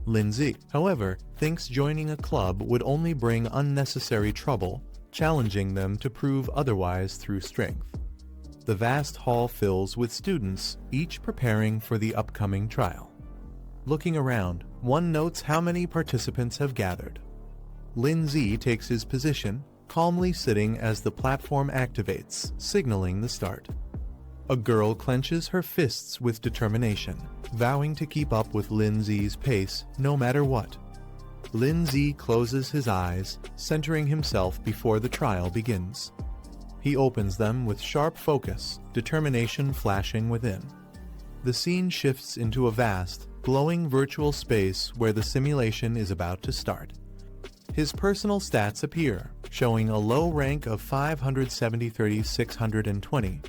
Lindsay, however, thinks joining a club would only bring unnecessary trouble, challenging them to prove otherwise through strength. The vast hall fills with students, each preparing for the upcoming trial. Looking around, one notes how many participants have gathered. Lindsay takes his position, calmly sitting as the platform activates, signaling the start. A girl clenches her fists with determination, vowing to keep up with Lindsay's pace no matter what. Lindsay closes his eyes, centering himself before the trial begins. He opens them with sharp focus, determination flashing within. The scene shifts into a vast, glowing virtual space where the simulation is about to start. His personal stats appear, showing a low rank of 570-620.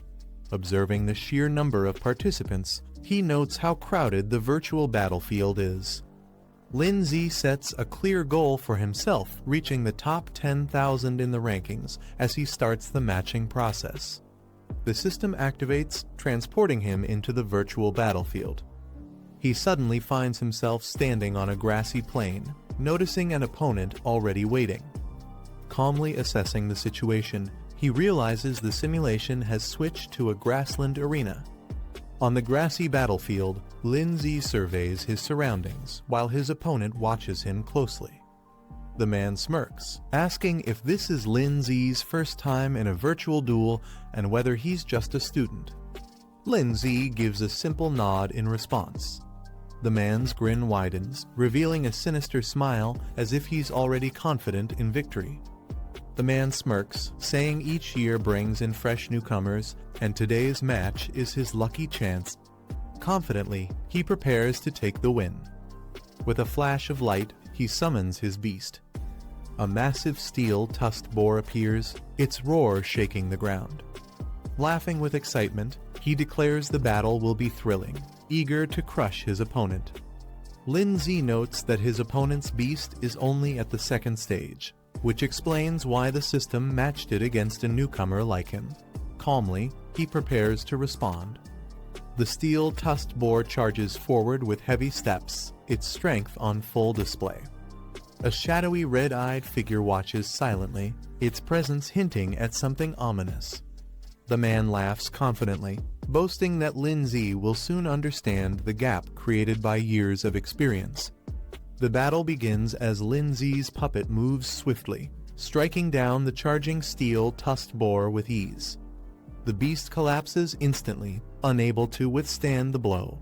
Observing the sheer number of participants, he notes how crowded the virtual battlefield is. Lindsay sets a clear goal for himself, reaching the top 10,000 in the rankings as he starts the matching process. The system activates, transporting him into the virtual battlefield. He suddenly finds himself standing on a grassy plain, noticing an opponent already waiting. Calmly assessing the situation, he realizes the simulation has switched to a grassland arena. On the grassy battlefield, Lindsay surveys his surroundings while his opponent watches him closely. The man smirks, asking if this is Lindsay's first time in a virtual duel and whether he's just a student. Lindsay gives a simple nod in response. The man's grin widens, revealing a sinister smile as if he's already confident in victory. The man smirks, saying each year brings in fresh newcomers, and today's match is his lucky chance. Confidently, he prepares to take the win. With a flash of light, he summons his beast. A massive steel tusked boar appears, its roar shaking the ground. Laughing with excitement, he declares the battle will be thrilling, eager to crush his opponent. Lindsay notes that his opponent's beast is only at the second stage, which explains why the system matched it against a newcomer like him. Calmly, he prepares to respond. The steel-tusked boar charges forward with heavy steps, its strength on full display. A shadowy red-eyed figure watches silently, its presence hinting at something ominous. The man laughs confidently, boasting that Lindsay will soon understand the gap created by years of experience. The battle begins as Lindsay's puppet moves swiftly, striking down the charging steel-tusked boar with ease. The beast collapses instantly, unable to withstand the blow.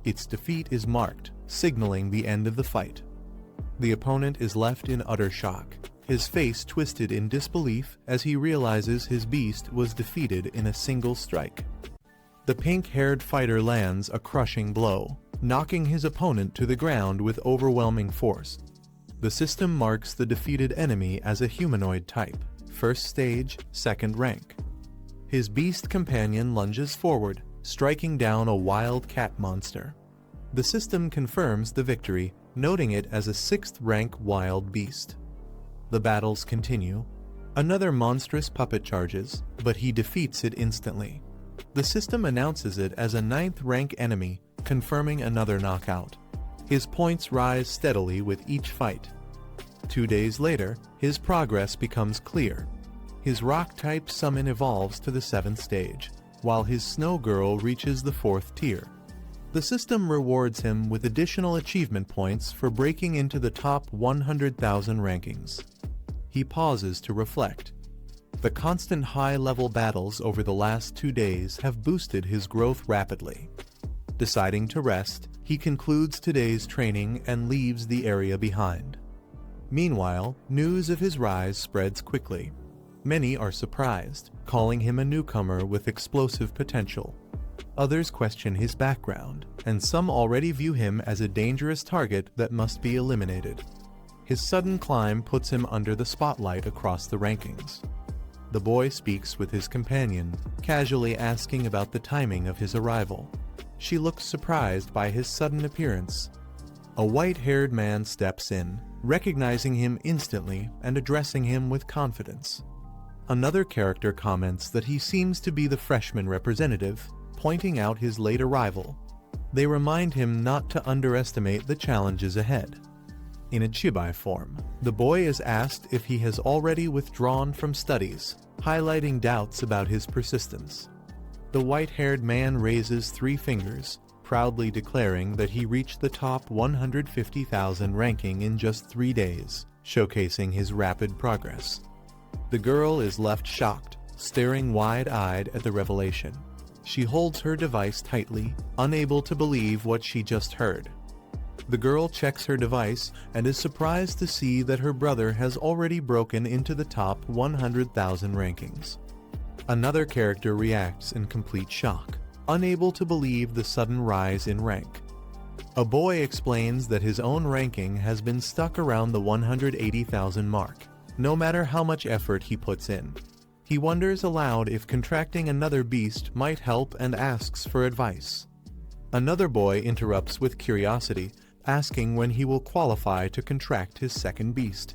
Its defeat is marked, signaling the end of the fight. The opponent is left in utter shock, his face twisted in disbelief as he realizes his beast was defeated in a single strike. The pink-haired fighter lands a crushing blow, knocking his opponent to the ground with overwhelming force. The system marks the defeated enemy as a humanoid type, first stage, second rank. His beast companion lunges forward, striking down a wild cat monster. The system confirms the victory, noting it as a 6th rank wild beast. The battles continue. Another monstrous puppet charges, but he defeats it instantly. The system announces it as a 9th rank enemy, confirming another knockout. His points rise steadily with each fight. 2 days later, his progress becomes clear. His rock-type summon evolves to the 7th stage, while his snow girl reaches the 4th tier. The system rewards him with additional achievement points for breaking into the top 100,000 rankings. He pauses to reflect. The constant high-level battles over the last 2 days have boosted his growth rapidly. Deciding to rest, he concludes today's training and leaves the area behind. Meanwhile, news of his rise spreads quickly. Many are surprised, calling him a newcomer with explosive potential. Others question his background, and some already view him as a dangerous target that must be eliminated. His sudden climb puts him under the spotlight across the rankings. The boy speaks with his companion, casually asking about the timing of his arrival. She looks surprised by his sudden appearance. A white-haired man steps in, recognizing him instantly and addressing him with confidence. Another character comments that he seems to be the freshman representative, pointing out his late arrival. They remind him not to underestimate the challenges ahead. In a chibai form, the boy is asked if he has already withdrawn from studies, highlighting doubts about his persistence. The white-haired man raises 3 fingers, proudly declaring that he reached the top 150,000 ranking in just 3 days, showcasing his rapid progress. The girl is left shocked, staring wide-eyed at the revelation. She holds her device tightly, unable to believe what she just heard. The girl checks her device and is surprised to see that her brother has already broken into the top 100,000 rankings. Another character reacts in complete shock, unable to believe the sudden rise in rank. A boy explains that his own ranking has been stuck around the 180,000 mark, no matter how much effort he puts in. He wonders aloud if contracting another beast might help and asks for advice. Another boy interrupts with curiosity, asking when he will qualify to contract his second beast.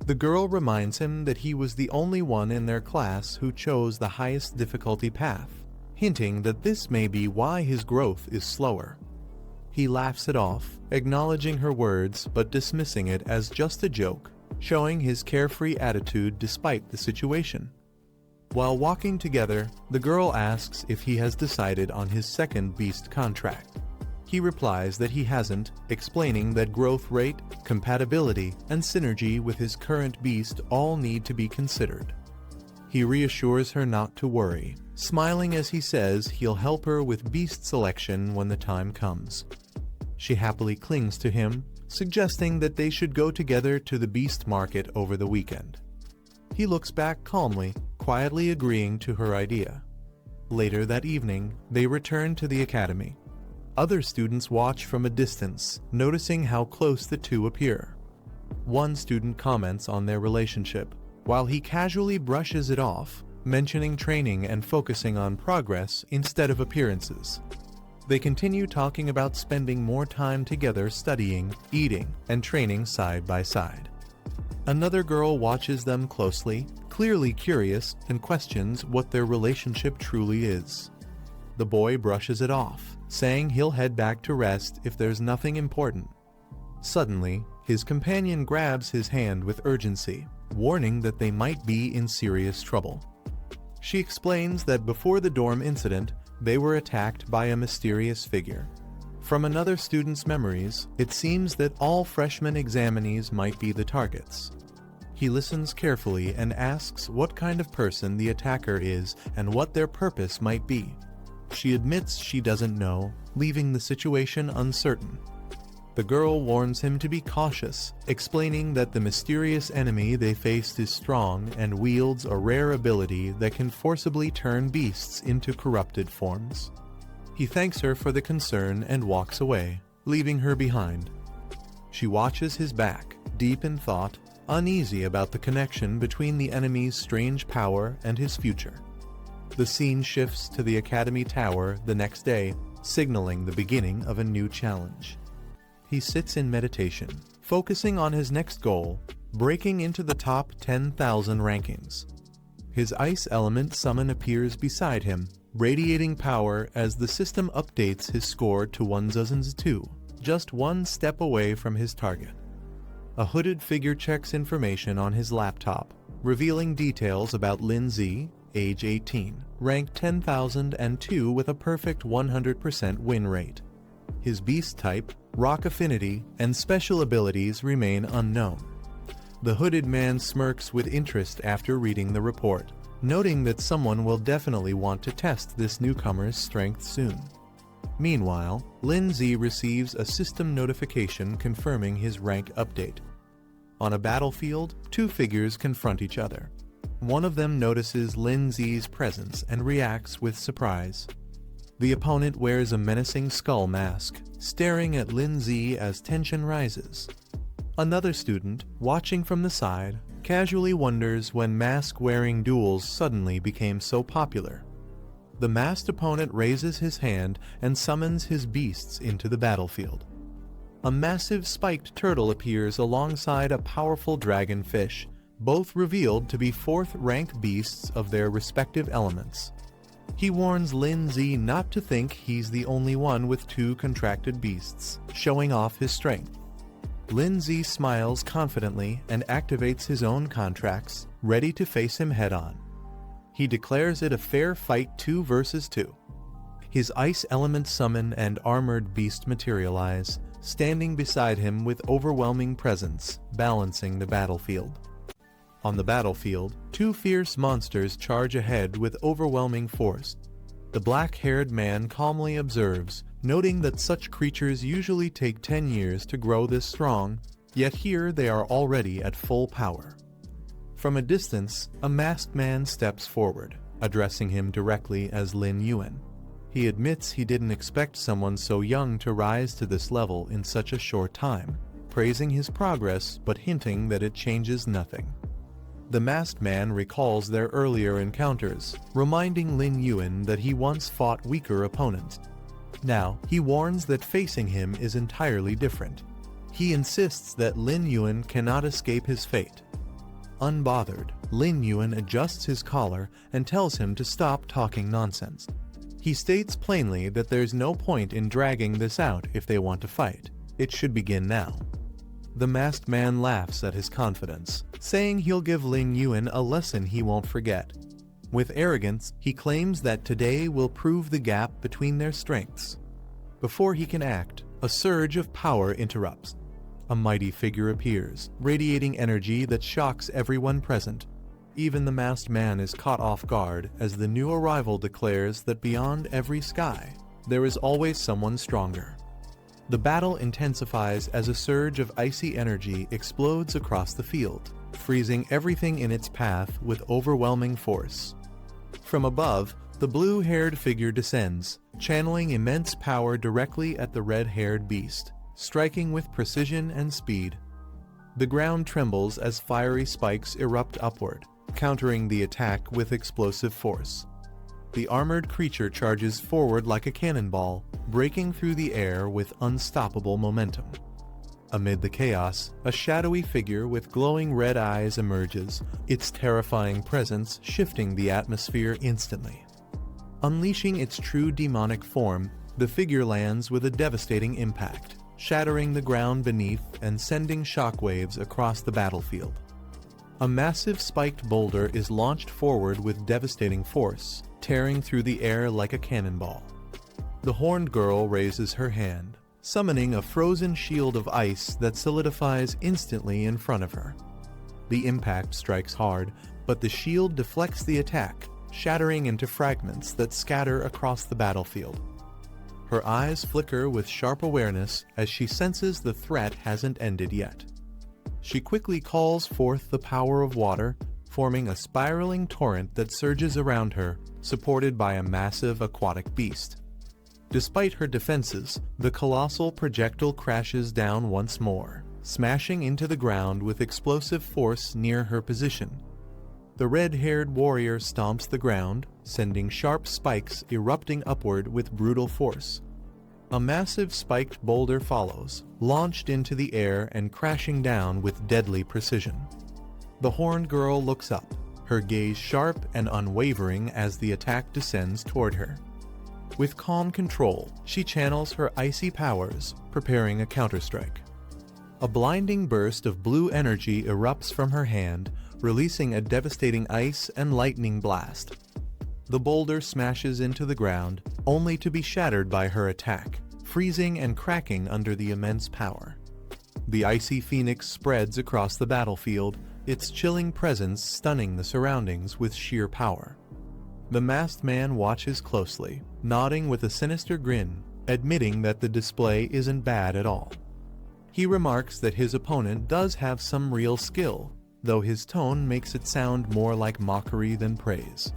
The girl reminds him that he was the only one in their class who chose the highest difficulty path, hinting that this may be why his growth is slower. He laughs it off, acknowledging her words but dismissing it as just a joke, showing his carefree attitude despite the situation. While walking together, the girl asks if he has decided on his second beast contract. He replies that he hasn't, explaining that growth rate, compatibility, and synergy with his current beast all need to be considered. He reassures her not to worry, smiling as he says he'll help her with beast selection when the time comes. She happily clings to him, suggesting that they should go together to the beast market over the weekend. He looks back calmly, quietly agreeing to her idea. Later that evening, they return to the academy. Other students watch from a distance, noticing how close the two appear. One student comments on their relationship, while he casually brushes it off, mentioning training and focusing on progress instead of appearances. They continue talking about spending more time together studying, eating, and training side by side. Another girl watches them closely, clearly curious, and questions what their relationship truly is. The boy brushes it off, saying he'll head back to rest if there's nothing important. Suddenly, his companion grabs his hand with urgency, warning that they might be in serious trouble. She explains that before the dorm incident, they were attacked by a mysterious figure. From another student's memories, it seems that all freshman examinees might be the targets. He listens carefully and asks what kind of person the attacker is and what their purpose might be. She admits she doesn't know, leaving the situation uncertain. The girl warns him to be cautious, explaining that the mysterious enemy they faced is strong and wields a rare ability that can forcibly turn beasts into corrupted forms. He thanks her for the concern and walks away, leaving her behind. She watches his back, deep in thought, uneasy about the connection between the enemy's strange power and his future. The scene shifts to the Academy Tower the next day, signaling the beginning of a new challenge. He sits in meditation, focusing on his next goal, breaking into the top 10,000 rankings. His ice element summon appears beside him, radiating power as the system updates his score to 1002, just one step away from his target. A hooded figure checks information on his laptop, revealing details about Lin Z, age 18, ranked 10,002 with a perfect 100% win rate. His beast type, rock affinity, and special abilities remain unknown. The hooded man smirks with interest after reading the report, noting that someone will definitely want to test this newcomer's strength soon. Meanwhile, Lin Z receives a system notification confirming his rank update. On a battlefield, two figures confront each other. One of them notices Lin Z's presence and reacts with surprise. The opponent wears a menacing skull mask, staring at Lin Z as tension rises. Another student, watching from the side, casually wonders when mask-wearing duels suddenly became so popular. The masked opponent raises his hand and summons his beasts into the battlefield. A massive spiked turtle appears alongside a powerful dragonfish, both revealed to be 4th rank beasts of their respective elements. He warns Lin Z not to think he's the only one with 2 contracted beasts, showing off his strength. Lin Z smiles confidently and activates his own contracts, ready to face him head-on. He declares it a fair fight 2 versus 2. His ice element summon and armored beast materialize, standing beside him with overwhelming presence, balancing the battlefield. On the battlefield, 2 fierce monsters charge ahead with overwhelming force. The black-haired man calmly observes, noting that such creatures usually take 10 years to grow this strong, yet here they are already at full power. From a distance, a masked man steps forward, addressing him directly as Lin Yuan. He admits he didn't expect someone so young to rise to this level in such a short time, praising his progress but hinting that it changes nothing. The masked man recalls their earlier encounters, reminding Lin Yuan that he once fought weaker opponents. Now, he warns that facing him is entirely different. He insists that Lin Yuan cannot escape his fate. Unbothered, Lin Yuan adjusts his collar and tells him to stop talking nonsense. He states plainly that there's no point in dragging this out if they want to fight. It should begin now. The masked man laughs at his confidence, saying he'll give Lin Yuan a lesson he won't forget. With arrogance, he claims that today will prove the gap between their strengths. Before he can act, a surge of power interrupts. A mighty figure appears, radiating energy that shocks everyone present. Even the masked man is caught off guard as the new arrival declares that beyond every sky, there is always someone stronger. The battle intensifies as a surge of icy energy explodes across the field, freezing everything in its path with overwhelming force. From above, the blue-haired figure descends, channeling immense power directly at the red-haired beast, striking with precision and speed. The ground trembles as fiery spikes erupt upward, countering the attack with explosive force. The armored creature charges forward like a cannonball, breaking through the air with unstoppable momentum. Amid the chaos, a shadowy figure with glowing red eyes emerges, its terrifying presence shifting the atmosphere instantly. Unleashing its true demonic form, the figure lands with a devastating impact, shattering the ground beneath and sending shockwaves across the battlefield. A massive spiked boulder is launched forward with devastating force, tearing through the air like a cannonball. The horned girl raises her hand, summoning a frozen shield of ice that solidifies instantly in front of her. The impact strikes hard, but the shield deflects the attack, shattering into fragments that scatter across the battlefield. Her eyes flicker with sharp awareness as she senses the threat hasn't ended yet. She quickly calls forth the power of water, forming a spiraling torrent that surges around her, supported by a massive aquatic beast. Despite her defenses, the colossal projectile crashes down once more, smashing into the ground with explosive force near her position. The red-haired warrior stomps the ground, sending sharp spikes erupting upward with brutal force. A massive spiked boulder follows, launched into the air and crashing down with deadly precision. The horned girl looks up, her gaze sharp and unwavering as the attack descends toward her. With calm control, she channels her icy powers, preparing a counterstrike. A blinding burst of blue energy erupts from her hand, releasing a devastating ice and lightning blast. The boulder smashes into the ground, only to be shattered by her attack, freezing and cracking under the immense power. The icy phoenix spreads across the battlefield, its chilling presence stunning the surroundings with sheer power. The masked man watches closely, nodding with a sinister grin, admitting that the display isn't bad at all. He remarks that his opponent does have some real skill, though his tone makes it sound more like mockery than praise.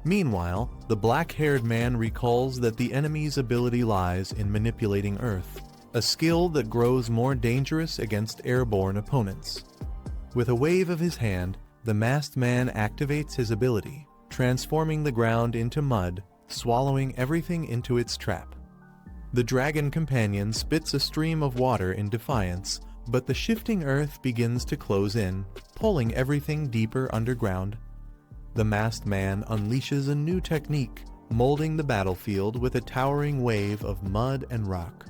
Meanwhile, the black-haired man recalls that the enemy's ability lies in manipulating earth, a skill that grows more dangerous against airborne opponents. With a wave of his hand, the masked man activates his ability, transforming the ground into mud, swallowing everything into its trap. The dragon companion spits a stream of water in defiance, but the shifting earth begins to close in, pulling everything deeper underground. The masked man unleashes a new technique, molding the battlefield with a towering wave of mud and rock.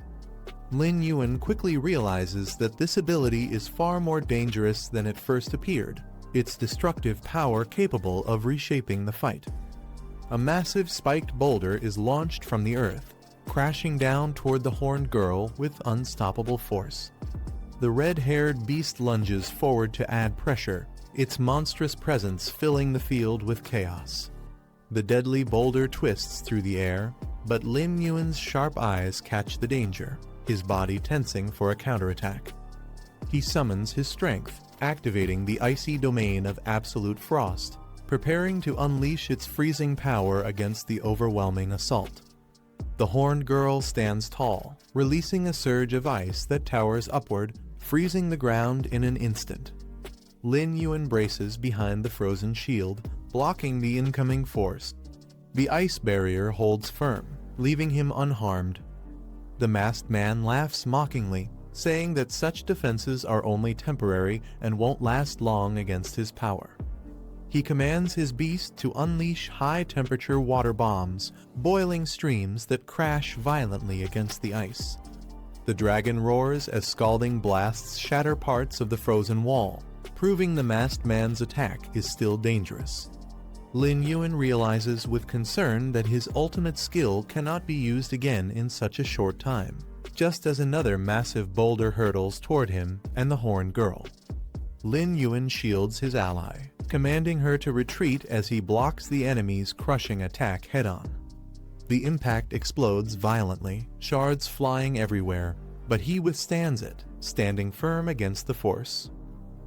Lin Yuan quickly realizes that this ability is far more dangerous than it first appeared, its destructive power capable of reshaping the fight. A massive spiked boulder is launched from the earth, crashing down toward the horned girl with unstoppable force. The red-haired beast lunges forward to add pressure, its monstrous presence filling the field with chaos. The deadly boulder twists through the air, but Lin Yuan's sharp eyes catch the danger, his body tensing for a counterattack. He summons his strength, activating the icy domain of absolute frost, preparing to unleash its freezing power against the overwhelming assault. The horned girl stands tall, releasing a surge of ice that towers upward, freezing the ground in an instant. Lin Yuan braces behind the frozen shield, blocking the incoming force. The ice barrier holds firm, leaving him unharmed. The masked man laughs mockingly, saying that such defenses are only temporary and won't last long against his power. He commands his beast to unleash high-temperature water bombs, boiling streams that crash violently against the ice. The dragon roars as scalding blasts shatter parts of the frozen wall, proving the masked man's attack is still dangerous. Lin Yuan realizes with concern that his ultimate skill cannot be used again in such a short time, just as another massive boulder hurtles toward him and the horned girl. Lin Yuan shields his ally, commanding her to retreat as he blocks the enemy's crushing attack head-on. The impact explodes violently, shards flying everywhere, but he withstands it, standing firm against the force.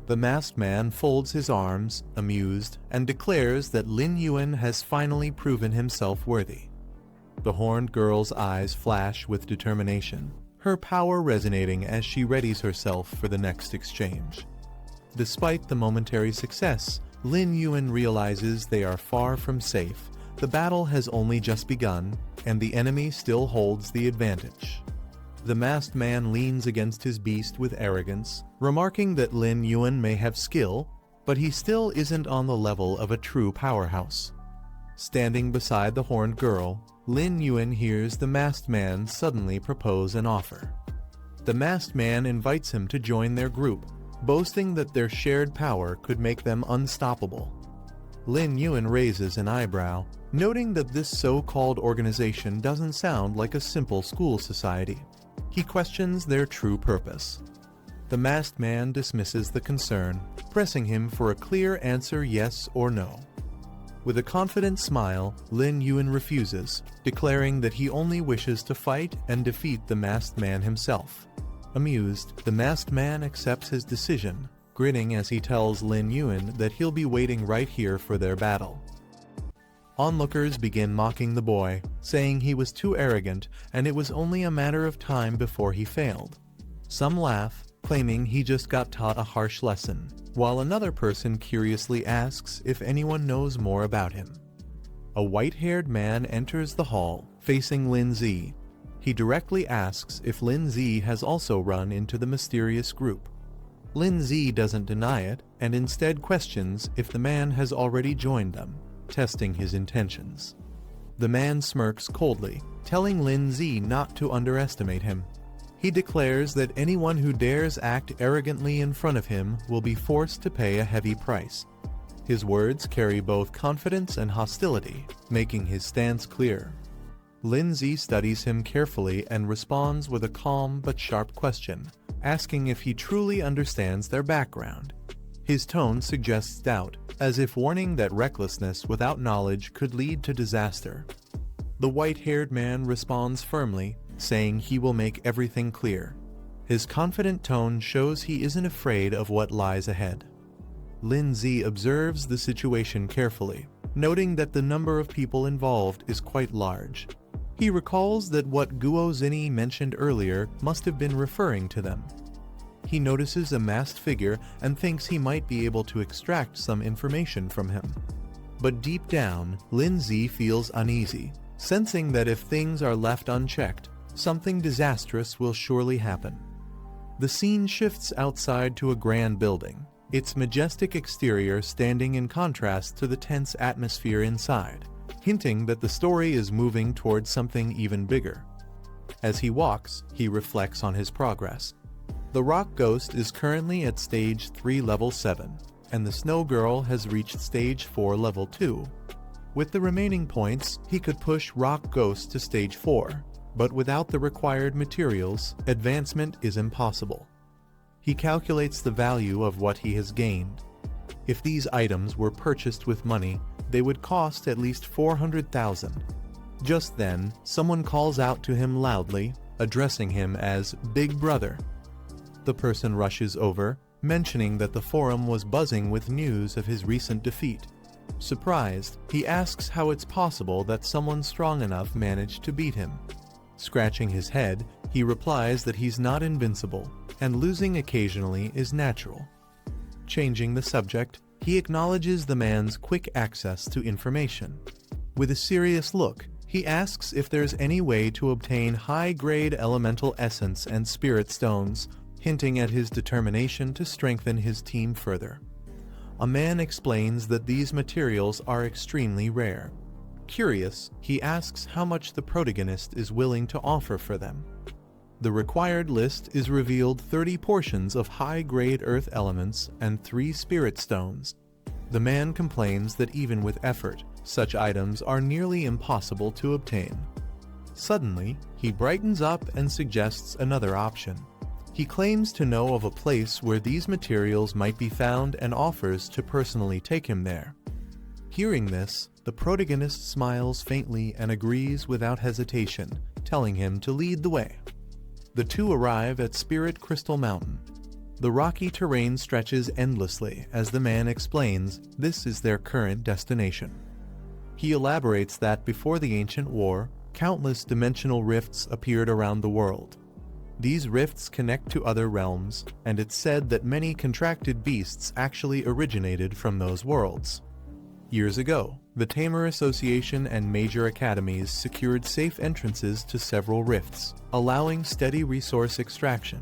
The masked man folds his arms, amused, and declares that Lin Yuan has finally proven himself worthy. The horned girl's eyes flash with determination, her power resonating as she readies herself for the next exchange. Despite the momentary success, Lin Yuan realizes they are far from safe. The battle has only just begun, and the enemy still holds the advantage. The masked man leans against his beast with arrogance, remarking that Lin Yuan may have skill, but he still isn't on the level of a true powerhouse. Standing beside the horned girl, Lin Yuan hears the masked man suddenly propose an offer. The masked man invites him to join their group, boasting that their shared power could make them unstoppable. Lin Yuan raises an eyebrow, noting that this so-called organization doesn't sound like a simple school society. He questions their true purpose. The masked man dismisses the concern, pressing him for a clear answer yes or no. With a confident smile, Lin Yuan refuses, declaring that he only wishes to fight and defeat the masked man himself. Amused, the masked man accepts his decision, grinning as he tells Lin Yuan that he'll be waiting right here for their battle. Onlookers begin mocking the boy, saying he was too arrogant and it was only a matter of time before he failed. Some laugh, claiming he just got taught a harsh lesson, while another person curiously asks if anyone knows more about him. A white-haired man enters the hall, facing Lin Zi. He directly asks if Lin Zi has also run into the mysterious group. Lin Zi doesn't deny it and instead questions if the man has already joined them, testing his intentions. The man smirks coldly, telling Lin Zi not to underestimate him. He declares that anyone who dares act arrogantly in front of him will be forced to pay a heavy price. His words carry both confidence and hostility, making his stance clear. Lin Zi studies him carefully and responds with a calm but sharp question, asking if he truly understands their background. His tone suggests doubt, as if warning that recklessness without knowledge could lead to disaster. The white-haired man responds firmly, saying he will make everything clear. His confident tone shows he isn't afraid of what lies ahead. Lin Zi observes the situation carefully, noting that the number of people involved is quite large. He recalls that what Guo Zini mentioned earlier must have been referring to them. He notices a masked figure and thinks he might be able to extract some information from him. But deep down, Lin Zi feels uneasy, sensing that if things are left unchecked, something disastrous will surely happen. The scene shifts outside to a grand building, its majestic exterior standing in contrast to the tense atmosphere inside, hinting that the story is moving towards something even bigger. As he walks, he reflects on his progress. The Rock Ghost is currently at Stage 3 Level 7, and the Snow Girl has reached Stage 4 Level 2. With the remaining points, he could push Rock Ghost to Stage 4, but without the required materials, advancement is impossible. He calculates the value of what he has gained. If these items were purchased with money, they would cost at least 400,000. Just then, someone calls out to him loudly, addressing him as Big Brother. The person rushes over, mentioning that the forum was buzzing with news of his recent defeat. Surprised, he asks how it's possible that someone strong enough managed to beat him. Scratching his head, he replies that he's not invincible, and losing occasionally is natural. Changing the subject, he acknowledges the man's quick access to information. With a serious look, he asks if there's any way to obtain high-grade elemental essence and spirit stones, hinting at his determination to strengthen his team further. A man explains that these materials are extremely rare. Curious, he asks how much the protagonist is willing to offer for them. The required list is revealed 30 portions of high-grade earth elements and 3 spirit stones. The man complains that even with effort, such items are nearly impossible to obtain. Suddenly, he brightens up and suggests another option. He claims to know of a place where these materials might be found and offers to personally take him there. Hearing this, the protagonist smiles faintly and agrees without hesitation, telling him to lead the way. The two arrive at Spirit Crystal Mountain. The rocky terrain stretches endlessly as the man explains this is their current destination. He elaborates that before the ancient war, countless dimensional rifts appeared around the world. These rifts connect to other realms, and it's said that many contracted beasts actually originated from those worlds. Years ago, the Tamer Association and major academies secured safe entrances to several rifts, allowing steady resource extraction.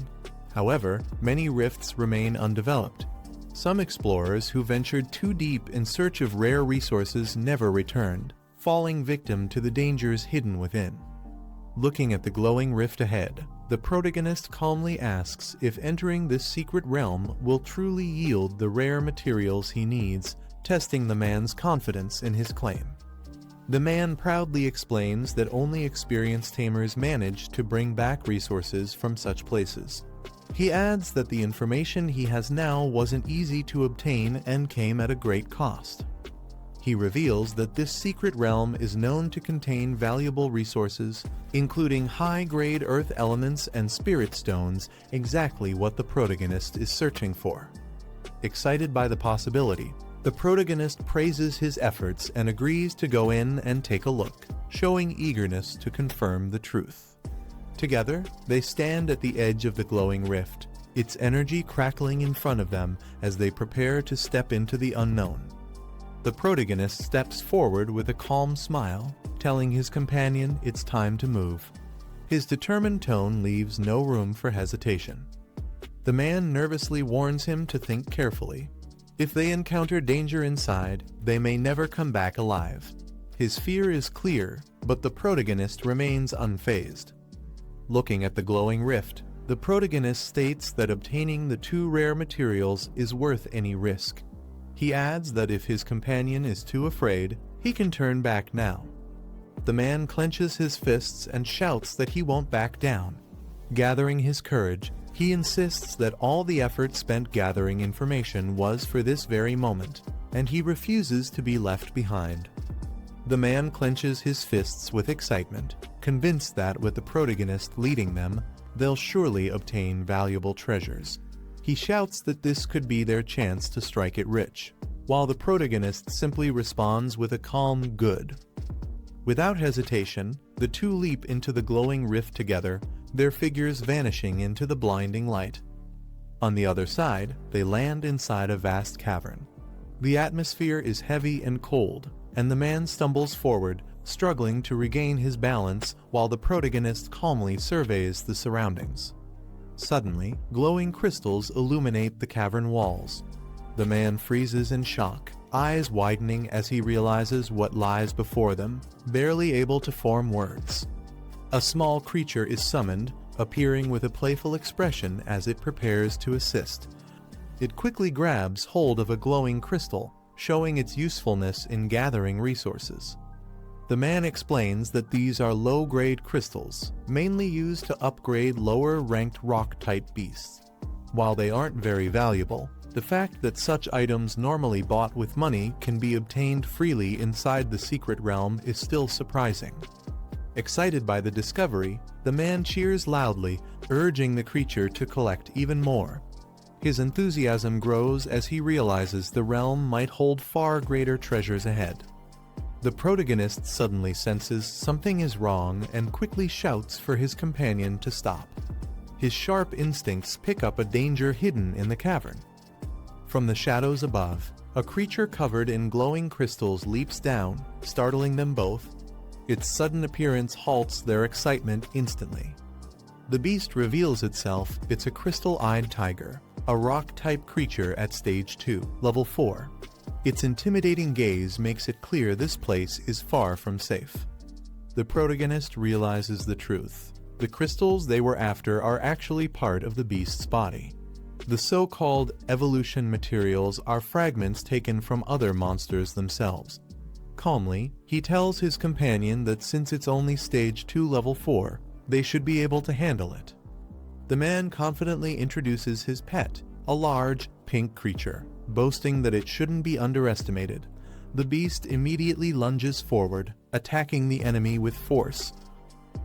However, many rifts remain undeveloped. Some explorers who ventured too deep in search of rare resources never returned, falling victim to the dangers hidden within. Looking at the glowing rift ahead, the protagonist calmly asks if entering this secret realm will truly yield the rare materials he needs, testing the man's confidence in his claim. The man proudly explains that only experienced tamers manage to bring back resources from such places. He adds that the information he has now wasn't easy to obtain and came at a great cost. He reveals that this secret realm is known to contain valuable resources, including high-grade earth elements and spirit stones, exactly what the protagonist is searching for. Excited by the possibility, the protagonist praises his efforts and agrees to go in and take a look, showing eagerness to confirm the truth. Together, they stand at the edge of the glowing rift, its energy crackling in front of them as they prepare to step into the unknown. The protagonist steps forward with a calm smile, telling his companion it's time to move. His determined tone leaves no room for hesitation. The man nervously warns him to think carefully. If they encounter danger inside, they may never come back alive. His fear is clear, but the protagonist remains unfazed. Looking at the glowing rift, the protagonist states that obtaining the two rare materials is worth any risk. He adds that if his companion is too afraid, he can turn back now. The man clenches his fists and shouts that he won't back down. Gathering his courage, he insists that all the effort spent gathering information was for this very moment, and he refuses to be left behind. The man clenches his fists with excitement, convinced that with the protagonist leading them, they'll surely obtain valuable treasures. He shouts that this could be their chance to strike it rich, while the protagonist simply responds with a calm "good." Without hesitation, the two leap into the glowing rift together, their figures vanishing into the blinding light. On the other side, they land inside a vast cavern. The atmosphere is heavy and cold, and the man stumbles forward, struggling to regain his balance while the protagonist calmly surveys the surroundings. Suddenly, glowing crystals illuminate the cavern walls. The man freezes in shock, eyes widening as he realizes what lies before them, barely able to form words. A small creature is summoned, appearing with a playful expression as it prepares to assist. It quickly grabs hold of a glowing crystal, showing its usefulness in gathering resources. The man explains that these are low-grade crystals, mainly used to upgrade lower-ranked rock-type beasts. While they aren't very valuable, the fact that such items normally bought with money can be obtained freely inside the secret realm is still surprising. Excited by the discovery, the man cheers loudly, urging the creature to collect even more. His enthusiasm grows as he realizes the realm might hold far greater treasures ahead. The protagonist suddenly senses something is wrong and quickly shouts for his companion to stop. His sharp instincts pick up a danger hidden in the cavern. From the shadows above, a creature covered in glowing crystals leaps down, startling them both. Its sudden appearance halts their excitement instantly. The beast reveals itself. It's a crystal-eyed tiger, a rock-type creature at Stage 2, Level 4. Its intimidating gaze makes it clear this place is far from safe. The protagonist realizes the truth. The crystals they were after are actually part of the beast's body. The so-called evolution materials are fragments taken from other monsters themselves. Calmly, he tells his companion that since it's only Stage 2 Level 4, they should be able to handle it. The man confidently introduces his pet, a large, pink creature, boasting that it shouldn't be underestimated. The beast immediately lunges forward, attacking the enemy with force.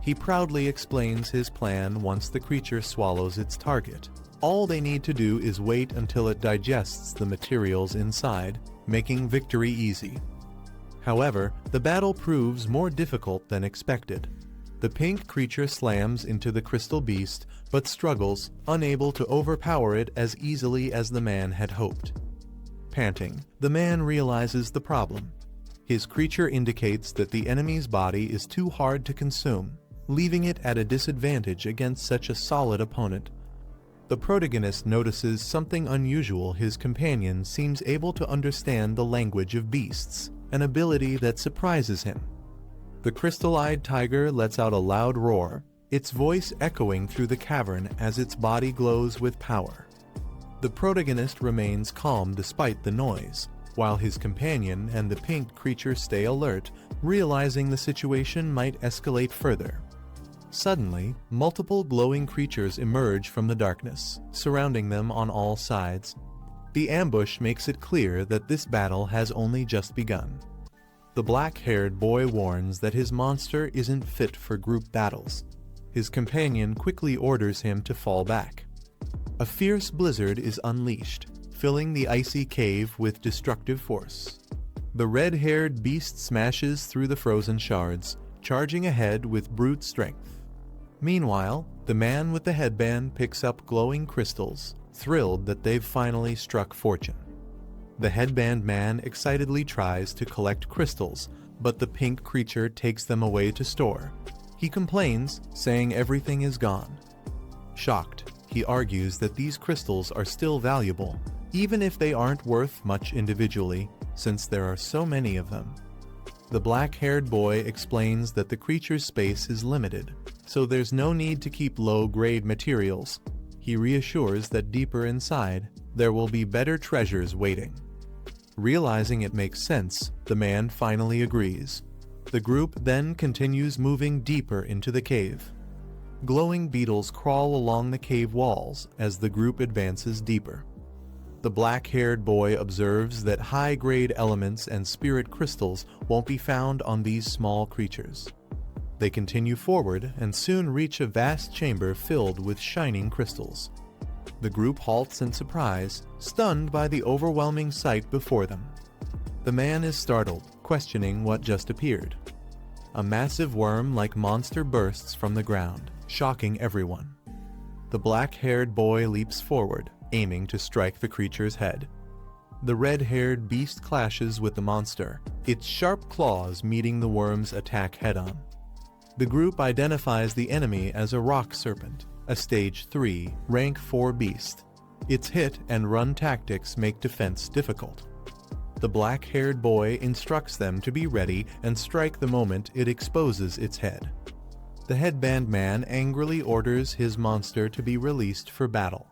He proudly explains his plan once the creature swallows its target. All they need to do is wait until it digests the materials inside, making victory easy. However, the battle proves more difficult than expected. The pink creature slams into the crystal beast, but struggles, unable to overpower it as easily as the man had hoped. Panting, the man realizes the problem. His creature indicates that the enemy's body is too hard to consume, leaving it at a disadvantage against such a solid opponent. The protagonist notices something unusual. His companion seems able to understand the language of beasts, an ability that surprises him. The crystal-eyed tiger lets out a loud roar, its voice echoing through the cavern as its body glows with power. The protagonist remains calm despite the noise, while his companion and the pink creature stay alert, realizing the situation might escalate further. Suddenly, multiple glowing creatures emerge from the darkness, surrounding them on all sides. The ambush makes it clear that this battle has only just begun. The black-haired boy warns that his monster isn't fit for group battles. His companion quickly orders him to fall back. A fierce blizzard is unleashed, filling the icy cave with destructive force. The red-haired beast smashes through the frozen shards, charging ahead with brute strength. Meanwhile, the man with the headband picks up glowing crystals, thrilled that they've finally struck fortune. The headband man excitedly tries to collect crystals, but the pink creature takes them away to store. He complains, saying everything is gone. Shocked, he he argues that these crystals are still valuable, even if they aren't worth much individually, since there are so many of them. The black-haired boy explains that the creature's space is limited, so there's no need to keep low-grade materials. He reassures that deeper inside, there will be better treasures waiting. Realizing it makes sense, the man finally agrees. The group then continues moving deeper into the cave. Glowing beetles crawl along the cave walls as the group advances deeper. The black-haired boy observes that high-grade elements and spirit crystals won't be found on these small creatures. They continue forward and soon reach a vast chamber filled with shining crystals. The group halts in surprise, stunned by the overwhelming sight before them. The man is startled, questioning what just appeared. A massive worm-like monster bursts from the ground, shocking everyone. The black-haired boy leaps forward, aiming to strike the creature's head. The red-haired beast clashes with the monster, its sharp claws meeting the worm's attack head-on. The group identifies the enemy as a rock serpent, a Stage 3, Rank 4 beast. Its hit-and-run tactics make defense difficult. The black-haired boy instructs them to be ready and strike the moment it exposes its head. The headband man angrily orders his monster to be released for battle.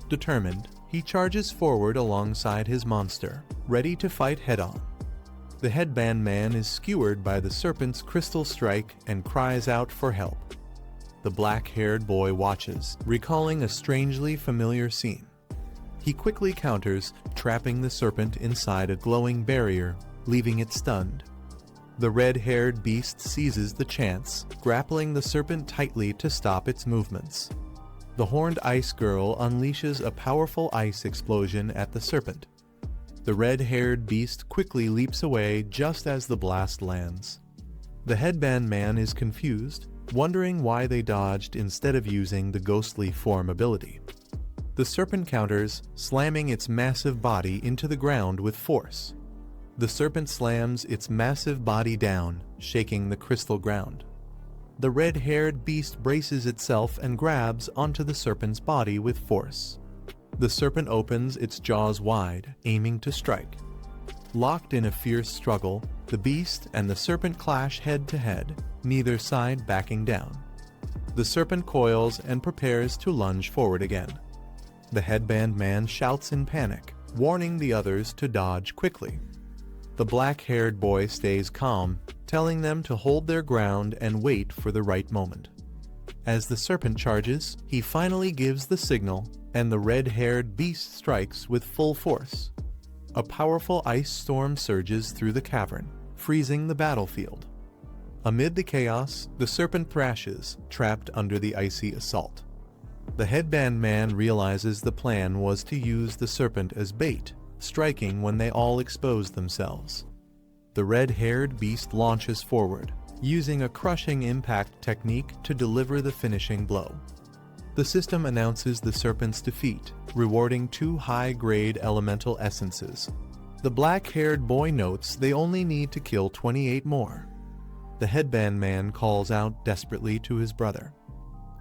Determined, he charges forward alongside his monster, ready to fight head-on. The headband man is skewered by the serpent's crystal strike and cries out for help. The black-haired boy watches, recalling a strangely familiar scene. He quickly counters, trapping the serpent inside a glowing barrier, leaving it stunned. The red-haired beast seizes the chance, grappling the serpent tightly to stop its movements. The horned ice girl unleashes a powerful ice explosion at the serpent. The red-haired beast quickly leaps away just as the blast lands. The headband man is confused, wondering why they dodged instead of using the ghostly form ability. The serpent counters, slamming its massive body into the ground with force. The serpent slams its massive body down, shaking the crystal ground. The red-haired beast braces itself and grabs onto the serpent's body with force. The serpent opens its jaws wide, aiming to strike. Locked in a fierce struggle, the beast and the serpent clash head-to-head, neither side backing down. The serpent coils and prepares to lunge forward again. The headband man shouts in panic, warning the others to dodge quickly. The black-haired boy stays calm, telling them to hold their ground and wait for the right moment. As the serpent charges, he finally gives the signal, and the red-haired beast strikes with full force. A powerful ice storm surges through the cavern, freezing the battlefield. Amid the chaos, the serpent thrashes, trapped under the icy assault. The headband man realizes the plan was to use the serpent as bait, striking when they all expose themselves. The red-haired beast launches forward, using a crushing impact technique to deliver the finishing blow. The system announces the serpent's defeat, rewarding 2 high-grade elemental essences. The black-haired boy notes they only need to kill 28 more. The headband man calls out desperately to his brother.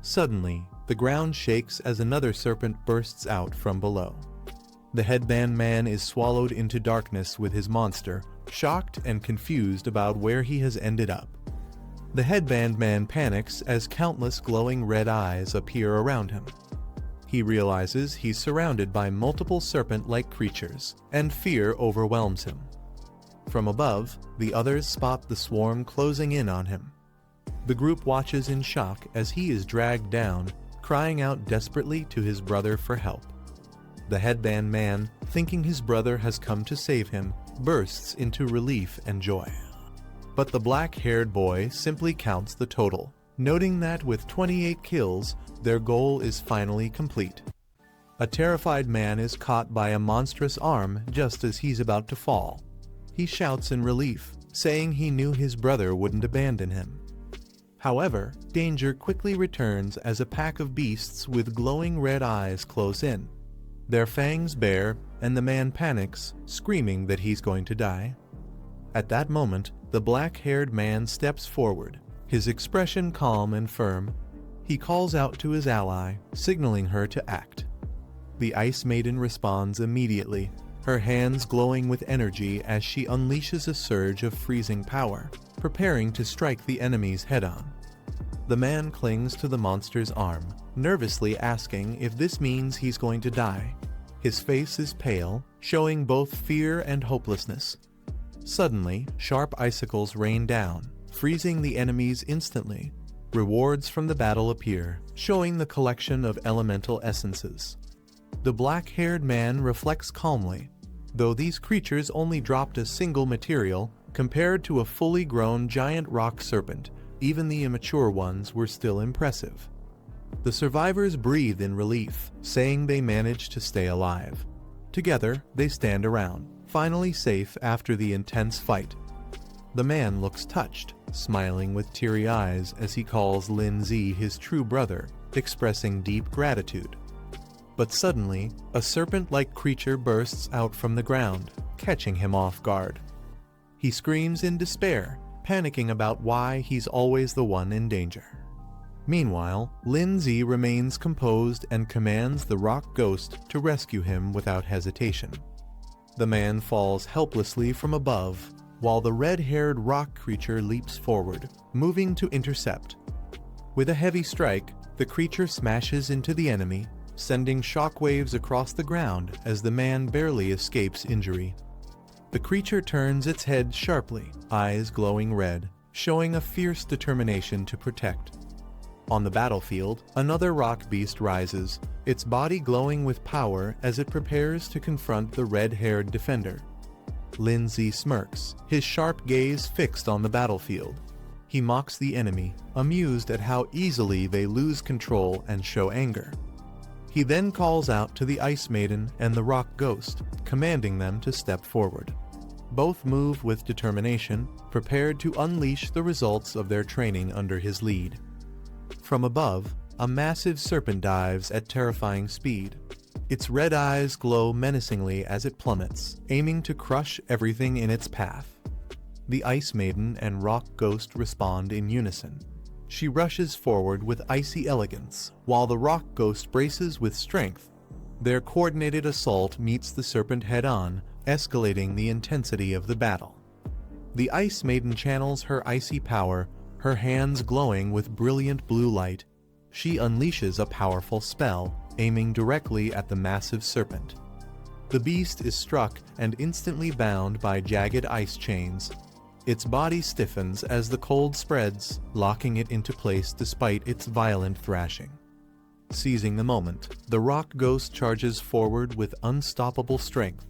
Suddenly, the ground shakes as another serpent bursts out from below. The headband man is swallowed into darkness with his monster, shocked and confused about where he has ended up. The headband man panics as countless glowing red eyes appear around him. He realizes he's surrounded by multiple serpent-like creatures, and fear overwhelms him. From above, the others spot the swarm closing in on him. The group watches in shock as he is dragged down, crying out desperately to his brother for help. The headband man, thinking his brother has come to save him, bursts into relief and joy. But the black-haired boy simply counts the total, noting that with 28 kills, their goal is finally complete. A terrified man is caught by a monstrous arm just as he's about to fall. He shouts in relief, saying he knew his brother wouldn't abandon him. However, danger quickly returns as a pack of beasts with glowing red eyes close in. Their fangs bare, and the man panics, screaming that he's going to die. At that moment, the black-haired man steps forward, his expression calm and firm. He calls out to his ally, signaling her to act. The Ice Maiden responds immediately, her hands glowing with energy as she unleashes a surge of freezing power, preparing to strike the enemies head-on. The man clings to the monster's arm, nervously asking if this means he's going to die. His face is pale, showing both fear and hopelessness. Suddenly, sharp icicles rain down, freezing the enemies instantly. Rewards from the battle appear, showing the collection of elemental essences. The black-haired man reflects calmly. Though these creatures only dropped a single material, compared to a fully grown giant rock serpent, even the immature ones were still impressive. The survivors breathe in relief, saying they managed to stay alive. Together, they stand around, finally safe after the intense fight. The man looks touched, smiling with teary eyes as he calls Lin Zi his true brother, expressing deep gratitude. But suddenly, a serpent-like creature bursts out from the ground, catching him off guard. He screams in despair, panicking about why he's always the one in danger. Meanwhile, Lin Zi remains composed and commands the rock ghost to rescue him without hesitation. The man falls helplessly from above, while the red-haired rock creature leaps forward, moving to intercept. With a heavy strike, the creature smashes into the enemy, sending shockwaves across the ground as the man barely escapes injury. The creature turns its head sharply, eyes glowing red, showing a fierce determination to protect. On the battlefield, another rock beast rises, its body glowing with power as it prepares to confront the red-haired defender. Lin Zi smirks, his sharp gaze fixed on the battlefield. He mocks the enemy, amused at how easily they lose control and show anger. He then calls out to the Ice Maiden and the Rock Ghost, commanding them to step forward. Both move with determination, prepared to unleash the results of their training under his lead. From above, a massive serpent dives at terrifying speed. Its red eyes glow menacingly as it plummets, aiming to crush everything in its path. The Ice Maiden and Rock Ghost respond in unison. She rushes forward with icy elegance, while the Rock Ghost braces with strength. Their coordinated assault meets the serpent head-on, escalating the intensity of the battle. The Ice Maiden channels her icy power, her hands glowing with brilliant blue light. She unleashes a powerful spell, aiming directly at the massive serpent. The beast is struck and instantly bound by jagged ice chains. Its body stiffens as the cold spreads, locking it into place despite its violent thrashing. Seizing the moment, the Rock Ghost charges forward with unstoppable strength.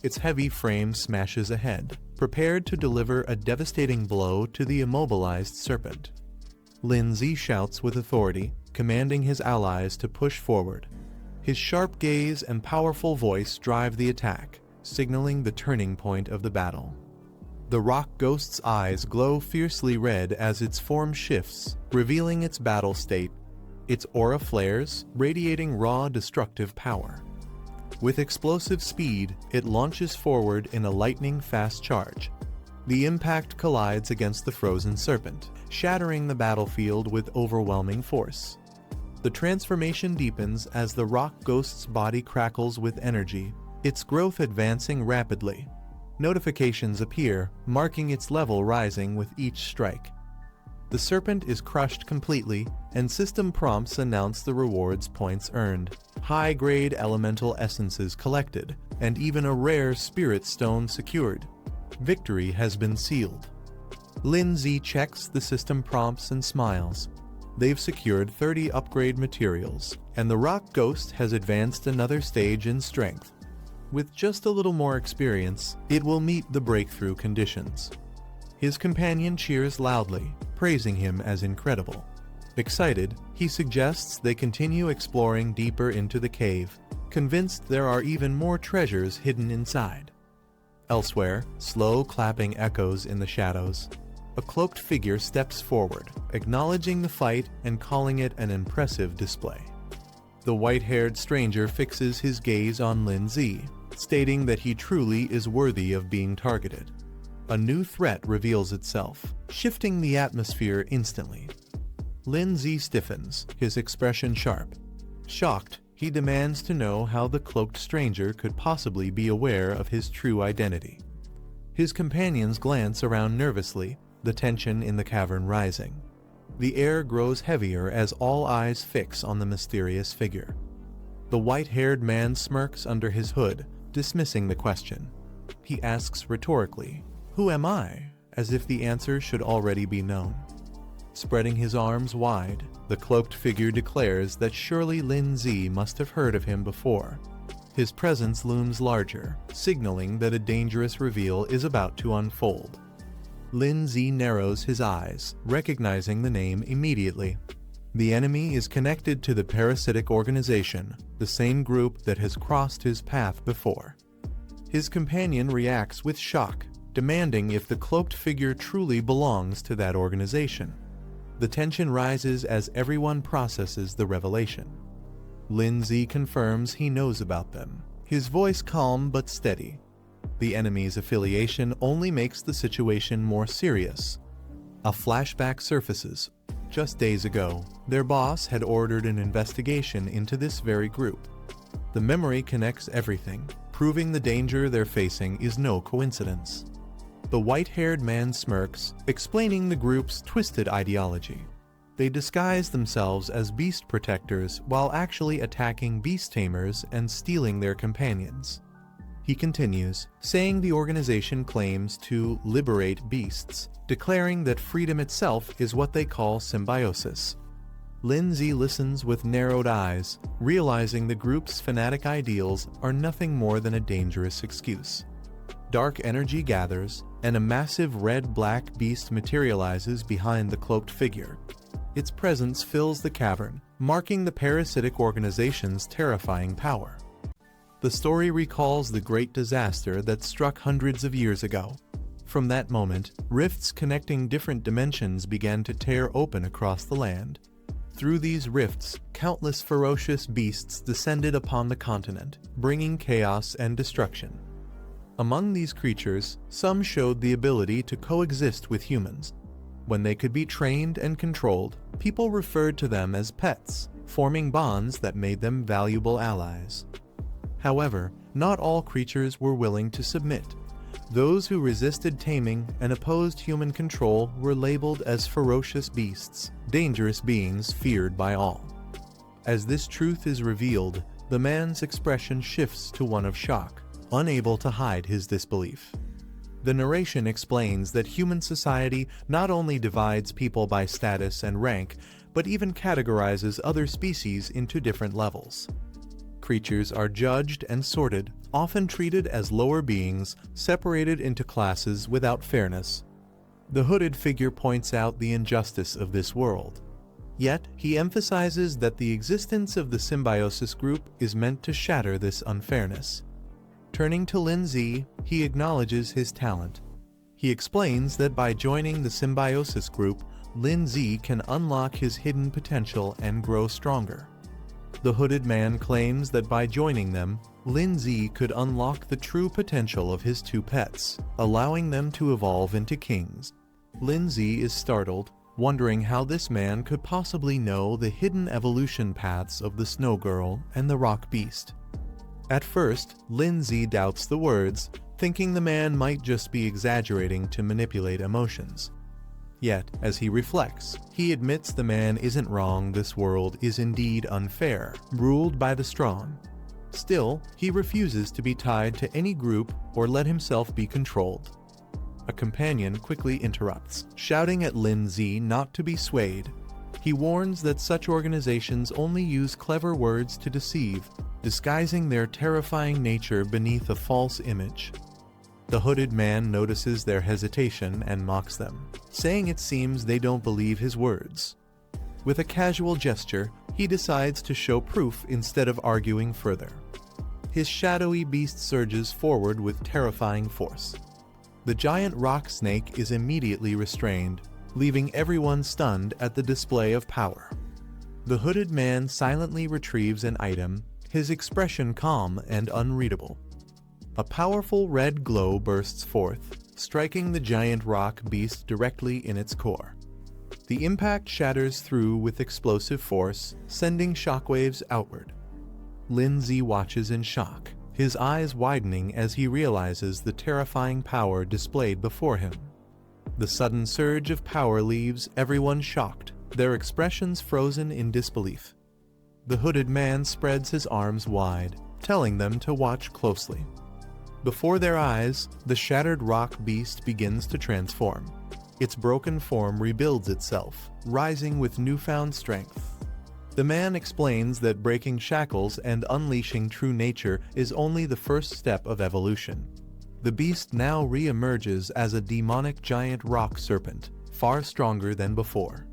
Its heavy frame smashes ahead, prepared to deliver a devastating blow to the immobilized serpent. Lin Zi shouts with authority, commanding his allies to push forward. His sharp gaze and powerful voice drive the attack, signaling the turning point of the battle. The Rock Ghost's eyes glow fiercely red as its form shifts, revealing its battle state. Its aura flares, radiating raw destructive power. With explosive speed, it launches forward in a lightning-fast charge. The impact collides against the frozen serpent, shattering the battlefield with overwhelming force. The transformation deepens as the Rock Ghost's body crackles with energy, its growth advancing rapidly. Notifications appear, marking its level rising with each strike. The serpent is crushed completely, and system prompts announce the rewards points earned, high-grade elemental essences collected, and even a rare spirit stone secured. Victory has been sealed. Lin Zi checks the system prompts and smiles. They've secured 30 upgrade materials, and the Rock Ghost has advanced another stage in strength. With just a little more experience, it will meet the breakthrough conditions. His companion cheers loudly, praising him as incredible. Excited, he suggests they continue exploring deeper into the cave, convinced there are even more treasures hidden inside. Elsewhere, slow clapping echoes in the shadows. A cloaked figure steps forward, acknowledging the fight and calling it an impressive display. The white-haired stranger fixes his gaze on Lin Zi, stating that he truly is worthy of being targeted. A new threat reveals itself, shifting the atmosphere instantly. Lindsay stiffens, his expression sharp. Shocked, he demands to know how the cloaked stranger could possibly be aware of his true identity. His companions glance around nervously, the tension in the cavern rising. The air grows heavier as all eyes fix on the mysterious figure. The white-haired man smirks under his hood, dismissing the question. He asks rhetorically, "Who am I?" as if the answer should already be known. Spreading his arms wide, the cloaked figure declares that surely Lindsay must have heard of him before. His presence looms larger, signaling that a dangerous reveal is about to unfold. Lindsay narrows his eyes, recognizing the name immediately. The enemy is connected to the parasitic organization, the same group that has crossed his path before. His companion reacts with shock, demanding if the cloaked figure truly belongs to that organization. The tension rises as everyone processes the revelation. Lindsay confirms he knows about them, his voice calm but steady. The enemy's affiliation only makes the situation more serious. A flashback surfaces. Just days ago, their boss had ordered an investigation into this very group. The memory connects everything, proving the danger they're facing is no coincidence. The white-haired man smirks, explaining the group's twisted ideology. They disguise themselves as beast protectors while actually attacking beast tamers and stealing their companions. He continues, saying the organization claims to liberate beasts, declaring that freedom itself is what they call symbiosis. Lindsay listens with narrowed eyes, realizing the group's fanatic ideals are nothing more than a dangerous excuse. Dark energy gathers, and a massive red-black beast materializes behind the cloaked figure. Its presence fills the cavern, marking the parasitic organization's terrifying power. The story recalls the great disaster that struck hundreds of years ago. From that moment, rifts connecting different dimensions began to tear open across the land. Through these rifts, countless ferocious beasts descended upon the continent, bringing chaos and destruction. Among these creatures, some showed the ability to coexist with humans. When they could be trained and controlled, people referred to them as pets, forming bonds that made them valuable allies. However, not all creatures were willing to submit. Those who resisted taming and opposed human control were labeled as ferocious beasts, dangerous beings feared by all. As this truth is revealed, the man's expression shifts to one of shock, unable to hide his disbelief. The narration explains that human society not only divides people by status and rank, but even categorizes other species into different levels. Creatures are judged and sorted, often treated as lower beings, separated into classes without fairness. The hooded figure points out the injustice of this world. Yet, he emphasizes that the existence of the symbiosis group is meant to shatter this unfairness. Turning to Lindsay, he acknowledges his talent. He explains that by joining the symbiosis group, Lindsay can unlock his hidden potential and grow stronger. The hooded man claims that by joining them, Lindsay could unlock the true potential of his two pets, allowing them to evolve into kings. Lindsay is startled, wondering how this man could possibly know the hidden evolution paths of the Snow Girl and the Rock Beast. At first, Lindsay doubts the words, thinking the man might just be exaggerating to manipulate emotions. Yet, as he reflects, he admits the man isn't wrong. This world is indeed unfair, ruled by the strong. Still, he refuses to be tied to any group or let himself be controlled. A companion quickly interrupts, shouting at Lindsay not to be swayed. He warns that such organizations only use clever words to deceive, disguising their terrifying nature beneath a false image. The hooded man notices their hesitation and mocks them, saying it seems they don't believe his words. With a casual gesture, he decides to show proof instead of arguing further. His shadowy beast surges forward with terrifying force. The giant rock snake is immediately restrained, leaving everyone stunned at the display of power. The hooded man silently retrieves an item, his expression calm and unreadable. A powerful red glow bursts forth, striking the giant rock beast directly in its core. The impact shatters through with explosive force, sending shockwaves outward. Lin Zi watches in shock, his eyes widening as he realizes the terrifying power displayed before him. The sudden surge of power leaves everyone shocked, their expressions frozen in disbelief. The hooded man spreads his arms wide, telling them to watch closely. Before their eyes, the shattered rock beast begins to transform. Its broken form rebuilds itself, rising with newfound strength. The man explains that breaking shackles and unleashing true nature is only the first step of evolution. The beast now re-emerges as a demonic giant rock serpent, far stronger than before.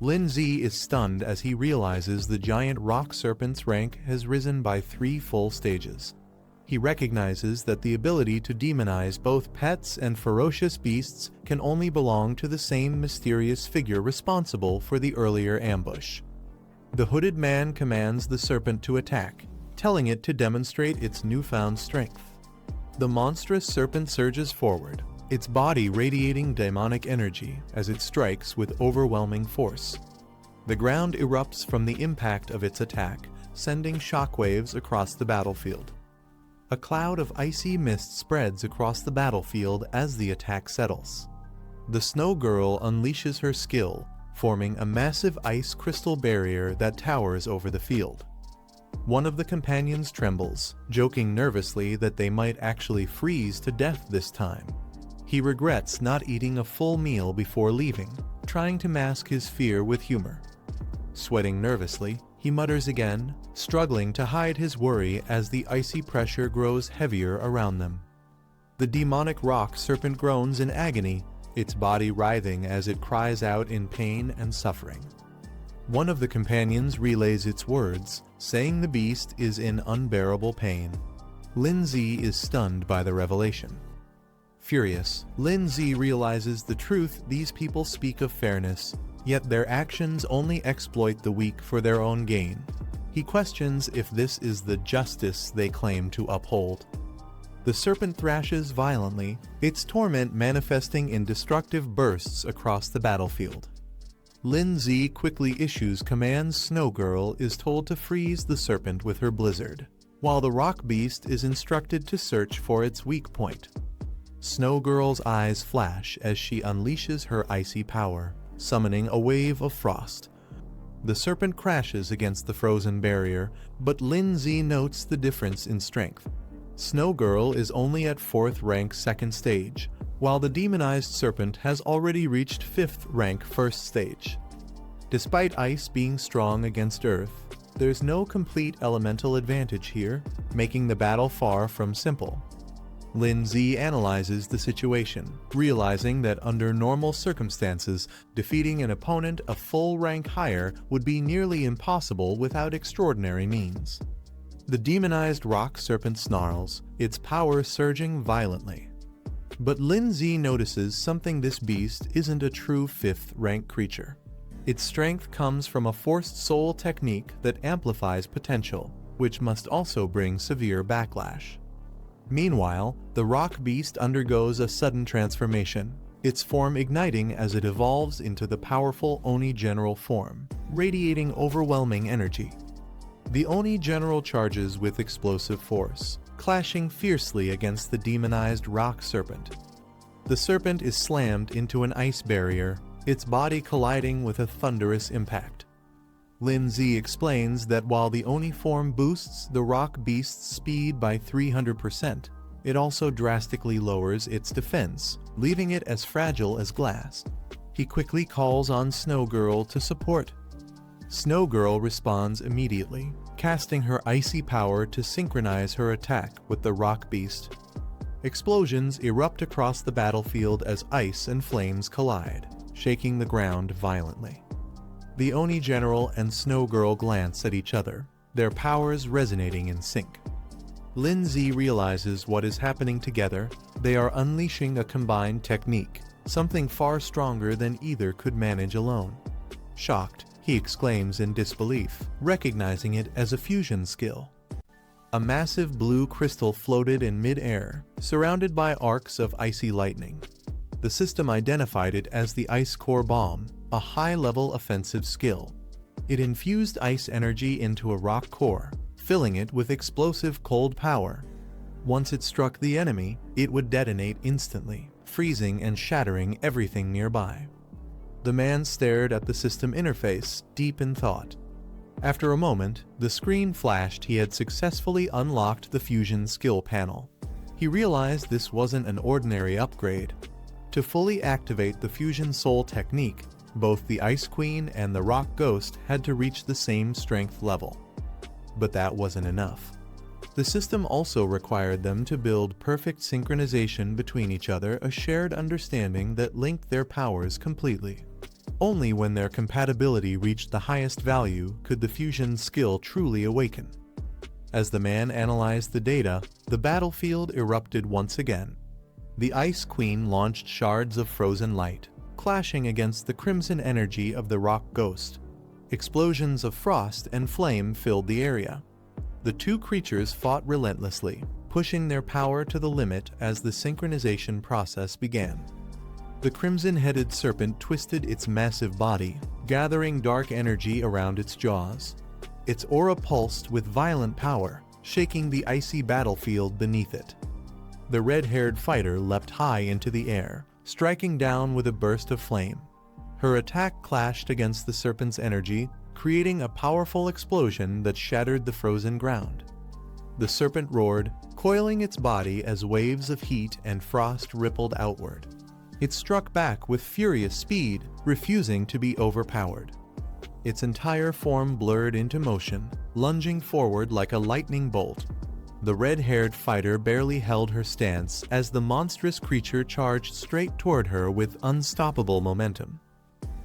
Lin Zi is stunned as he realizes the giant rock serpent's rank has risen by 3 full stages. He recognizes that the ability to demonize both pets and ferocious beasts can only belong to the same mysterious figure responsible for the earlier ambush. The hooded man commands the serpent to attack, telling it to demonstrate its newfound strength. The monstrous serpent surges forward, its body radiating demonic energy as it strikes with overwhelming force. The ground erupts from the impact of its attack, sending shockwaves across the battlefield. A cloud of icy mist spreads across the battlefield as the attack settles. The Snow Girl unleashes her skill, forming a massive ice crystal barrier that towers over the field. One of the companions trembles, joking nervously that they might actually freeze to death this time. He regrets not eating a full meal before leaving, trying to mask his fear with humor. Sweating nervously, he mutters again, struggling to hide his worry as the icy pressure grows heavier around them. The demonic rock serpent groans in agony, its body writhing as it cries out in pain and suffering. One of the companions relays its words, saying the beast is in unbearable pain. Lin Zi is stunned by the revelation. Furious, Lin Zi realizes the truth these people speak of fairness, yet their actions only exploit the weak for their own gain. He questions if this is the justice they claim to uphold. The serpent thrashes violently, its torment manifesting in destructive bursts across the battlefield. Lin Zi quickly issues commands. Snow Girl is told to freeze the serpent with her blizzard, while the rock beast is instructed to search for its weak point. Snow Girl's eyes flash as she unleashes her icy power, summoning a wave of frost. The serpent crashes against the frozen barrier, but Lin Zi notes the difference in strength. Snow Girl is only at 4th rank 2nd stage, while the demonized serpent has already reached 5th rank 1st stage. Despite ice being strong against earth, there's no complete elemental advantage here, making the battle far from simple. Lin Zi analyzes the situation, realizing that under normal circumstances, defeating an opponent a full rank higher would be nearly impossible without extraordinary means. The demonized rock serpent snarls, its power surging violently. But Lin Zi notices something: this beast isn't a true 5th rank creature. Its strength comes from a forced soul technique that amplifies potential, which must also bring severe backlash. Meanwhile, the rock beast undergoes a sudden transformation, its form igniting as it evolves into the powerful Oni General form, radiating overwhelming energy. The Oni General charges with explosive force, clashing fiercely against the demonized rock serpent. The serpent is slammed into an ice barrier, its body colliding with a thunderous impact. Lin Zi explains that while the Oni form boosts the rock beast's speed by 300%, it also drastically lowers its defense, leaving it as fragile as glass. He quickly calls on Snow Girl to support. Snow Girl responds immediately, casting her icy power to synchronize her attack with the rock beast. Explosions erupt across the battlefield as ice and flames collide, shaking the ground violently. The Oni General and Snow Girl glance at each other, their powers resonating in sync. Lin Zi realizes what is happening together. They are unleashing a combined technique, something far stronger than either could manage alone. Shocked, he exclaims in disbelief, recognizing it as a fusion skill. A massive blue crystal floated in mid-air, surrounded by arcs of icy lightning. The system identified it as the Ice Core Bomb, a high-level offensive skill. It infused ice energy into a rock core, filling it with explosive cold power. Once it struck the enemy, it would detonate instantly, freezing and shattering everything nearby. The man stared at the system interface, deep in thought. After a moment, the screen flashed he had successfully unlocked the fusion skill panel. He realized this wasn't an ordinary upgrade. To fully activate the fusion soul technique, both the Ice Queen and the Rock Ghost had to reach the same strength level. But that wasn't enough. The system also required them to build perfect synchronization between each other, a shared understanding that linked their powers completely. Only when their compatibility reached the highest value could the fusion skill truly awaken. As the man analyzed the data, the battlefield erupted once again. The Ice Queen launched shards of frozen light, clashing against the crimson energy of the Rock Ghost. Explosions of frost and flame filled the area. The two creatures fought relentlessly, pushing their power to the limit as the synchronization process began. The crimson-headed serpent twisted its massive body, gathering dark energy around its jaws. Its aura pulsed with violent power, shaking the icy battlefield beneath it. The red-haired fighter leapt high into the air, striking down with a burst of flame. Her attack clashed against the serpent's energy, creating a powerful explosion that shattered the frozen ground. The serpent roared, coiling its body as waves of heat and frost rippled outward. It struck back with furious speed, refusing to be overpowered. Its entire form blurred into motion, lunging forward like a lightning bolt. The red-haired fighter barely held her stance as the monstrous creature charged straight toward her with unstoppable momentum.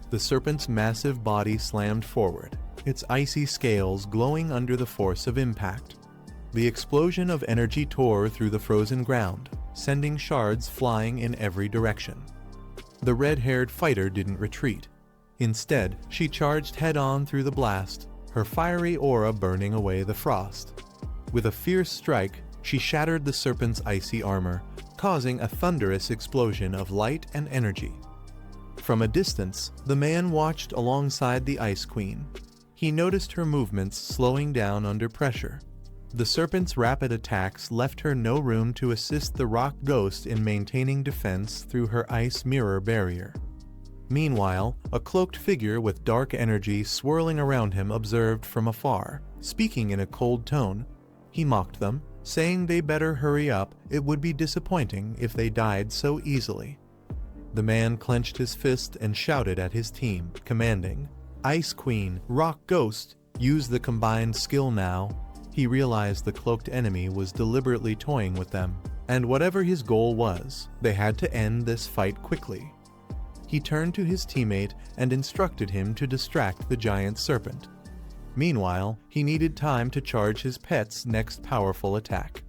The serpent's massive body slammed forward, its icy scales glowing under the force of impact. The explosion of energy tore through the frozen ground, sending shards flying in every direction. The red-haired fighter didn't retreat. Instead, she charged head-on through the blast, her fiery aura burning away the frost. With a fierce strike, she shattered the serpent's icy armor, causing a thunderous explosion of light and energy. From a distance, the man watched alongside the Ice Queen. He noticed her movements slowing down under pressure. The serpent's rapid attacks left her no room to assist the Rock Ghost in maintaining defense through her ice mirror barrier. Meanwhile, a cloaked figure with dark energy swirling around him observed from afar, speaking in a cold tone. He mocked them, saying they better hurry up, it would be disappointing if they died so easily. The man clenched his fist and shouted at his team, commanding, "Ice Queen, Rock Ghost, use the combined skill now." He realized the cloaked enemy was deliberately toying with them, and whatever his goal was, they had to end this fight quickly. He turned to his teammate and instructed him to distract the giant serpent. Meanwhile, he needed time to charge his pet's next powerful attack.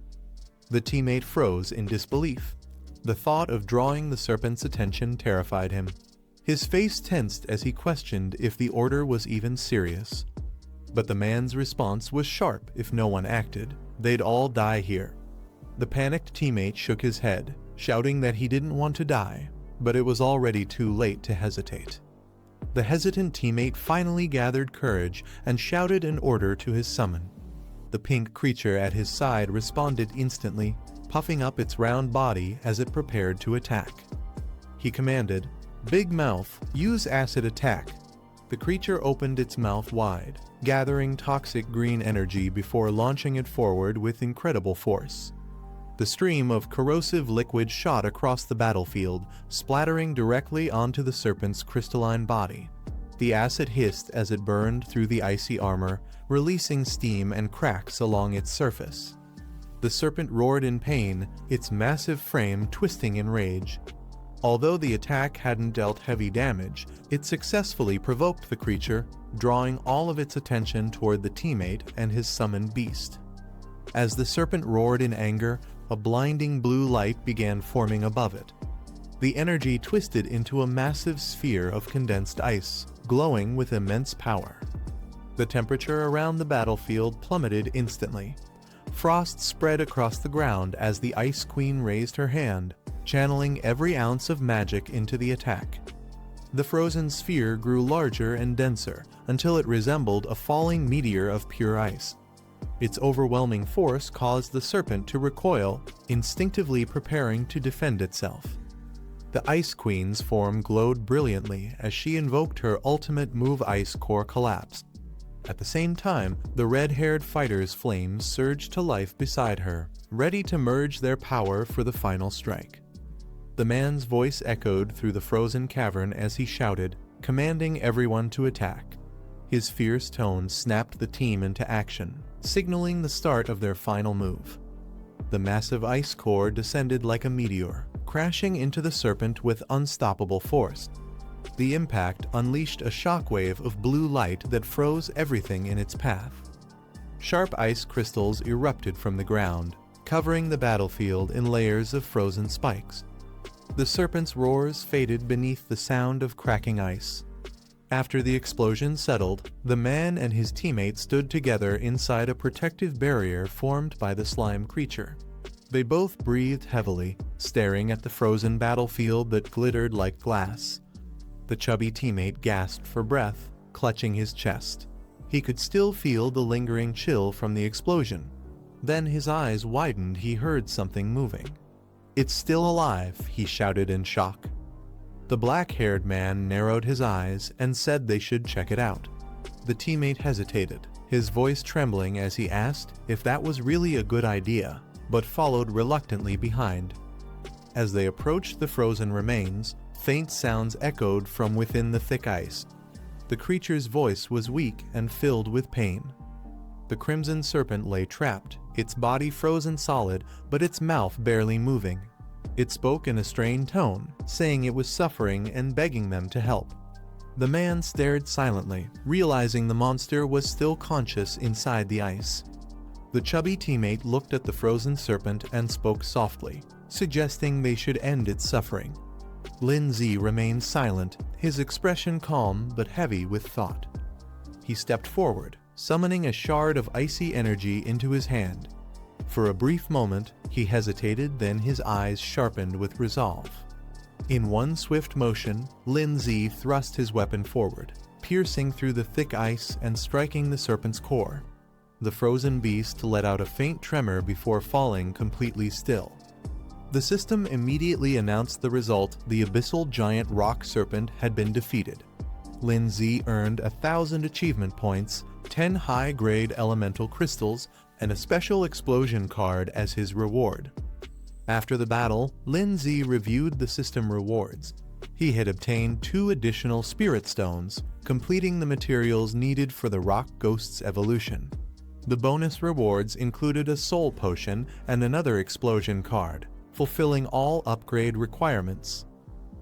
The teammate froze in disbelief. The thought of drawing the serpent's attention terrified him. His face tensed as he questioned if the order was even serious. But the man's response was sharp. If no one acted, they'd all die here. The panicked teammate shook his head, shouting that he didn't want to die, but it was already too late to hesitate. The hesitant teammate finally gathered courage and shouted an order to his summon. The pink creature at his side responded instantly, puffing up its round body as it prepared to attack. He commanded, "Big Mouth, use acid attack." The creature opened its mouth wide, gathering toxic green energy before launching it forward with incredible force. The stream of corrosive liquid shot across the battlefield, splattering directly onto the serpent's crystalline body. The acid hissed as it burned through the icy armor, releasing steam and cracks along its surface. The serpent roared in pain, its massive frame twisting in rage. Although the attack hadn't dealt heavy damage, it successfully provoked the creature, drawing all of its attention toward the teammate and his summoned beast. As the serpent roared in anger, a blinding blue light began forming above it. The energy twisted into a massive sphere of condensed ice, glowing with immense power. The temperature around the battlefield plummeted instantly. Frost spread across the ground as the Ice Queen raised her hand, channeling every ounce of magic into the attack. the frozen sphere grew larger and denser until it resembled a falling meteor of pure ice. Its overwhelming force caused the serpent to recoil, instinctively preparing to defend itself. The Ice Queen's form glowed brilliantly as she invoked her ultimate move. Ice Core collapsed. At the same time, the red-haired fighter's flames surged to life beside her, ready to merge their power for the final strike. The man's voice echoed through the frozen cavern as he shouted, commanding everyone to attack. His fierce tones snapped the team into action, signaling the start of their final move. The massive ice core descended like a meteor, crashing into the serpent with unstoppable force. The impact unleashed a shockwave of blue light that froze everything in its path. Sharp ice crystals erupted from the ground, covering the battlefield in layers of frozen spikes. The serpent's roars faded beneath the sound of cracking ice. After the explosion settled, the man and his teammates stood together inside a protective barrier formed by the slime creature. They both breathed heavily, staring at the frozen battlefield that glittered like glass. The chubby teammate gasped for breath, clutching his chest. He could still feel the lingering chill from the explosion. Then his eyes widened. He heard something moving. "It's still alive," he shouted in shock. The black-haired man narrowed his eyes and said they should check it out. The teammate hesitated, his voice trembling as he asked if that was really a good idea, but followed reluctantly behind. As they approached the frozen remains, faint sounds echoed from within the thick ice. The creature's voice was weak and filled with pain. The crimson serpent lay trapped, its body frozen solid, but its mouth barely moving. It spoke in a strained tone, saying it was suffering and begging them to help. The man stared silently, realizing the monster was still conscious inside the ice. The chubby teammate looked at the frozen serpent and spoke softly, suggesting they should end its suffering. Lindsay remained silent, his expression calm but heavy with thought. He stepped forward, summoning a shard of icy energy into his hand. For a brief moment, he hesitated, then his eyes sharpened with resolve. In one swift motion, Lindsay thrust his weapon forward, piercing through the thick ice and striking the serpent's core. The frozen beast let out a faint tremor before falling completely still. The system immediately announced the result: the abyssal giant rock serpent had been defeated. Lindsay earned 1,000 achievement points, 10 high-grade elemental crystals, and a special explosion card as his reward. After the battle, Lindsay reviewed the system rewards. He had obtained 2 additional spirit stones, completing the materials needed for the rock ghost's evolution. The bonus rewards included a soul potion and another explosion card, fulfilling all upgrade requirements.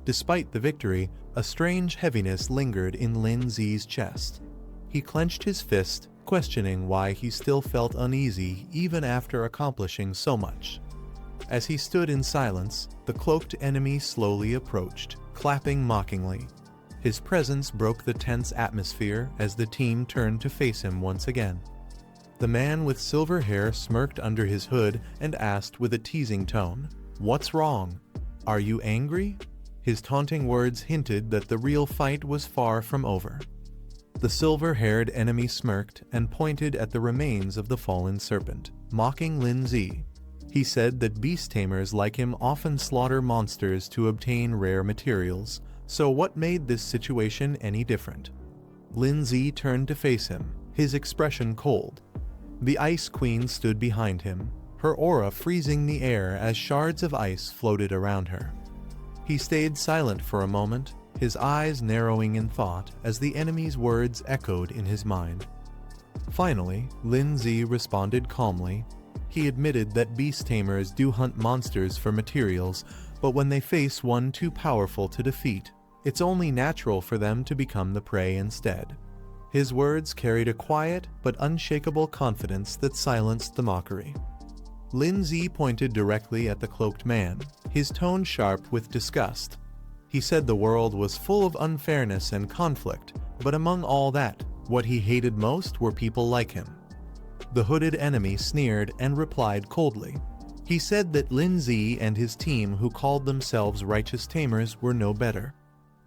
Despite the victory, a strange heaviness lingered in Lindsay's chest. He clenched his fist, questioning why he still felt uneasy even after accomplishing so much. As he stood in silence, the cloaked enemy slowly approached, clapping mockingly. His presence broke the tense atmosphere as the team turned to face him once again. The man with silver hair smirked under his hood and asked with a teasing tone, "What's wrong? Are you angry?" His taunting words hinted that the real fight was far from over. The silver-haired enemy smirked and pointed at the remains of the fallen serpent, mocking Lindsay. He said that beast tamers like him often slaughter monsters to obtain rare materials, so what made this situation any different? Lindsay turned to face him, his expression cold. The Ice Queen stood behind him, her aura freezing the air as shards of ice floated around her. He stayed silent for a moment, his eyes narrowing in thought as the enemy's words echoed in his mind. Finally, Lindsay responded calmly. He admitted that beast tamers do hunt monsters for materials, but when they face one too powerful to defeat, it's only natural for them to become the prey instead. His words carried a quiet but unshakable confidence that silenced the mockery. Lindsay pointed directly at the cloaked man, his tone sharp with disgust. He said the world was full of unfairness and conflict, but among all that, what he hated most were people like him. The hooded enemy sneered and replied coldly. He said that Lindsay and his team, who called themselves righteous tamers, were no better.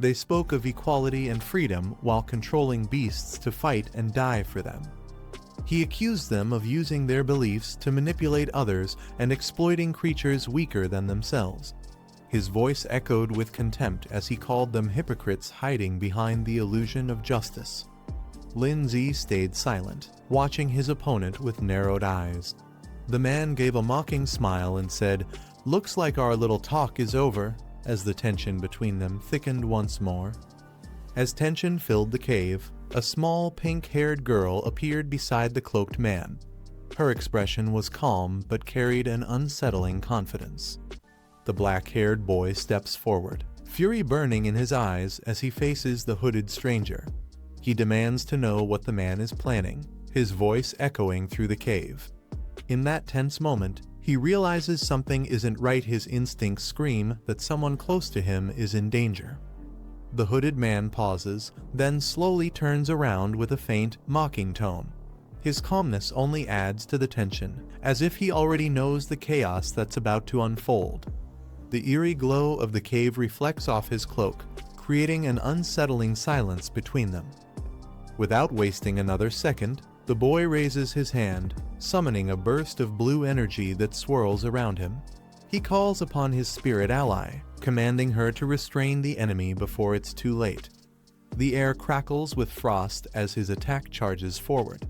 They spoke of equality and freedom while controlling beasts to fight and die for them. He accused them of using their beliefs to manipulate others and exploiting creatures weaker than themselves. His voice echoed with contempt as he called them hypocrites hiding behind the illusion of justice. Lin Zi stayed silent, watching his opponent with narrowed eyes. The man gave a mocking smile and said, "Looks like our little talk is over," as the tension between them thickened once more. As tension filled the cave, a small pink-haired girl appeared beside the cloaked man. Her expression was calm but carried an unsettling confidence. The black-haired boy steps forward, fury burning in his eyes as he faces the hooded stranger. He demands to know what the man is planning, his voice echoing through the cave. In that tense moment, he realizes something isn't right. His instincts scream that someone close to him is in danger. The hooded man pauses, then slowly turns around with a faint, mocking tone. His calmness only adds to the tension, as if he already knows the chaos that's about to unfold. The eerie glow of the cave reflects off his cloak, creating an unsettling silence between them. Without wasting another second, the boy raises his hand, summoning a burst of blue energy that swirls around him. He calls upon his spirit ally, commanding her to restrain the enemy before it's too late. The air crackles with frost as his attack charges forward.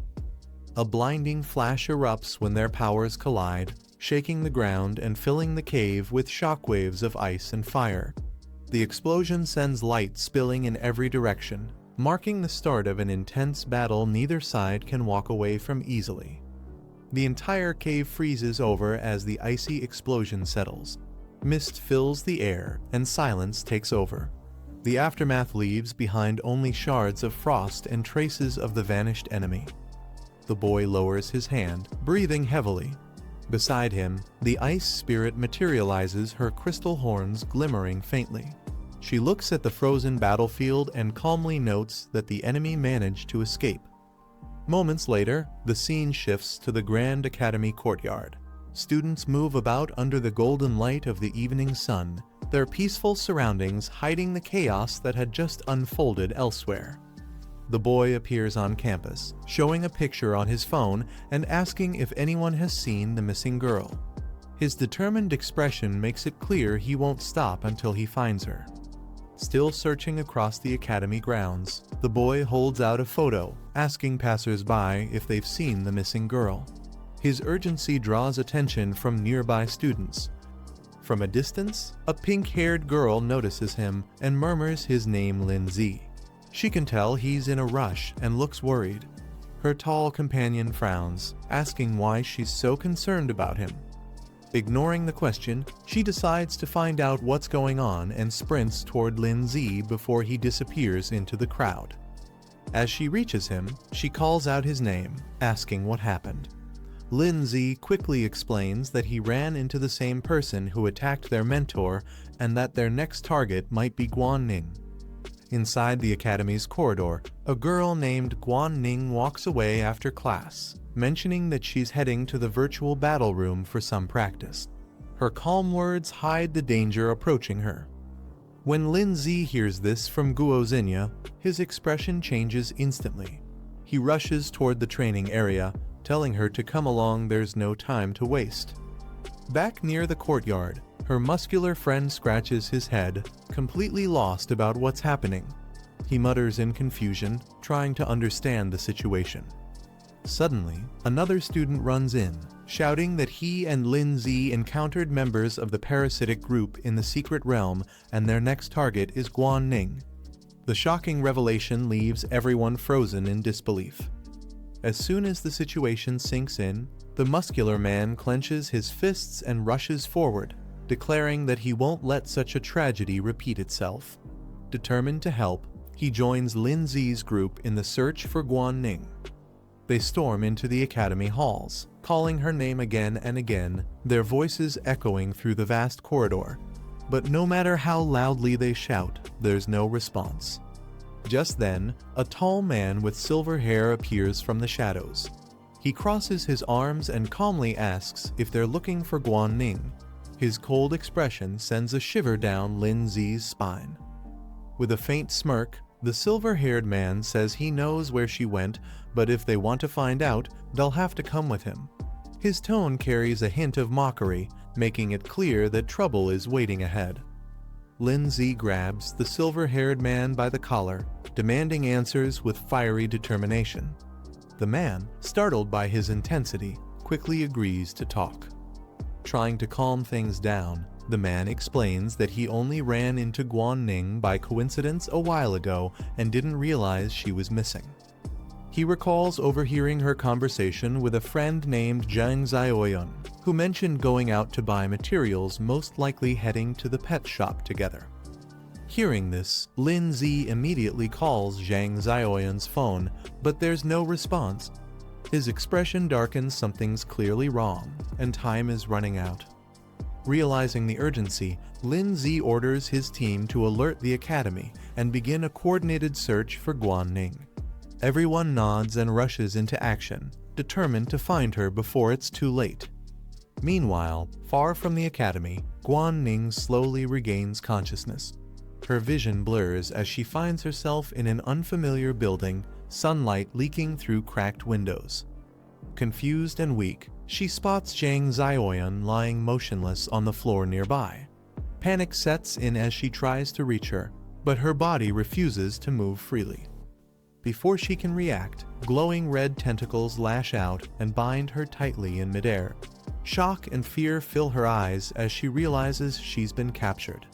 A blinding flash erupts when their powers collide, shaking the ground and filling the cave with shockwaves of ice and fire. The explosion sends light spilling in every direction, marking the start of an intense battle neither side can walk away from easily. The entire cave freezes over as the icy explosion settles. Mist fills the air, and silence takes over. The aftermath leaves behind only shards of frost and traces of the vanished enemy. The boy lowers his hand, breathing heavily. Beside him, the ice spirit materializes, her crystal horns glimmering faintly. She looks at the frozen battlefield and calmly notes that the enemy managed to escape. Moments later, the scene shifts to the Grand Academy courtyard. Students move about under the golden light of the evening sun, their peaceful surroundings hiding the chaos that had just unfolded elsewhere. The boy appears on campus, showing a picture on his phone and asking if anyone has seen the missing girl. His determined expression makes it clear he won't stop until he finds her. Still searching across the academy grounds, the boy holds out a photo, asking passers-by if they've seen the missing girl. His urgency draws attention from nearby students. From a distance, a pink-haired girl notices him and murmurs his name, Lin Zi. She can tell he's in a rush and looks worried. Her tall companion frowns, asking why she's so concerned about him. Ignoring the question, she decides to find out what's going on and sprints toward Lin Zi before he disappears into the crowd. As she reaches him, she calls out his name, asking what happened. Lin Zi quickly explains that he ran into the same person who attacked their mentor and that their next target might be Guan Ning. Inside the academy's corridor, a girl named Guan Ning walks away after class, mentioning that she's heading to the virtual battle room for some practice. Her calm words hide the danger approaching her. When Lin Zi hears this from Guo Zinya, his expression changes instantly. He rushes toward the training area, telling her to come along, there's no time to waste. Back near the courtyard, her muscular friend scratches his head, completely lost about what's happening. He mutters in confusion, trying to understand the situation. Suddenly, another student runs in, shouting that he and Lin Zi encountered members of the parasitic group in the secret realm and their next target is Guan Ning. The shocking revelation leaves everyone frozen in disbelief. As soon as the situation sinks in, the muscular man clenches his fists and rushes forward, declaring that he won't let such a tragedy repeat itself. Determined to help, he joins Lin Zi's group in the search for Guan Ning. They storm into the academy halls, calling her name again and again, their voices echoing through the vast corridor. But no matter how loudly they shout, there's no response. Just then, a tall man with silver hair appears from the shadows. He crosses his arms and calmly asks if they're looking for Guan Ning. His cold expression sends a shiver down Lin Zi's spine. With a faint smirk, the silver-haired man says he knows where she went, but if they want to find out, they'll have to come with him. His tone carries a hint of mockery, making it clear that trouble is waiting ahead. Lindsay grabs the silver-haired man by the collar, demanding answers with fiery determination. The man, startled by his intensity, quickly agrees to talk. Trying to calm things down, the man explains that he only ran into Guan-ning by coincidence a while ago and didn't realize she was missing. He recalls overhearing her conversation with a friend named Zhang Zioyun, who mentioned going out to buy materials, most likely heading to the pet shop together. Hearing this, Lin Zi immediately calls Zhang Zioyun's phone, but there's no response. His expression darkens, something's clearly wrong, and time is running out. Realizing the urgency, Lin Zi orders his team to alert the academy and begin a coordinated search for Guan-ning. Everyone nods and rushes into action, determined to find her before it's too late. Meanwhile, far from the academy, Guan-ning slowly regains consciousness. Her vision blurs as she finds herself in an unfamiliar building, sunlight leaking through cracked windows. Confused and weak, she spots Zhang Zioyun lying motionless on the floor nearby. Panic sets in as she tries to reach her, but her body refuses to move freely. Before she can react, glowing red tentacles lash out and bind her tightly in midair. Shock and fear fill her eyes as she realizes she's been captured.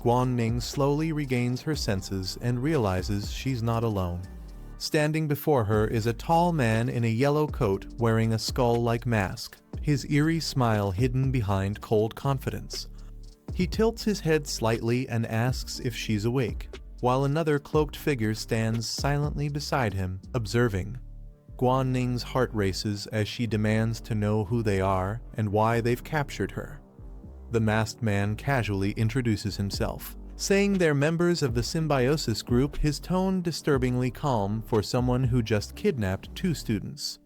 Guan-ning slowly regains her senses and realizes she's not alone. Standing before her is a tall man in a yellow coat wearing a skull-like mask, his eerie smile hidden behind cold confidence. He tilts his head slightly and asks if she's awake, while another cloaked figure stands silently beside him, observing. Guan-ning's heart races as she demands to know who they are and why they've captured her. The masked man casually introduces himself, saying they're members of the symbiosis group, his tone disturbingly calm for someone who just kidnapped 2 students.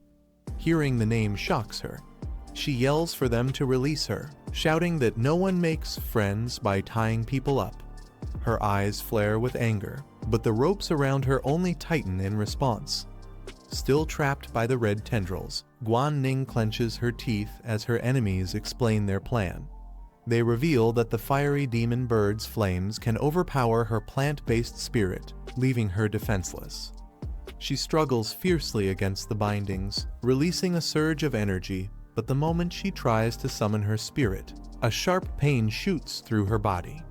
Hearing the name shocks her. She yells for them to release her, shouting that no one makes friends by tying people up. Her eyes flare with anger, but the ropes around her only tighten in response. Still trapped by the red tendrils, Guan-ning clenches her teeth as her enemies explain their plan. They reveal that the fiery demon bird's flames can overpower her plant-based spirit, leaving her defenseless. She struggles fiercely against the bindings, releasing a surge of energy, but the moment she tries to summon her spirit, a sharp pain shoots through her body.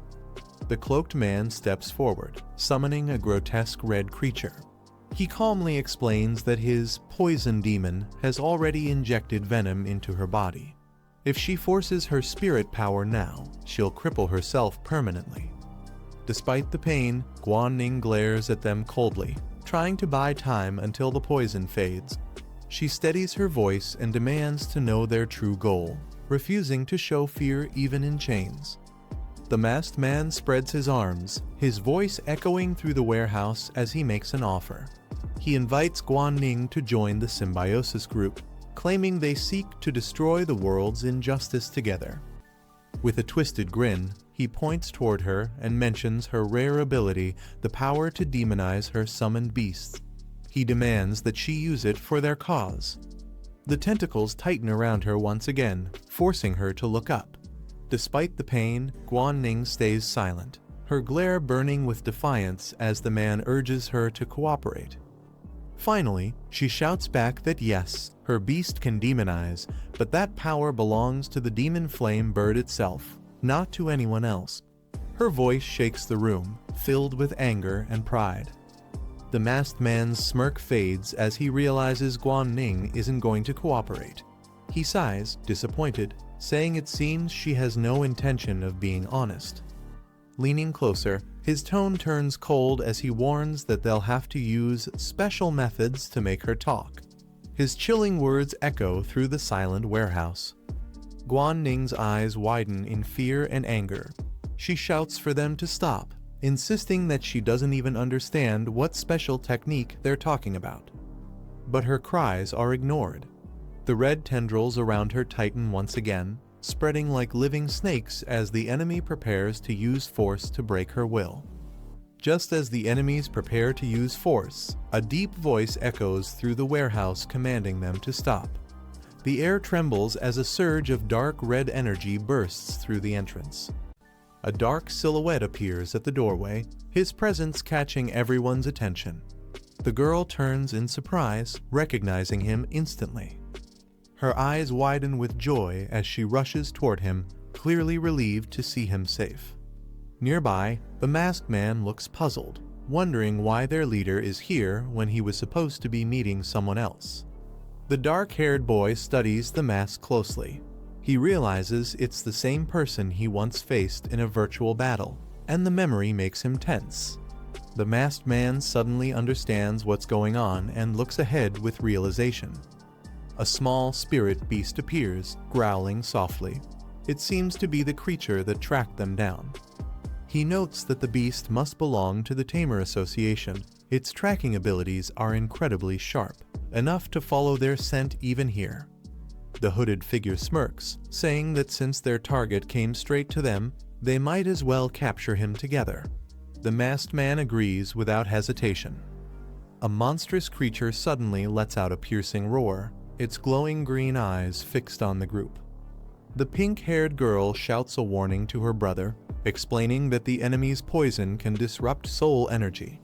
The cloaked man steps forward, summoning a grotesque red creature. He calmly explains that his poison demon has already injected venom into her body. If she forces her spirit power now, she'll cripple herself permanently. Despite the pain, Guan-ning glares at them coldly, trying to buy time until the poison fades. She steadies her voice and demands to know their true goal, refusing to show fear even in chains. The masked man spreads his arms, his voice echoing through the warehouse as he makes an offer. He invites Guan-ning to join the symbiosis group, claiming they seek to destroy the world's injustice together. With a twisted grin, he points toward her and mentions her rare ability, the power to demonize her summoned beasts. He demands that she use it for their cause. The tentacles tighten around her once again, forcing her to look up. Despite the pain, Guan-ning stays silent, her glare burning with defiance as the man urges her to cooperate. Finally, she shouts back that yes, her beast can demonize, but that power belongs to the demon flame bird itself, not to anyone else. Her voice shakes the room, filled with anger and pride. The masked man's smirk fades as he realizes Guan-ning isn't going to cooperate. He sighs, disappointed, saying it seems she has no intention of being honest. Leaning closer, his tone turns cold as he warns that they'll have to use special methods to make her talk. His chilling words echo through the silent warehouse. Guan-ning's eyes widen in fear and anger. She shouts for them to stop, insisting that she doesn't even understand what special technique they're talking about. But her cries are ignored. The red tendrils around her tighten once again, spreading like living snakes as the enemy prepares to use force to break her will. Just as the enemies prepare to use force, a deep voice echoes through the warehouse commanding them to stop. The air trembles as a surge of dark red energy bursts through the entrance. A dark silhouette appears at the doorway, his presence catching everyone's attention. The girl turns in surprise, recognizing him instantly. Her eyes widen with joy as she rushes toward him, clearly relieved to see him safe. Nearby, the masked man looks puzzled, wondering why their leader is here when he was supposed to be meeting someone else. The dark-haired boy studies the mask closely. He realizes it's the same person he once faced in a virtual battle, and the memory makes him tense. The masked man suddenly understands what's going on and looks ahead with realization. A small spirit beast appears, growling softly. It seems to be the creature that tracked them down. He notes that the beast must belong to the Tamer Association. Its tracking abilities are incredibly sharp, enough to follow their scent even here. The hooded figure smirks, saying that since their target came straight to them, they might as well capture him together. The masked man agrees without hesitation. A monstrous creature suddenly lets out a piercing roar, its glowing green eyes fixed on the group. The pink-haired girl shouts a warning to her brother, explaining that the enemy's poison can disrupt soul energy.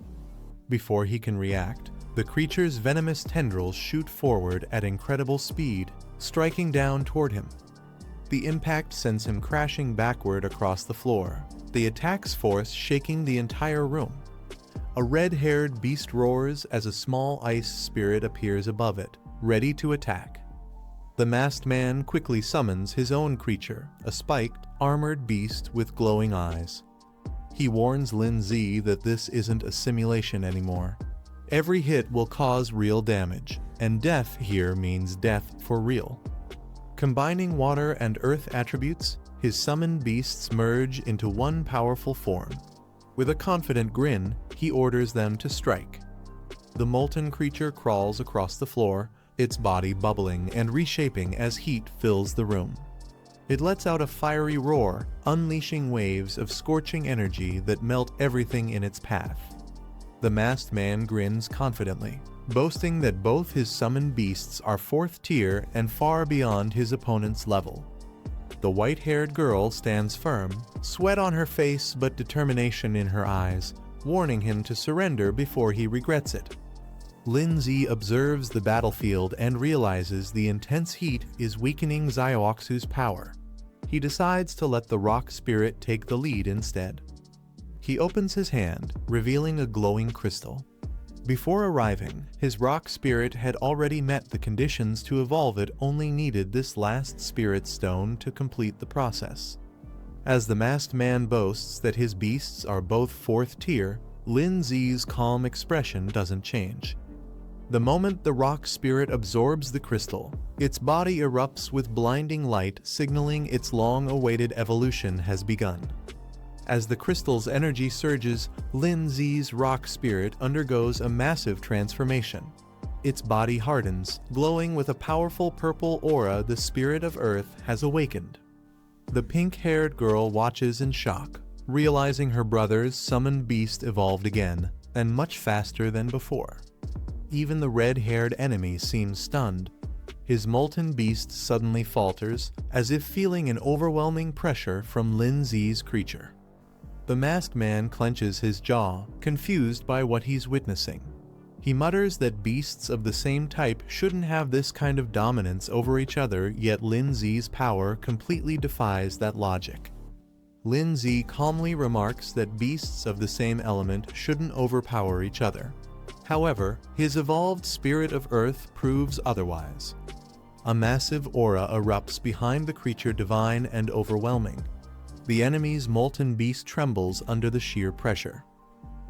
Before he can react, the creature's venomous tendrils shoot forward at incredible speed, striking down toward him. The impact sends him crashing backward across the floor, the attack's force shaking the entire room. A red-haired beast roars as a small ice spirit appears above it, ready to attack. The masked man quickly summons his own creature, a spiked, armored beast with glowing eyes. He warns Lin Z that this isn't a simulation anymore. Every hit will cause real damage, and death here means death for real. Combining water and earth attributes, his summoned beasts merge into one powerful form. With a confident grin, he orders them to strike. The molten creature crawls across the floor, its body bubbling and reshaping as heat fills the room. It lets out a fiery roar, unleashing waves of scorching energy that melt everything in its path. The masked man grins confidently, boasting that both his summoned beasts are 4th tier and far beyond his opponent's level. The white-haired girl stands firm, sweat on her face but determination in her eyes, warning him to surrender before he regrets it. Lin Z observes the battlefield and realizes the intense heat is weakening Xiaoxu's power. He decides to let the rock spirit take the lead instead. He opens his hand, revealing a glowing crystal. Before arriving, his rock spirit had already met the conditions to evolve. It only needed this last spirit stone to complete the process. As the masked man boasts that his beasts are both 4th tier, Lin Z's calm expression doesn't change. The moment the rock spirit absorbs the crystal, its body erupts with blinding light, signaling its long-awaited evolution has begun. As the crystal's energy surges, Lin Z's rock spirit undergoes a massive transformation. Its body hardens, glowing with a powerful purple aura. The spirit of Earth has awakened. The pink-haired girl watches in shock, realizing her brother's summoned beast evolved again, and much faster than before. Even the red-haired enemy seems stunned. His molten beast suddenly falters, as if feeling an overwhelming pressure from Lin Z's creature. The masked man clenches his jaw, confused by what he's witnessing. He mutters that beasts of the same type shouldn't have this kind of dominance over each other, yet Lin Z's power completely defies that logic. Lin Z calmly remarks that beasts of the same element shouldn't overpower each other. However, his evolved spirit of Earth proves otherwise. A massive aura erupts behind the creature, divine and overwhelming. The enemy's molten beast trembles under the sheer pressure.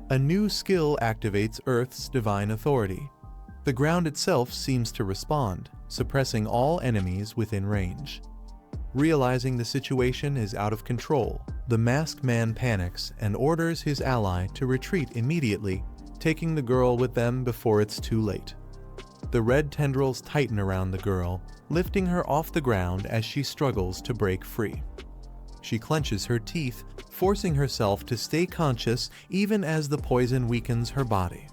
A new skill activates Earth's divine authority. The ground itself seems to respond, suppressing all enemies within range. Realizing the situation is out of control, the masked man panics and orders his ally to retreat immediately, taking the girl with them before it's too late. The red tendrils tighten around the girl, lifting her off the ground as she struggles to break free. She clenches her teeth, forcing herself to stay conscious even as the poison weakens her body.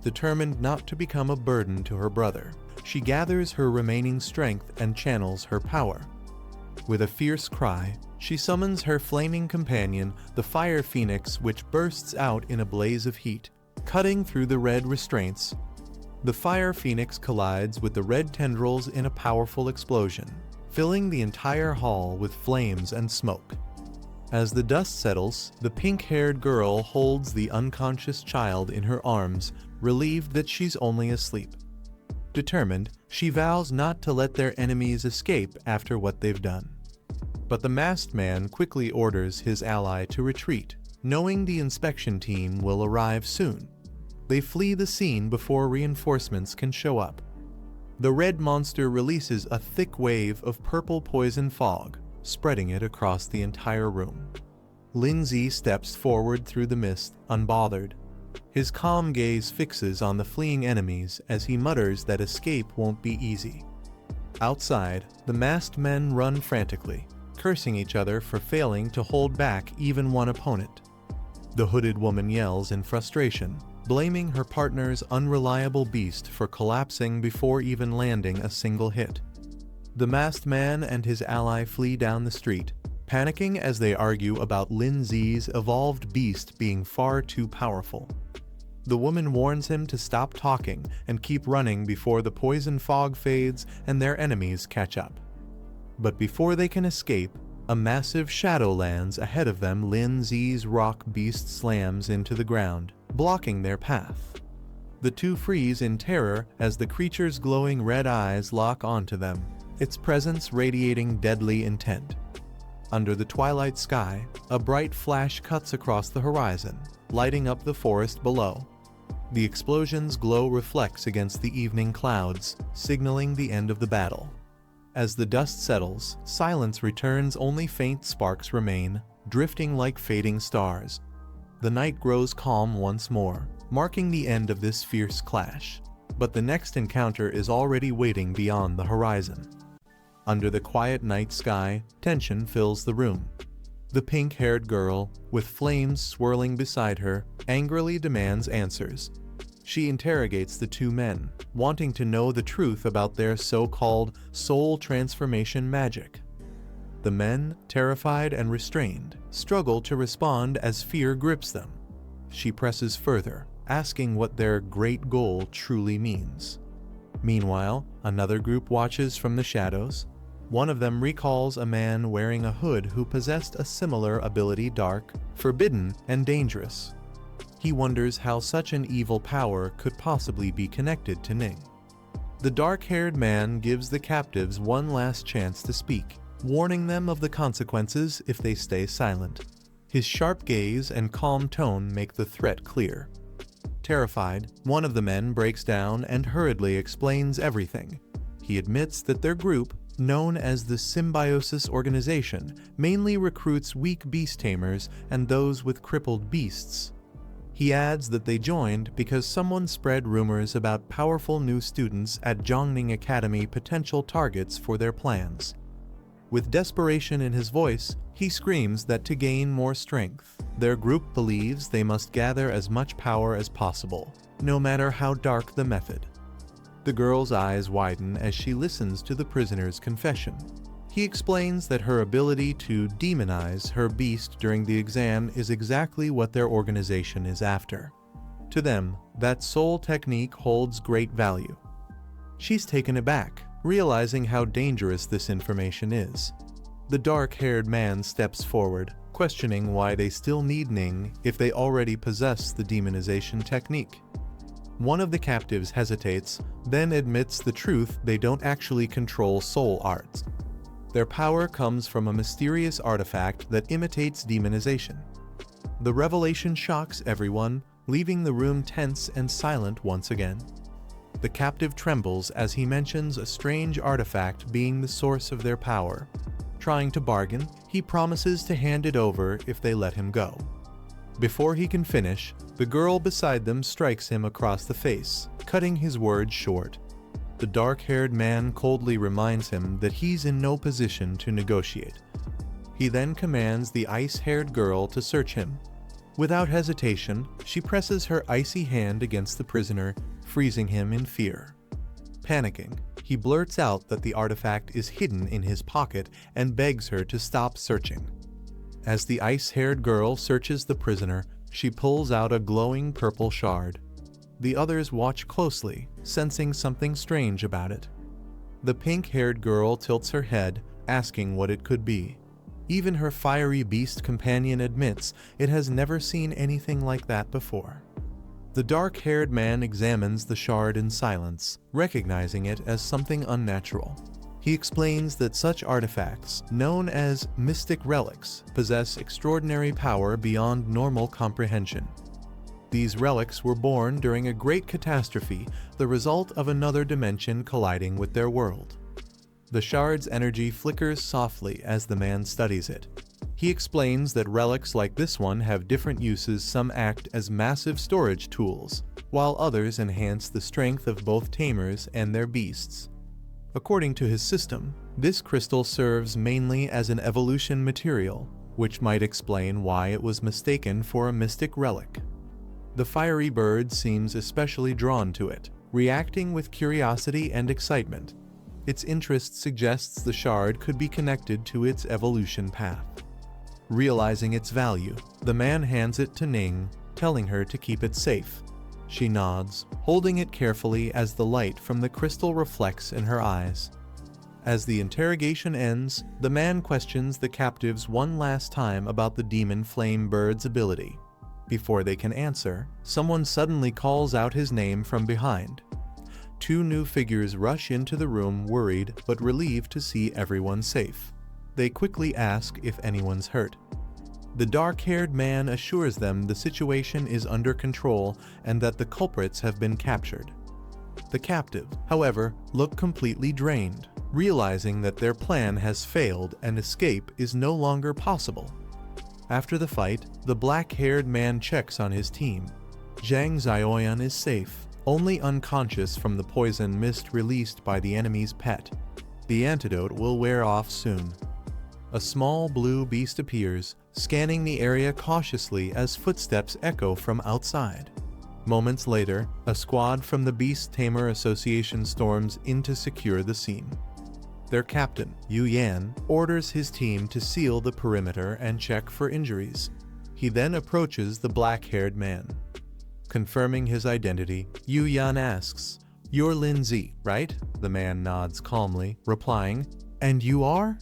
Determined not to become a burden to her brother, she gathers her remaining strength and channels her power. With a fierce cry, she summons her flaming companion, the Fire Phoenix, which bursts out in a blaze of heat, cutting through the red restraints. The Fire Phoenix collides with the red tendrils in a powerful explosion, filling the entire hall with flames and smoke. As the dust settles, the pink-haired girl holds the unconscious child in her arms, relieved that she's only asleep. Determined, she vows not to let their enemies escape after what they've done. But the masked man quickly orders his ally to retreat, knowing the inspection team will arrive soon. They flee the scene before reinforcements can show up. The red monster releases a thick wave of purple poison fog, spreading it across the entire room. Lindsay steps forward through the mist, unbothered. His calm gaze fixes on the fleeing enemies as he mutters that escape won't be easy. Outside, the masked men run frantically, cursing each other for failing to hold back even one opponent. The hooded woman yells in frustration, blaming her partner's unreliable beast for collapsing before even landing a single hit. The masked man and his ally flee down the street, panicking as they argue about Lindsay's evolved beast being far too powerful. The woman warns him to stop talking and keep running before the poison fog fades and their enemies catch up. But before they can escape, a massive shadow lands ahead of them. Lindsay's rock beast slams into the ground, blocking their path. The two freeze in terror as the creature's glowing red eyes lock onto them, its presence radiating deadly intent. Under the twilight sky, a bright flash cuts across the horizon, lighting up the forest below. The explosion's glow reflects against the evening clouds, signaling the end of the battle. As the dust settles, silence returns. Only faint sparks remain, drifting like fading stars. The night grows calm once more, marking the end of this fierce clash. But the next encounter is already waiting beyond the horizon. Under the quiet night sky, tension fills the room. The pink-haired girl, with flames swirling beside her, angrily demands answers. She interrogates the two men, wanting to know the truth about their so-called soul transformation magic. The men, terrified and restrained, struggle to respond as fear grips them. She presses further, asking what their great goal truly means. Meanwhile, another group watches from the shadows. One of them recalls a man wearing a hood who possessed a similar ability, dark, forbidden, and dangerous. He wonders how such an evil power could possibly be connected to Ning. The dark-haired man gives the captives one last chance to speak, warning them of the consequences if they stay silent. His sharp gaze and calm tone make the threat clear. Terrified, one of the men breaks down and hurriedly explains everything. He admits that their group, known as the Symbiosis Organization, mainly recruits weak beast tamers and those with crippled beasts. He adds that they joined because someone spread rumors about powerful new students at Zhongning Academy, potential targets for their plans. With desperation in his voice, he screams that to gain more strength, their group believes they must gather as much power as possible, no matter how dark the method. The girl's eyes widen as she listens to the prisoner's confession. He explains that her ability to demonize her beast during the exam is exactly what their organization is after. To them, that soul technique holds great value. She's taken aback, realizing how dangerous this information is. The dark-haired man steps forward, questioning why they still need Ning if they already possess the demonization technique. One of the captives hesitates, then admits the truth: they don't actually control soul arts. Their power comes from a mysterious artifact that imitates demonization. The revelation shocks everyone, leaving the room tense and silent once again. The captive trembles as he mentions a strange artifact being the source of their power. Trying to bargain, he promises to hand it over if they let him go. Before he can finish, the girl beside them strikes him across the face, cutting his words short. The dark-haired man coldly reminds him that he's in no position to negotiate. He then commands the ice-haired girl to search him. Without hesitation, she presses her icy hand against the prisoner, freezing him in fear. Panicking, he blurts out that the artifact is hidden in his pocket and begs her to stop searching. As the ice-haired girl searches the prisoner, she pulls out a glowing purple shard. The others watch closely, sensing something strange about it. The pink-haired girl tilts her head, asking what it could be. Even her fiery beast companion admits it has never seen anything like that before. The dark-haired man examines the shard in silence, recognizing it as something unnatural. He explains that such artifacts, known as mystic relics, possess extraordinary power beyond normal comprehension. These relics were born during a great catastrophe, the result of another dimension colliding with their world. The shard's energy flickers softly as the man studies it. He explains that relics like this one have different uses. Some act as massive storage tools, while others enhance the strength of both tamers and their beasts. According to his system, this crystal serves mainly as an evolution material, which might explain why it was mistaken for a mystic relic. The fiery bird seems especially drawn to it, reacting with curiosity and excitement. Its interest suggests the shard could be connected to its evolution path. Realizing its value, the man hands it to Ning, telling her to keep it safe. She nods, holding it carefully as the light from the crystal reflects in her eyes. As the interrogation ends, the man questions the captives one last time about the demon flame bird's ability. Before they can answer, someone suddenly calls out his name from behind. Two new figures rush into the room, worried but relieved to see everyone safe. They quickly ask if anyone's hurt. The dark-haired man assures them the situation is under control and that the culprits have been captured. The captives, however, look completely drained, realizing that their plan has failed and escape is no longer possible. After the fight, the black-haired man checks on his team. Zhang Xiaoyan is safe, only unconscious from the poison mist released by the enemy's pet. The antidote will wear off soon. A small blue beast appears, scanning the area cautiously as footsteps echo from outside. Moments later, a squad from the Beast Tamer Association storms in to secure the scene. Their captain, Yu Yan, orders his team to seal the perimeter and check for injuries. He then approaches the black-haired man. Confirming his identity, Yu Yan asks, "You're Lin Zi, right?" The man nods calmly, replying, "And you are?"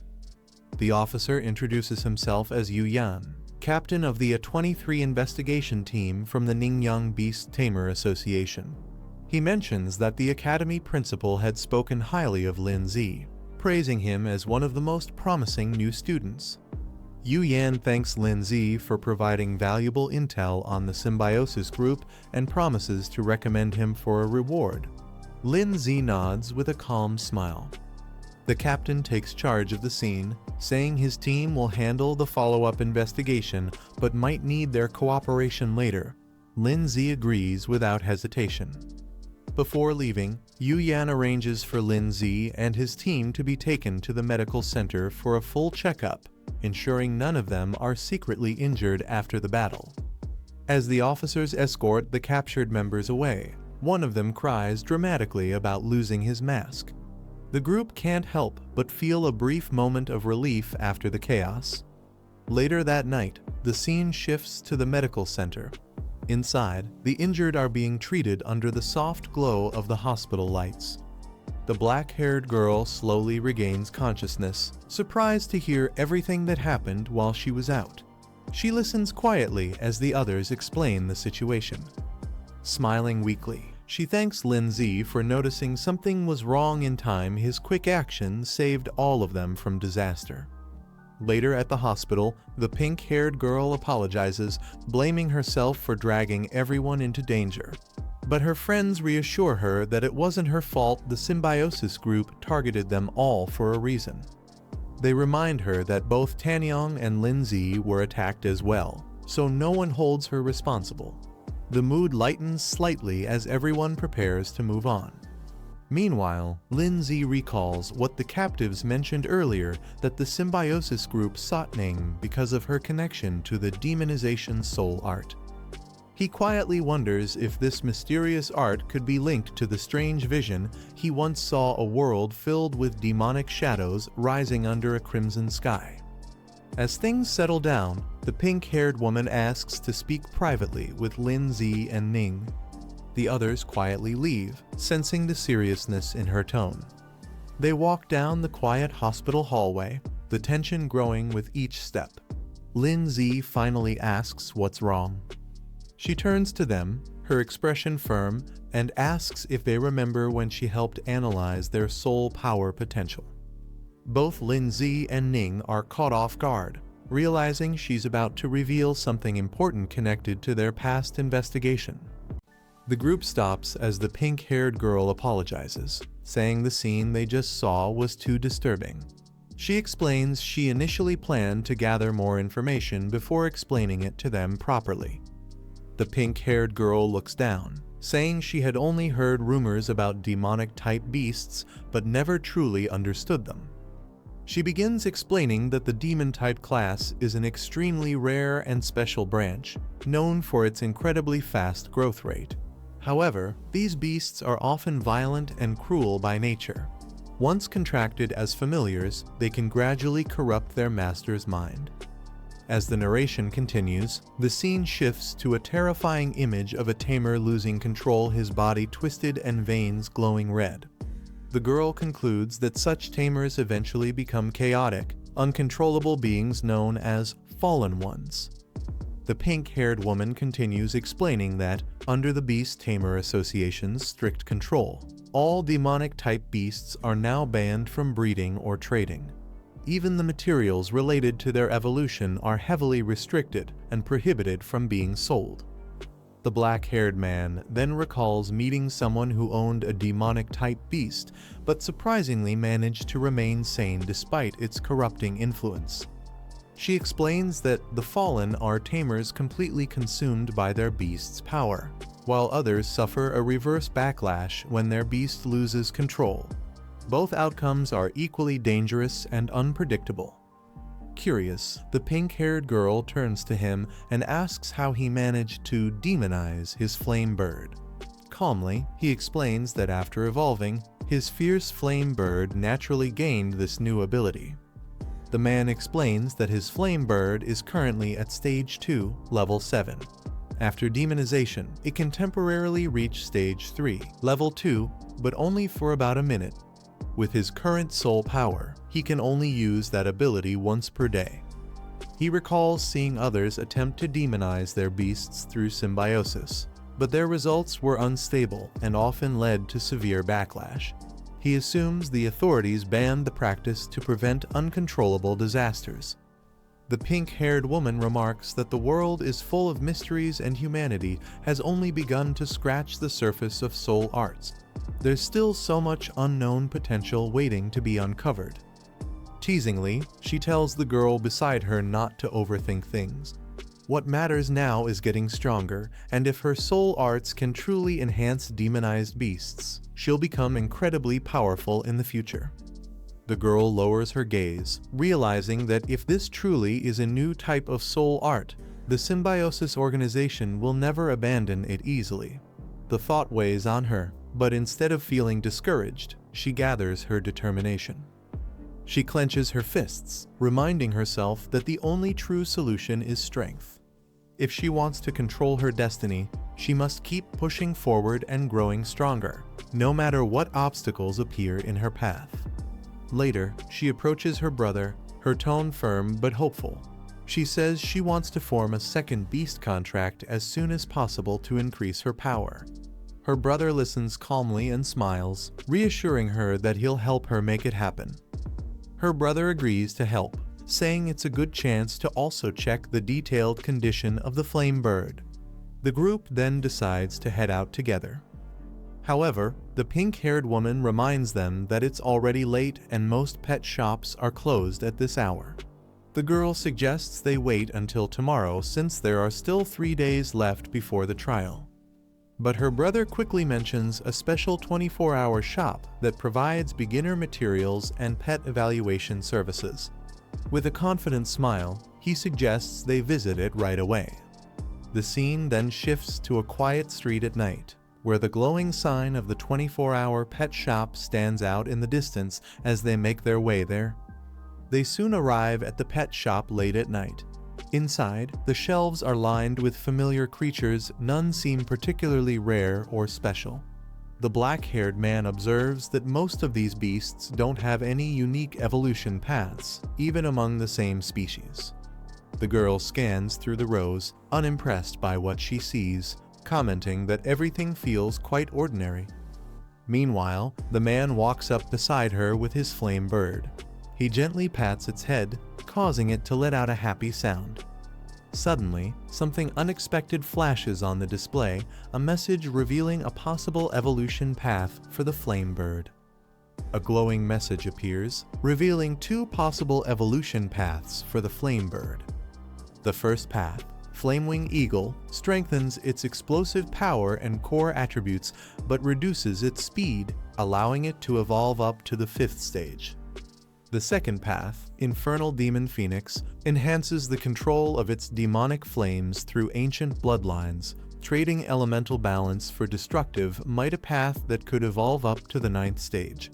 The officer introduces himself as Yu Yan, captain of the A23 investigation team from the Ningyang Beast Tamer Association. He mentions that the academy principal had spoken highly of Lin Zi, praising him as one of the most promising new students. Yu Yan thanks Lin Zi for providing valuable intel on the symbiosis group and promises to recommend him for a reward. Lin Zi nods with a calm smile. The captain takes charge of the scene, saying his team will handle the follow-up investigation but might need their cooperation later. Lin Zi agrees without hesitation. Before leaving, Yu Yan arranges for Lin Zi and his team to be taken to the medical center for a full checkup, ensuring none of them are secretly injured after the battle. As the officers escort the captured members away, one of them cries dramatically about losing his mask. The group can't help but feel a brief moment of relief after the chaos. Later that night, the scene shifts to the medical center. Inside, the injured are being treated under the soft glow of the hospital lights. The black-haired girl slowly regains consciousness, surprised to hear everything that happened while she was out. She listens quietly as the others explain the situation. Smiling weakly, she thanks Lin Zi for noticing something was wrong in time. His quick action saved all of them from disaster. Later at the hospital, the pink-haired girl apologizes, blaming herself for dragging everyone into danger. But her friends reassure her that it wasn't her fault. The symbiosis group targeted them all for a reason. They remind her that both Tanyong and Lin Zi were attacked as well, so no one holds her responsible. The mood lightens slightly as everyone prepares to move on. Meanwhile, Lindsay recalls what the captives mentioned earlier, that the symbiosis group sought Ning because of her connection to the demonization soul art. He quietly wonders if this mysterious art could be linked to the strange vision he once saw, a world filled with demonic shadows rising under a crimson sky. As things settle down, the pink-haired woman asks to speak privately with Lindsay and Ning. The others quietly leave, sensing the seriousness in her tone. They walk down the quiet hospital hallway, the tension growing with each step. Lindsay finally asks what's wrong. She turns to them, her expression firm, and asks if they remember when she helped analyze their soul power potential. Both Lindsay and Ning are caught off guard, realizing she's about to reveal something important connected to their past investigation. The group stops as the pink-haired girl apologizes, saying the scene they just saw was too disturbing. She explains she initially planned to gather more information before explaining it to them properly. The pink-haired girl looks down, saying she had only heard rumors about demonic-type beasts but never truly understood them. She begins explaining that the demon-type class is an extremely rare and special branch, known for its incredibly fast growth rate. However, these beasts are often violent and cruel by nature. Once contracted as familiars, they can gradually corrupt their master's mind. As the narration continues, the scene shifts to a terrifying image of a tamer losing control, his body twisted and veins glowing red. The girl concludes that such tamers eventually become chaotic, uncontrollable beings known as fallen ones. The pink-haired woman continues explaining that, under the Beast Tamer Association's strict control, all demonic-type beasts are now banned from breeding or trading. Even the materials related to their evolution are heavily restricted and prohibited from being sold. The black-haired man then recalls meeting someone who owned a demonic-type beast, but surprisingly managed to remain sane despite its corrupting influence. She explains that the fallen are tamers completely consumed by their beast's power, while others suffer a reverse backlash when their beast loses control. Both outcomes are equally dangerous and unpredictable. Curious, the pink-haired girl turns to him and asks how he managed to demonize his flame bird. Calmly, he explains that after evolving, his fierce flame bird naturally gained this new ability. The man explains that his flame bird is currently at Stage 2, Level 7. After demonization, it can temporarily reach Stage 3, Level 2, but only for about a minute. With his current soul power, he can only use that ability once per day. He recalls seeing others attempt to demonize their beasts through symbiosis, but their results were unstable and often led to severe backlash. He assumes the authorities banned the practice to prevent uncontrollable disasters. The pink-haired woman remarks that the world is full of mysteries and humanity has only begun to scratch the surface of soul arts. There's still so much unknown potential waiting to be uncovered. Teasingly, she tells the girl beside her not to overthink things. What matters now is getting stronger, and if her soul arts can truly enhance demonized beasts, she'll become incredibly powerful in the future. The girl lowers her gaze, realizing that if this truly is a new type of soul art, the symbiosis organization will never abandon it easily. The thought weighs on her, but instead of feeling discouraged, she gathers her determination. She clenches her fists, reminding herself that the only true solution is strength. If she wants to control her destiny, she must keep pushing forward and growing stronger, no matter what obstacles appear in her path. Later, she approaches her brother, her tone firm but hopeful. She says she wants to form a second beast contract as soon as possible to increase her power. Her brother listens calmly and smiles, reassuring her that he'll help her make it happen. Her brother agrees to help, saying it's a good chance to also check the detailed condition of the flame bird. The group then decides to head out together. However, the pink-haired woman reminds them that it's already late and most pet shops are closed at this hour. The girl suggests they wait until tomorrow since there are still 3 days left before the trial. But her brother quickly mentions a special 24-hour shop that provides beginner materials and pet evaluation services. With a confident smile, he suggests they visit it right away. The scene then shifts to a quiet street at night, where the glowing sign of the 24-hour pet shop stands out in the distance as they make their way there. They soon arrive at the pet shop late at night. Inside, the shelves are lined with familiar creatures. None seem particularly rare or special. The black-haired man observes that most of these beasts don't have any unique evolution paths, even among the same species. The girl scans through the rows, unimpressed by what she sees, commenting that everything feels quite ordinary. Meanwhile, the man walks up beside her with his flame bird. He gently pats its head, causing it to let out a happy sound. Suddenly, something unexpected flashes on the display, a message revealing a possible evolution path for the flame bird. A glowing message appears, revealing two possible evolution paths for the flame bird. The first path, Flamewing Eagle, strengthens its explosive power and core attributes, but reduces its speed, allowing it to evolve up to the 5th stage. The second path, Infernal Demon Phoenix, enhances the control of its demonic flames through ancient bloodlines, trading elemental balance for destructive might, a path that could evolve up to the 9th stage.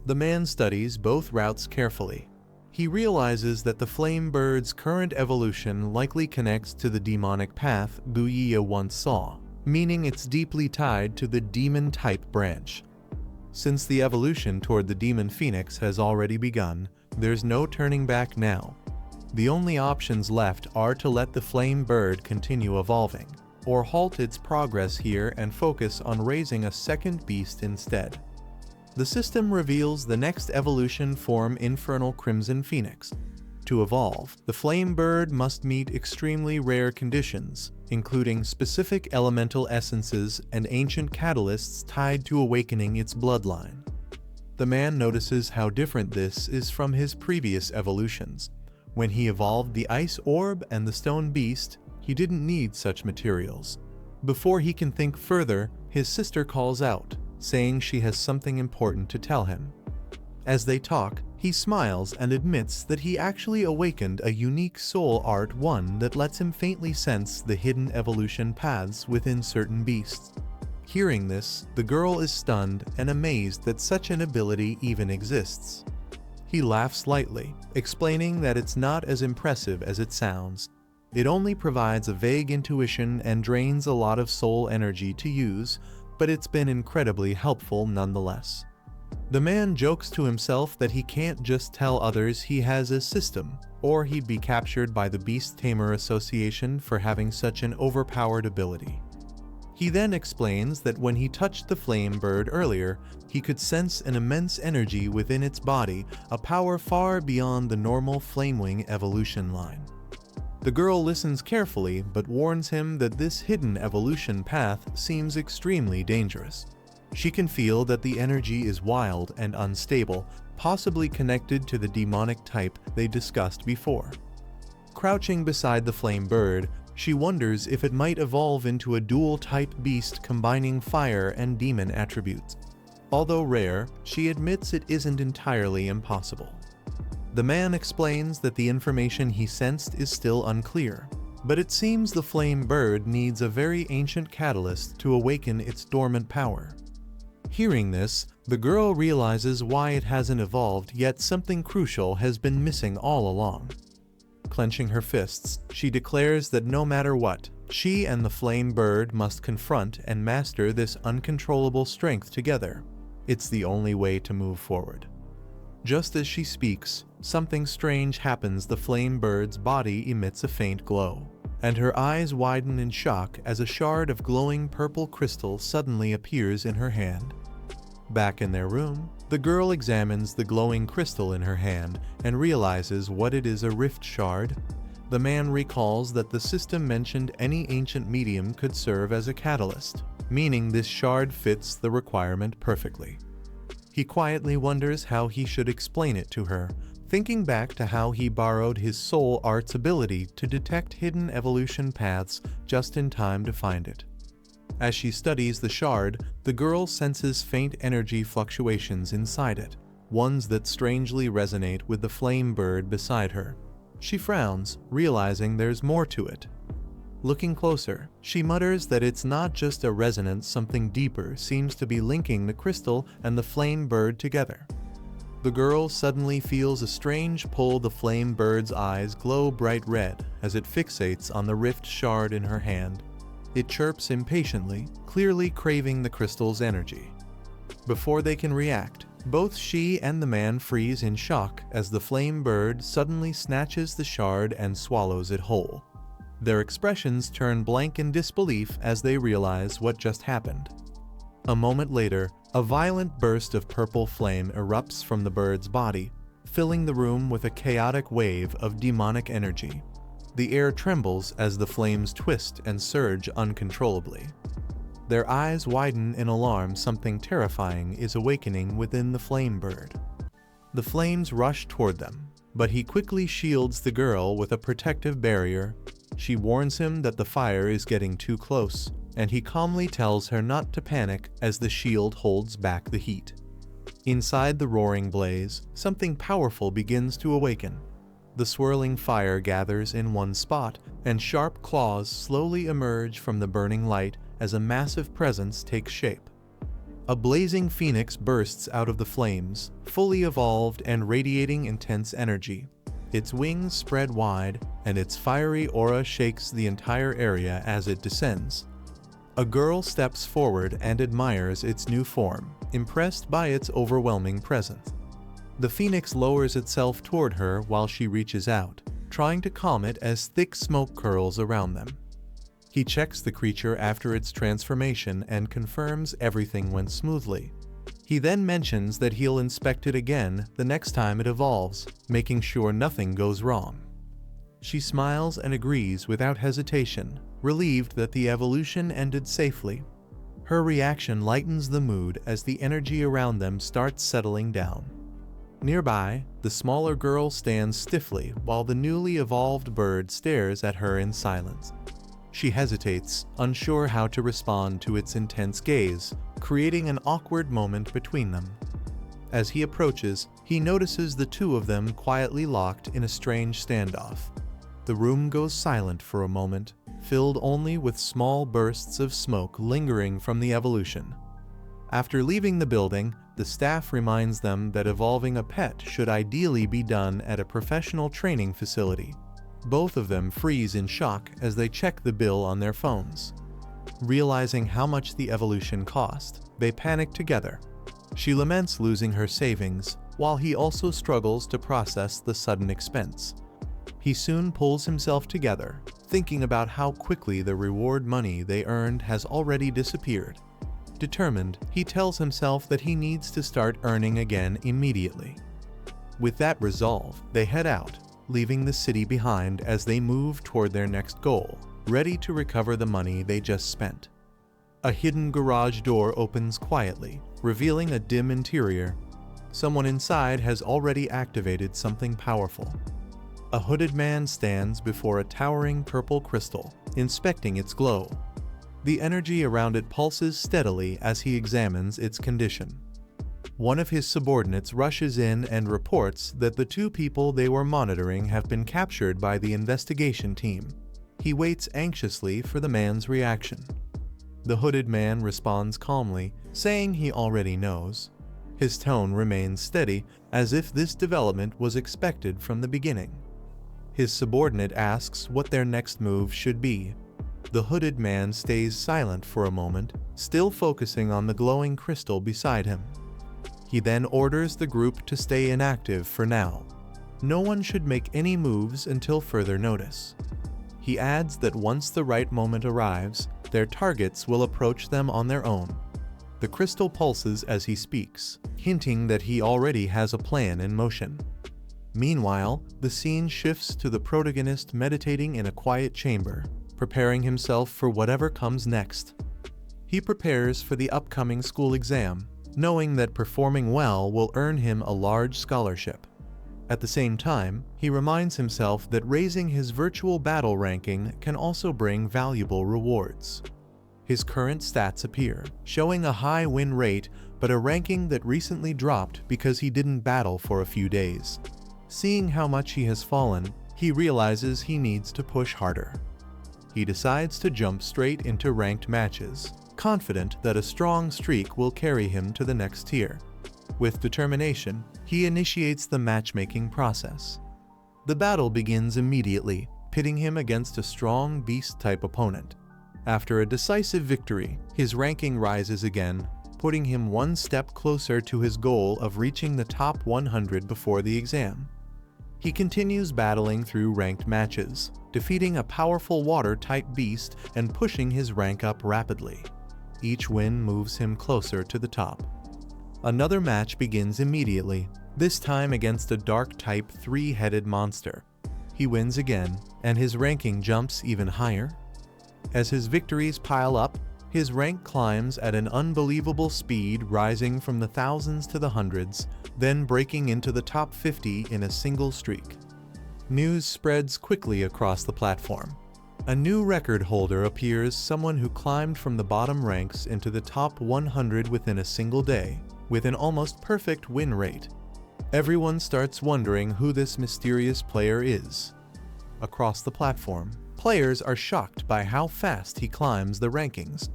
The man studies both routes carefully. He realizes that the flame bird's current evolution likely connects to the demonic path Guiya once saw, meaning it's deeply tied to the demon-type branch. Since the evolution toward the demon phoenix has already begun, there's no turning back now. The only options left are to let the flame bird continue evolving, or halt its progress here and focus on raising a second beast instead. The system reveals the next evolution form, Infernal Crimson Phoenix. To evolve, the flame bird must meet extremely rare conditions, including specific elemental essences and ancient catalysts tied to awakening its bloodline. The man notices how different this is from his previous evolutions. When he evolved the ice orb and the stone beast, he didn't need such materials. Before he can think further, his sister calls out, saying she has something important to tell him. As they talk, he smiles and admits that he actually awakened a unique soul art, one that lets him faintly sense the hidden evolution paths within certain beasts. Hearing this, the girl is stunned and amazed that such an ability even exists. He laughs lightly, explaining that it's not as impressive as it sounds. It only provides a vague intuition and drains a lot of soul energy to use, but it's been incredibly helpful nonetheless. The man jokes to himself that he can't just tell others he has a system, or he'd be captured by the Beast Tamer Association for having such an overpowered ability. He then explains that when he touched the flame bird earlier, he could sense an immense energy within its body, a power far beyond the normal Flamewing evolution line. The girl listens carefully but warns him that this hidden evolution path seems extremely dangerous. She can feel that the energy is wild and unstable, possibly connected to the demonic type they discussed before. Crouching beside the flame bird, she wonders if it might evolve into a dual-type beast combining fire and demon attributes. Although rare, she admits it isn't entirely impossible. The man explains that the information he sensed is still unclear, but it seems the flame bird needs a very ancient catalyst to awaken its dormant power. Hearing this, the girl realizes why it hasn't evolved, yet something crucial has been missing all along. Clenching her fists, she declares that no matter what, she and the flame bird must confront and master this uncontrollable strength together. It's the only way to move forward. Just as she speaks, something strange happens. The flame bird's body emits a faint glow, and her eyes widen in shock as a shard of glowing purple crystal suddenly appears in her hand. Back in their room, the girl examines the glowing crystal in her hand and realizes what it is: a rift shard. The man recalls that the system mentioned any ancient medium could serve as a catalyst, meaning this shard fits the requirement perfectly. He quietly wonders how he should explain it to her, thinking back to how he borrowed his soul art's ability to detect hidden evolution paths just in time to find it. As she studies the shard, the girl senses faint energy fluctuations inside it, ones that strangely resonate with the flame bird beside her. She frowns, realizing there's more to it. Looking closer, she mutters that it's not just a resonance, something deeper seems to be linking the crystal and the flame bird together. The girl suddenly feels a strange pull. The flame bird's eyes glow bright red as it fixates on the rift shard in her hand. It chirps impatiently, clearly craving the crystal's energy. Before they can react, both she and the man freeze in shock as the flame bird suddenly snatches the shard and swallows it whole. Their expressions turn blank in disbelief as they realize what just happened. A moment later, a violent burst of purple flame erupts from the bird's body, filling the room with a chaotic wave of demonic energy. The air trembles as the flames twist and surge uncontrollably. Their eyes widen in alarm. Something terrifying is awakening within the flame bird. The flames rush toward them, but he quickly shields the girl with a protective barrier. She warns him that the fire is getting too close, and he calmly tells her not to panic as the shield holds back the heat. Inside the roaring blaze, something powerful begins to awaken. The swirling fire gathers in one spot, and sharp claws slowly emerge from the burning light as a massive presence takes shape. A blazing phoenix bursts out of the flames, fully evolved and radiating intense energy. Its wings spread wide, and its fiery aura shakes the entire area as it descends. A girl steps forward and admires its new form, impressed by its overwhelming presence. The phoenix lowers itself toward her while she reaches out, trying to calm it as thick smoke curls around them. He checks the creature after its transformation and confirms everything went smoothly. He then mentions that he'll inspect it again the next time it evolves, making sure nothing goes wrong. She smiles and agrees without hesitation, relieved that the evolution ended safely. Her reaction lightens the mood as the energy around them starts settling down. Nearby, the smaller girl stands stiffly while the newly evolved bird stares at her in silence. She hesitates, unsure how to respond to its intense gaze, creating an awkward moment between them. As he approaches, he notices the two of them quietly locked in a strange standoff. The room goes silent for a moment, filled only with small bursts of smoke lingering from the evolution. After leaving the building, the staff reminds them that evolving a pet should ideally be done at a professional training facility. Both of them freeze in shock as they check the bill on their phones. Realizing how much the evolution cost, they panic together. She laments losing her savings, while he also struggles to process the sudden expense. He soon pulls himself together, thinking about how quickly the reward money they earned has already disappeared. Determined, he tells himself that he needs to start earning again immediately. With that resolve, they head out, leaving the city behind as they move toward their next goal, ready to recover the money they just spent. A hidden garage door opens quietly, revealing a dim interior. Someone inside has already activated something powerful. A hooded man stands before a towering purple crystal, inspecting its glow. The energy around it pulses steadily as he examines its condition. One of his subordinates rushes in and reports that the two people they were monitoring have been captured by the investigation team. He waits anxiously for the man's reaction. The hooded man responds calmly, saying he already knows. His tone remains steady, as if this development was expected from the beginning. His subordinate asks what their next move should be. The hooded man stays silent for a moment, still focusing on the glowing crystal beside him. He then orders the group to stay inactive for now. No one should make any moves until further notice. He adds that once the right moment arrives, their targets will approach them on their own. The crystal pulses as he speaks, hinting that he already has a plan in motion. Meanwhile, the scene shifts to the protagonist meditating in a quiet chamber, preparing himself for whatever comes next. He prepares for the upcoming school exam, knowing that performing well will earn him a large scholarship. At the same time, he reminds himself that raising his virtual battle ranking can also bring valuable rewards. His current stats appear, showing a high win rate but a ranking that recently dropped because he didn't battle for a few days. Seeing how much he has fallen, he realizes he needs to push harder. He decides to jump straight into ranked matches, confident that a strong streak will carry him to the next tier. With determination, he initiates the matchmaking process. The battle begins immediately, pitting him against a strong beast-type opponent. After a decisive victory, his ranking rises again, putting him one step closer to his goal of reaching the top 100 before the exam. He continues battling through ranked matches, defeating a powerful water-type beast and pushing his rank up rapidly. Each win moves him closer to the top. Another match begins immediately, this time against a dark-type 3-headed monster. He wins again, and his ranking jumps even higher. As his victories pile up, his rank climbs at an unbelievable speed, rising from the thousands to the hundreds, then breaking into the top 50 in a single streak. News spreads quickly across the platform. A new record holder appears, someone who climbed from the bottom ranks into the top 100 within a single day, with an almost perfect win rate. Everyone starts wondering who this mysterious player is. Across the platform, players are shocked by how fast he climbs the rankings.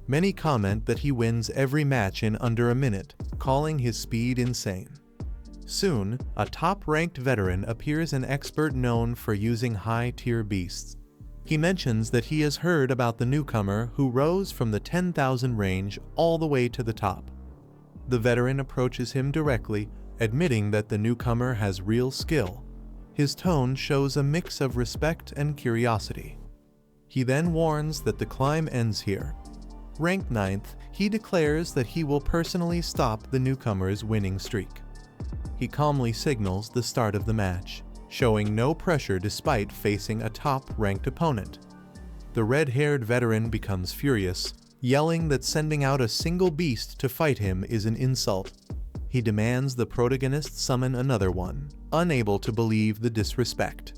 Many comment that he wins every match in under a minute, calling his speed insane. Soon, a top-ranked veteran appears, an expert known for using high-tier beasts. He mentions that he has heard about the newcomer who rose from the 10,000 range all the way to the top. The veteran approaches him directly, admitting that the newcomer has real skill. His tone shows a mix of respect and curiosity. He then warns that the climb ends here. Ranked 9th, he declares that he will personally stop the newcomer's winning streak. He calmly signals the start of the match, showing no pressure despite facing a top-ranked opponent. The red-haired veteran becomes furious, yelling that sending out a single beast to fight him is an insult. He demands the protagonist summon another one, unable to believe the disrespect.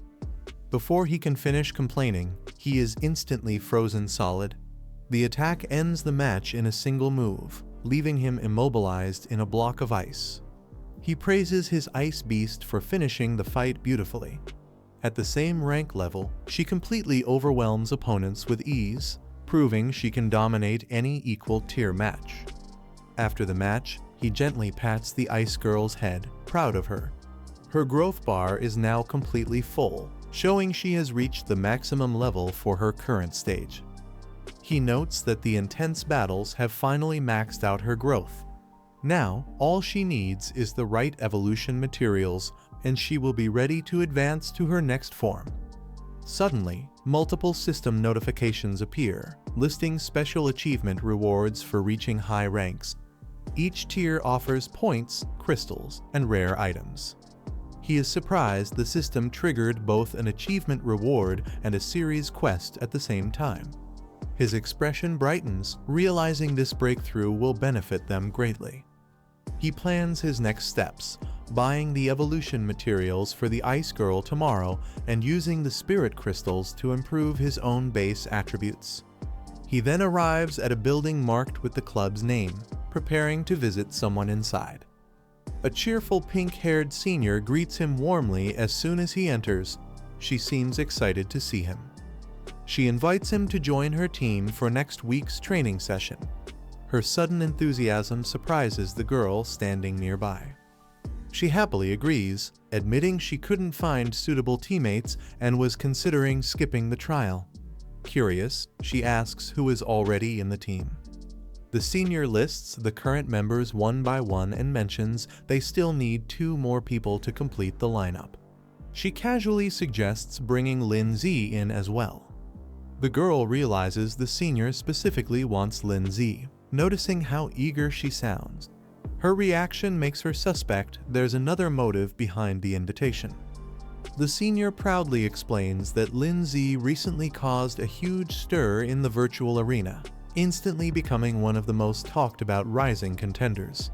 Before he can finish complaining, he is instantly frozen solid. The attack ends the match in a single move, leaving him immobilized in a block of ice. He praises his ice beast for finishing the fight beautifully. At the same rank level, she completely overwhelms opponents with ease, proving she can dominate any equal tier match. After the match, he gently pats the ice girl's head, proud of her. Her growth bar is now completely full, showing she has reached the maximum level for her current stage. He notes that the intense battles have finally maxed out her growth. Now, all she needs is the right evolution materials, and she will be ready to advance to her next form. Suddenly, multiple system notifications appear, listing special achievement rewards for reaching high ranks. Each tier offers points, crystals, and rare items. He is surprised the system triggered both an achievement reward and a series quest at the same time. His expression brightens, realizing this breakthrough will benefit them greatly. He plans his next steps, buying the evolution materials for the Ice Girl tomorrow and using the spirit crystals to improve his own base attributes. He then arrives at a building marked with the club's name, preparing to visit someone inside. A cheerful pink-haired senior greets him warmly as soon as he enters. She seems excited to see him. She invites him to join her team for next week's training session. Her sudden enthusiasm surprises the girl standing nearby. She happily agrees, admitting she couldn't find suitable teammates and was considering skipping the trial. Curious, she asks who is already in the team. The senior lists the current members one by one and mentions they still need 2 more people to complete the lineup. She casually suggests bringing Lin Z in as well. The girl realizes the senior specifically wants Lin Z, noticing how eager she sounds. Her reaction makes her suspect there's another motive behind the invitation. The senior proudly explains that Lin Z recently caused a huge stir in the virtual arena, instantly becoming one of the most talked about rising contenders.